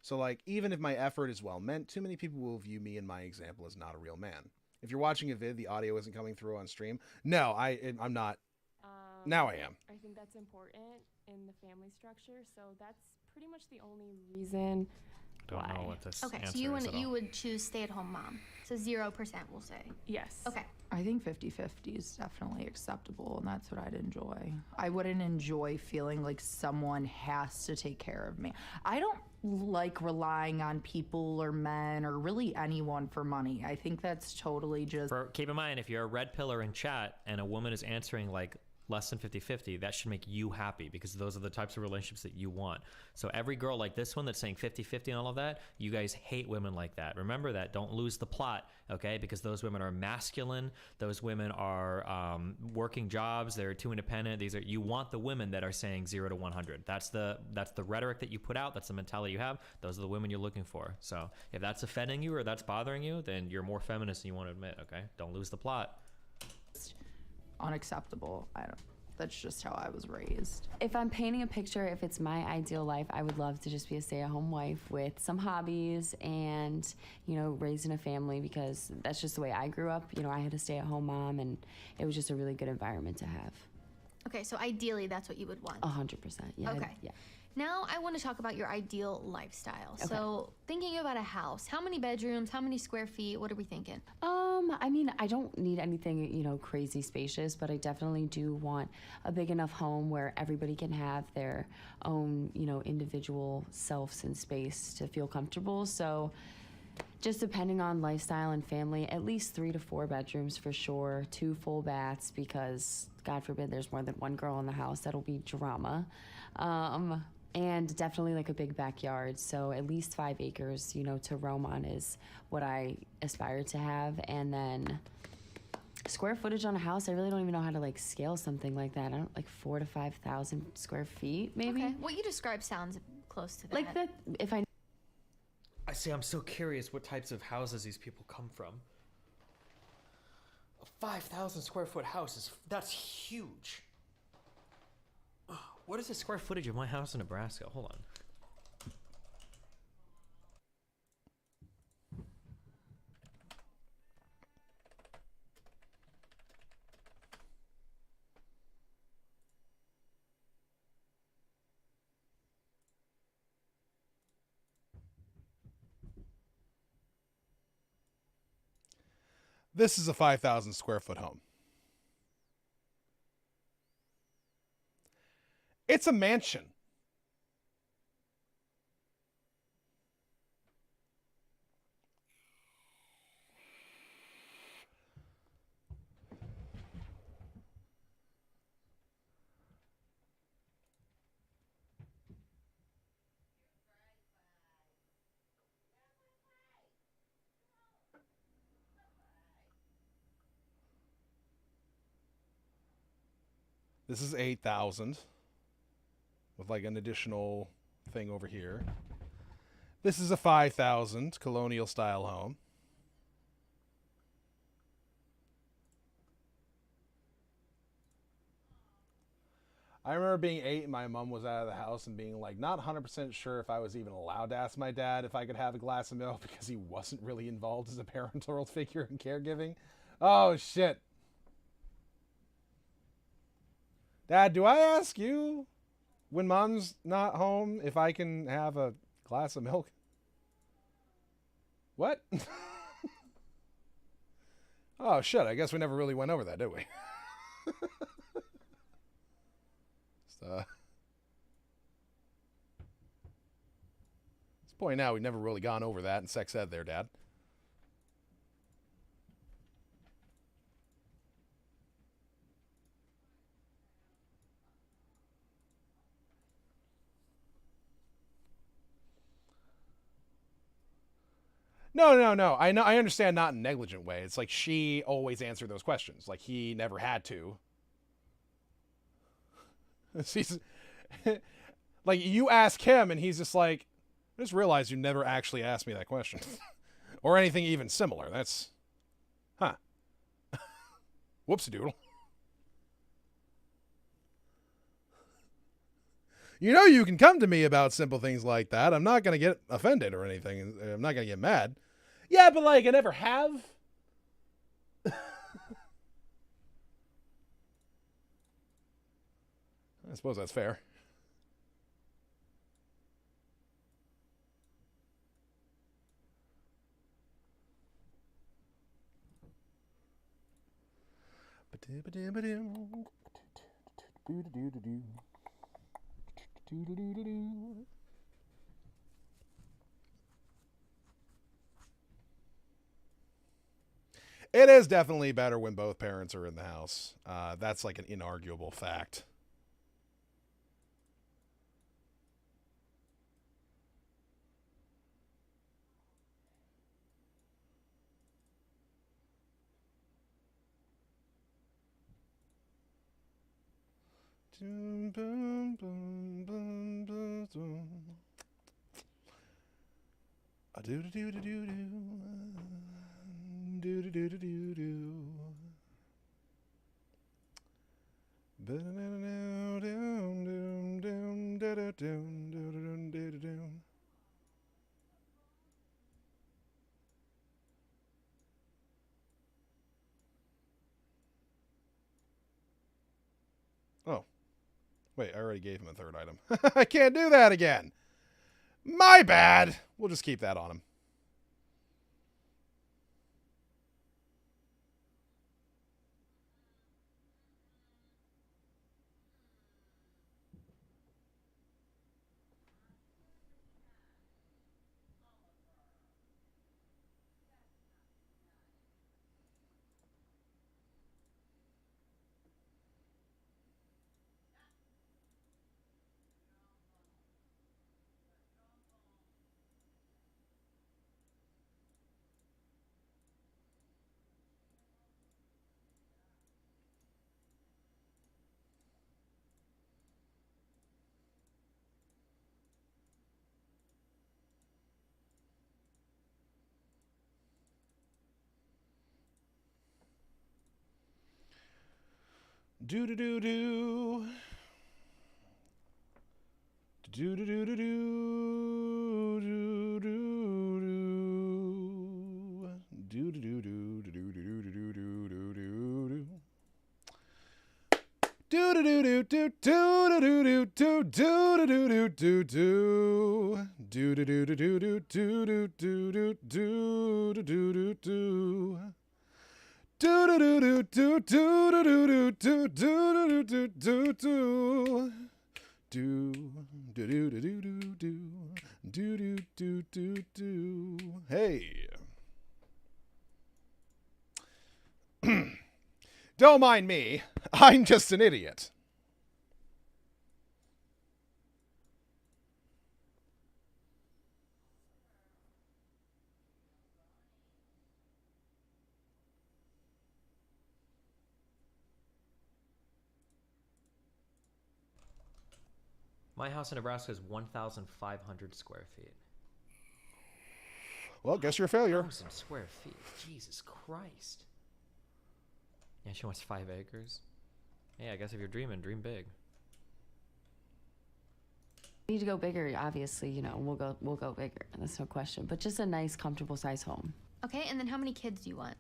So, like, even if my effort is well meant, too many people will view me and my example as not a real man. If you're watching a vid, the audio isn't coming through on stream. No, I'm not. Now I am. I think that's important in the family structure, so that's pretty much the only reason. Don't know what this Okay, answer so you is at all. would choose stay-at-home mom. So 0%, we'll say. Yes. Okay. I think 50-50 is definitely acceptable, and that's what I'd enjoy. I wouldn't enjoy feeling like someone has to take care of me. I don't like relying on people or men or really anyone for money. I think that's totally just... Keep in mind, if you're a red pillar in chat and a woman is answering like less than 50-50, that should make you happy because those are the types of relationships that you want. So every girl like this one that's saying 50-50 and all of that, you guys hate women like that. Remember that. Don't lose the plot, okay? Because those women are masculine. Those women are working jobs. They're too independent. You want the women that are saying 0 to 100. That's the rhetoric that you put out. That's the mentality you have. Those are the women you're looking for. So if that's offending you or that's bothering you, then you're more feminist than you want to admit, okay? Don't lose the plot. Unacceptable. That's just how I was raised. If I'm painting a picture, if it's my ideal life, I would love to just be a stay-at-home wife with some hobbies and, raising a family, because that's just the way I grew up. I had a stay-at-home mom, and it was just a really good environment to have. Okay, so ideally that's what you would want. 100%. Yeah. Okay. Yeah. Now I want to talk about your ideal lifestyle. Okay. So thinking about a house, how many bedrooms, how many square feet, what are we thinking? I mean, I don't need anything, crazy spacious, but I definitely do want a big enough home where everybody can have their own, individual selves and space to feel comfortable. So just depending on lifestyle and family, at least 3 to 4 bedrooms for sure, 2 full baths, because God forbid there's more than one girl in the house. That'll be drama. And definitely like a big backyard. So at least 5 acres, to roam on is what I aspire to have. And then square footage on a house, I really don't even know how to like scale something like that. I don't like 4,000 to 5,000 square feet, maybe. Okay. What you described sounds close to that. Like that, if I see, I'm so curious what types of houses these people come from. A 5,000 square foot house that's huge. What is the square footage of my house in Nebraska? Hold on. This is a 5,000 square foot home. It's a mansion. This is 8,000 with like an additional thing over here. This is a 5,000 colonial style home. I remember being 8 and my mom was out of the house and being like not 100% sure if I was even allowed to ask my dad if I could have a glass of milk because he wasn't really involved as a parental figure in caregiving. Oh shit. Dad, do I ask you when mom's not home if I can have a glass of milk? What? Oh shit, I guess we never really went over that, did we? Let's point out we've never really gone over that in sex ed there, Dad. No. I understand, not in a negligent way. It's like she always answered those questions. Like he never had to. He's like, you ask him, and he's just like, I just realized you never actually asked me that question, or anything even similar. That's, huh? Whoopsie-doodle. You know, you can come to me about simple things like that. I'm not gonna get offended or anything. I'm not gonna get mad. Yeah, but like, I never have. I suppose that's fair. It is definitely better when both parents are in the house. That's like an inarguable fact. Oh. Wait, I already gave him a third item. I can't do that again. My bad. We'll just keep that on him. Do do do do. Do do do do do. Do do do. Do do do do do do do do do do do do. Do do do do do do do do do do do do do do. Do do do do do do do do do do do do do. Do do do do do do do do do do do do do do. Do do do do do do do do do do do. Hey. Don't mind me. I'm just an idiot. My house in Nebraska is 1,500 square feet. Well, guess you're a failure. 1,000 square feet. Jesus Christ. Yeah, she wants 5 acres. Hey, I guess if you're dreaming, dream big. Need to go bigger, obviously, you know, we'll go bigger. That's no question. But just a nice, comfortable size home. Okay, and then how many kids do you want?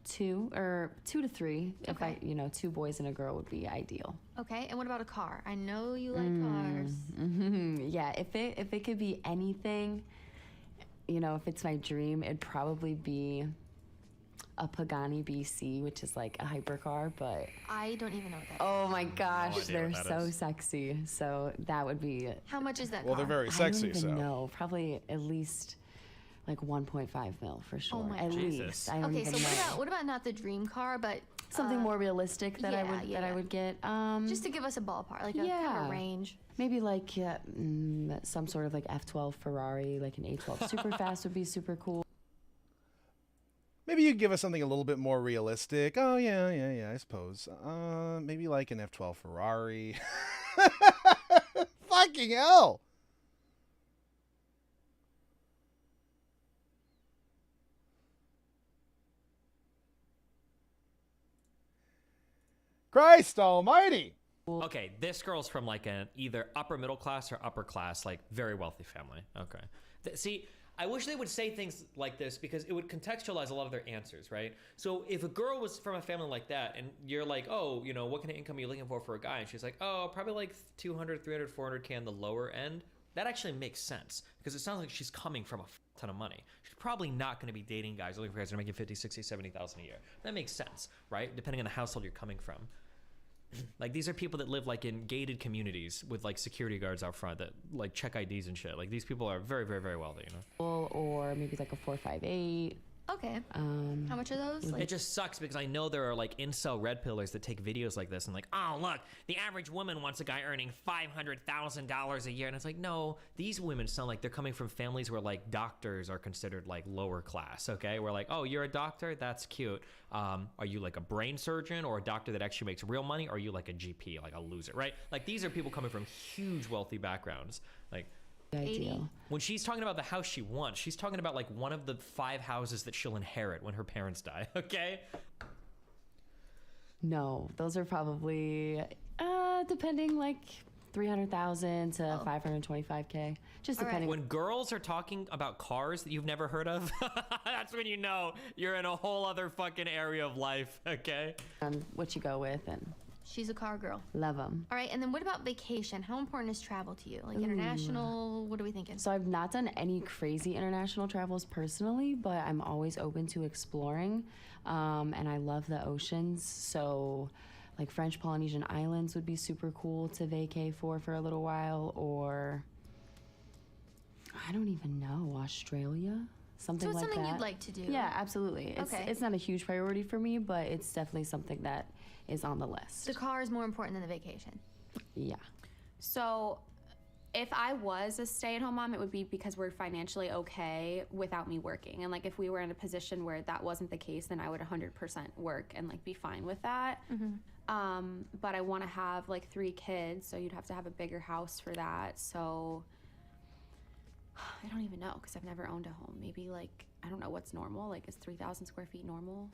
2 to 3. If I, 2 boys and a girl would be ideal. Okay, and what about a car? I know you like cars. Yeah, if it could be anything, if it's my dream, it'd probably be a Pagani BC, which is like a hypercar, but I don't even know what that is. Oh my gosh, No idea they're what that so is. sexy. So that would be. How much is that Well, car? they're very I sexy, don't even so. know. Probably at least like 1.5 mil for sure. my at Jesus. least. I don't Okay, even so know. what about not the dream car, but something more realistic that I would yeah. would get. Just to give us a ballpark, like a kind of a range. Maybe like some sort of like F12 Ferrari, like an A12 super fast would be super cool. Maybe you give us something a little bit more realistic. Oh yeah, I suppose. Maybe like an F12 Ferrari. Fucking hell. Christ almighty. Okay, this girl's from like an either upper middle class or upper class, like very wealthy family. Okay. See, I wish they would say things like this because it would contextualize a lot of their answers, right? So if a girl was from a family like that and you're like, oh, you know, what kind of income are you looking for a guy? And she's like, oh, probably like 200, 300, 400K on the lower end. That actually makes sense because it sounds like she's coming from a ton of money. She's probably not going to be dating guys looking for guys that are making 50, 60, 70,000 a year. That makes sense, right? Depending on the household you're coming from. Like these are people that live like in gated communities with like security guards out front that like check IDs and shit. Like these people are very, very, very wealthy, you know? Or maybe like a 458. Okay. How much are those? It just sucks because I know there are like incel red pillars that take videos like this and like, oh look, the average woman wants a guy earning $500,000 a year, and it's like, no, these women sound like they're coming from families where like doctors are considered like lower class. Okay, we're like, oh, you're a doctor, that's cute. Are you like a brain surgeon or a doctor that actually makes real money? Or are you like a GP, like a loser, right? Like these are people coming from huge wealthy backgrounds, like. Ideal. When she's talking about the house she wants, she's talking about like one of the 5 houses that she'll inherit when her parents die. Okay. No, those are probably depending like 300,000 to 525K, just depending. When girls are talking about cars that you've never heard of, that's when you know you're in a whole other fucking area of life. Okay. And what you go with and. She's a car girl. Love them. All right, and then what about vacation? How important is travel to you? Like international, what are we thinking? So I've not done any crazy international travels personally, but I'm always open to exploring. And I love the oceans. So like French Polynesian Islands would be super cool to vacay for a little while, or I don't even know, Australia? Something like that. So it's something you'd like to do? Yeah, absolutely. It's not a huge priority for me, but it's definitely something that is on the list. The car is more important than the vacation. Yeah. So if I was a stay-at-home mom, it would be because we're financially okay without me working. And like if we were in a position where that wasn't the case, then I would 100% work and like be fine with that. But I want to have like 3 kids, so you'd have to have a bigger house for that. So I don't even know because I've never owned a home. Maybe like, I don't know what's normal. Like is 3,000 square feet normal?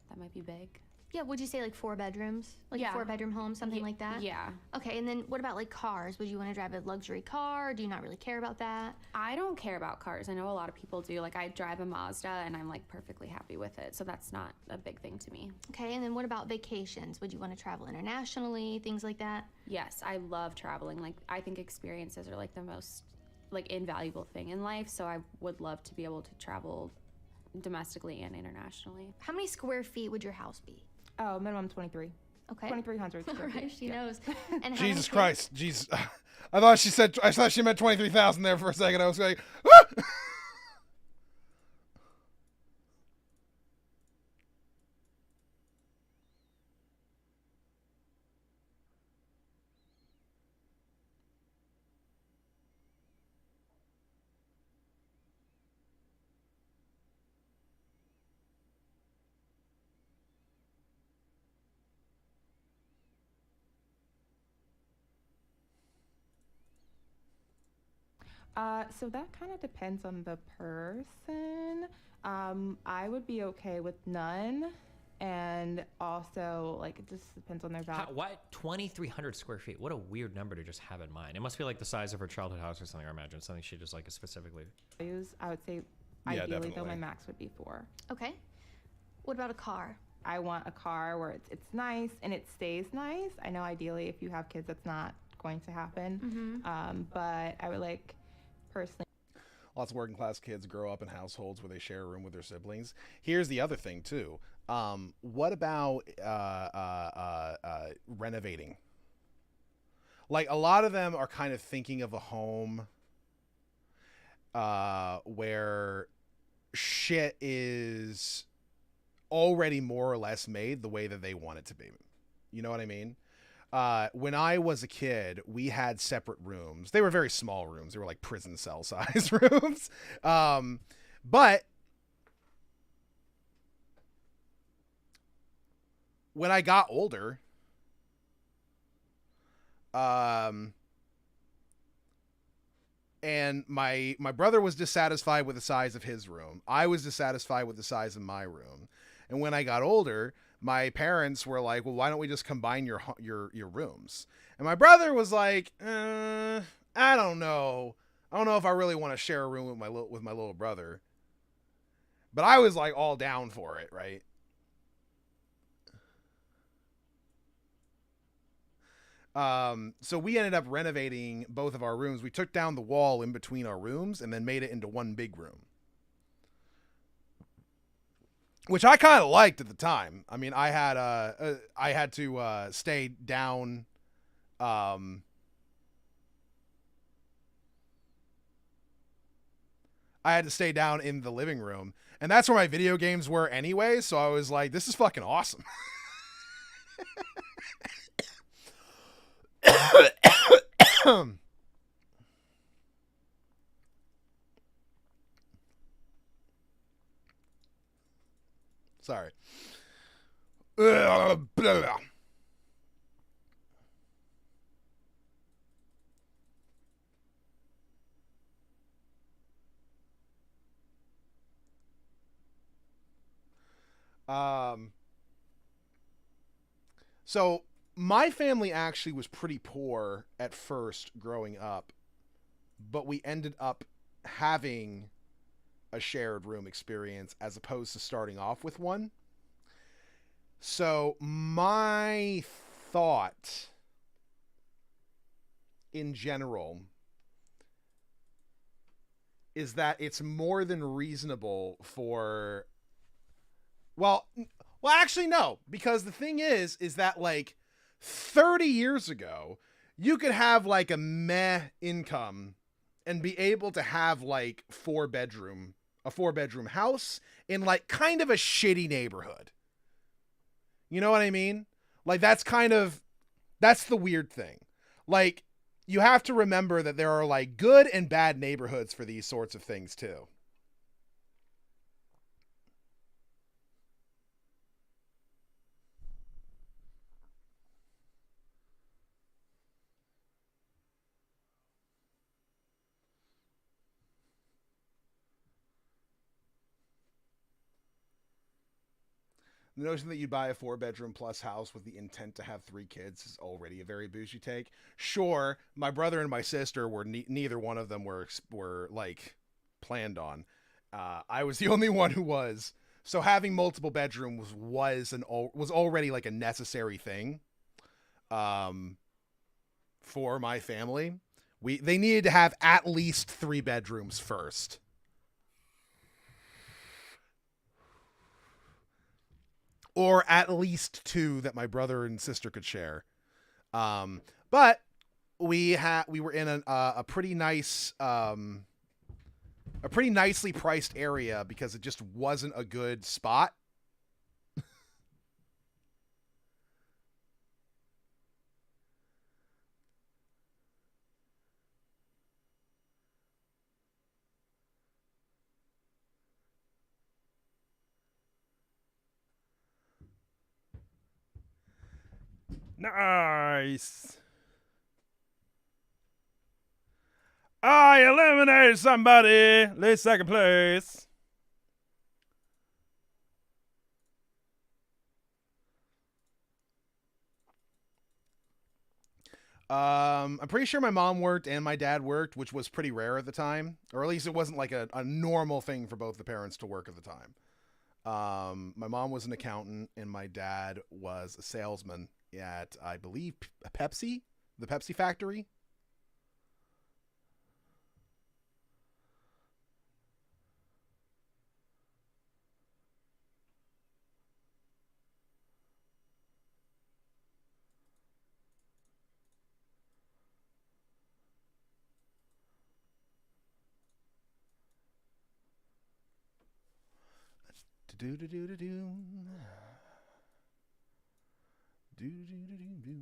That might be big. Yeah, would you say like 4 bedrooms? Like a 4-bedroom home, something like that? Yeah. Okay, and then what about like cars? Would you want to drive a luxury car? Or do you not really care about that? I don't care about cars. I know a lot of people do. Like I drive a Mazda and I'm like perfectly happy with it. So that's not a big thing to me. Okay, and then what about vacations? Would you want to travel internationally, things like that? Yes, I love traveling. Like I think experiences are like the most like invaluable thing in life. So I would love to be able to travel domestically and internationally. How many square feet would your house be? Oh, minimum 23. Okay. 2,300 All square right, feet. she knows. And how Jesus many Christ. Jesus. I thought she meant 23,000 there for a second. I was like, ah! So that kind of depends on the person. I would be okay with none. And also, like, it just depends on their value. Why 2,300 square feet? What a weird number to just have in mind. It must be like the size of her childhood house or something, I imagine. Something she just like specifically. I would say, Yeah, ideally, though, definitely. my max would be 4. Okay. What about a car? I want a car where it's nice and it stays nice. I know ideally if you have kids, that's not going to happen. But I would like, personally, Lots of working class kids grow up in households where they share a room with their siblings. Here's the other thing too. What about renovating? Like a lot of them are kind of thinking of a home where shit is already more or less made the way that they want it to be. You know what I mean? When I was a kid, we had separate rooms. They were very small rooms. They were like prison cell size rooms. But when I got older, and my brother was dissatisfied with the size of his room. I was dissatisfied with the size of my room. And when I got older, my parents were like, "Well, why don't we just combine your rooms?" And my brother was like, "I don't know. I don't know if I really want to share a room with my little brother." But I was like all down for it, right? So we ended up renovating both of our rooms. We took down the wall in between our rooms and then made it into one big room, which I kind of liked at the time. I mean, I had to stay down. I had to stay down in the living room, and that's where my video games were anyway. So I was like, "This is fucking awesome." Sorry. So my family actually was pretty poor at first growing up, but we ended up having a shared room experience as opposed to starting off with one. So my thought in general is that it's more than reasonable for well actually no, because the thing is that like 30 years ago you could have like a meh income and be able to have like a 4-bedroom house in like kind of a shitty neighborhood. You know what I mean? Like that's the weird thing. Like you have to remember that there are like good and bad neighborhoods for these sorts of things too. The notion that you buy a 4-bedroom plus house with the intent to have 3 kids is already a very bougie take. Sure, my brother and my sister were neither one of them were like planned on. I was the only one who was. So having multiple bedrooms was already like a necessary thing. For my family, they needed to have at least 3 bedrooms first. Or at least 2 that my brother and sister could share. But we were in a pretty nice, a pretty nicely priced area because it just wasn't a good spot. Nice. I eliminated somebody. Lead second place. I'm pretty sure my mom worked and my dad worked, which was pretty rare at the time, or at least it wasn't like a normal thing for both the parents to work at the time. My mom was an accountant and my dad was a salesman at, I believe, Pepsi, the Pepsi factory. Do do do do do. Do do do do do.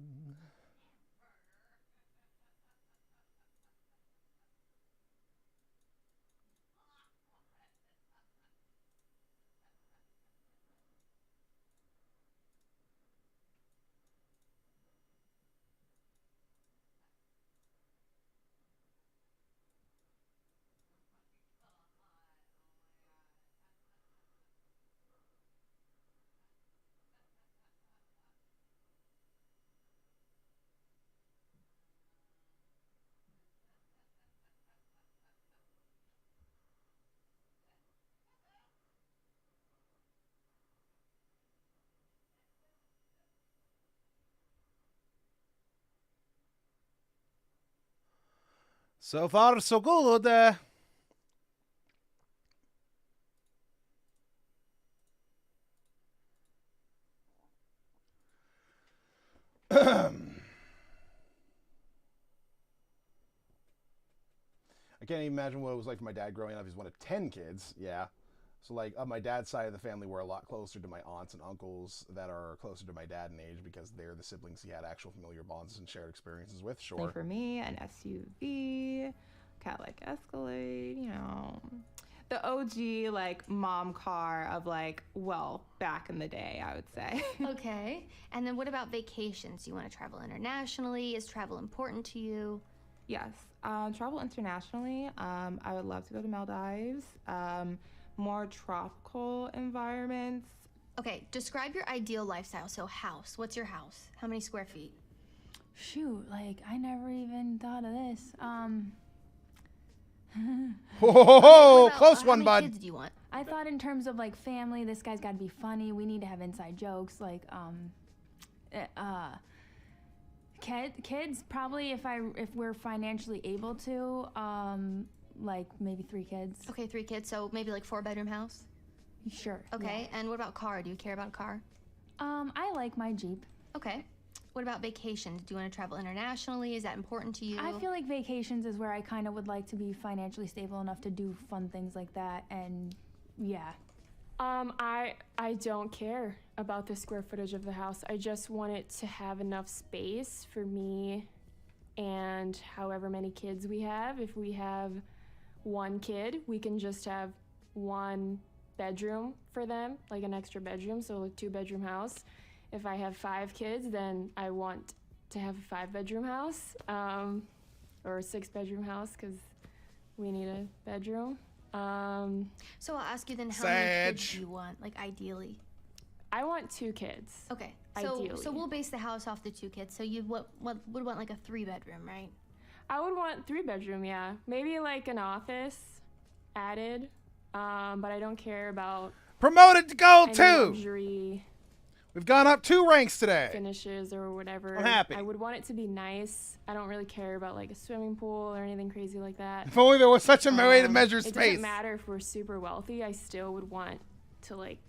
So far, so good. I can't even imagine what it was like for my dad growing up. He's one of 10 kids. Yeah. So, like, on my dad's side of the family, we're a lot closer to my aunts and uncles that are closer to my dad in age because they're the siblings he had actual familiar bonds and shared experiences with. Sure. Like for me, an SUV, Cadillac Escalade, you know, the OG, like, mom car of, like, well, back in the day, I would say. Okay. And then what about vacations? Do you want to travel internationally? Is travel important to you? Yes. Travel internationally. I would love to go to Maldives. More tropical environments. Okay, describe your ideal lifestyle. So house. What's your house? How many square feet? Shoot, like, I never even thought of this. Whoa, close how one, many bud. kids do you want? I thought in terms of, like, family, this guy's got to be funny. We need to have inside jokes. Like, kids, probably if we're financially able to, like maybe 3 kids. Okay, 3 kids. So maybe like 4-bedroom house? Sure. Okay, and what about car? Do you care about a car? I like my Jeep. Okay. What about vacations? Do you want to travel internationally? Is that important to you? I feel like vacations is where I kind of would like to be financially stable enough to do fun things like that, and yeah. I don't care about the square footage of the house. I just want it to have enough space for me and however many kids we have. If we have 1 kid, we can just have 1 bedroom for them, like an extra bedroom, so a 2-bedroom house. If I have 5 kids, then I want to have a 5-bedroom house, or a 6-bedroom house, because we need a bedroom. So I'll ask you then, how many kids do you want, like ideally? I want 2 kids. Okay. Ideally. So we'll base the house off the 2 kids. So you would want like a 3-bedroom, right? I would want 3-bedroom, yeah. Maybe like an office added, but I don't care about Promoted to gold any 2. luxury We've gone up 2 ranks today. finishes or whatever. I'm happy. I would want it to be nice. I don't really care about like a swimming pool or anything crazy like that. If only there was such a way to measure It space. doesn't matter if we're super wealthy. I still would want to like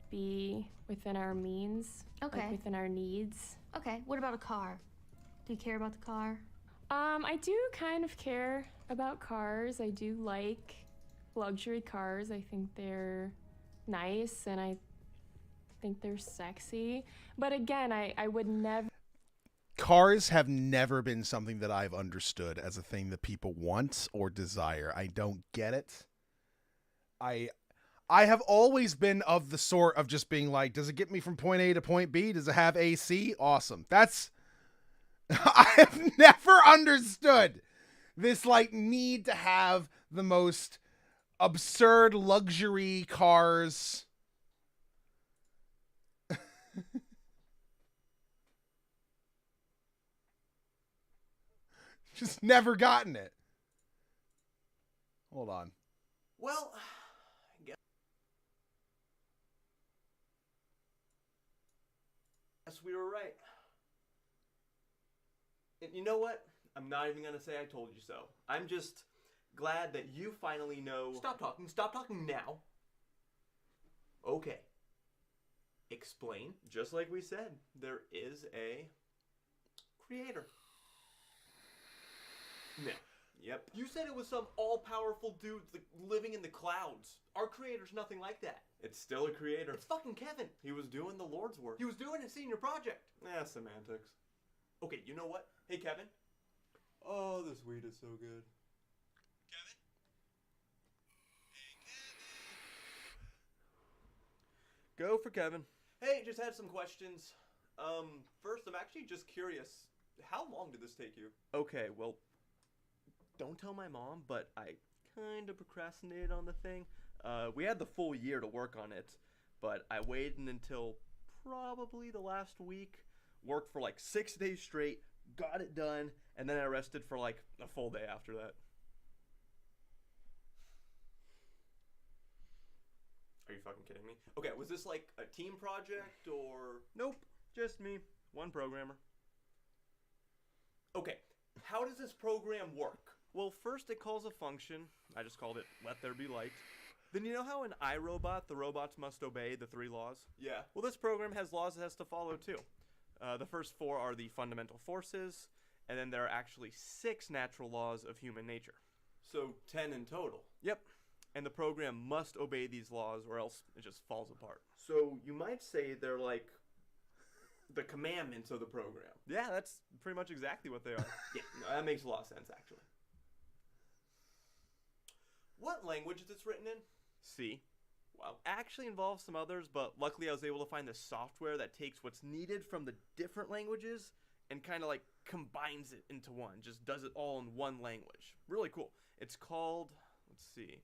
be within our means. Okay. Like, within our needs. Okay. What about a car? Do you care about the car? I do kind of care about cars. I do like luxury cars. I think they're nice and I think they're sexy. But again, I would never. Cars have never been something that I've understood as a thing that people want or desire. I don't get it. I have always been of the sort of just being like, does it get me from point A to point B? Does it have AC? Awesome. That's I have never understood this like need to have the most absurd luxury cars. Just never gotten it. Hold on. Well, guess we were right. And you know what? I'm not even gonna say I told you so. I'm just glad that you finally know. Stop talking. Stop talking now. Okay. Explain. Just like we said, there is a creator. Now, Yep. You said it was some all-powerful dude living in the clouds. Our creator's nothing like that. It's still a creator. It's fucking Kevin. He was doing the Lord's work. He was doing a senior project. Semantics. Okay, you know what? Hey, Kevin. Oh, this weed is so good. Kevin? Hey, Kevin. Go for Kevin. Hey, just had some questions. First, I'm actually just curious. How long did this take you? Okay, well, don't tell my mom, but I kind of procrastinated on the thing. We had the full year to work on it, but I waited until probably the last week, worked for like 6 days straight, got it done, and then I rested for like a full day after that. Are you fucking kidding me? Okay, was this like a team project or... Nope, just me, one programmer. Okay, how does this program work? Well, first it calls a function. I just called it let there be light. Then you know how in iRobot, the robots must obey the 3 laws? Yeah. Well, this program has laws it has to follow too. The first 4 are the fundamental forces, and then there are actually 6 natural laws of human nature. So 10 in total? Yep. And the program must obey these laws or else it just falls apart. So you might say they're like the commandments of the program. Yeah, that's pretty much exactly what they are. Yeah, no, that makes a lot of sense actually. What language is this written in? C. Wow. Actually involves some others, but luckily I was able to find the software that takes what's needed from the different languages and kind of like combines it into one. Just does it all in one language. Really cool. It's called, let's see,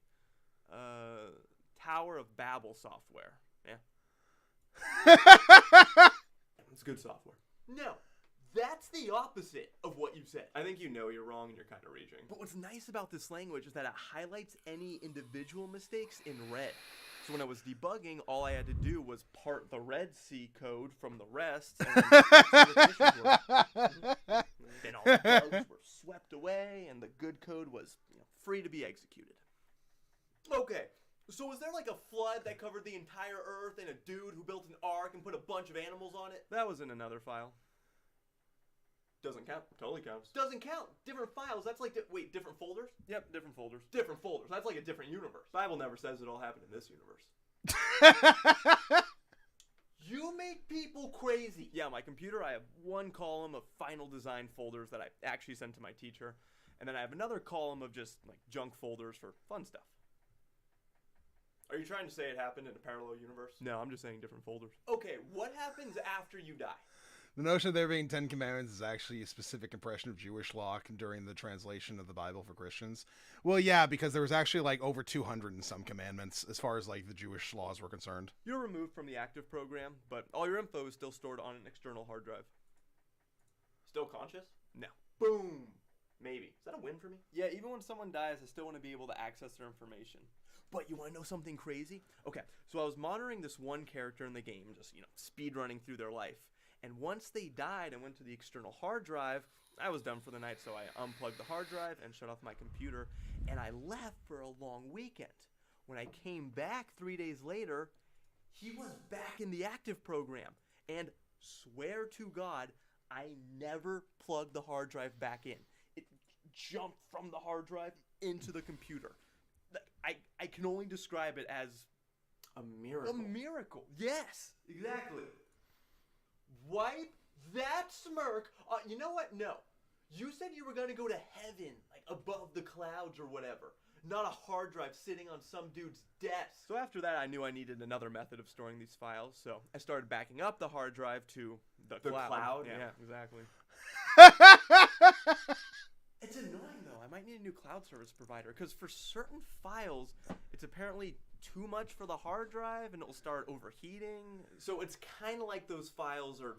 Tower of Babel software. Yeah. It's good software. No. That's the opposite of what you said. I think you know you're wrong and you're kind of reaching. But what's nice about this language is that it highlights any individual mistakes in red. So when I was debugging, all I had to do was part the red C code from the rest, and then all the bugs were swept away, and the good code was free to be executed. Okay, so was there like a flood that covered the entire Earth and a dude who built an ark and put a bunch of animals on it? That was in another file. Doesn't count. Totally counts. Doesn't count. Different files. That's like, wait, different folders? Yep, different folders. Different folders. That's like a different universe. Bible never says it all happened in this universe. You make people crazy. Yeah, my computer, I have one column of final design folders that I actually sent to my teacher. And then I have another column of just like junk folders for fun stuff. Are you trying to say it happened in a parallel universe? No, I'm just saying different folders. Okay, what happens after you die? The notion of there being 10 commandments is actually a specific impression of Jewish law during the translation of the Bible for Christians. Well, yeah, because there was actually like over 200 and some commandments as far as like the Jewish laws were concerned. You're removed from the active program, but all your info is still stored on an external hard drive. Still conscious? No. Boom! Maybe. Is that a win for me? Yeah, even when someone dies, I still want to be able to access their information. But you want to know something crazy? Okay, so I was monitoring this one character in the game, just, speed running through their life. And once they died and went to the external hard drive, I was done for the night, so I unplugged the hard drive and shut off my computer, and I left for a long weekend. When I came back 3 days later, he was back in the active program. And swear to God, I never plugged the hard drive back in. It jumped from the hard drive into the computer. I can only describe it as a miracle. A miracle. Yes, exactly. Wipe that smirk. You know what? No. You said you were going to go to heaven, like above the clouds or whatever. Not a hard drive sitting on some dude's desk. So after that, I knew I needed another method of storing these files. So I started backing up the hard drive to the cloud. Yeah, exactly. It's annoying though. I might need a new cloud service provider because for certain files, it's apparently too much for the hard drive and it'll start overheating. So it's kind of like those files are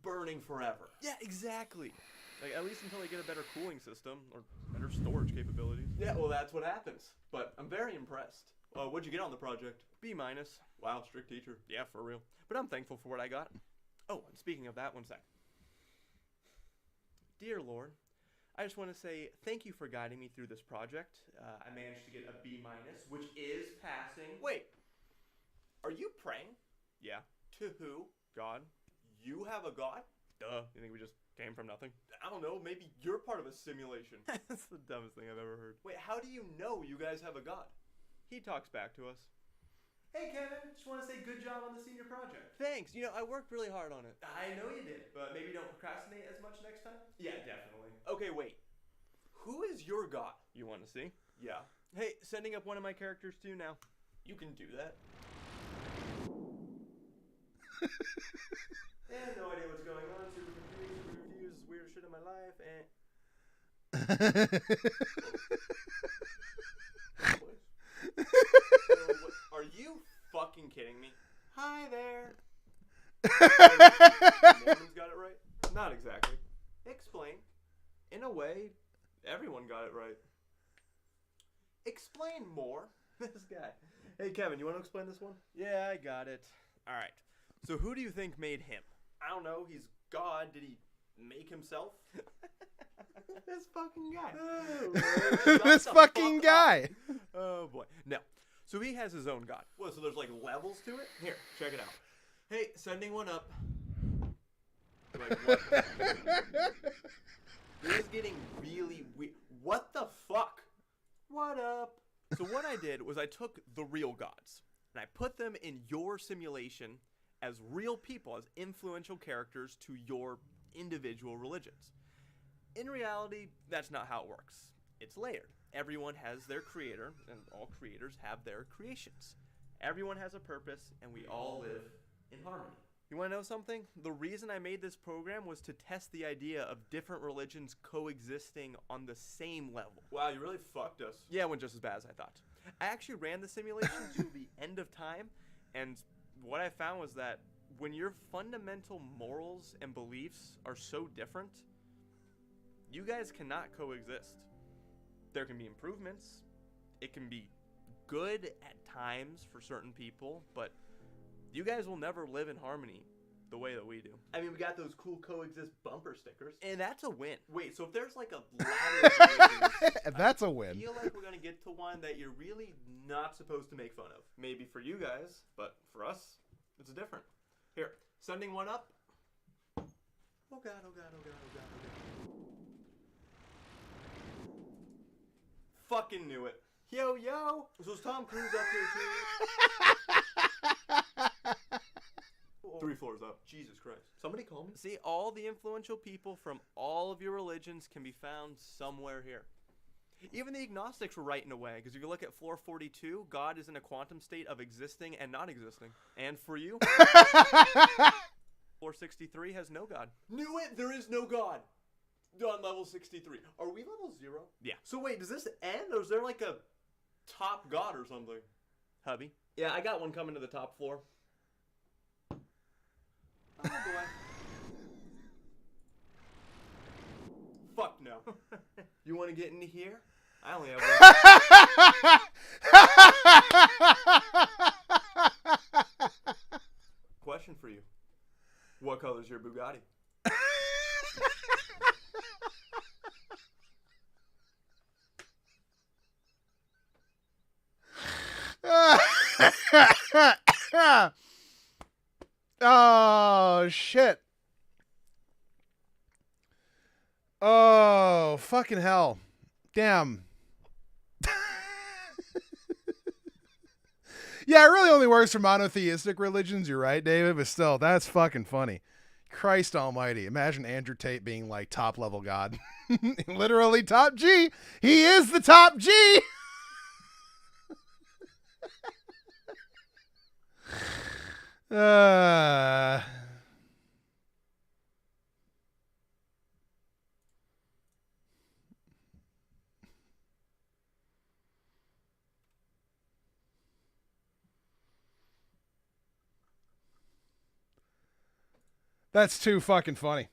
burning forever. Yeah, exactly. Like at least until they get a better cooling system or better storage capabilities. Yeah, well that's what happens. But I'm very impressed. What'd you get on the project? B-. Wow, strict teacher. Yeah, for real. But I'm thankful for what I got. Oh, and speaking of that, one sec. Dear Lord, I just want to say thank you for guiding me through this project. I managed to get a B-, which is passing. Wait, are you praying? Yeah. To who? God. You have a God? Duh. You think we just came from nothing? I don't know. Maybe you're part of a simulation. That's the dumbest thing I've ever heard. Wait, how do you know you guys have a god? He talks back to us. Hey, Kevin. Just want to say good job on the senior project. Thanks. You know, I worked really hard on it. I know you did, but maybe don't procrastinate as much next time? Yeah, definitely. Okay, wait. Who is your god? You want to see? Yeah. Hey, sending up one of my characters too now. You can do that. Yeah, no idea what's going on. Super confused. Weird shit in my life. Are you fucking kidding me? Hi there. Mormon's got it right? Not exactly. Explain. In a way, everyone got it right. Explain more. This guy. Hey, Kevin, you want to explain this one? Yeah, I got it. All right. So who do you think made him? I don't know. He's God. Did he make himself? This fucking guy. Oh, This fucking guy. Oh, boy. No. So he has his own god. What, so there's like levels to it? Here, check it out. Hey, sending one up. Like, what? This is getting really weird. What the fuck? What up? So what I did was I took the real gods and I put them in your simulation as real people, as influential characters to your individual religions. In reality, that's not how it works. It's layered. Everyone has their creator, and all creators have their creations. Everyone has a purpose, and we all live in harmony. You want to know something? The reason I made this program was to test the idea of different religions coexisting on the same level. Wow, you really fucked us. Yeah, it went just as bad as I thought. I actually ran the simulation to the end of time, and what I found was that when your fundamental morals and beliefs are so different, you guys cannot coexist. There can be improvements. It can be good at times for certain people, but you guys will never live in harmony the way that we do. I mean, we got those cool coexist bumper stickers, and that's a win. Wait, so if there's like a ladder of religions, That's a win. I feel like we're gonna get to one that you're really not supposed to make fun of. Maybe for you guys, but for us, it's different. Here, sending one up. Oh god, oh god, oh god, oh god, oh god. Fucking knew it. Yo, yo. So is Tom Cruise up here too? 3 floors up. Jesus Christ. Somebody call me. See, all the influential people from all of your religions can be found somewhere here. Even the agnostics were right in a way, because if you look at floor 42, God is in a quantum state of existing and not existing. And for you, floor 63 has no God. Knew it! There is no God! On level 63. Are we level 0? Yeah. So wait, does this end, or is there like a top God or something? Hubby? Yeah, I got one coming to the top floor. Oh boy. Fuck no. You want to get into here? I only have one. Question for you. What color is your Bugatti? Oh, shit. Oh, fucking hell. Damn. Yeah, it really only works for monotheistic religions. You're right, David, but still, that's fucking funny. Christ almighty. Imagine Andrew Tate being like top level God. Literally top G. He is the top G. That's too fucking funny.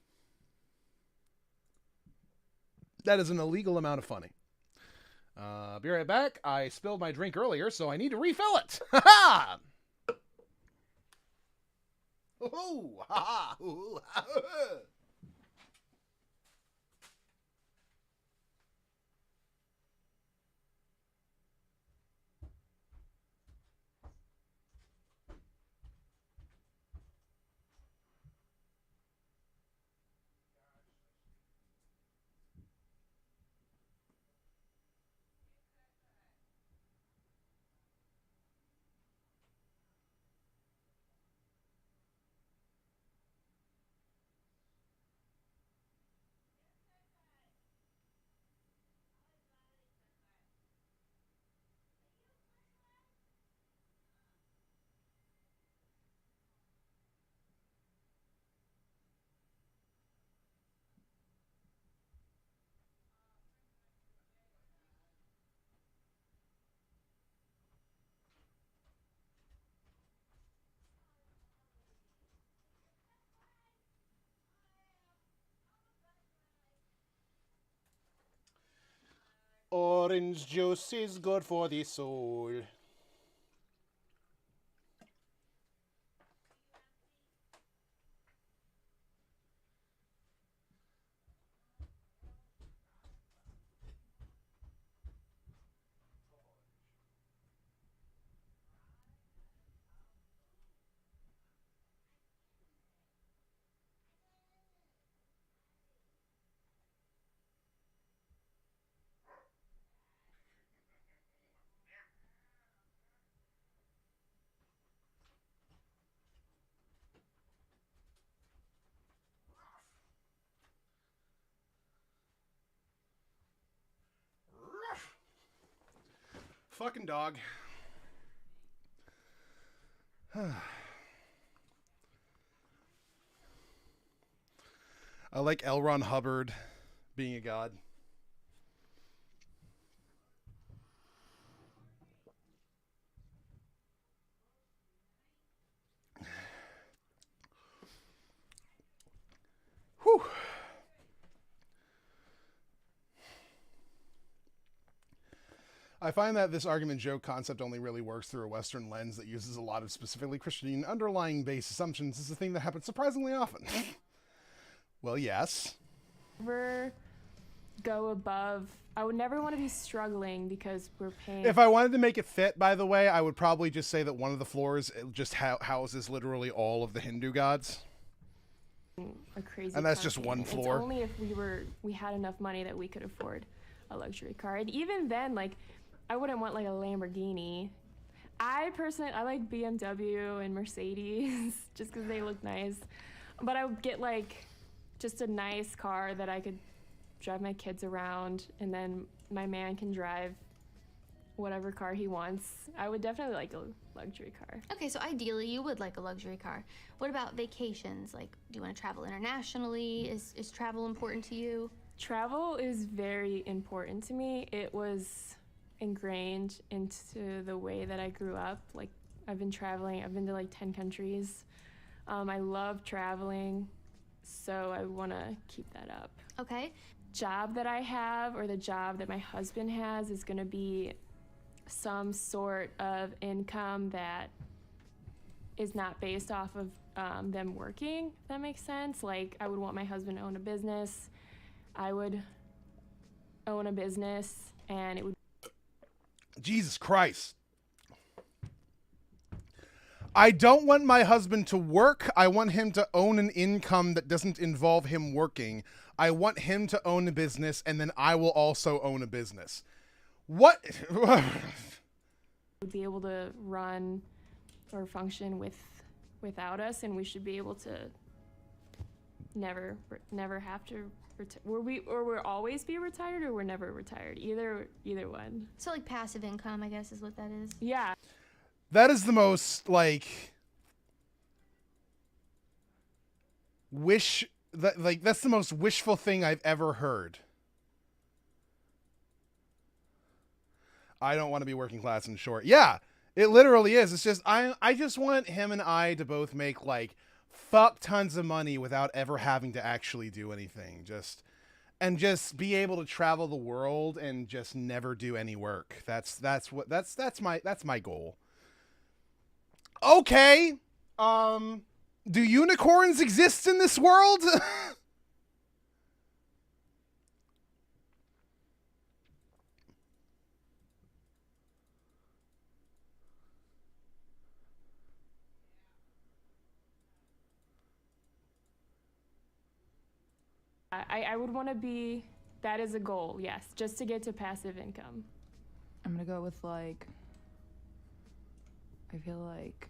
That is an illegal amount of funny. Be right back. I spilled my drink earlier, so I need to refill it. Ha ha! Ooh, ha ha! Ooh, ha ha! Orange juice is good for the soul. Fucking dog. I like L. Ron Hubbard being a god. Whew. I find that this argument joke concept only really works through a Western lens that uses a lot of specifically Christian underlying base assumptions. Is a thing that happens surprisingly often. Well, yes. Never go above. I would never want to be struggling because we're paying. If I wanted to make it fit, by the way, I would probably just say that one of the floors just houses literally all of the Hindu gods. A crazy and that's car just one payment. floor. It's only if we had enough money that we could afford a luxury car. And even then, like, I wouldn't want like a Lamborghini. I like BMW and Mercedes just because they look nice. But I would get like just a nice car that I could drive my kids around, and then my man can drive whatever car he wants. I would definitely like a luxury car. Okay, so ideally you would like a luxury car. What about vacations? Like, do you want to travel internationally? Is travel important to you? Travel is very important to me. It was ingrained into the way that I grew up. Like, I've been traveling. I've been to like 10 countries. I love traveling, so I want to keep that up. Okay. Job that I have, or the job that my husband has, is going to be some sort of income that is not based off of them working, if that makes sense. Like, I would want my husband to own a business. I would own a business, and it would... Jesus Christ. I don't want my husband to work. I want him to own an income that doesn't involve him working. I want him to own a business, and then I will also own a business. What? would be able to run or function without us, and we should be able to never have to we'll always be retired, or we're never retired. Either one. So like passive income, I guess, is what that is. Yeah. That is the most like that's the most wishful thing I've ever heard. I don't want to be working class and short. Yeah, it literally is. It's just I just want him and I to both make like fuck tons of money without ever having to actually do anything. Just be able to travel the world and just never do any work. That's my goal. Okay. Do unicorns exist in this world? I would want to be, that is a goal, yes, just to get to passive income. I'm gonna go with like, I feel like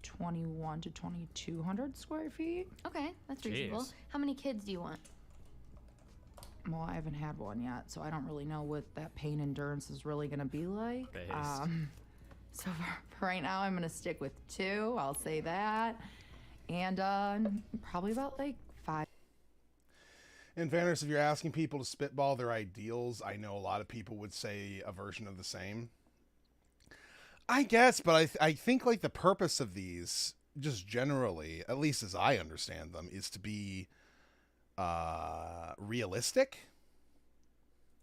21 to 2,200 square feet. Okay, that's reasonable. Jeez. How many kids do you want? Well, I haven't had one yet, so I don't really know what that pain endurance is really gonna be like. Based. So for right now, I'm gonna stick with 2. I'll say that, and probably about like 5. In fairness, if you're asking people to spitball their ideals, I know a lot of people would say a version of the same. I guess, but I think like the purpose of these, just generally, at least as I understand them, is to be realistic.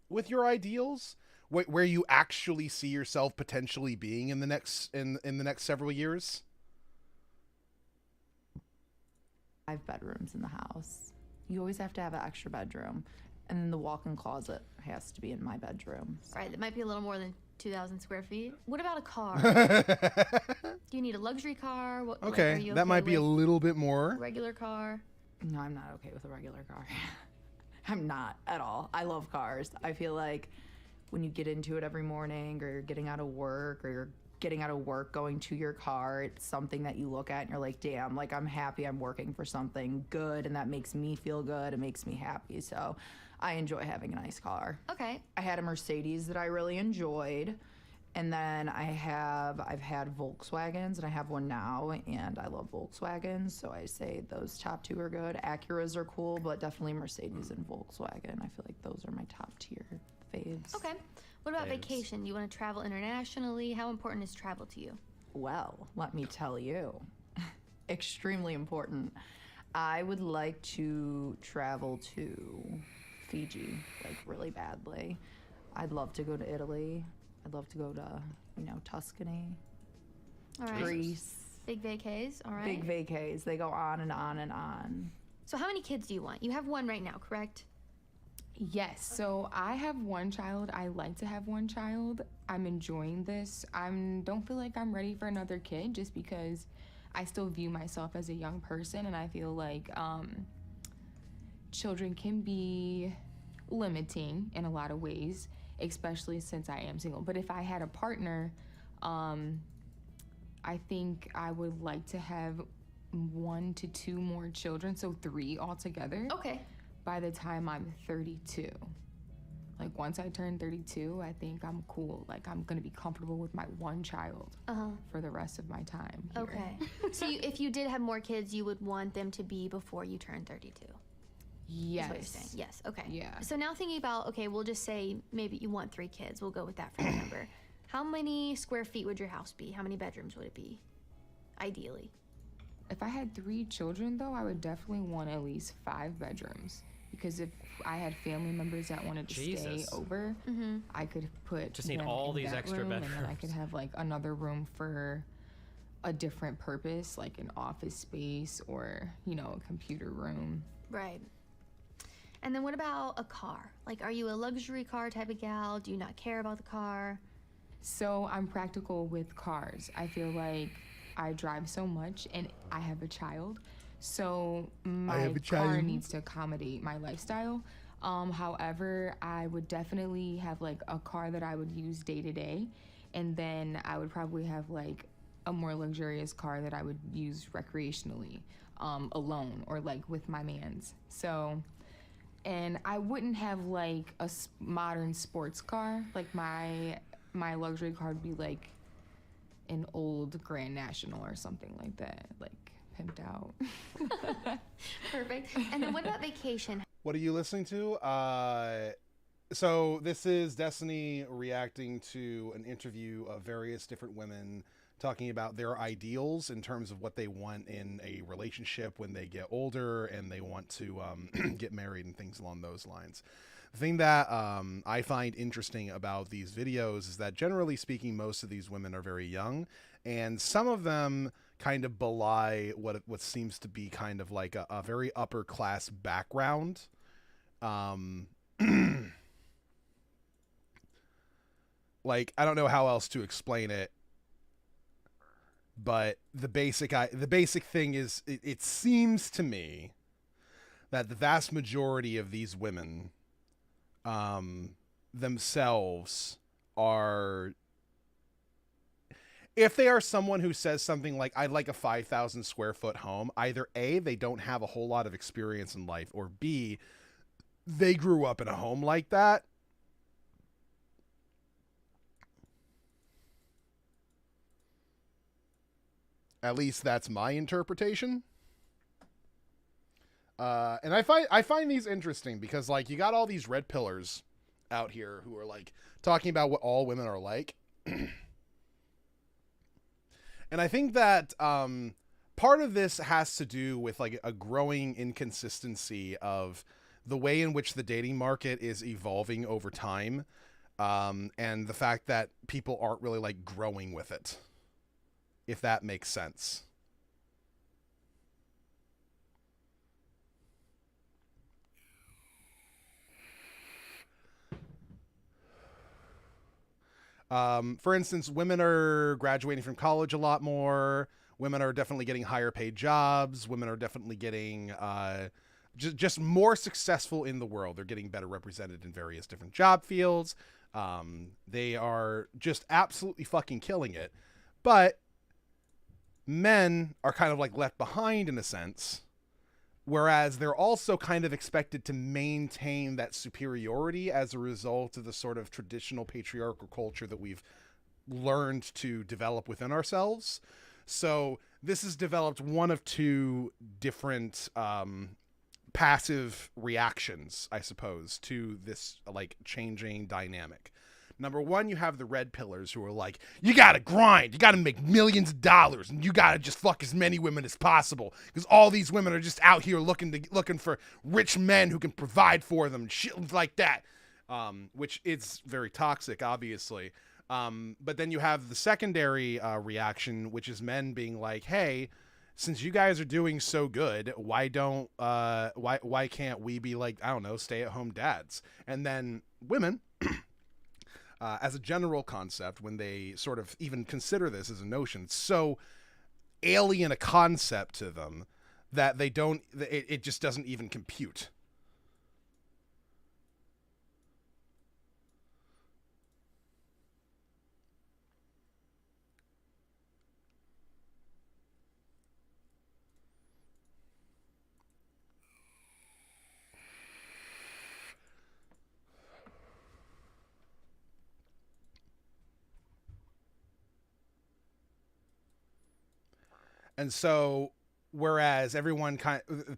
with your ideals, where you actually see yourself potentially being in the next the next several years? 5 bedrooms in the house. You always have to have an extra bedroom. And then the walk-in closet has to be in my bedroom. All right, that might be a little more than 2,000 square feet. What about a car? Do you need a luxury car? What, Okay, are you that might be a with little bit more. regular car. No, I'm not okay with a regular car. I'm not at all. I love cars. I feel like when you get into it every morning, or you're getting out of work, or you're getting out of work going to your car, it's something that you look at and you're like, damn, like I'm happy I'm working for something good, and that makes me feel good. It makes me happy. So I enjoy having a nice car. Okay. I had a Mercedes that I really enjoyed. And then I've had Volkswagens, and I have one now, and I love Volkswagens, so I say those top 2 are good. Acuras are cool, but definitely Mercedes and Volkswagen. I feel like those are my top tier faves. Okay. What about Faves. vacation? You want to travel internationally? How important is travel to you? Well, let me tell you, extremely important. I would like to travel to Fiji, like really badly. I'd love to go to Italy. I'd love to go to, Tuscany, All right. Greece. Big vacays, all right. Big vacays. They go on and on and on. So how many kids do you want? You have one right now, correct? Yes, so I have one child. I like to have one child. I'm enjoying this. Don't feel like I'm ready for another kid, just because I still view myself as a young person, and I feel like children can be limiting in a lot of ways, especially since I am single. But if I had a partner, I think I would like to have 1 to 2 more children, so 3 altogether. Okay. By the time I'm 32. Like once I turn 32, I think I'm cool. Like I'm gonna be comfortable with my one child for the rest of my time here. Okay. So if you did have more kids, you would want them to be before you turn 32. Yes. Is what you're saying. Yes. Okay. Yeah. So now thinking about, okay, we'll just say maybe you want 3 kids. We'll go with that for the number. How many square feet would your house be? How many bedrooms would it be? Ideally. If I had 3 children, though, I would definitely want at least 5 bedrooms. Because if I had family members that wanted to stay over, I could put Just need them all in these that extra room, and then I bedrooms. could have like another room for a different purpose, like an office space or, a computer room. Right. And then what about a car? Like, are you a luxury car type of gal? Do you not care about the car? So I'm practical with cars. I feel like I drive so much, and I have a child, so my car needs to accommodate my lifestyle. However, I would definitely have like a car that I would use day to day, and then I would probably have like a more luxurious car that I would use recreationally, alone or like with my mans. So, and I wouldn't have like a modern sports car. Like my luxury car would be like an old Grand National or something like that, like pimped out. Perfect. And then what about vacation? What are you listening to? So this is Destiny reacting to an interview of various different women talking about their ideals in terms of what they want in a relationship when they get older and they want to get married and things along those lines. The thing that I find interesting about these videos is that generally speaking, most of these women are very young, and some of them kind of belie what seems to be kind of like a very upper class background. Like, I don't know how else to explain it, but the basic thing is it seems to me that the vast majority of these women themselves are, if they are someone who says something like, I'd like a 5,000 square foot home, either A, they don't have a whole lot of experience in life, or B, they grew up in a home like that. At least that's my interpretation. And I find these interesting because, like, you got all these red pillars out here who are like talking about what all women are like. And I think that part of this has to do with like a growing inconsistency of the way in which the dating market is evolving over time, and the fact that people aren't really like growing with it, if that makes sense. For instance, women are graduating from college a lot more. Women are definitely getting higher paid jobs. Women are definitely getting just more successful in the world. They're getting better represented in various different job fields. They are just absolutely fucking killing it. But men are kind of like left behind in a sense, whereas they're also kind of expected to maintain that superiority as a result of the sort of traditional patriarchal culture that we've learned to develop within ourselves. So this has developed one of two different passive reactions, I suppose, to this like changing dynamic. Number one, you have the red pillars who are like, you gotta grind, you gotta make millions of dollars, and you gotta just fuck as many women as possible because all these women are just out here looking for rich men who can provide for them, shit like that, which is very toxic, obviously. But then you have the secondary reaction, which is men being like, hey, since you guys are doing so good, why can't we be like, I don't know, stay-at-home dads? And then women. As a general concept, when they sort of even consider this as a notion, it's so alien a concept to them that it just doesn't even compute. And so, whereas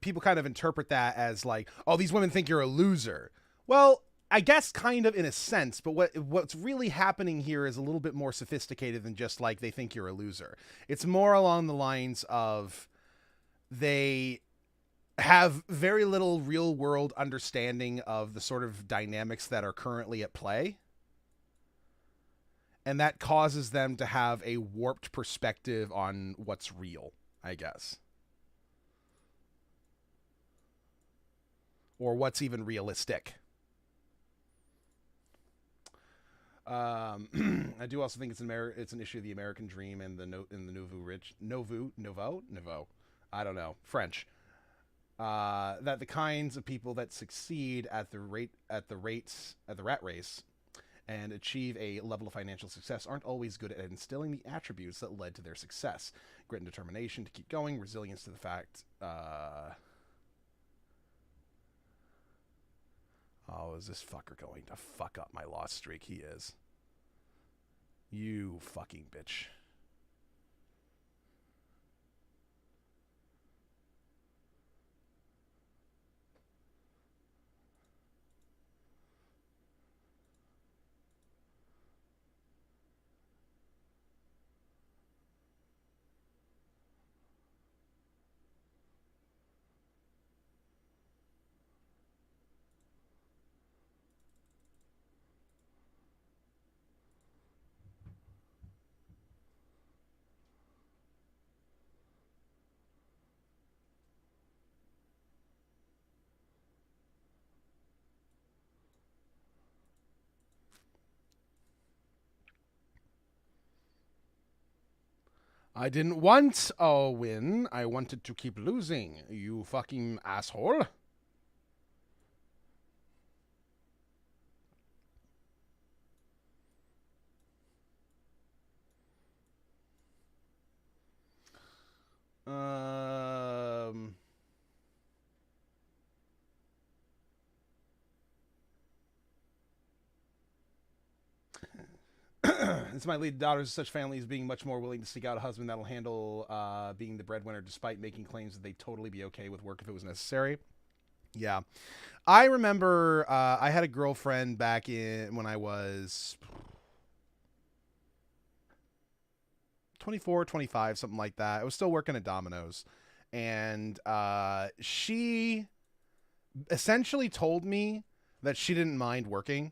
people kind of interpret that as like, oh, these women think you're a loser. Well, I guess kind of in a sense, but what's really happening here is a little bit more sophisticated than just like they think you're a loser. It's more along the lines of they have very little real world understanding of the sort of dynamics that are currently at play. And that causes them to have a warped perspective on what's real, I guess. Or what's even realistic. I do also think it's an issue of the American dream and the nouveau. I don't know, French. That the kinds of people that succeed at the rat race and achieve a level of financial success aren't always good at instilling the attributes that led to their success. Grit and determination to keep going, resilience to the fact. Oh, is this fucker going to fuck up my lost streak? He is. You fucking bitch. I didn't want a win. I wanted to keep losing, you fucking asshole. This might lead to daughters of such families being much more willing to seek out a husband that'll handle being the breadwinner despite making claims that they'd totally be okay with work if it was necessary. Yeah. I remember I had a girlfriend back when I was 24, 25, something like that. I was still working at Domino's. And she essentially told me that she didn't mind working.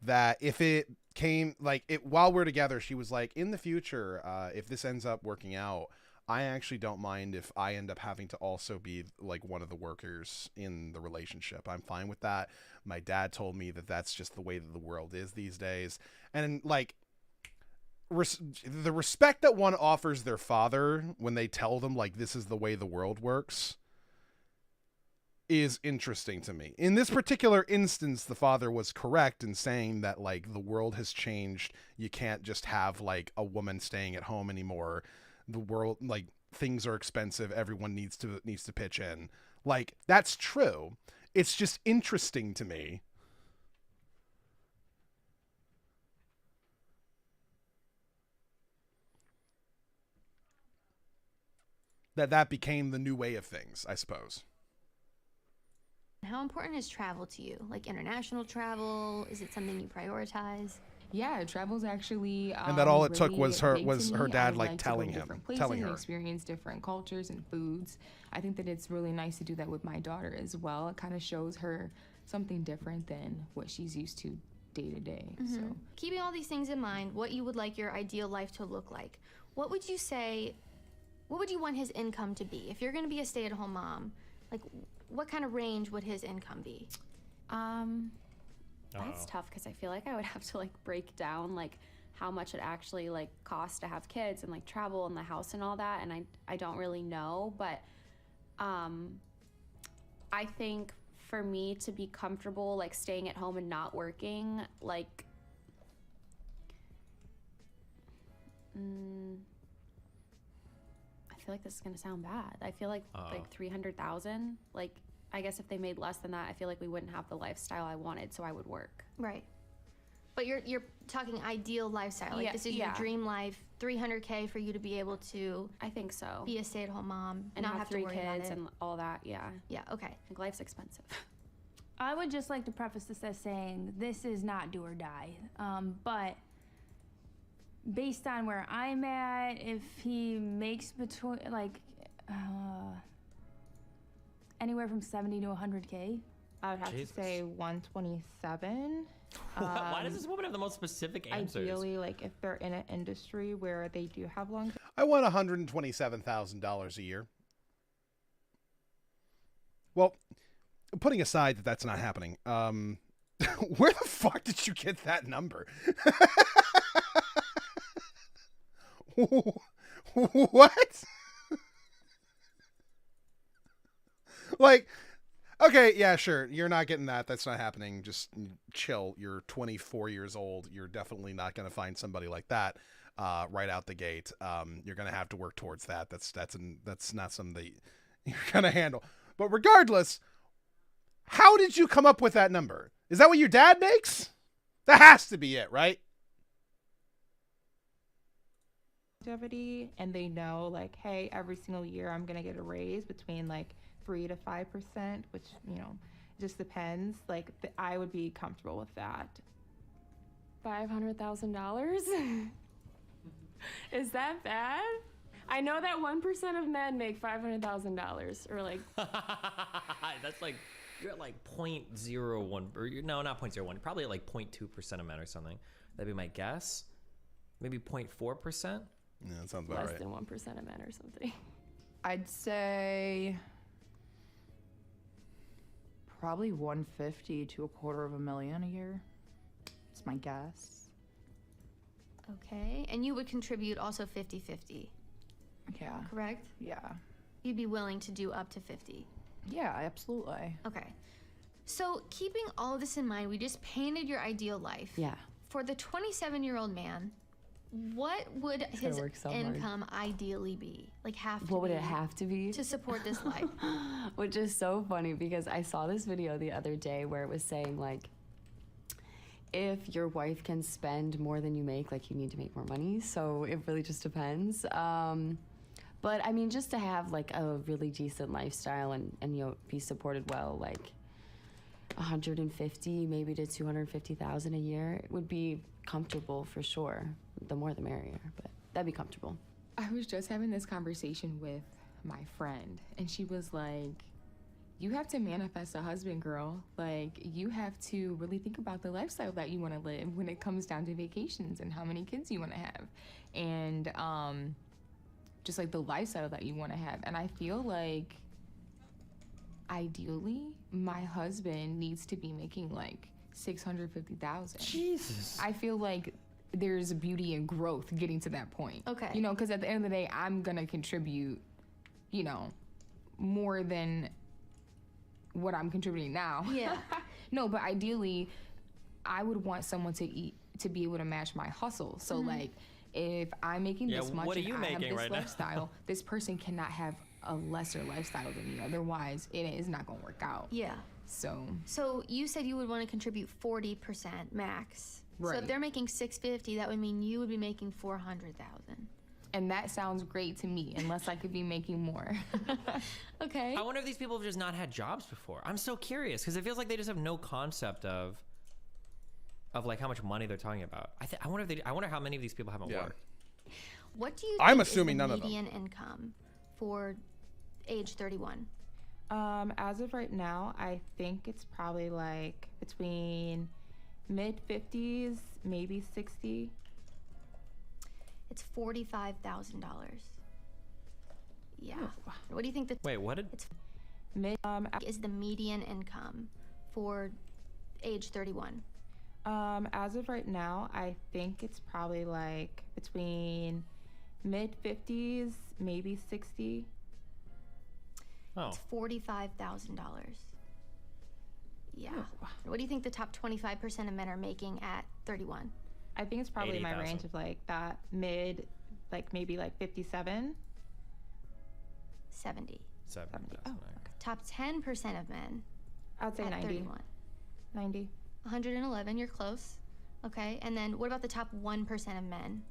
That if it came, like, while we're together, she was like, in the future, if this ends up working out, I actually don't mind if I end up having to also be like one of the workers in the relationship. I'm fine with that. My dad told me that that's just the way that the world is these days. And like, the respect that one offers their father when they tell them like this is the way the world works is interesting to me. In this particular instance, the father was correct in saying that like the world has changed. You can't just have like a woman staying at home anymore. The world, like, things are expensive. Everyone needs to pitch in. Like, that's true. It's just interesting to me that became the new way of things, I suppose. How important is travel to you? Like international travel? Is it something you prioritize? Yeah, travel's actually And that all it took really was her big to her me. I dad would like like to telling go to him, different places telling and her. experience different cultures and foods. I think that it's really nice to do that with my daughter as well. It kind of shows her something different than what she's used to day to day. So Keeping all these things in mind, what you would like your ideal life to look like, what would you say, what would you want his income to be? If you're going to be a stay-at-home mom, like what kind of range would his income be? That's tough because I feel like I would have to like break down like how much it actually like costs to have kids and like travel and the house and all that, and I don't really know, but I think for me to be comfortable like staying at home and not working, like I feel like this is gonna sound bad. I feel like 300,000. Like I guess if they made less than that, I feel like we wouldn't have the lifestyle I wanted, so I would work. Right. But you're talking ideal lifestyle. Like Yeah, this is yeah. your dream life, 300K for you to be able to I think so. be a stay-at-home mom And not have to 3 worry about kids it. and all that. Yeah. Yeah, okay. Like life's expensive. I would just like to preface this as saying this is not do or die. But based on where I'm at, if he makes between like anywhere from 70 to 100K, I would have Jesus. to say 127. Why does this woman have the most specific answers? Ideally, like if they're in an industry where they do have long. I want $127,000 a year. Well, putting aside that that's not happening, where the fuck did you get that number? What? Like, okay, yeah, sure. You're not getting that. That's not happening. Just chill. You're 24 years old. You're definitely not going to find somebody like that right out the gate. You're going to have to work towards that. That's not something that you're going to handle. But regardless, how did you come up with that number? Is that what your dad makes? That has to be it, right? Longevity, and they know like, hey, every single year I'm gonna get a raise between like 3 to 5%, which just depends. Like I would be comfortable with that. $500,000? Is that bad? I know that 1% of men make $500,000, or like. That's like you're at like 0.01, or no, not 0.01. Probably at like 0.2% of men or something. That'd be my guess. Maybe 0.4%. Yeah, that sounds about Less right. than 1% of men or something. I'd say probably 150 to $250,000 a year. It's my guess. Okay. And you would contribute also 50-50, Yeah. correct? Yeah. You'd be willing to do up to 50. Yeah, absolutely. Okay. So keeping all of this in mind, we just painted your ideal life. Yeah. For the 27-year-old man, what would his work so hard. income ideally be? Like have to What would it be have to be? to support this life? Which is so funny because I saw this video the other day where it was saying like, if your wife can spend more than you make, like you need to make more money. So it really just depends. But I mean, just to have like a really decent lifestyle and be supported well, like 150 maybe to 250,000 a year would be comfortable for sure. The more the merrier, but that'd be comfortable. I was just having this conversation with my friend, and she was like, you have to manifest a husband, girl. Like, you have to really think about the lifestyle that you want to live when it comes down to vacations and how many kids you want to have. And just like the lifestyle that you want to have. And I feel like ideally my husband needs to be making like 650,000. Jesus. I feel like there's beauty and growth getting to that point. Okay. You know, because at the end of the day, I'm gonna contribute, you know, more than what I'm contributing now. Yeah. No, but ideally, I would want someone to be able to match my hustle. So like, if I'm making this much what are and you I have making this right now? lifestyle, this person cannot have a lesser lifestyle than me. Otherwise, it is not gonna work out. Yeah. So you said you would want to contribute 40% max. So if Right. they're making 650, that would mean you would be making 400,000. And that sounds great to me, unless I could be making more. Okay. I wonder if these people have just not had jobs before. I'm so curious because it feels like they just have no concept of like how much money they're talking about. I wonder how many of these people haven't worked. What do you I'm think assuming is the none of them. median income for age 31? As of right now, I think it's probably like between mid 50s, maybe 60. It's $45,000. Yeah. What do you think Wait, what did? It's mid is the median income for age 31? As of right now, I think it's probably like between mid 50s, maybe 60. Oh. It's $45,000. Yeah. What do you think the top 25% of men are making at 31? I think it's probably my 80,000. range of like that mid, like maybe like 57. 70. 70. Oh, Top 10% of men I'd say at 90. 31. 90. 111, you're close. Okay. And then what about the top 1% of men?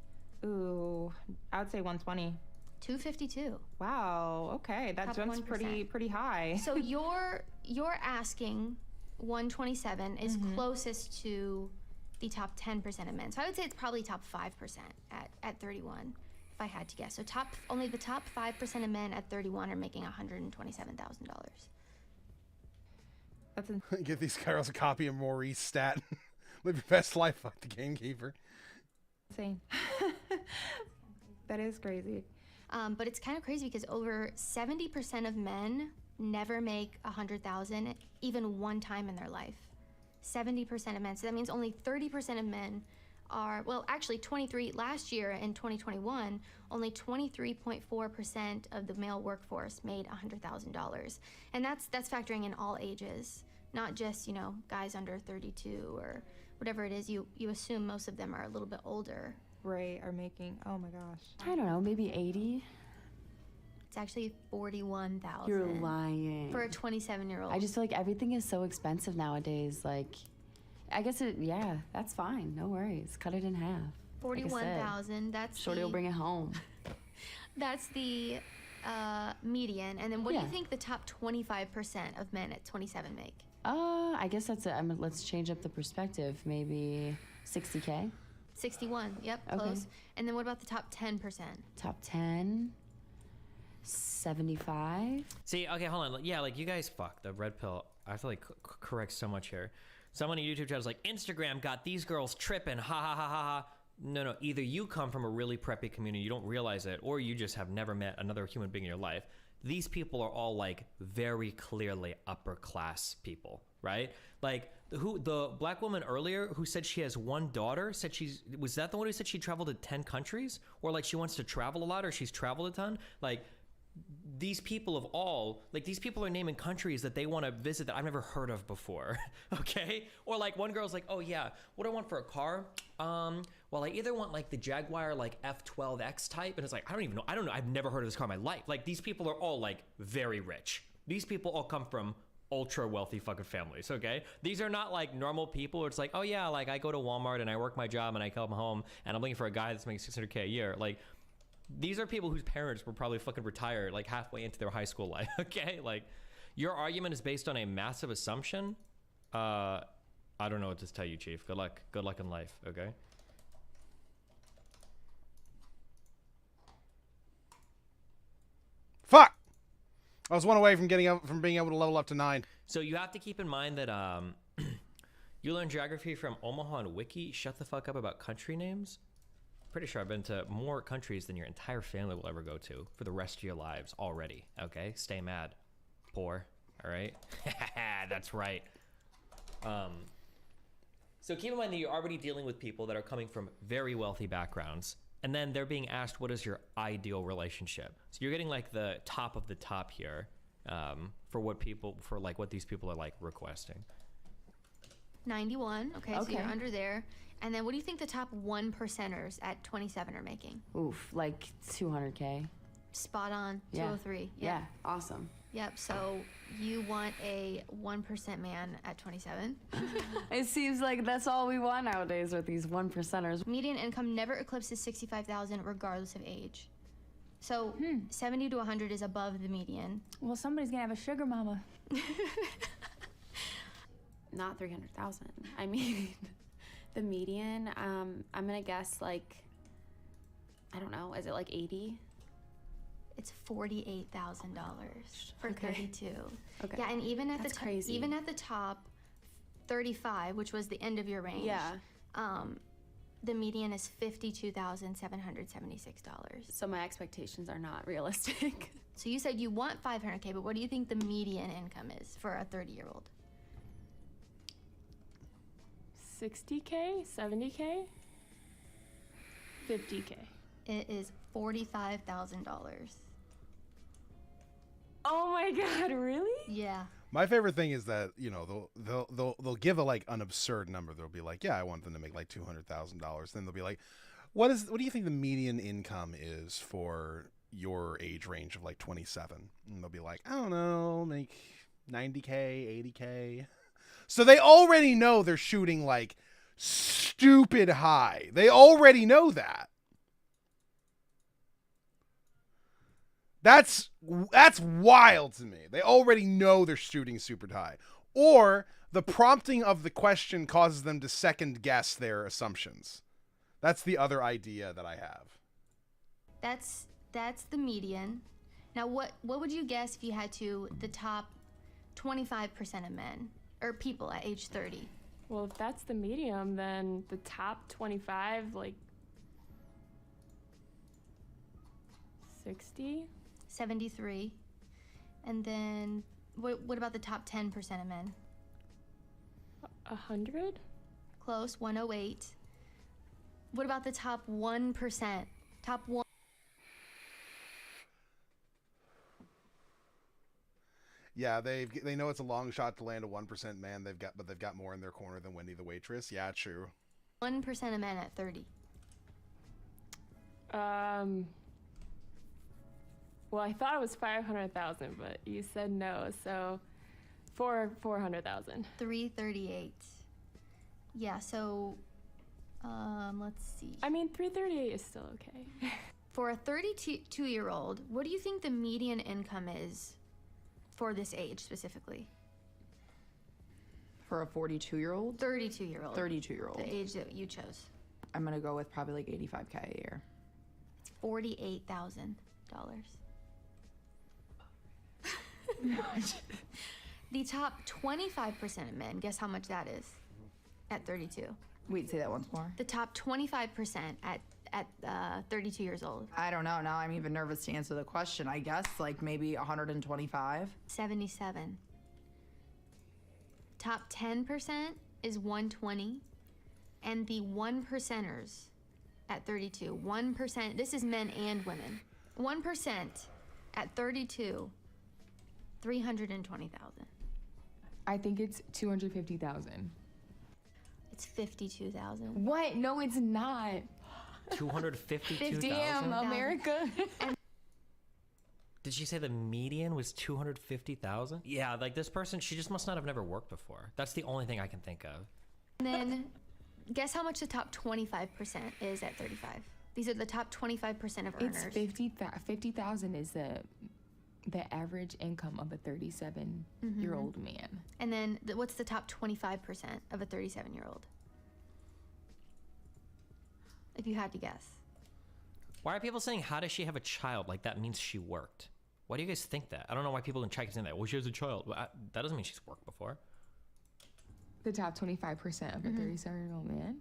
Ooh, I would say 120. 252. Wow. Okay, that Top jumps 1%. pretty high. So you're asking 127 is closest to the top 10% of men. So I would say it's probably top 5% at 31, if I had to guess. So only the top 5% of men at 31 are making $127,000. That's Give these girls a copy of Maurice Stat. Live your best life, fuck the gamekeeper. insane. That is crazy. But it's kind of crazy because over 70% of men never make $100,000 even one time in their life. 70% of men. So that means only 30% of men are, well, actually 23, last year in 2021, only 23.4% of the male workforce made $100,000. And that's factoring in all ages, not just, guys under 32 or whatever it is. You assume most of them are a little bit older. Right, are making, oh my gosh. I don't know, maybe 80. It's actually 41,000. You're lying. For a 27-year-old. I just feel like everything is so expensive nowadays. Like, I guess yeah, that's fine. No worries. Cut it in half. 41,000. That's Shorty will bring it home. That's the median. And then what do Yeah. you think the top 25% of men at 27 make? I guess that's it. Let's change up the perspective. Maybe 60K. 61. Yep, Okay. close. And then what about the top 10%? Top 10. 75. See, okay, hold on. Yeah, like you guys, the red pill. I have to like correct so much here. Someone in YouTube chat was like, Instagram got these girls tripping. Ha ha ha ha ha. No. Either you come from a really preppy community, you don't realize it, or you just have never met another human being in your life. These people are all like very clearly upper class people, right? Like the black woman earlier who said she has one daughter said was that the one who said she traveled to 10 countries, or like she wants to travel a lot, or she's traveled a ton? Like these people these people are naming countries that they want to visit that I've never heard of before. Okay. Or like one girl's like, oh yeah, what do I want for a car? Well, I either want like the Jaguar like F12X type, and it's like, I don't know. I've never heard of this car in my life. Like these people are all like very rich. These people all come from ultra wealthy fucking families. Okay. These are not like normal people where it's like, oh yeah, like I go to Walmart and I work my job and I come home and I'm looking for a guy that's making $600K a year. Like, these are people whose parents were probably fucking retired like halfway into their high school life. Okay. Like your argument is based on a massive assumption. I don't know what to tell you, Chief. Good luck in life. Okay. Fuck! I was one away from being able to level up to 9. So you have to keep in mind that you learn geography from Omaha and Wiki. Shut the fuck up about country names. Pretty sure I've been to more countries than your entire family will ever go to for the rest of your lives already. Okay, stay mad, poor. All right, that's right. So keep in mind that you're already dealing with people that are coming from very wealthy backgrounds, and then they're being asked, what is your ideal relationship? So you're getting like the top of the top here for what these people are like requesting. 91. Okay, so you're under there. And then what do you think the top 1%ers at 27 are making? Oof, like 200K. Spot on. Yeah. 203. Yeah, awesome. Yep, so you want a 1% man at 27. It seems like that's all we want nowadays with these 1%ers. Median income never eclipses 65,000 regardless of age. So 70 to 100 is above the median. Well, somebody's gonna have a sugar mama. Not 300,000. I mean, the median, I'm gonna guess like, I don't know, is it like 80? It's $48,000 for 32. Okay. Yeah, and even at That's the crazy. even at the top 35, which was the end of your range. Yeah. The median is $52,776. So my expectations are not realistic. So you said you want 500K, but what do you think the median income is for a 30-year-old? 60K, 70K, 50K. It is $45,000. Oh my God! Really? Yeah. My favorite thing is that, you know, they'll give a like an absurd number. They'll be like, yeah, I want them to make like $200,000. Then they'll be like, what do you think the median income is for your age range of like 27? And they'll be like, I don't know, make 90K, 80K. So they already know they're shooting like stupid high. They already know that. That's wild to me. They already know they're shooting super high. Or the prompting of the question causes them to second guess their assumptions. That's the other idea that I have. That's the median. Now what would you guess if you had to the top 25% of men or people at age 30? Well, if that's the medium, then the top 25, like 60? 73. And then what about the top 10% of men? 100? Close, 108. What about the top 1%? Top 1. Yeah, they know it's a long shot to land a 1% man. But they've got more in their corner than Wendy the waitress. Yeah, true. 1% of men at 30. Well, I thought it was 500,000, but you said no, so 400,000. 338. Yeah, so let's see. I mean, 338 is still okay. For a 32-year-old, what do you think the median income is for this age specifically? For a 42-year-old? 32-year-old. 32-year-old. The age that you chose. I'm gonna go with probably like 85K a year. It's $48,000. The top 25% of men, guess how much that is at 32? Wait, say that once more. The top 25% at 32 years old. I don't know. Now I'm even nervous to answer the question. I guess like maybe 125. 77. Top 10% is 120, and the 1%ers at 32. 1%. This is men and women. 1% at 32. 320,000. I think it's 250,000. It's 52,000. What? No, it's not. 252,000. Damn, America. Did she say the median was 250,000? Yeah, like this person, she just must not have never worked before. That's the only thing I can think of. And then, guess how much the top 25% is at 35? These are the top 25% of earners. It's 50,000 is the average income of a 37-year-old man. And then, what's the top 25% of a 37-year-old? If you had to guess. Why are people saying, how does she have a child? Like that means she worked. Why do you guys think that? I don't know why people in chat keep saying that. Well, she has a child. Well, that doesn't mean she's worked before. The top 25% of a 37-year-old man?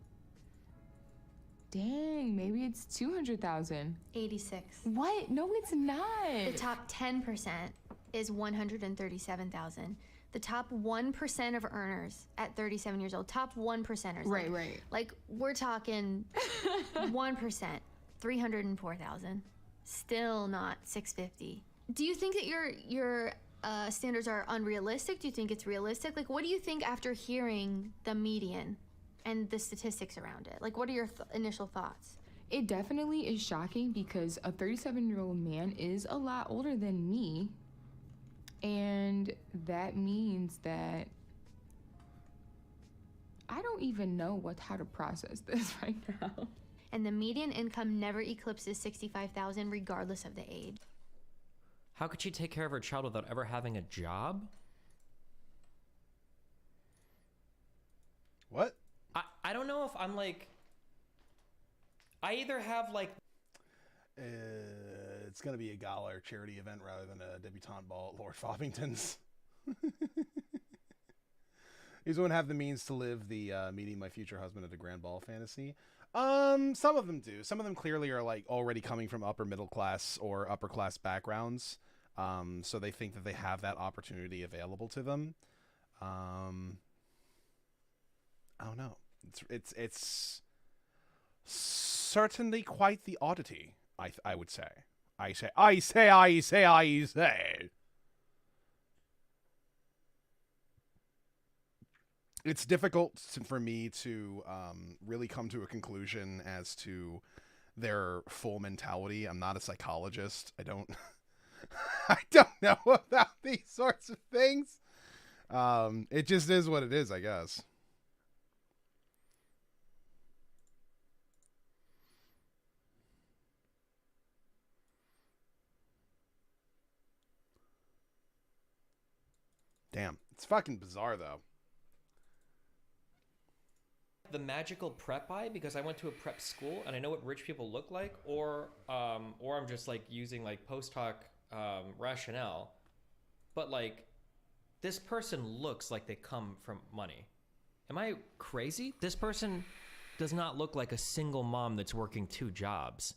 Dang, maybe it's 200,000. 86. What? No, it's not. The top 10% is 137,000. The top 1% of earners at 37 years old, top 1%ers. Right, right. Like, we're talking 1%, 304,000. Still not 650. Do you think that your standards are unrealistic? Do you think it's realistic? Like, what do you think after hearing the median and the statistics around it? Like, what are your initial thoughts? It definitely is shocking because a 37-year-old man is a lot older than me. And that means that I don't even know how to process this right now. And the median income never eclipses 65,000 regardless of the age. How could she take care of her child without ever having a job? What? I don't know if I'm like... I either have like... It's going to be a gala or charity event rather than a debutante ball at Lord Foppington's. These wouldn't have the means to live the meeting my future husband at a grand ball fantasy. Some of them do. Some of them clearly are like already coming from upper middle class or upper class backgrounds. So they think that they have that opportunity available to them. I don't know. It's certainly quite the oddity. I would say. I say. It's difficult for me to really come to a conclusion as to their full mentality. I'm not a psychologist. I don't know about these sorts of things. It just is what it is, I guess. Damn, it's fucking bizarre though. The magical prep eye because I went to a prep school and I know what rich people look like, or I'm just like using like post hoc rationale, but like this person looks like they come from money. Am I crazy? This person does not look like a single mom that's working 2 jobs.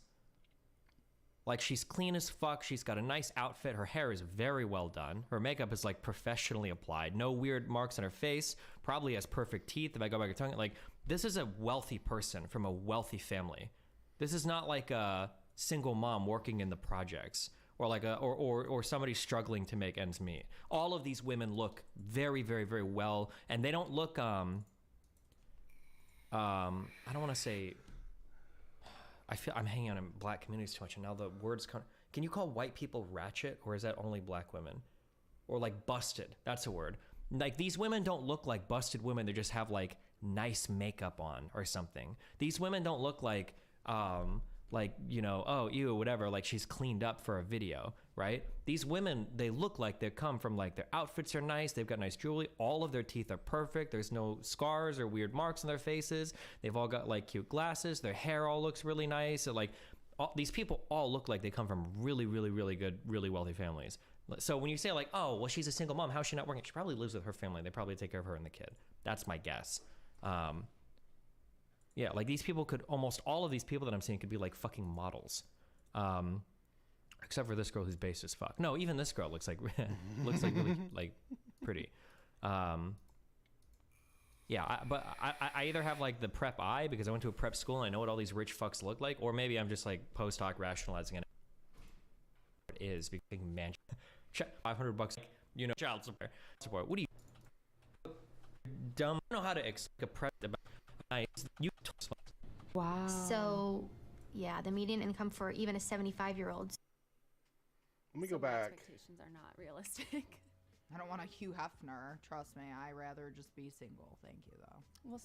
Like, she's clean as fuck. She's got a nice outfit. Her hair is very well done. Her makeup is like professionally applied. No weird marks on her face. Probably has perfect teeth if I go back to tongue. Like, this is a wealthy person from a wealthy family. This is not like a single mom working in the projects or like or somebody struggling to make ends meet. All of these women look very, very, very well, and they don't look I don't want to say. I feel I'm hanging out in black communities too much, and now the words can you call white people ratchet, or is that only black women? Or like busted, that's a word. Like, these women don't look like busted women, they just have like nice makeup on or something. These women don't look like you know, oh ew, whatever, like she's cleaned up for a video, right? These women, they look like they come from like, their outfits are nice, they've got nice jewelry, all of their teeth are perfect, there's no scars or weird marks on their faces, they've all got like cute glasses, their hair all looks really nice. So like these people all look like they come from really, really, really good, really wealthy families. So when you say like, oh well, she's a single mom, how's she not working? She probably lives with her family, they probably take care of her and the kid. That's my guess. Yeah, like these people could, almost all of these people that I'm seeing could be like fucking models. Except for this girl who's base as fuck. No, even this girl looks like really like pretty. Yeah, but I either have like the prep eye because I went to a prep school and I know what all these rich fucks look like, or maybe I'm just like post hoc rationalizing it. It is because man, $500, you know, child support. What do you dumb? I don't know how to explain a prep about. Wow. So, yeah, the median income for even a 75-year-old. Let me go back. Expectations are not realistic. I don't want a Hugh Hefner. Trust me, I rather just be single. Thank you, though. Well,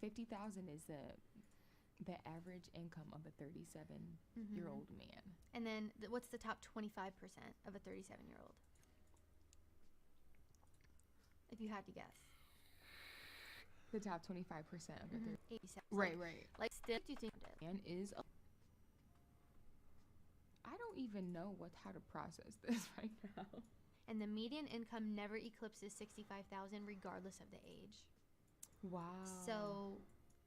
50,000 is the average income of a 37-year-old man. And then what's the top 25% of a 37-year-old? If you had to guess. The top 25% of a 87. Right. Like, still, do you think man is I don't even know how to process this right now. And the median income never eclipses 65,000 regardless of the age. Wow. So,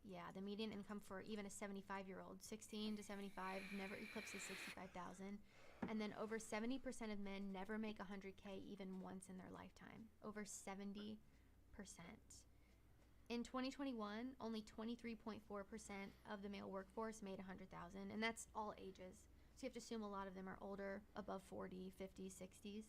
yeah, the median income for even a 75-year-old, 16 to 75, never eclipses 65,000. And then over 70% of men never make 100K even once in their lifetime. Over 70%. In 2021, only 23.4% of the male workforce made 100,000, and that's all ages. So you have to assume a lot of them are older, above 40, 50, 60s.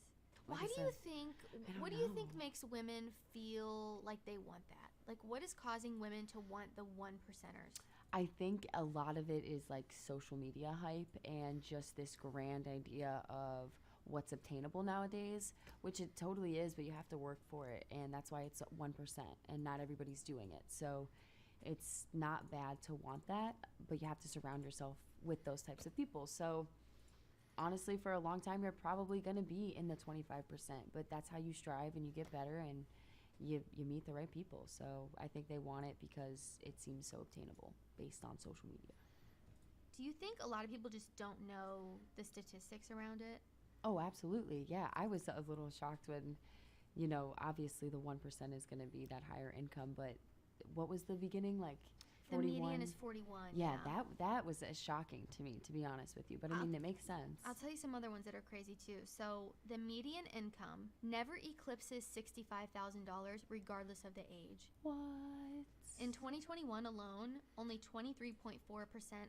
Why do you think, what do you think makes women feel like they want that? Like, what is causing women to want the one percenters? I think a lot of it is like social media hype and just this grand idea of what's obtainable nowadays, which it totally is, but you have to work for it. And that's why it's 1% and not everybody's doing it. So it's not bad to want that, but you have to surround yourself with those types of people. So honestly, for a long time, you're probably going to be in the 25%, but that's how you strive and you get better and you meet the right people. So I think they want it because it seems so obtainable based on social media. Do you think a lot of people just don't know the statistics around it? Oh, absolutely. Yeah, I was a little shocked when, obviously the 1% is going to be that higher income, but what was the beginning, like 41? The median is 41. Yeah, that was shocking to me, to be honest with you. But I mean, it makes sense. I'll tell you some other ones that are crazy too. So the median income never eclipses $65,000 regardless of the age. What? In 2021 alone, only 23.4%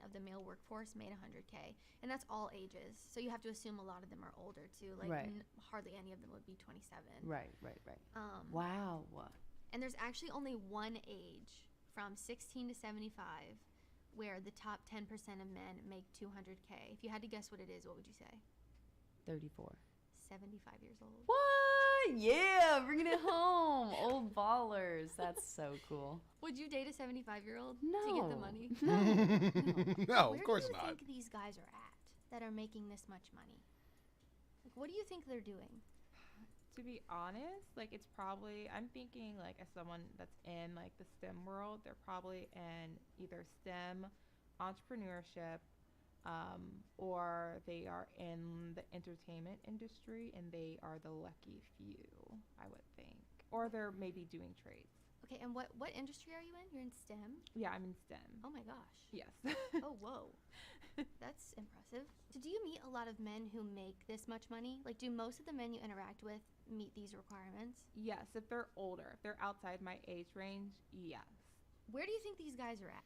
of the male workforce made 100K, and that's all ages. So you have to assume a lot of them are older too. Like Right. Hardly any of them would be 27. Right. Wow. And there's actually only one age from 16 to 75 where the top 10% of men make 200K. If you had to guess what it is, what would you say? 34. 75 years old. What? Yeah, bringing it home. Old ballers. That's so cool. Would you date a 75-year-old No. to get the money? No, of course not. Where do you think these guys are at that are making this much money? Like, what do you think they're doing? To be honest, like it's probably, I'm thinking like as someone that's in like the STEM world, they're probably in either STEM, entrepreneurship, or they are in the entertainment industry and they are the lucky few, I would think. Or they're maybe doing trades. Okay, and what industry are you in? You're in STEM? Yeah, I'm in STEM. Oh my gosh. Yes. Oh, whoa. That's impressive. So do you meet a lot of men who make this much money? Like, do most of the men you interact with meet these requirements? Yes, if they're older, if they're outside my age range, yes. Where do you think these guys are at?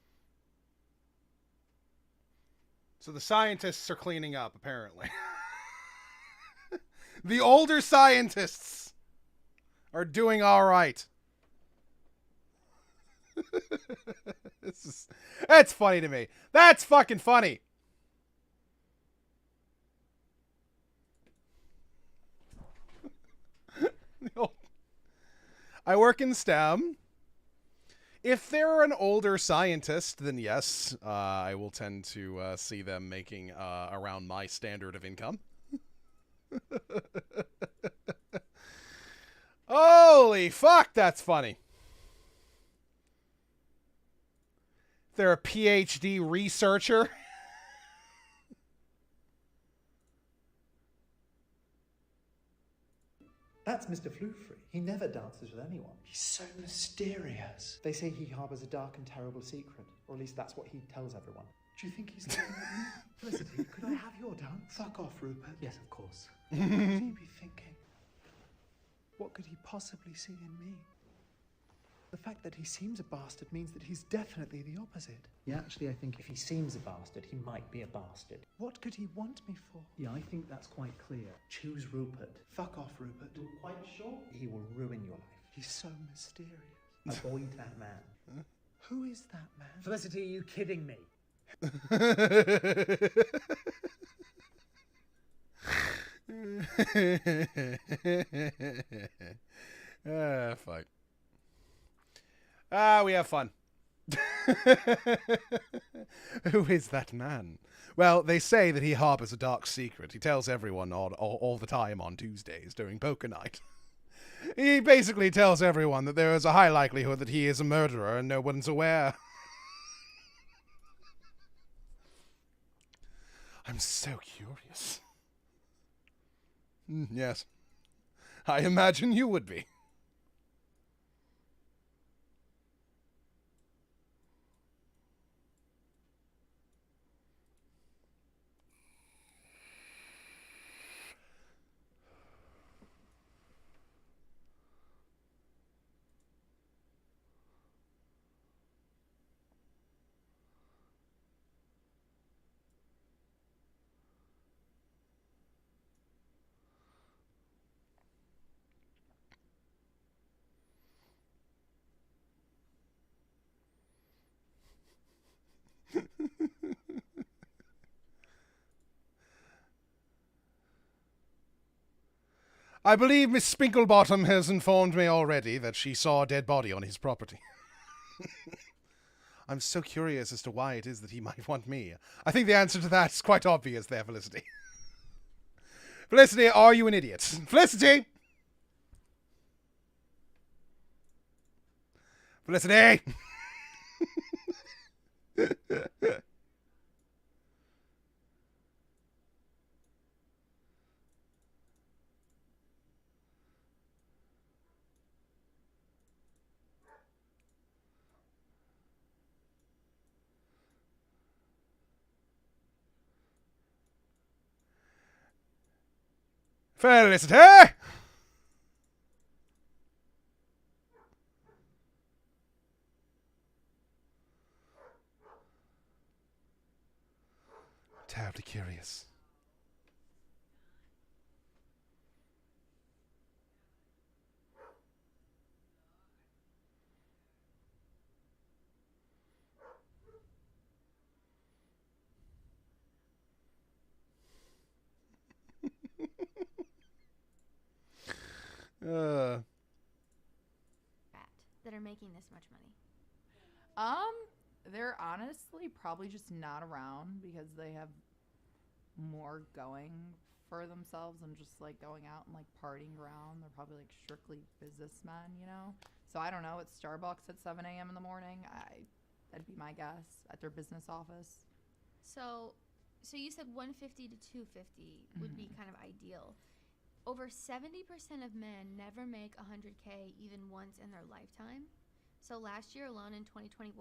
So the scientists are cleaning up, apparently. The older scientists are doing all right. That's funny to me. That's fucking funny. I work in STEM. If they're an older scientist, then yes, I will tend to see them making around my standard of income. Holy fuck, that's funny. If they're a PhD researcher. That's Mr. Floofree. He never dances with anyone. He's so mysterious. They say he harbours a dark and terrible secret, or at least that's what he tells everyone. Do you think he's looking at me? Felicity, could I have your dance? Fuck off, Rupert. Yes, of course. What could he be thinking? What could he possibly see in me? The fact that he seems a bastard means that he's definitely the opposite. Yeah, actually, I think if he seems a bastard, he might be a bastard. What could he want me for? Yeah, I think that's quite clear. Choose Rupert. Fuck off, Rupert. You're quite sure? He will ruin your life. He's so mysterious. Avoid that man. Who is that man? Felicity, are you kidding me? Fuck. We have fun. Who is that man? Well, they say that he harbors a dark secret. He tells everyone all the time on Tuesdays during poker night. He basically tells everyone that there is a high likelihood that he is a murderer and no one's aware. I'm so curious. Yes. I imagine you would be. I believe Miss Spinklebottom has informed me already that she saw a dead body on his property. I'm so curious as to why it is that he might want me. I think the answer to that is quite obvious there, Felicity. Felicity, are you an idiot? Felicity! Felicity! Felicity! Terribly curious. That are making this much money? They're honestly probably just not around because they have more going for themselves and just like going out and like partying around. They're probably like strictly businessmen, you know? So I don't know. It's Starbucks at 7 a.m. in the morning. That'd be my guess at their business office. So you said 150 to 250 would be kind of ideal. Over 70% of men never make 100K even once in their lifetime. So last year alone in 2021,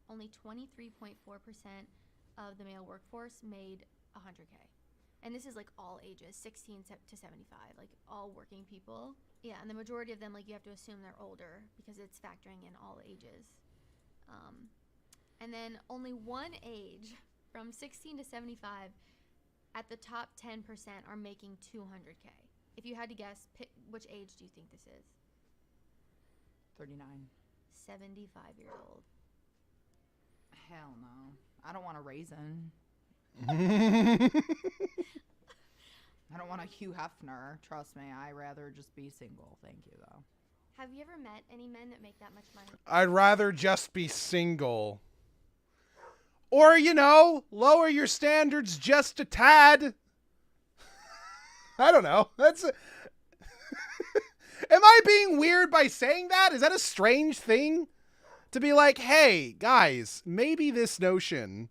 only 23.4% of the male workforce made 100K. And this is like all ages, 16 to 75, like all working people. Yeah, and the majority of them, like you have to assume they're older because it's factoring in all ages. And then only one age from 16 to 75 at the top 10% are making 200K. If you had to guess, pick which age do you think this is? 39. 75 years old. Hell no. I don't want a raisin. I don't want a Hugh Hefner. Trust me, I'd rather just be single. Thank you, though. Have you ever met any men that make that much money? I'd rather just be single. Or, you know, lower your standards just a tad. I don't know. That's... Am I being weird by saying that? Is that a strange thing? To be like, hey, guys, maybe this notion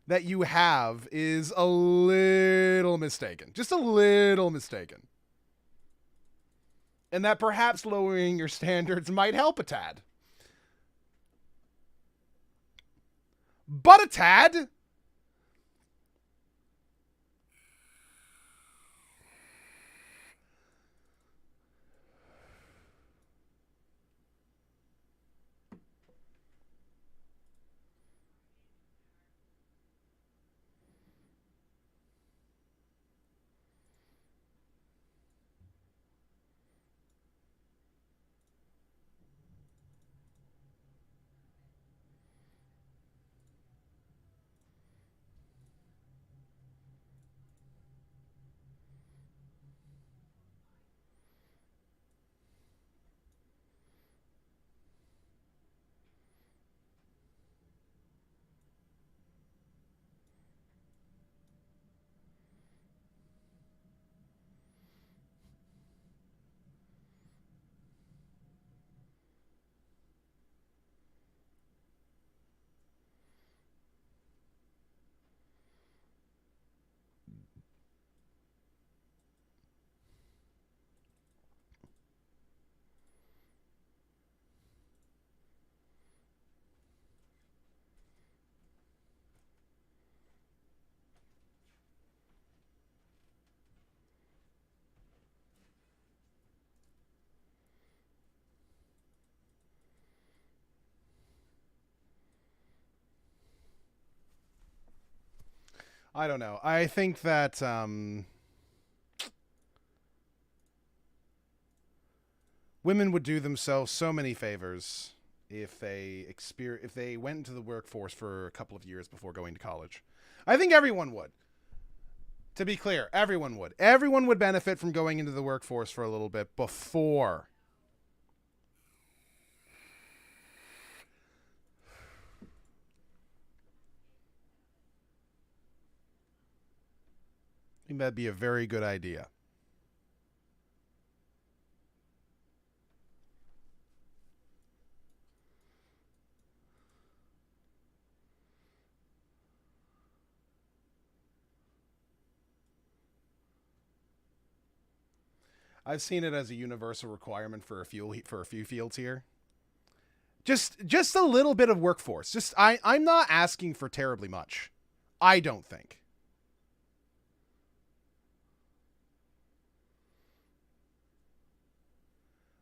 that you have is a little mistaken. Just a little mistaken. And that perhaps lowering your standards might help a tad. But a tad? I don't know. I think that women would do themselves so many favors if they went into the workforce for a couple of years before going to college. I think everyone would. To be clear, everyone would. Everyone would benefit from going into the workforce for a little bit before. I think that'd be a very good idea. I've seen it as a universal requirement for a few fields here. Just a little bit of workforce. I'm not asking for terribly much. I don't think.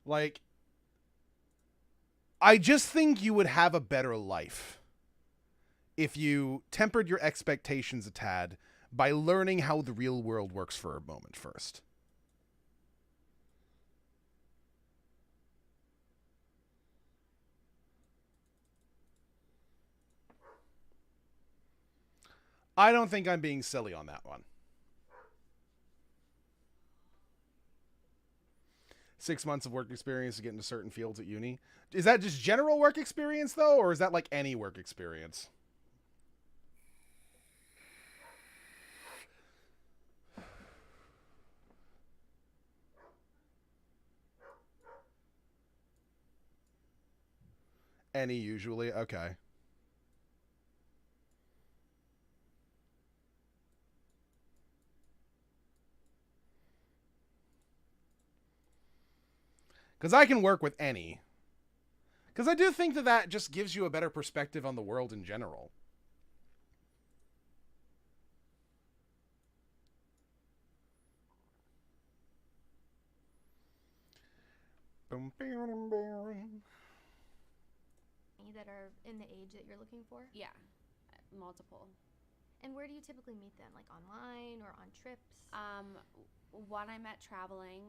Like, I just think you would have a better life if you tempered your expectations a tad by learning how the real world works for a moment first. I don't think I'm being silly on that one. 6 months of work experience to get into certain fields at uni. Is that just general work experience, though, or is that like any work experience? Any, usually? Okay. Because I can work with any. Because I do think that just gives you a better perspective on the world in general. That are in the age that you're looking for? Yeah, multiple. And where do you typically meet them? Like online or on trips? One I met traveling,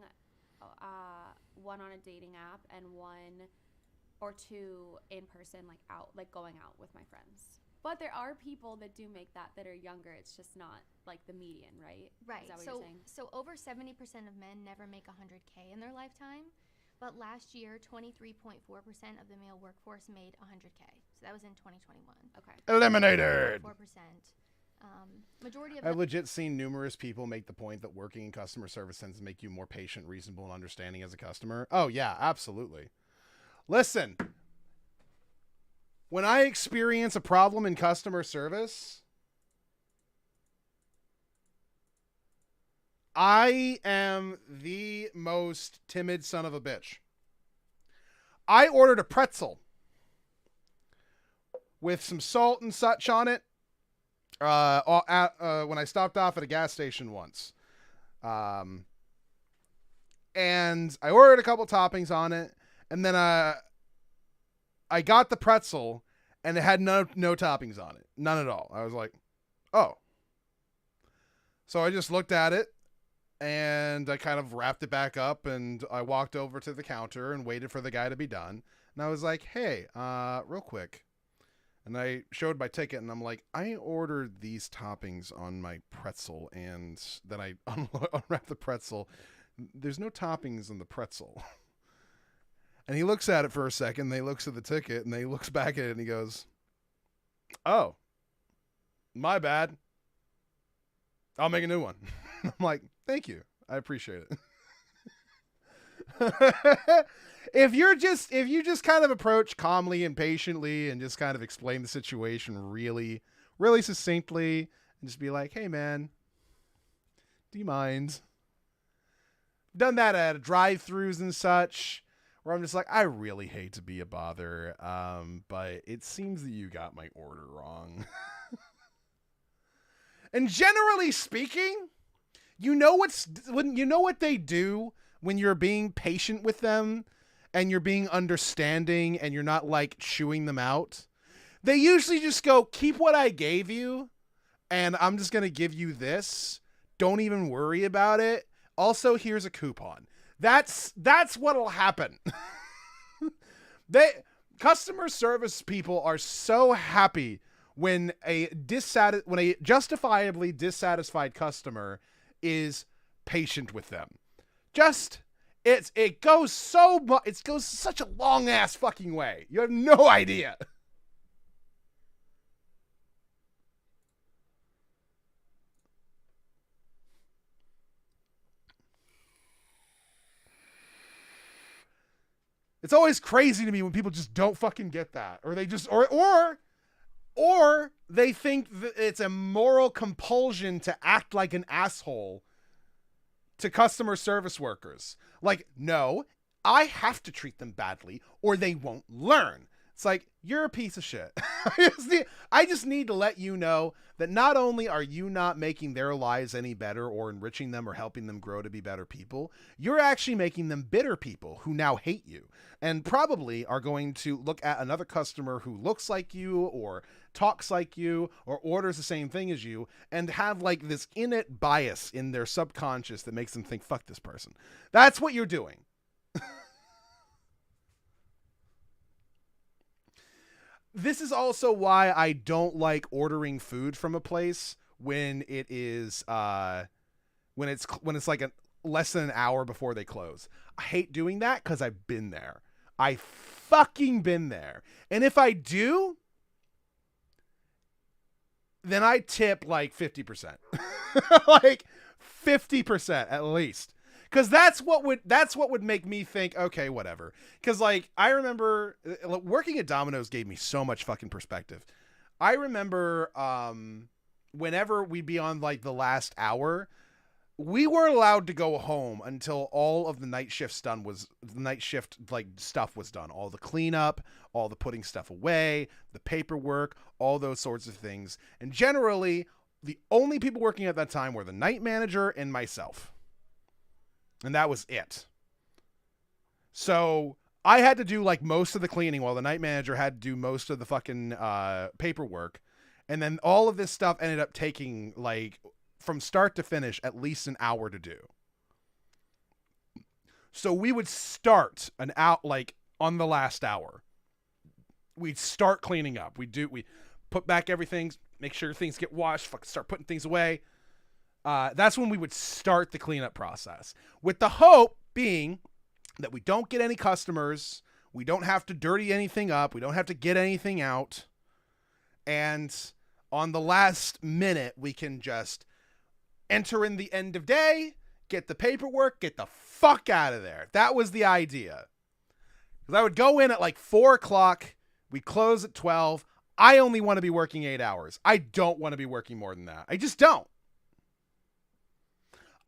one on a dating app, and one or two in person, like going out with my friends. But there are people that do make that are younger. It's just not like the median, right? Right. Is that what you're saying? So over 70% of men never make 100K in their lifetime. But last year, 23.4% of the male workforce made 100K. So that was in 2021. Okay. Eliminated. 4%. Majority of I've legit seen numerous people make the point that working in customer service tends to make you more patient, reasonable, and understanding as a customer. Oh, yeah, absolutely. Listen, when I experience a problem in customer service, I am the most timid son of a bitch. I ordered a pretzel with some salt and such on it when I stopped off at a gas station once. And I ordered a couple toppings on it, and then I got the pretzel, and it had no toppings on it. None at all. I was like, oh. So I just looked at it, and I kind of wrapped it back up, and I walked over to the counter and waited for the guy to be done. And I was like, hey, real quick. And I showed my ticket, and I'm like, I ordered these toppings on my pretzel, and then I unwrapped the pretzel. There's no toppings on the pretzel. And he looks at it for a second, then he looks at the ticket, and then he looks back at it, and he goes, oh, my bad. I'll make a new one. I'm like, thank you. I appreciate it. If you just kind of approach calmly and patiently and just kind of explain the situation really, really succinctly and just be like, hey man, do you mind? Done that at drive-throughs and such, where I'm just like, I really hate to be a bother, but it seems that you got my order wrong. And generally speaking, you know what they do when you're being patient with them and you're being understanding and you're not like chewing them out. They usually just go, keep what I gave you, and I'm just going to give you this. Don't even worry about it. Also, here's a coupon. That's what'll happen. Customer service people are so happy when a justifiably dissatisfied customer is patient with them. It goes such a long ass fucking way. You have no idea. It's always crazy to me when people just don't fucking get that, or they just or they think that it's a moral compulsion to act like an asshole to customer service workers. Like, no, I have to treat them badly or they won't learn. It's like, you're a piece of shit. I just need to let you know that not only are you not making their lives any better or enriching them or helping them grow to be better people, you're actually making them bitter people who now hate you and probably are going to look at another customer who looks like you or talks like you or orders the same thing as you and have like this innate bias in their subconscious that makes them think, fuck this person. That's what you're doing. This is also why I don't like ordering food from a place when it is when it's like less than an hour before they close. I hate doing that because I've been there. I fucking been there. And if I do, then I tip like 50%. Like 50% at least. Because that's what would make me think, okay, whatever. Because like I remember working at Domino's gave me so much fucking perspective. I remember whenever we'd be on like the last hour, we weren't allowed to go home until all of the night shift stuff was done. All the cleanup, all the putting stuff away, the paperwork, all those sorts of things. And generally, the only people working at that time were the night manager and myself. And that was it. So I had to do like most of the cleaning while the night manager had to do most of the fucking paperwork. And then all of this stuff ended up taking like from start to finish at least an hour to do. So we would start like on the last hour. We'd start cleaning up. We put back everything, make sure things get washed, start putting things away. That's when we would start the cleanup process, with the hope being that we don't get any customers, we don't have to dirty anything up, we don't have to get anything out, and on the last minute, we can just enter in the end of day, get the paperwork, get the fuck out of there. That was the idea. Because I would go in at like 4 o'clock, we close at 12. I only want to be working 8 hours. I don't want to be working more than that. I just don't.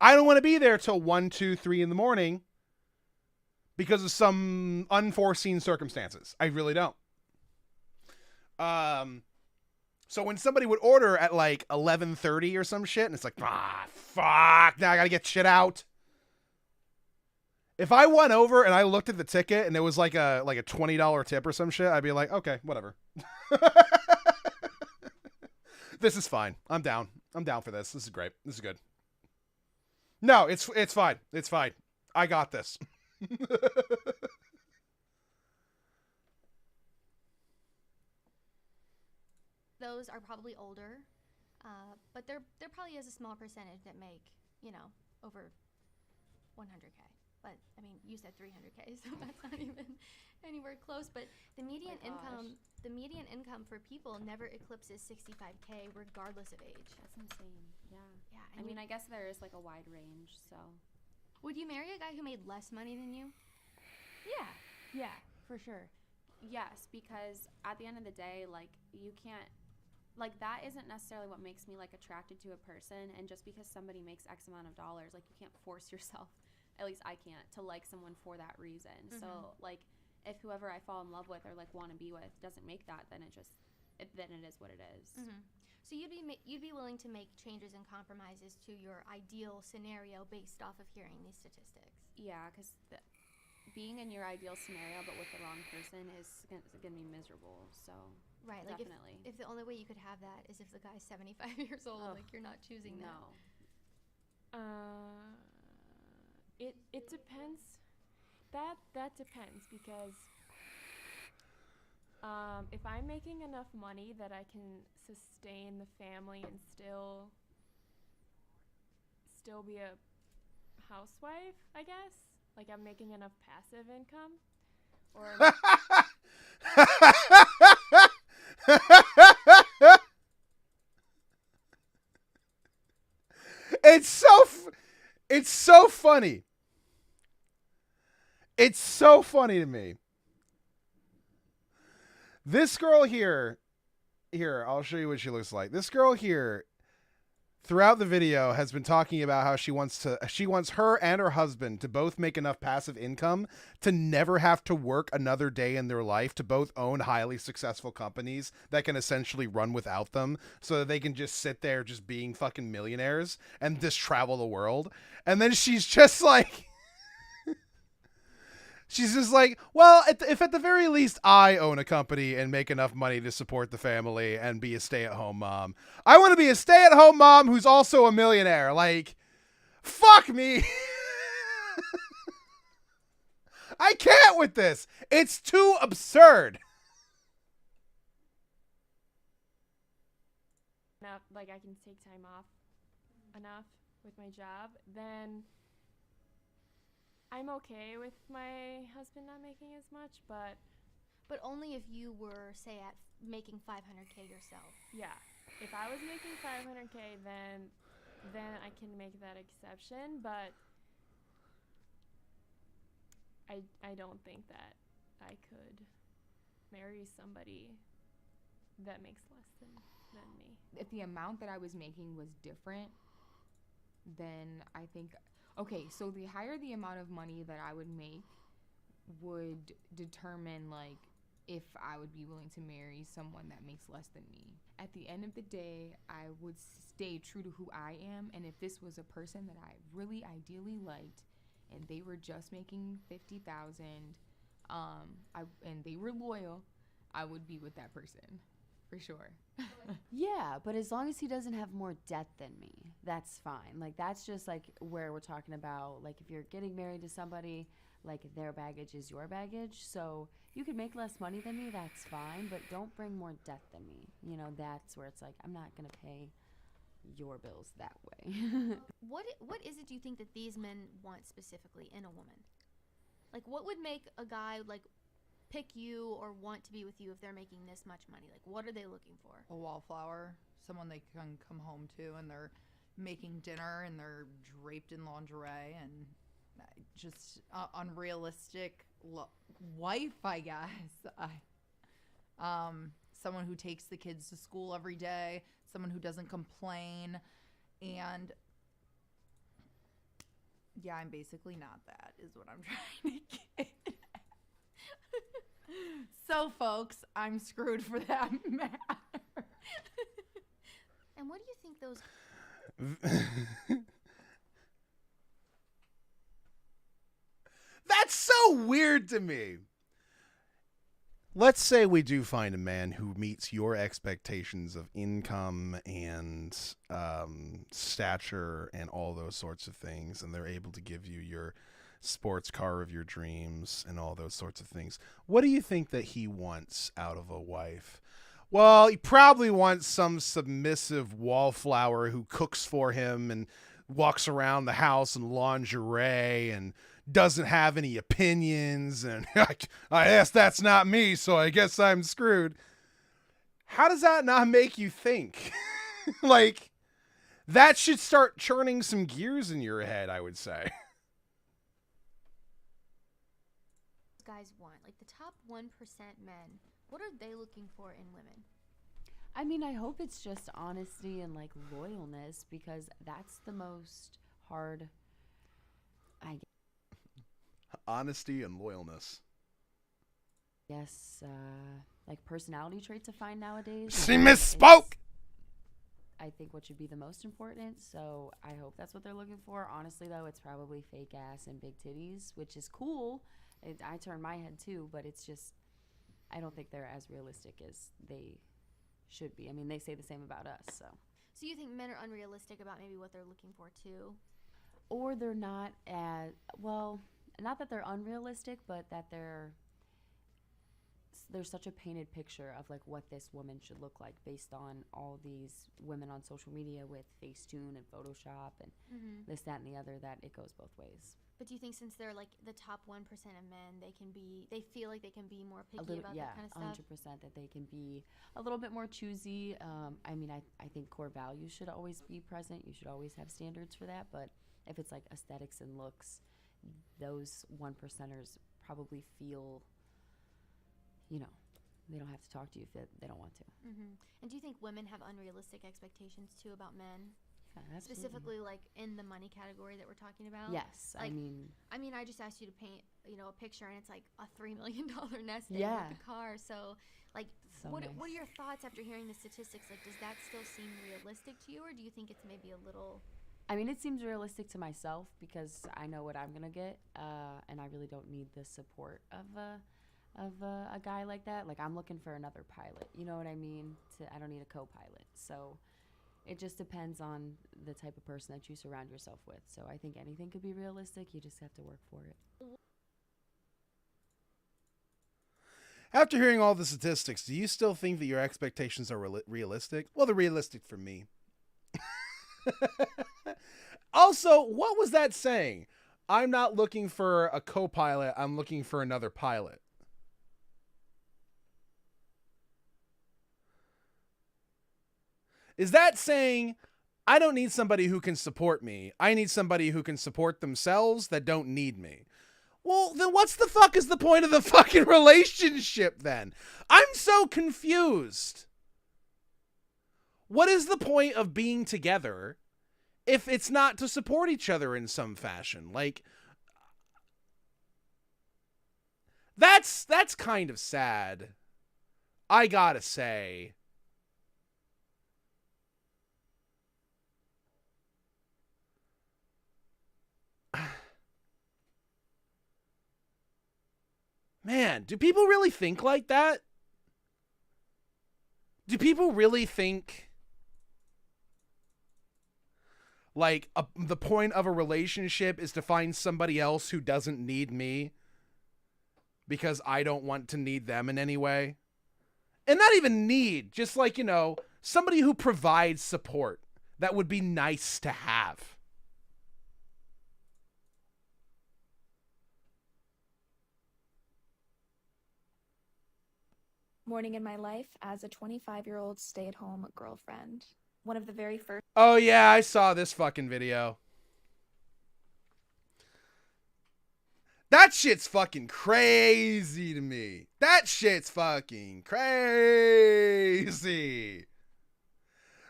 I don't want to be there till 1, 2, 3 in the morning because of some unforeseen circumstances. I really don't. So when somebody would order at like 11:30 or some shit, and it's like, fuck, now I gotta get shit out. If I went over and I looked at the ticket and it was like a $20 tip or some shit, I'd be like, okay, whatever. This is fine. I'm down. I'm down for this. This is great. This is good. No, it's fine. It's fine. I got this. Those are probably older, but there probably is a small percentage that make, over 100K. But I mean, you said 300K, so that's not even anywhere close. But the median income for people never eclipses 65K regardless of age. That's insane. Yeah. Yeah. I mean, I guess there is like a wide range, so. Would you marry a guy who made less money than you? Yeah, for sure. Yes, because at the end of the day, like, you can't, like, that isn't necessarily what makes me like attracted to a person. And just because somebody makes X amount of dollars, like, you can't force yourself, at least I can't, to like someone for that reason. Mm-hmm. So like, if whoever I fall in love with or like want to be with doesn't make that, then it is what it is. Mm-hmm. So you'd be willing to make changes and compromises to your ideal scenario based off of hearing these statistics. Yeah, because being in your ideal scenario but with the wrong person is going to be miserable. So Right, like Definitely. if the only way you could have that is if the guy's 75 years old, Ugh, like you're not choosing no. It depends. That depends because if I'm making enough money that I can sustain the family and still be a housewife, I guess. Like I'm making enough passive income, or it's so funny. It's so funny to me. This girl here, I'll show you what she looks like. This girl here, throughout the video, has been talking about how she wants her and her husband to both make enough passive income to never have to work another day in their life, to both own highly successful companies that can essentially run without them, so that they can just sit there just being fucking millionaires and just travel the world. And then she's just like, well, if at the very least I own a company and make enough money to support the family and be a stay-at-home mom, I want to be a stay-at-home mom who's also a millionaire. Like, fuck me. I can't with this. It's too absurd. enough, like I can take time off enough with my job, then I'm okay with my husband not making as much, but only if you were, say, at making 500K yourself. yeah, if I was making 500K, then I can make that exception, but I don't think that I could marry somebody that makes less than me. If the amount that I was making was different, then I think, okay, so the higher the amount of money that I would make would determine, like, if I would be willing to marry someone that makes less than me. At the end of the day, I would stay true to who I am, and if this was a person that I really ideally liked and they were just making $50,000 and they were loyal, I would be with that person for sure. Yeah, but as long as he doesn't have more debt than me, that's fine. Like, that's just like where we're talking about, like, if you're getting married to somebody, like, their baggage is your baggage. So you could make less money than me, that's fine, but don't bring more debt than me. You know, that's where it's like, I'm not gonna pay your bills that way. What is it do you think that these men want specifically in a woman? Like, what would make a guy, like, pick you or want to be with you if they're making this much money? Like, what are they looking for? A wallflower, someone they can come home to and they're making dinner and they're draped in lingerie and just unrealistic wife, I guess. Someone who takes the kids to school every day, someone who doesn't complain, and yeah, I'm basically not that, is what I'm trying to get. So, folks, I'm screwed for that matter. And what do you think those... That's so weird to me. Let's say we do find a man who meets your expectations of income and stature and all those sorts of things, and they're able to give you your sports car of your dreams and all those sorts of things. What do you think that he wants out of a wife? Well, he probably wants some submissive wallflower who cooks for him and walks around the house in lingerie and doesn't have any opinions, and I guess that's not me, so I guess I'm screwed. How does that not make you think? Like, that should start churning some gears in your head, I would say. Guys want, like, the top 1% men, what are they looking for in women? I mean, I hope it's just honesty and, like, loyalness, because that's the most hard, I guess. Honesty and loyalness. Yes, like, personality traits to find nowadays. She misspoke! I think what should be the most important, so I hope that's what they're looking for. Honestly, though, it's probably fake ass and big titties, which is cool. I turn my head too, but it's just, I don't think they're as realistic as they should be. I mean, they say the same about us, so. So you think men are unrealistic about maybe what they're looking for too? Or they're not as, well, not that they're unrealistic, but that there's such a painted picture of like what this woman should look like based on all these women on social media with Facetune and Photoshop and this, that, and the other, that it goes both ways. But do you think since they're like the top 1% of men, they feel like they can be more picky about that kind of stuff? 100% that they can be a little bit more choosy. I mean, I think core values should always be present. You should always have standards for that. But if it's like aesthetics and looks, those 1%ers probably feel, you know, they don't have to talk to you if they don't want to. And do you think women have unrealistic expectations too about men? Yeah, specifically like in the money category that we're talking about? Yes, like, I mean, I just asked you to paint, a picture, and it's like a $3 million nest egg Yeah. with a car. So, like, So what nice. are your thoughts after hearing the statistics? Like, does that still seem realistic to you, or do you think it's maybe a little? I mean, it seems realistic to myself because I know what I'm gonna get, and I really don't need the support of a guy like that. Like, I'm looking for another pilot. You know what I mean? I don't need a co-pilot. So it just depends on the type of person that you surround yourself with. So I think anything could be realistic. You just have to work for it. After hearing all the statistics, do you still think that your expectations are realistic? Well, they're realistic for me. Also, what was that saying? I'm not looking for a co-pilot. I'm looking for another pilot. Is that saying I don't need somebody who can support me? I need somebody who can support themselves that don't need me. Well, then what's the fuck is the point of the fucking relationship then? I'm so confused. What is the point of being together if it's not to support each other in some fashion? Like, that's kind of sad. I gotta say. Man, do people really think like that? Do people really think like the point of a relationship is to find somebody else who doesn't need me because I don't want to need them in any way? And not even need, just like, somebody who provides support that would be nice to have. Morning in my life as a 25-year-old stay-at-home girlfriend. One of the very first. Oh yeah, I saw this fucking video. That shit's fucking crazy to me. That shit's fucking crazy.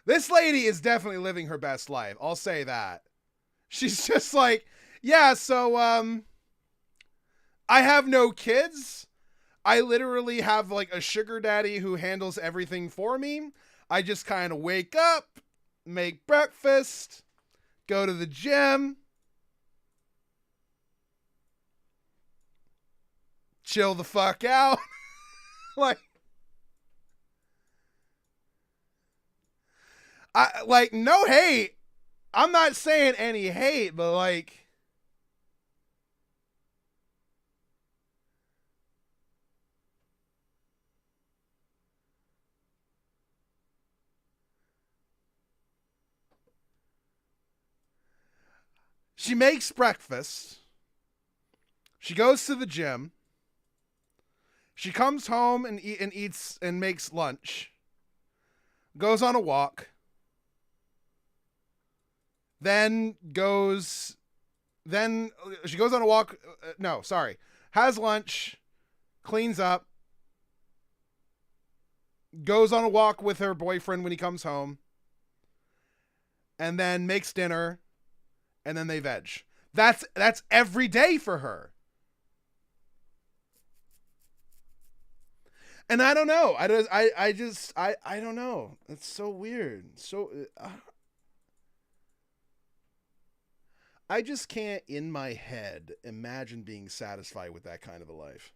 This lady is definitely living her best life. I'll say that. She's just like, yeah, so I have no kids. I literally have like a sugar daddy who handles everything for me. I just kind of wake up, make breakfast, go to the gym, chill the fuck out. No hate. I'm not saying any hate, but like, she makes breakfast. She goes to the gym. She comes home and eats and makes lunch. Goes on a walk. Then she goes on a walk. Has lunch. Cleans up. Goes on a walk with her boyfriend when he comes home. And then makes dinner. And then they veg. That's every day for her. And I don't know. I don't know. It's so weird. So I just can't in my head imagine being satisfied with that kind of a life.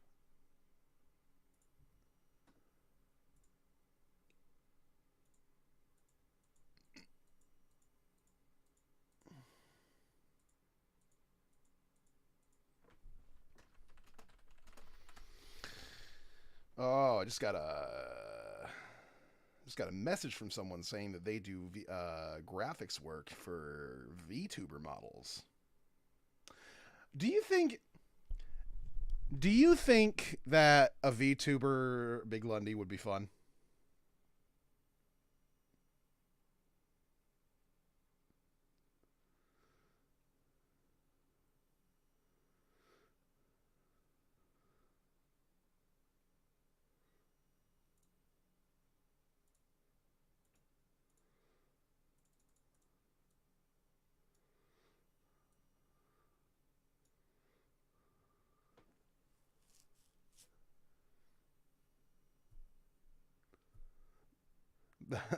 I just got a message from someone saying that they do graphics work for VTuber models. Do you think that a VTuber Big Lundy would be fun?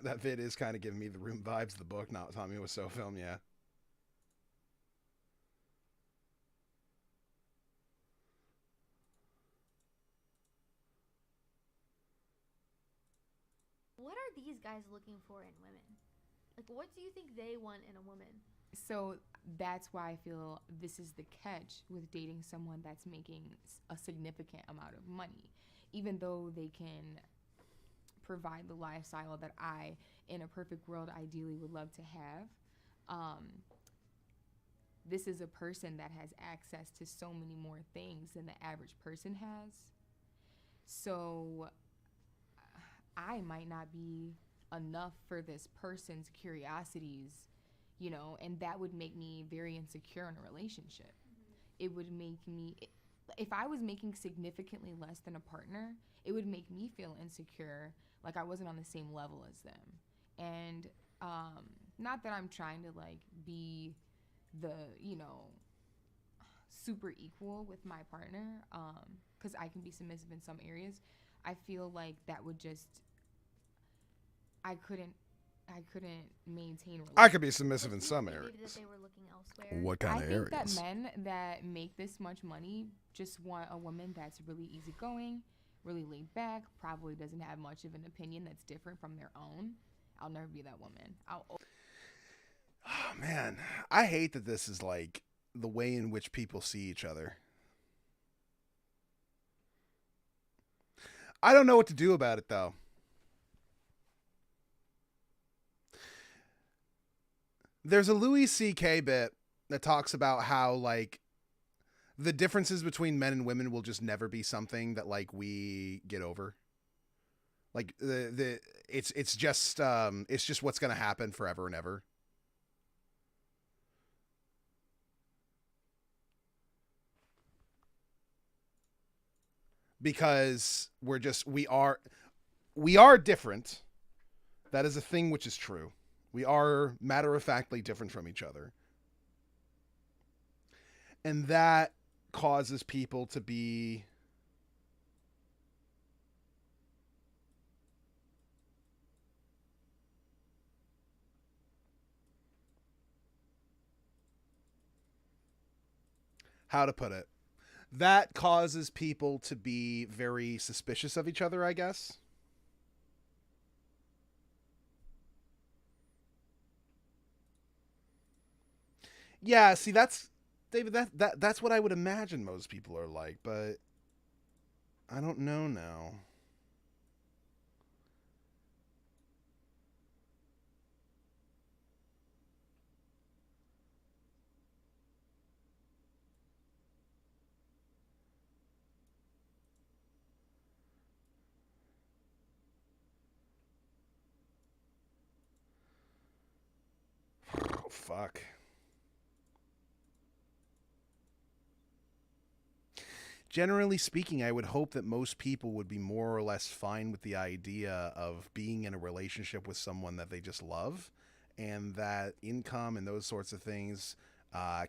That vid is kind of giving me The Room vibes. The book, not Tommy Wiseau film, yeah. What are these guys looking for in women? Like, what do you think they want in a woman? So that's why I feel this is the catch with dating someone that's making a significant amount of money. Even though they can provide the lifestyle that I, in a perfect world, ideally would love to have, this is a person that has access to so many more things than the average person has. So I might not be enough for this person's curiosities, you know, and that would make me very insecure in a relationship. It would make me, if I was making significantly less than a partner, it would make me feel insecure, like I wasn't on the same level as them. And not that I'm trying to like be the, you know, super equal with my partner, because I can be submissive in some areas. I feel like that would just, I couldn't maintain. I could be submissive in some areas. That they were looking elsewhere. What kind of areas? I think that men that make this much money just want a woman that's really easygoing, really laid back, probably doesn't have much of an opinion that's different from their own. I'll never be that woman. Oh man, I hate that this is like the way in which people see each other. I don't know what to do about it though. There's a Louis C.K. bit that talks about how like the differences between men and women will just never be something that like we get over. Like it's just what's gonna happen forever and ever. Because we are different. That is a thing which is true. We are matter-of-factly different from each other. And that causes people to be how to put it? That causes people to be very suspicious of each other, I guess. Yeah, see, that's David. That's what I would imagine most people are like, but I don't know now. Oh, fuck. Generally speaking, I would hope that most people would be more or less fine with the idea of being in a relationship with someone that they just love, and that income and those sorts of things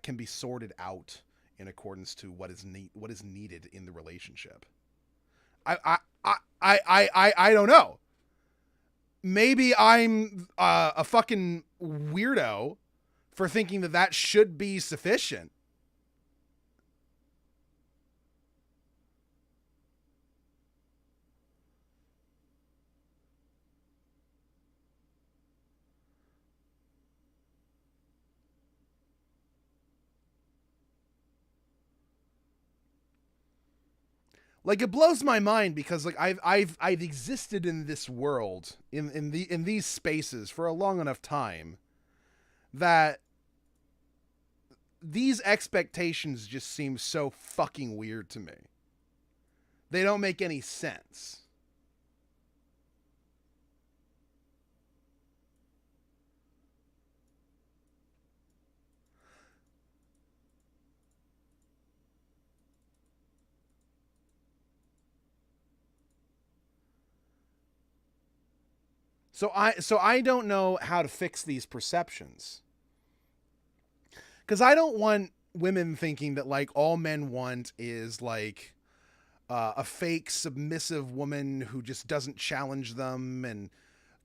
can be sorted out in accordance to what is needed in the relationship. I don't know. Maybe I'm a fucking weirdo for thinking that should be sufficient. Like, it blows my mind because like I've existed in this world in these spaces for a long enough time that these expectations just seem so fucking weird to me. They don't make any sense. So I don't know how to fix these perceptions. Because I don't want women thinking that like all men want is like a fake submissive woman who just doesn't challenge them and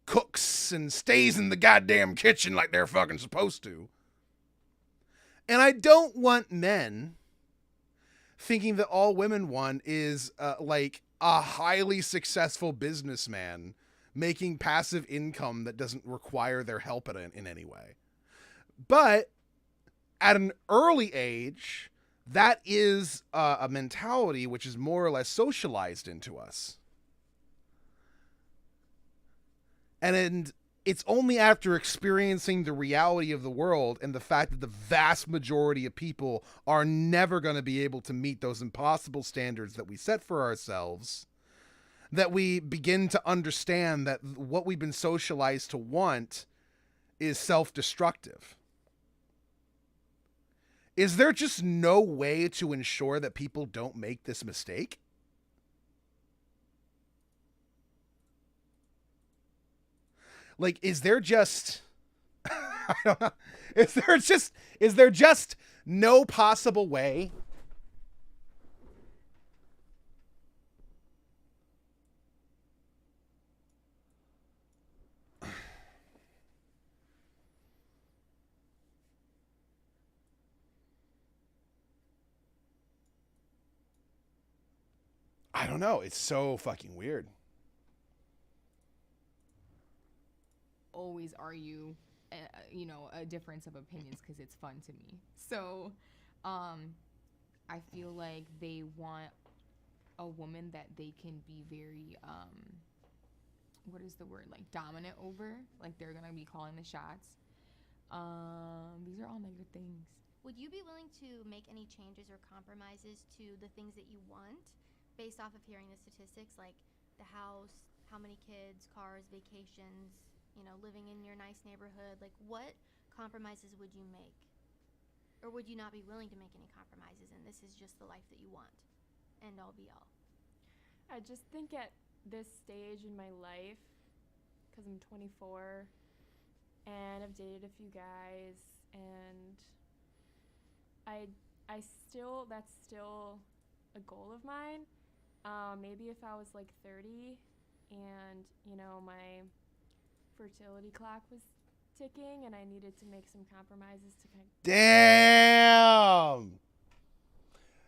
cooks and stays in the goddamn kitchen like they're fucking supposed to. And I don't want men thinking that all women want is like a highly successful businessman making passive income that doesn't require their help in any way. But at an early age, that is a mentality which is more or less socialized into us. And it's only after experiencing the reality of the world and the fact that the vast majority of people are never going to be able to meet those impossible standards that we set for ourselves that we begin to understand that what we've been socialized to want is self-destructive. Is there just no way to ensure that people don't make this mistake? Like, is there just I don't know. Is there just no possible way? I don't know. It's so fucking weird. Always argue, a difference of opinions because it's fun to me. So, I feel like they want a woman that they can be very, what is the word? Like dominant over. Like they're gonna be calling the shots. These are all negative things. Would you be willing to make any changes or compromises to the things that you want based off of hearing the statistics, like the house, how many kids, cars, vacations, living in your nice neighborhood? Like, what compromises would you make? Or would you not be willing to make any compromises and this is just the life that you want? End all be all. I just think at this stage in my life, because I'm 24 and I've dated a few guys, and that's still a goal of mine. Maybe if I was like 30 and my fertility clock was ticking and I needed to make some compromises to kind of... Damn!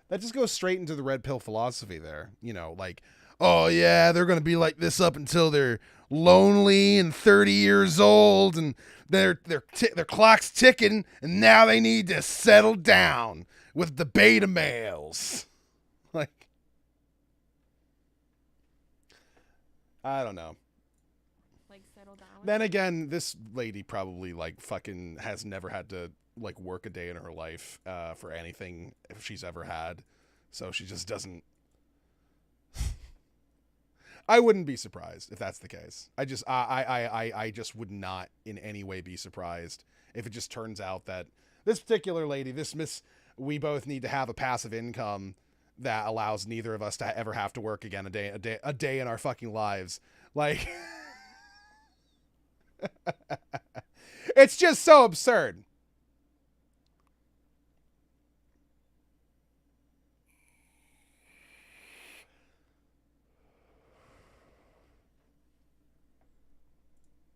That just goes straight into the red pill philosophy there. Like, oh yeah, they're going to be like this up until they're lonely and 30 years old and their clock's ticking and now they need to settle down with the beta males. Like, I don't know. Like, settle down. Then again, this lady probably like fucking has never had to like work a day in her life for anything if she's ever had, so she just doesn't. I wouldn't be surprised if that's the case. I just would not in any way be surprised if it just turns out that this particular lady, this Miss, we both need to have a passive income that allows neither of us to ever have to work again a day in our fucking lives. Like, it's just so absurd.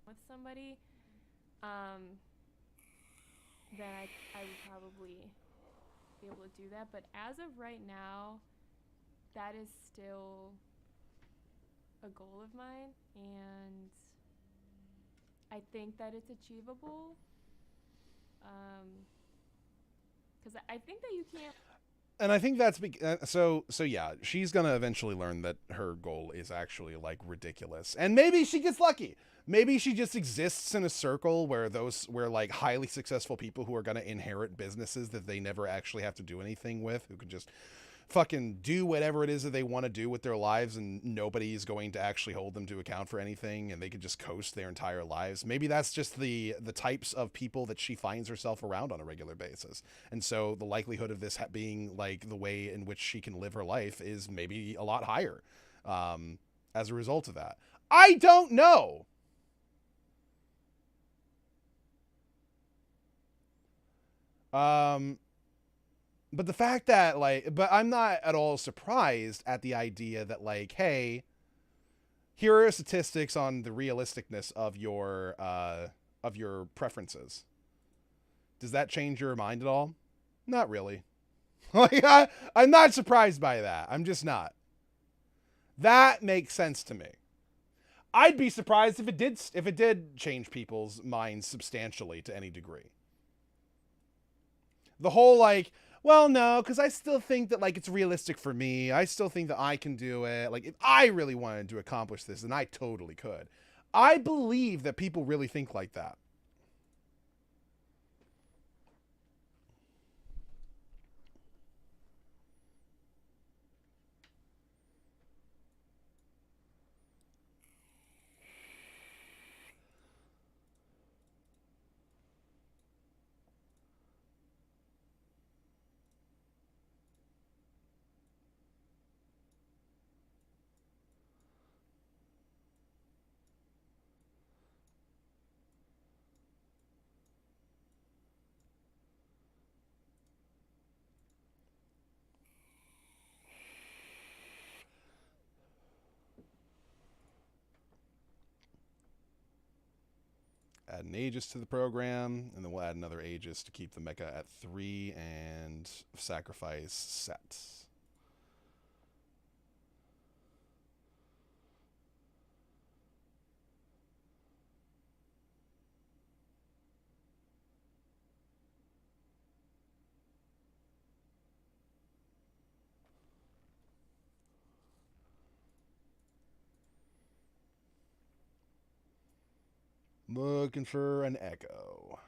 With somebody, then I would probably be able to do that. But as of right now, that is still a goal of mine, and I think that it's achievable. Because I think that you can't. And I think that's so yeah, she's gonna eventually learn that her goal is actually like ridiculous, and maybe she gets lucky. Maybe she just exists in a circle where like highly successful people who are gonna inherit businesses that they never actually have to do anything with, who can just fucking do whatever it is that they want to do with their lives, and nobody's going to actually hold them to account for anything, and they can just coast their entire lives. Maybe that's just the types of people that she finds herself around on a regular basis. And so the likelihood of this being like the way in which she can live her life is maybe a lot higher as a result of that. I don't know. But the fact that but I'm not at all surprised at the idea that like, hey, here are statistics on the realisticness of your preferences. Does that change your mind at all? Not really. Like I'm not surprised by that. I'm just not. That makes sense to me. I'd be surprised if it did change people's minds substantially to any degree. The whole like, well, no, because I still think that like it's realistic for me. I still think that I can do it. Like if I really wanted to accomplish this, then I totally could. I believe that people really think like that. Add an Aegis to the program, and then we'll add another Aegis to keep the mecha at 3 and sacrifice set. Looking for an Echo.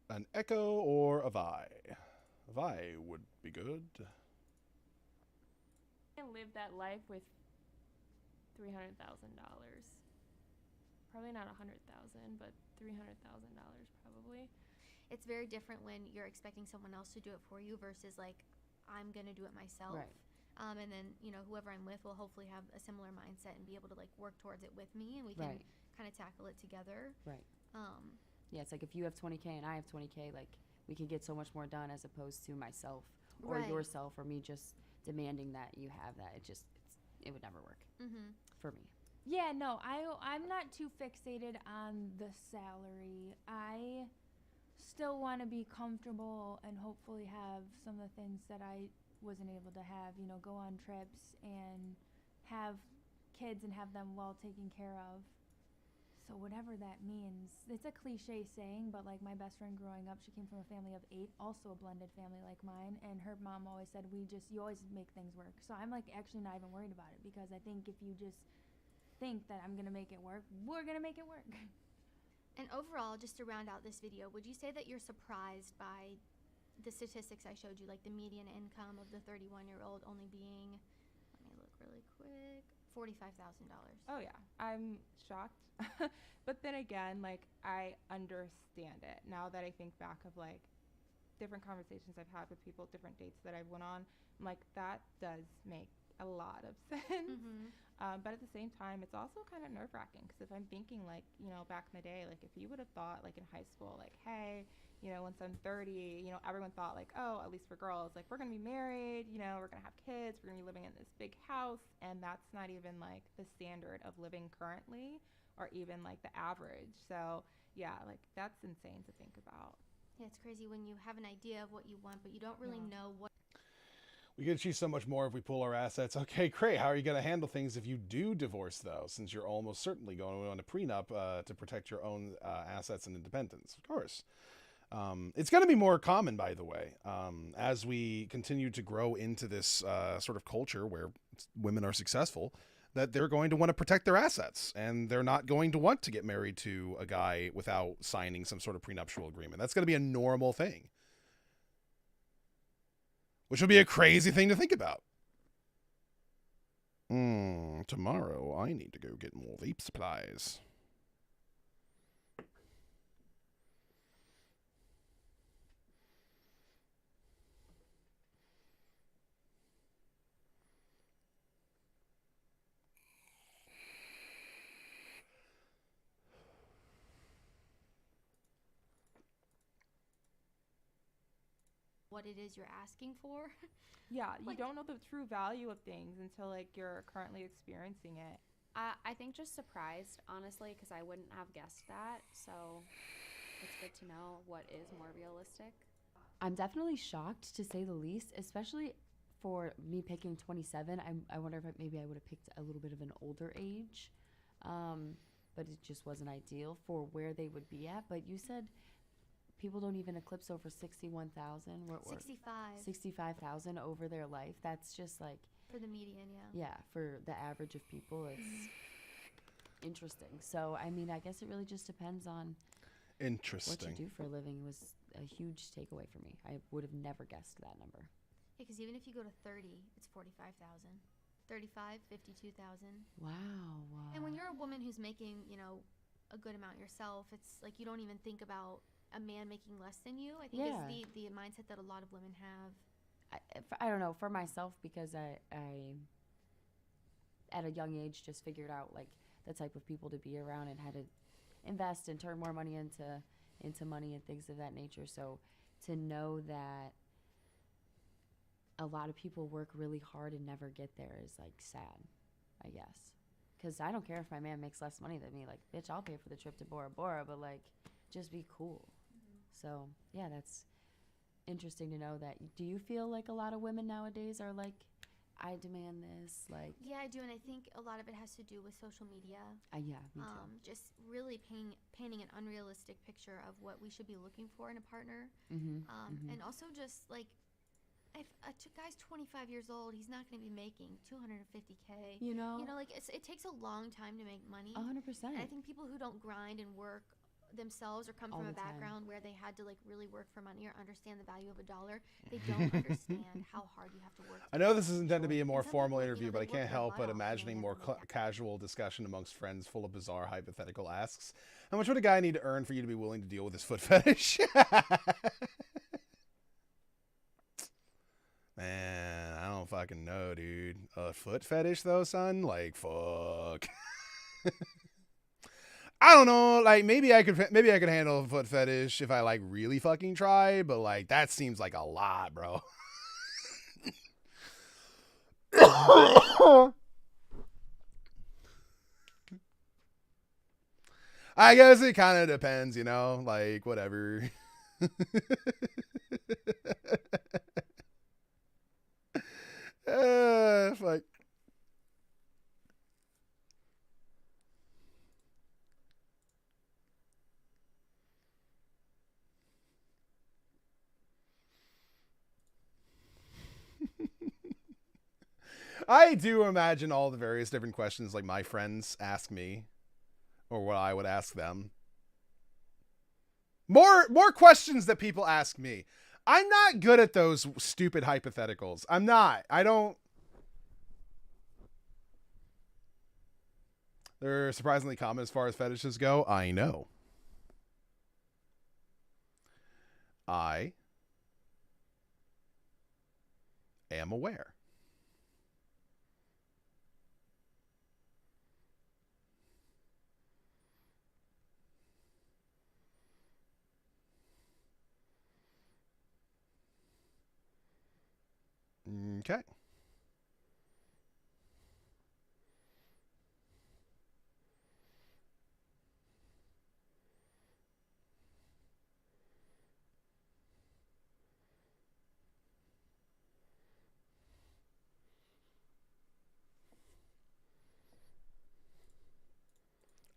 An Echo or a Vi? A Vi would be good. And live that life with $300,000. Probably not $100,000, but $300,000 probably. It's very different when you're expecting someone else to do it for you versus like I'm gonna do it myself. Right. And then whoever I'm with will hopefully have a similar mindset and be able to like work towards it with me, and we can Right. kind of tackle it together. Right. Yeah, it's like if you have 20K and I have 20K, like we can get so much more done as opposed to myself or Right. yourself or me just demanding that you have that. It would never work for me. Yeah, no, I'm not too fixated on the salary. I still want to be comfortable and hopefully have some of the things that I wasn't able to have, you know, go on trips and have kids and have them well taken care of. So whatever that means, it's a cliche saying, but like my best friend growing up, she came from a family of 8, also a blended family like mine, and her mom always said, you always make things work. So I'm like actually not even worried about it, because I think if you just think that I'm gonna make it work, we're gonna make it work. And overall, just to round out this video, would you say that you're surprised by the statistics I showed you, like the median income of the 31-year-old only being, let me look really quick, $45,000? Oh yeah, I'm shocked. But then again, like, I understand it now that I think back of like different conversations I've had with people, different dates that I've went on. I'm like, that does make a lot of sense. But at the same time, it's also kind of nerve-wracking, because if I'm thinking like, you know, back in the day, like if you would have thought like in high school, like, hey, you know, once I'm 30, you know, everyone thought like, oh, at least for girls, like we're gonna be married, you know, we're gonna have kids, we're gonna be living in this big house, and that's not even like the standard of living currently, or even like the average. So yeah, like that's insane to think about. Yeah, it's crazy when you have an idea of what you want, but you don't really know what. We could achieve so much more if we pool our assets. Okay, great. How are you going to handle things if you do divorce, though, since you're almost certainly going to want a prenup to protect your own assets and independence? Of course. It's going to be more common, by the way, as we continue to grow into this sort of culture where women are successful, that they're going to want to protect their assets, and they're not going to want to get married to a guy without signing some sort of prenuptial agreement. That's going to be a normal thing, which would be a crazy thing to think about. Tomorrow I need to go get more vape supplies. What it is you're asking for. Yeah, you don't know the true value of things until like you're currently experiencing it. I think just surprised, honestly, because I wouldn't have guessed that. So it's good to know what is more realistic. I'm definitely shocked, to say the least, especially for me picking 27. I wonder if maybe I would have picked a little bit of an older age, but it just wasn't ideal for where they would be at. But you said people don't even eclipse over 61,000. 65,000 over their life. That's just like, for the median, yeah. Yeah, for the average of people, it's interesting. So, I mean, I guess it really just depends on what you do for a living. Was a huge takeaway for me. I would have never guessed that number. Yeah, because even if you go to 30, it's 45,000. 35, 52,000. Wow. And when you're a woman who's making, you know, a good amount yourself, it's like you don't even think about a man making less than you. I think is the mindset that a lot of women have. I don't know, for myself, because I at a young age just figured out like the type of people to be around and how to invest and turn more money into money and things of that nature. So to know that a lot of people work really hard and never get there is like sad, I guess. Because I don't care if my man makes less money than me. Like, bitch, I'll pay for the trip to Bora Bora, but like, just be cool. So yeah, that's interesting to know that. Do you feel like a lot of women nowadays are like, I demand this, like? Yeah, I do, and I think a lot of it has to do with social media. Yeah, me too. Just really painting an unrealistic picture of what we should be looking for in a partner. And also just like, if a guy's 25 years old, he's not going to be making $250K. You know, like it takes a long time to make money. 100%. And I think people who don't grind and work themselves or come All from a the time. background where they had to like really work for money or understand the value of a dollar, they don't understand how hard you have to work. I know this is intended to be a more formal interview, but I can't help but imagining more casual discussion amongst friends full of bizarre hypothetical asks. How much would a guy need to earn for you to be willing to deal with his foot fetish? Man, I don't fucking know, dude. A foot fetish though, son? Like, fuck. I don't know. Like, maybe I could handle a foot fetish if I like really fucking try, but like that seems like a lot, bro. I guess it kind of depends, you know, like whatever. Fuck. I do imagine all the various different questions like my friends ask me, or what I would ask them. More questions that people ask me. I'm not good at those stupid hypotheticals. I'm not. I don't. They're surprisingly common as far as fetishes go. I know. I am aware. Okay.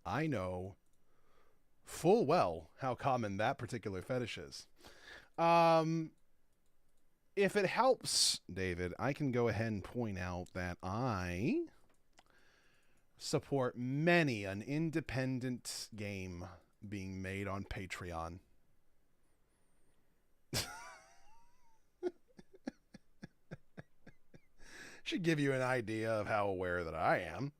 I know full well how common that particular fetish is. If it helps, David, I can go ahead and point out that I support many an independent game being made on Patreon. Should give you an idea of how aware that I am.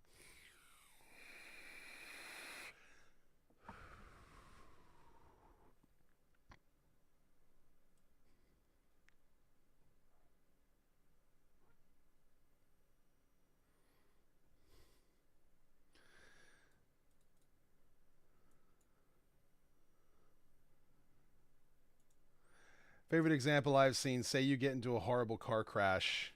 Favorite example I've seen, say you get into a horrible car crash.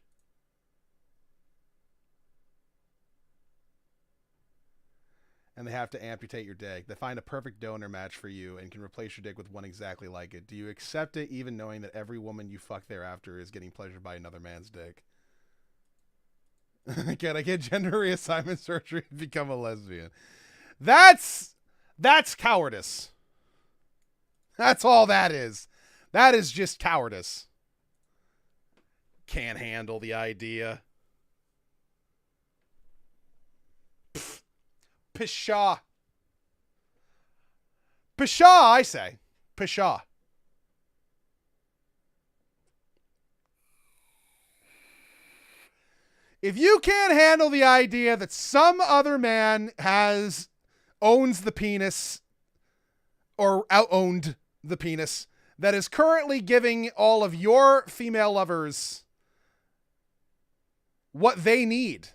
And they have to amputate your dick. They find a perfect donor match for you and can replace your dick with one exactly like it. Do you accept it even knowing that every woman you fuck thereafter is getting pleasured by another man's dick? Can I get gender reassignment surgery and become a lesbian? That's cowardice. That's all that is. That is just cowardice. Can't handle the idea. Pshaw. Pshaw, I say. Pshaw. If you can't handle the idea that some other man owns the penis or out-owned the penis that is currently giving all of your female lovers what they need,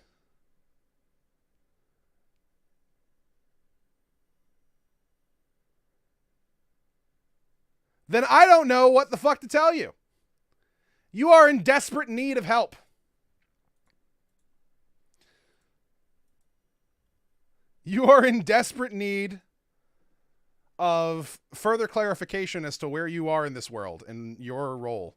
then I don't know what the fuck to tell you. You are in desperate need of help. You are in desperate need of further clarification as to where you are in this world and your role.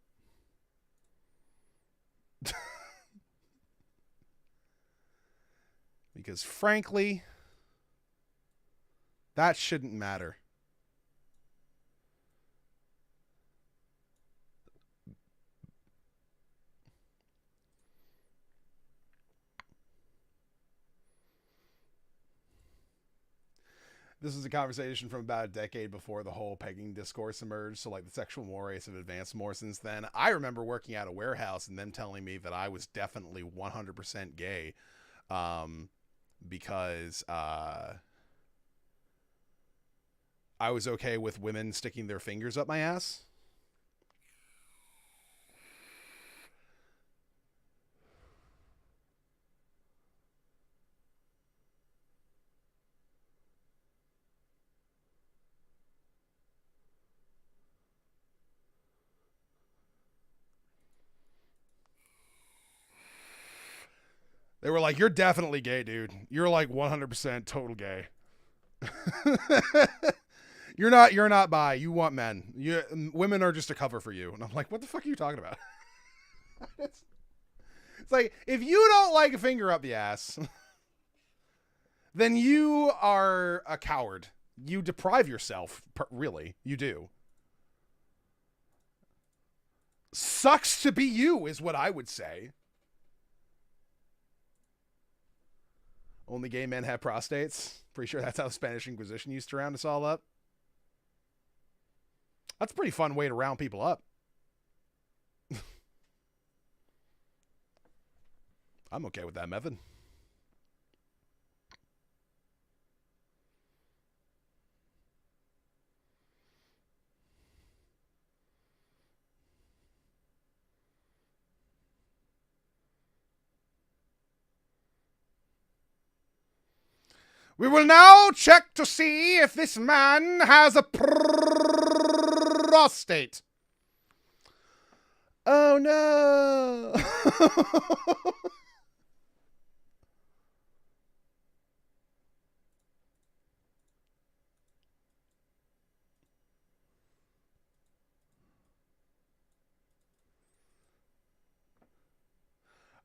Because frankly, that shouldn't matter. This is a conversation from about a decade before the whole pegging discourse emerged. So like the sexual mores have advanced more since then. I remember working at a warehouse and them telling me that I was definitely 100% gay. Because I was okay with women sticking their fingers up my ass. They were like, you're definitely gay, dude. You're like 100% total gay. You're not bi. You want men. Women are just a cover for you. And I'm like, what the fuck are you talking about? It's like, if you don't like a finger up the ass, then you are a coward. You deprive yourself, really. You do. Sucks to be you is what I would say. Only gay men have prostates. Pretty sure that's how the Spanish Inquisition used to round us all up. That's a pretty fun way to round people up. I'm okay with that method. We will now check to see if this man has a prostate. Oh no.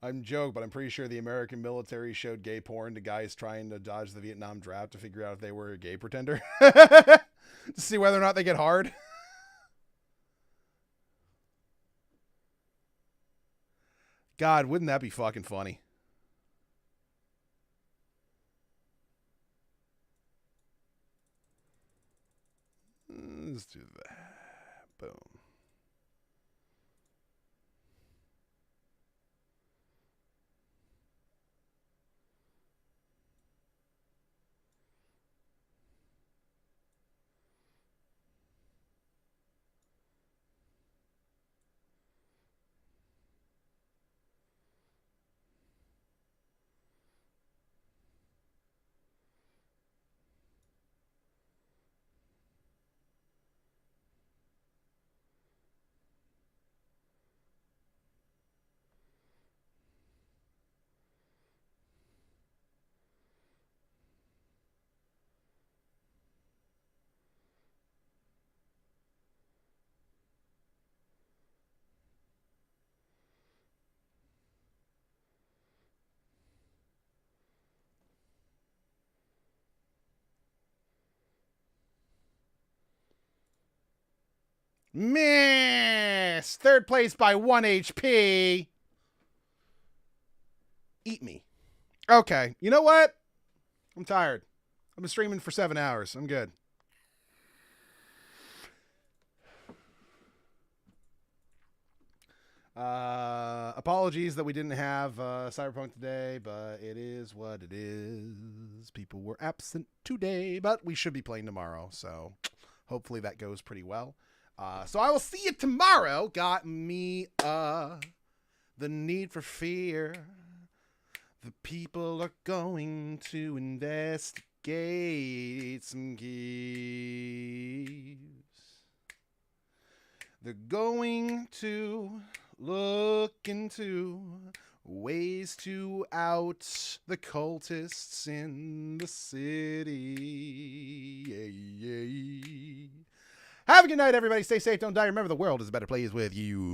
I'm joking, but I'm pretty sure the American military showed gay porn to guys trying to dodge the Vietnam draft to figure out if they were a gay pretender. To see whether or not they get hard. God, wouldn't that be fucking funny? Let's do that. Boom. Miss! Third place by 1 HP. Eat me. Okay. You know what? I'm tired. I've been streaming for 7 hours. I'm good. Apologies that we didn't have Cyberpunk today, but it is what it is. People were absent today, but we should be playing tomorrow, so hopefully that goes pretty well. So I will see you tomorrow. Got me the need for fear. The people are going to investigate some keys. They're going to look into ways to out the cultists in the city. Yeah. Have a good night, everybody. Stay safe. Don't die. Remember, the world is a better place with you.